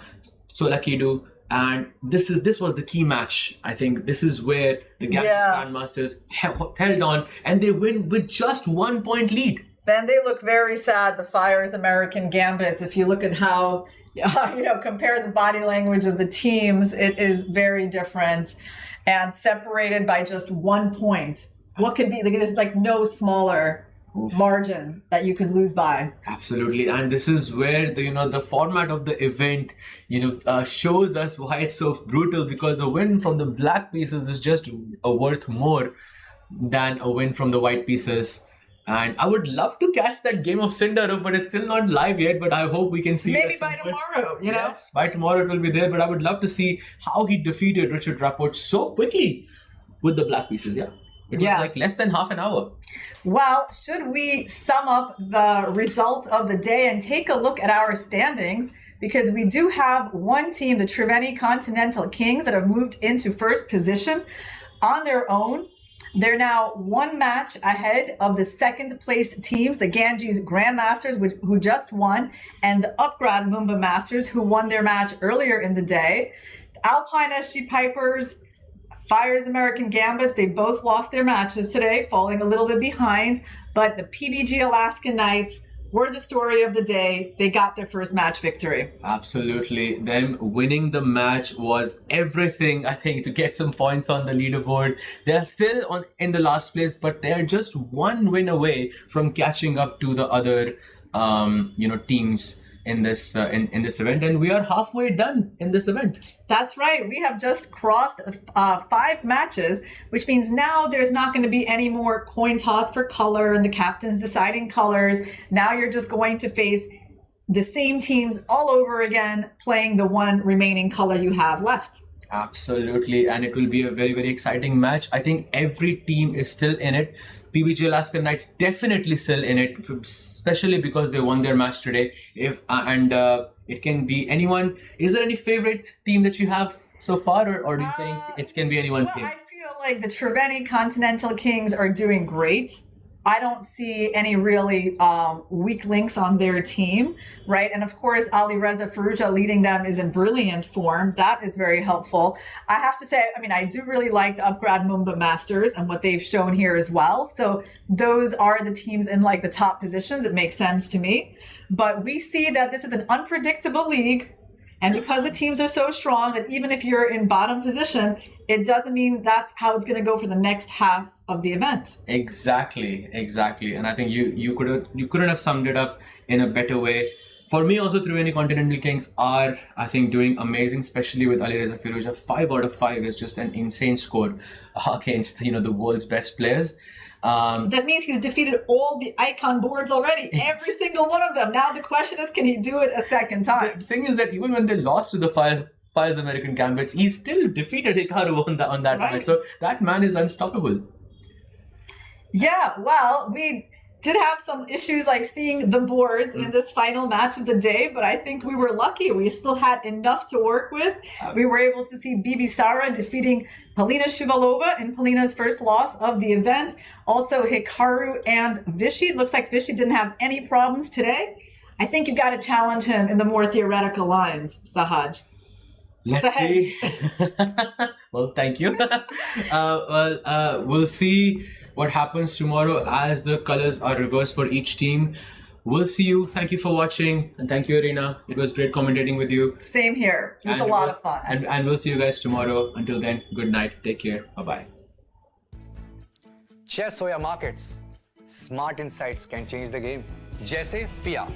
Solakidu. And this was the key match. I think this is where the Ganges Grandmasters held on, and they win with just 1 point lead. Then they look very sad, the Fyers American Gambits. If you look at how, compare the body language of the teams, it is very different and separated by just 1 point. What could be, there's like no smaller margin that you could lose by. Absolutely, and this is where the format of the event shows us why it's so brutal, because a win from the black pieces is just worth more than a win from the white pieces. And I would love to catch that game of Sindorov, but it's still not live yet. But I hope we can see maybe it at by some point. tomorrow. Yes, by tomorrow it will be there. But I would love to see how he defeated Richard Rapport so quickly with the black pieces. Yeah. It was like less than half an hour. Well, should we sum up the results of the day and take a look at our standings? Because we do have one team, the Triveni Continental Kings, that have moved into first position on their own. They're now 1 match ahead of the second placed teams, the Ganges Grandmasters, who just won, and the Upgrad Mumba Masters, who won their match earlier in the day. Alpine SG Pipers, Fyers American Gambits, they both lost their matches today, falling a little bit behind. But the PBG Alaskan Knights were the story of the day. They got their first match victory. Absolutely. Them winning the match was everything, I think, to get some points on the leaderboard. They're still in the last place, but they're just 1 win away from catching up to the other teams in this event, and we are halfway done in this event. That's right. We have just crossed 5 matches, which means now there's not going to be any more coin toss for color and the captains deciding colors. Now you're just going to face the same teams all over again, playing the 1 remaining color you have left. Absolutely, and it will be a very, very exciting match. I think every team is still in it. PBG Alaskan Knights definitely still in it, especially because they won their match today. It can be anyone. Is there any favorite team that you have so far, or do you think it can be anyone's game? I feel like the Triveni Continental Kings are doing great. I don't see any really weak links on their team, right? And of course, Ali Reza Faruja leading them is in brilliant form. That is very helpful. I have to say, I mean, I do really like the Upgrad Mumba Masters and what they've shown here as well. So those are the teams in like the top positions. It makes sense to me. But we see that this is an unpredictable league. And because the teams are so strong that even if you're in bottom position, it doesn't mean that's how it's going to go for the next half of the event. Exactly. And I think you couldn't have summed it up in a better way. For me, also, Triveni Continental Kings are, I think, doing amazing, especially with Ali Reza Firouzja. 5 out of 5 is just an insane score against, the world's best players. That means he's defeated all the icon boards already, every single one of them. Now the question is, can he do it a second time? The thing is that even when they lost to the Fyers American Gambits, he still defeated Hikaru on that match. So that man is unstoppable. Yeah, well, we did have some issues like seeing the boards in this final match of the day, but I think we were lucky. We still had enough to work with. We were able to see Bibi Sara defeating Polina Shuvalova in Polina's first loss of the event. Also Hikaru and Vishy. Looks like Vishy didn't have any problems today. I think you got to challenge him in the more theoretical lines, Sahaj. Let's see. Well, thank you. We'll see what happens tomorrow as the colors are reversed for each team. We'll see you. Thank you for watching. And thank you, Arena. It was great commentating with you. Same here. It was a lot of fun. And we'll see you guys tomorrow. Until then, good night. Take care. Bye-bye. Chess or markets, smart insights can change the game. Jaise FIA,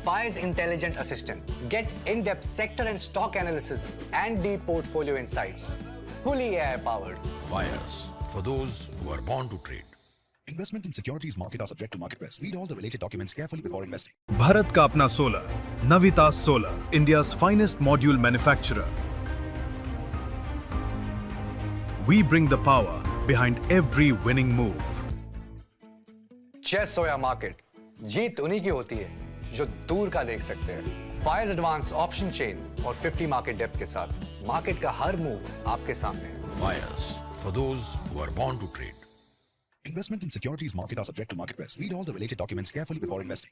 Fyers Intelligent Assistant. Get in-depth sector and stock analysis and deep portfolio insights. Fully AI-powered. Fyers, for those who are born to trade. Investment in securities market are subject to market risk. Read all the related documents carefully before investing. Bharat का अपना solar, Navitas Solar, India's finest module manufacturer. We bring the power behind every winning move. Chess or market, जीत उन्हीं की होती है जो दूर का देख सकते हैं. Fyers Advanced Option Chain और 50 market depth के साथ मार्केट का हर मूव आपके सामने. Fyers, for those who are born to trade. Investment in securities market are subject to market risk. Read all the related documents carefully before investing.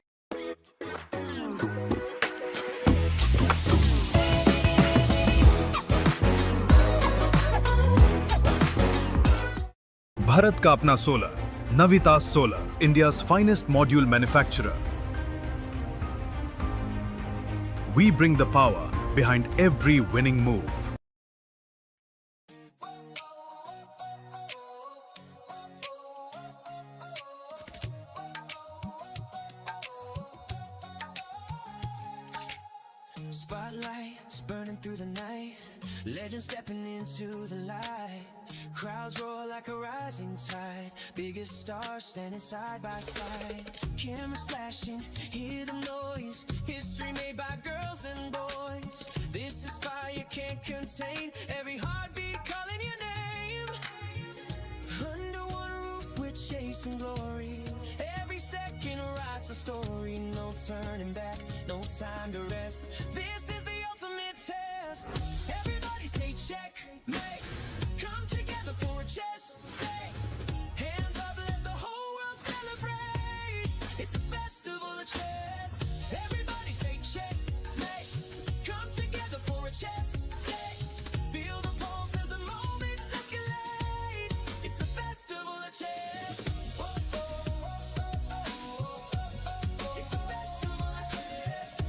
Bharat का अपना solar, Navitas Solar, India's finest module manufacturer. We bring the power behind every winning move. Spotlights burning through the night, legends stepping into the light. Crowds roar like a rising tide, biggest stars standing side by side. Cameras flashing, hear the noise, history made by girls and boys. This is fire can't contain, every heartbeat calling your name. Under one roof we're chasing glory, every second writes a story. No turning back, no time to rest. This is the ultimate test. Everybody say checkmate. Come together for a chess day. Hands up, let the whole world celebrate. It's a festival of chess. Everybody say checkmate. Come together for a chess day. Feel the pulse as the moments escalate. It's a festival of chess. It's a festival of chess.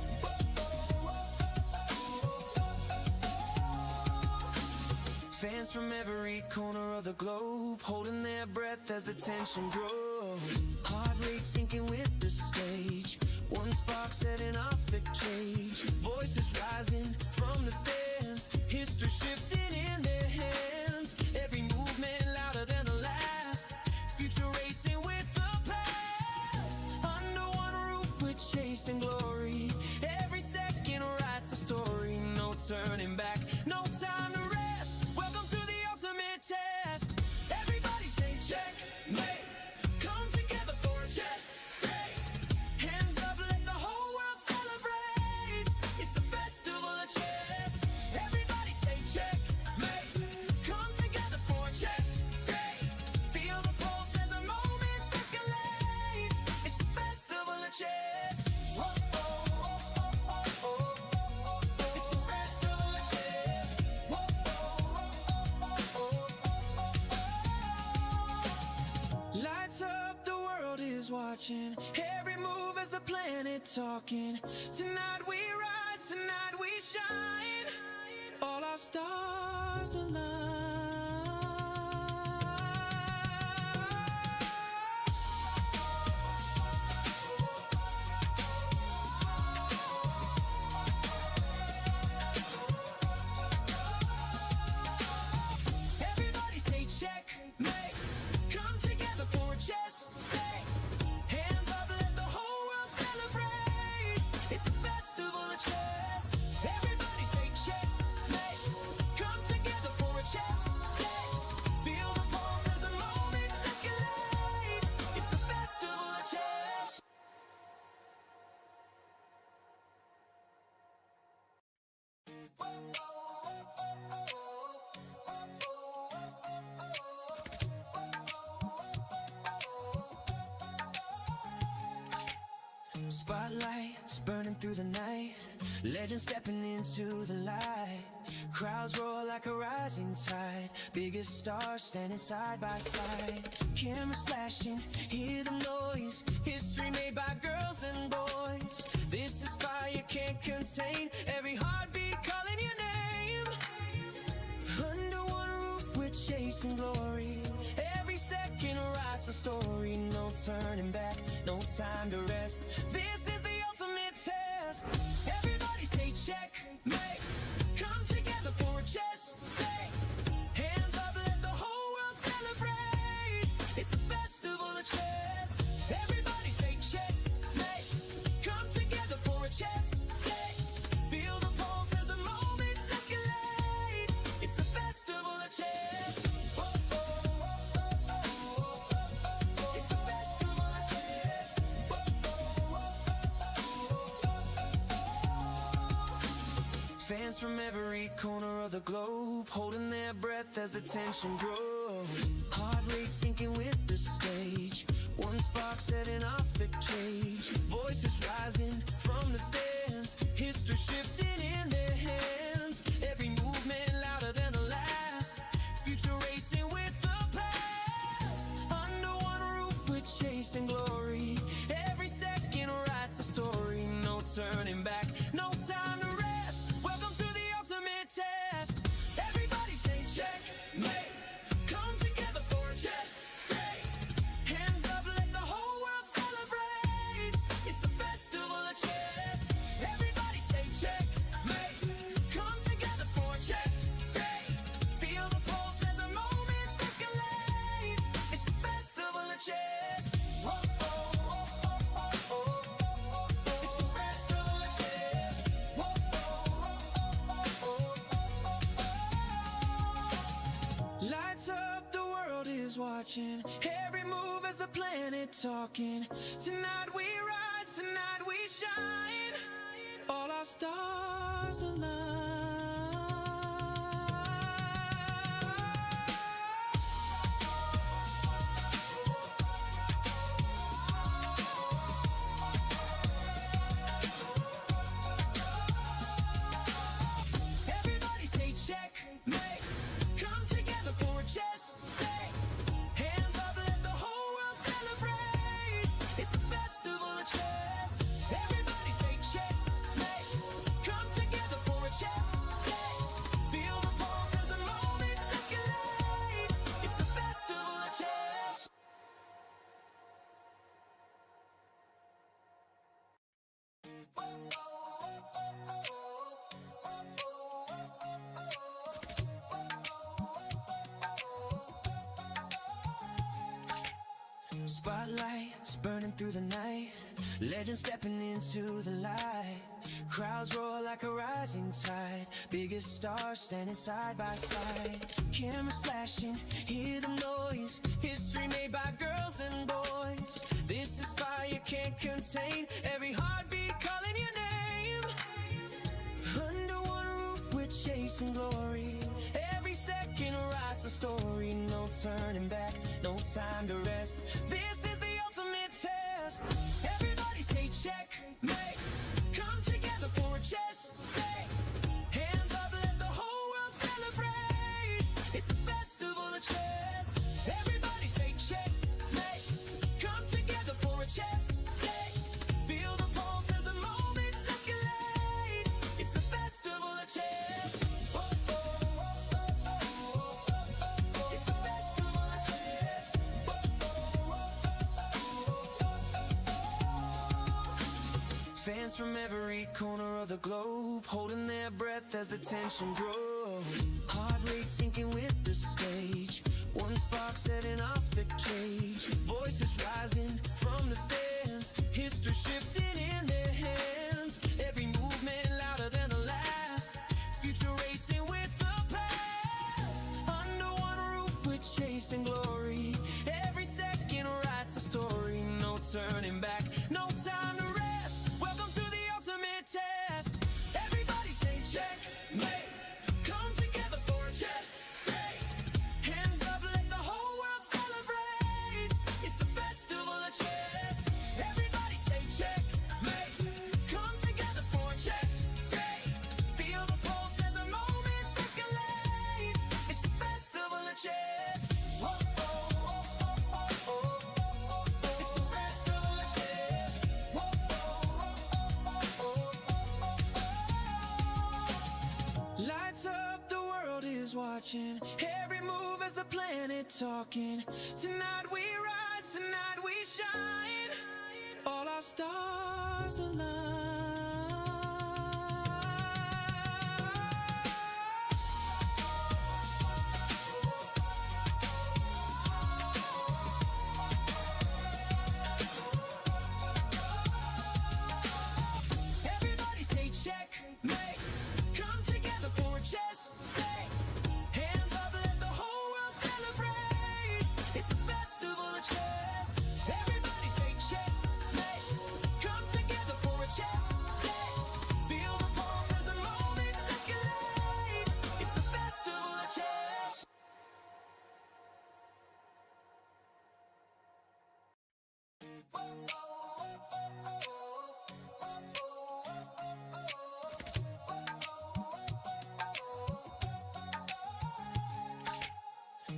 Fans from every corner of the globe holding their breath as the tension grows. Heart rate sinking with the stage. One spark setting off the cage. Voices rising from the stands. History shifting in their hands. Every movement louder than the last. Future racing with the past. Under one roof we're chasing glory. Every second writes a story. No turning back, no time to rest. Welcome to the ultimate test. Everybody say checkmate. Come together for a chess day. Hands up, let the whole world celebrate. It's a festival of chess. Everybody say checkmate. Come together for a chess day. Feel the pulse as the moments escalate. watching every move as the planet talking. Tonight we rise, tonight we shine. All our stars align. Everybody say checkmate. Come together for a chess day. Hands up, let the whole world celebrate. It's a festival of chess. Everybody say checkmate. Come together for a chess day. Feel the pulse as the moments escalate. It's a festival of chess. Spotlights burning through the night. Legends stepping into the light. Crowds roar like a rising tide. Biggest stars standing side by side. Cameras flashing, hear the noise. History made by girls and boys. This is fire can't contain. Every heartbeat calling your name. Under one roof we're chasing glory. Every second writes a story. No turning back, no time to rest. This is the ultimate test. Everybody say checkmate. Come together for a chess day. Hands up, let the whole world celebrate. It's a festival of chess. Everybody say checkmate. Come together for a chess day. Feel the pulse as the moments escalate. It's a festival of chess. It's a festival of chess. Fans from every corner of the globe holding their breath as the tension grows. Heart rate sinking with the stage. One spark setting off the cage. Voices rising from the stands. History shifting in their hands. Every movement louder than the last. Future racing with the past. Under one roof we're chasing glory. Every second writes a story. No turning back, no time to rest. Welcome to the ultimate test. Everybody say checkmate. Come together for a chess day. Hands up, let the whole world celebrate. It's a festival of chess. Everybody say checkmate. Come together for a chess day. Feel the pulse as the moments escalate. It's a festival of chess. It's a festival of chess. Lights up, the world is watching. Every move as the planet talking. Tonight we rise, tonight we shine. All our stars align. Everybody say checkmate. Come together for a chess day. Hands up, let the whole world celebrate. It's a festival of chess. Everybody say checkmate. Come together for a chess day. Feel the pulse as the moments escalate. It's a festival of chess. Spotlights burning through the night. Legends stepping into the light. Crowds roar like a rising tide. Biggest stars standing side by side. Cameras flashing, hear the noise. History made by girls and boys. This is fire can't contain. Every heartbeat calling your name. Under one roof we're chasing glory. Every second writes a story. No turning back, no time to rest. This is the ultimate test. Everybody say checkmate. Come together for a chess day. Hands up, let the whole world celebrate. It's a festival of chess. Everybody say checkmate. Come together for a chess Fans from every corner of the globe, holding their breath as the tension grows. Heart rate sinking with the stage, one spark setting off the cage. Voices rising from the stands, history shifting in their hands. Every movement louder than the last, future racing with the past. Under one roof we're chasing glory, every second writes a story. No turning back, no time to rest. Welcome to the ultimate test. Everybody say checkmate, come together for a chess day. Hands up, let the whole world celebrate. It's a festival of chess. Everybody say checkmate, come together for a chess day. Feel the pulse as the moments escalate. It's a festival of chess. Whoa, whoa, whoa, whoa, whoa. It's a festival of chess. Whoa, whoa, whoa, whoa. Lights up, the world is watching. Every move as the planet talking. Tonight we rise, tonight we shine. All our stars align. Everybody say checkmate, come together for a chess day. Hands up, let the whole world celebrate. It's a festival of chess. Everybody say checkmate, come together for a chess day. Feel the pulse as the moments escalate. It's a festival of chess.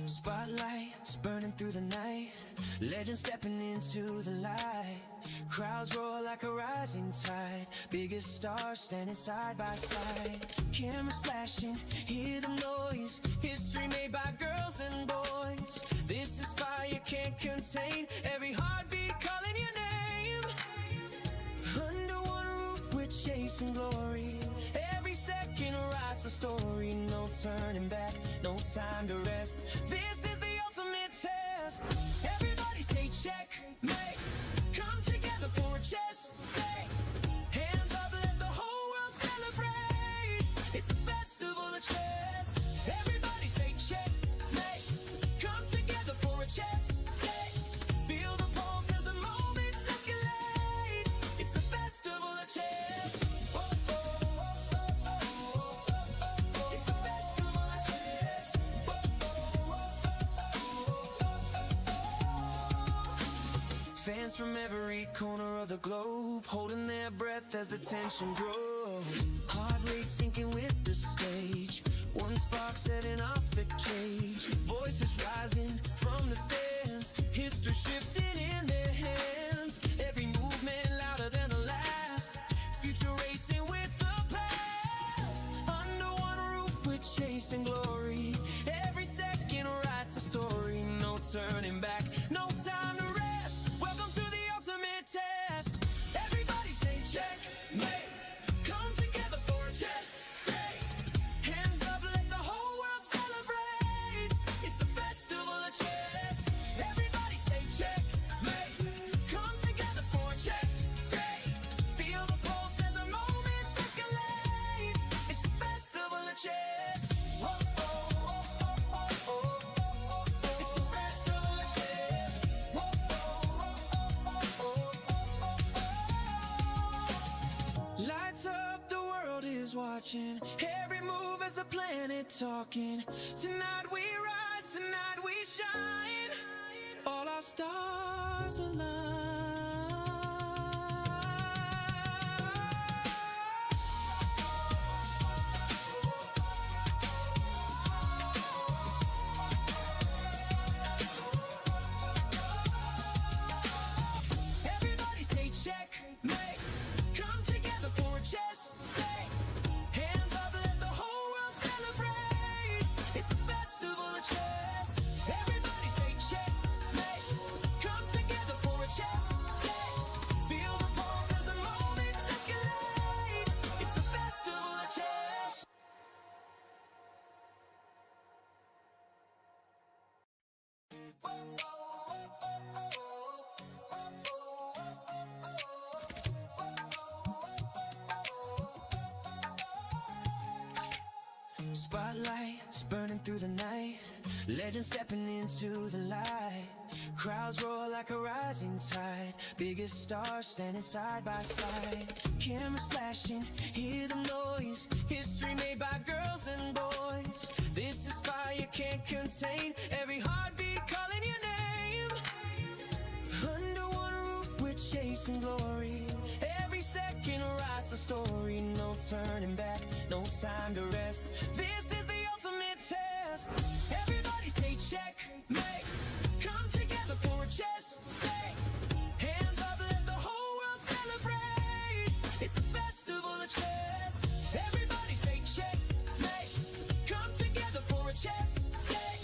Spotlights burning through the night, legends stepping into the light. Crowds roar like a rising tide, biggest stars standing side by side. Cameras flashing, hear the noise, history made by girls and boys. This is fire you can't contain, every heartbeat calling your name. Under one roof we're chasing glory, every second writes a story. No turning back, no time to rest. This is the ultimate test. Everybody say checkmate, come together for a chess day. Hands up, let the whole world celebrate. It's a festival of chess. Everybody say checkmate, come together for a chess day. Feel the pulse as the moments escalate. It's a festival of chess. Whoa, whoa, whoa, whoa, whoa. It's a festival of chess. Whoa, whoa, whoa, whoa. Fans from every corner of the globe, holding their breath as the tension grows. Heart rate sinking with the stage, one spark setting off the cage. Voices rising from the stands, history shifting in their hands. Every movement louder than the last, future racing with the past. Under one roof we're chasing glory, every second writes a story. No turning back, no time to rest. Welcome to the ultimate test. Everybody say checkmate, come together for a chess day. Hands up, let the whole world celebrate. It's a festival of chess. Everybody say checkmate, come together for a chess day. Feel the pulse as the moments escalate. It's a festival of chess. Whoa, whoa, whoa, whoa, whoa, whoa. It's a festival of chess. Whoa, whoa, whoa, whoa, whoa. Lights up, the world is watching. Every move as the planet talking. Tonight we rise, tonight we shine. All our stars align. Everybody say checkmate, come together for a chess day. Hands up, let the whole world celebrate. It's a festival of chess. Everybody say checkmate, come together for a chess Spotlights burning through the night, legends stepping into the light. Crowds roar like a rising tide, biggest stars standing side by side. Cameras flashing, hear the noise, history made by girls and boys. This is fire can't contain, every heartbeat calling your name. Under one roof we're chasing glory, every second writes a story. No turning back, no time to rest, this is the ultimate test. Everybody say checkmate, come together for a chess day. Hands up, let the whole world celebrate, it's a festival of chess. Everybody say checkmate, come together for a chess day.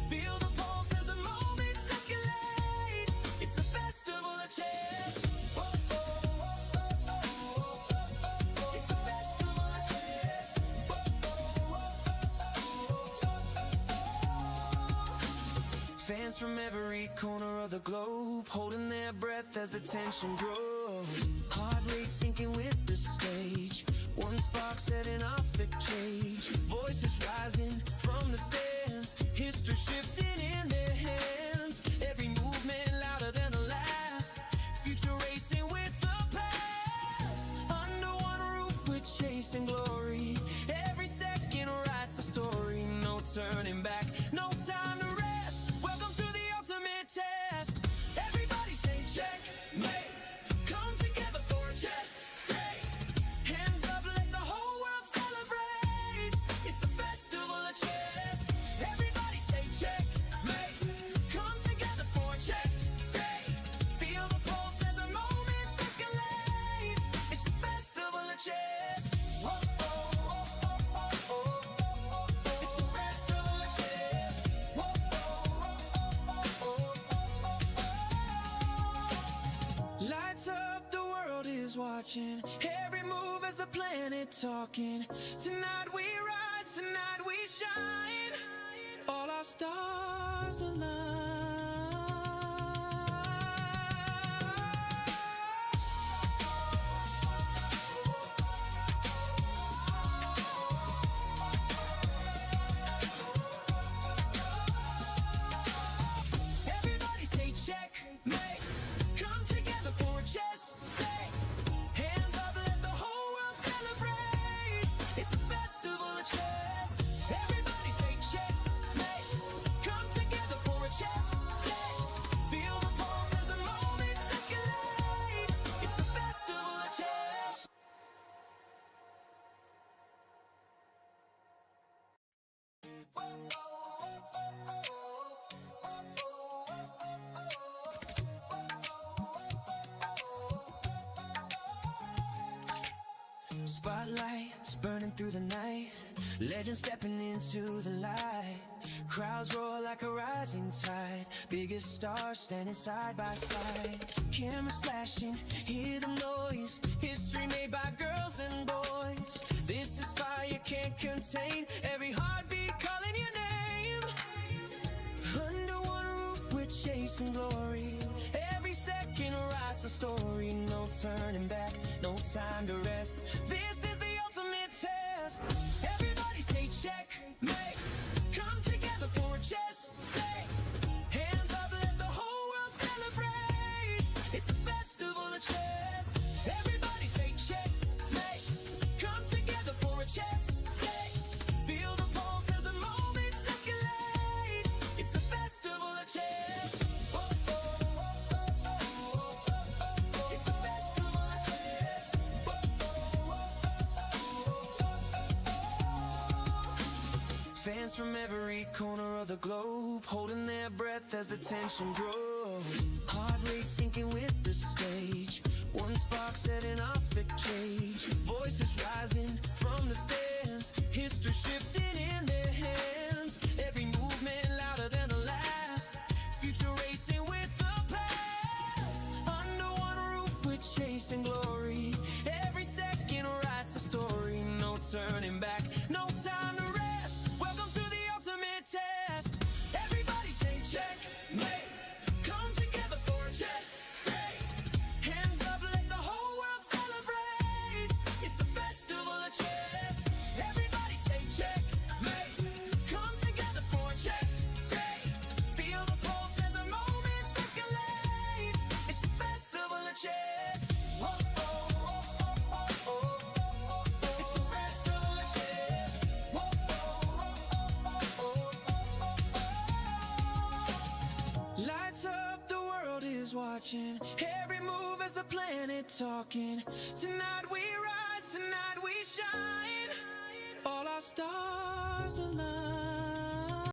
Feel the pulse as the moments escalate, it's a festival of chess. It's a festival of chess. Fans from every corner of the globe holding their breath as the tension grows. Heart rate sinking with the stage, one spark setting off the cage. Voices rising from the stands, history shifting in their hands. Every movement louder than the last, future racing with the past. Under one roof we're chasing glory, every second writes a story. No turning back, no time to rest, welcome to the ultimate test. Everybody say checkmate, come together for a chess day. Hands up, let the whole world celebrate, it's a festival of chess. Everybody say checkmate, come together for a chess day. Feel the pulse as the moments escalate, it's a festival of chess. Whoa, oh, oh, oh, oh, oh. It's a festival of chess. Whoa, oh, oh, oh, oh, oh. Lights up, the world is watching, every move as the planet talking. Tonight we rise, tonight we shine, all our stars align. Everybody say checkmate, come together for a chess day. Hands up, let the whole world celebrate, it's a festival of chess. Everybody say checkmate, come together for a chess day. Feel the pulse as the moments escalate, it's a festival of chess. Spotlights burning through the night, legends stepping into the light. Crowds roar like a rising tide, biggest stars standing side by side. Cameras flashing, hear the noise, history made by girls and boys. This is fire can't contain, every heartbeat calling your name. Under one roof we're chasing glory, every second writes a story. No turning back, no time to rest, this is the ultimate test. Everybody say checkmate, come together for a chess day. Hands up, let the whole world celebrate, it's a festival of chess. Everybody say checkmate, come together for a chess day. Feel the pulse as the moments escalate, it's a festival of chess. Oh, oh, oh, oh, oh, oh. It's a festival of chess. Oh, oh, oh, oh, oh. Fans from every corner of the globe holding their breath as the tension grows. Heart rate sinking with the stage, one spark setting off the cage. Voices rising from the stands, history shifting in their hands. Every movement louder than the last, future racing with the past. Under one roof we're chasing glory, every second writes a story. No turning back, no time to rest, welcome to the ultimate test. Everybody say checkmate, come together for a chess day. Hands up, let the whole world celebrate, is watching. Every move as the planet talking. Tonight we rise, tonight we shine. All our stars align.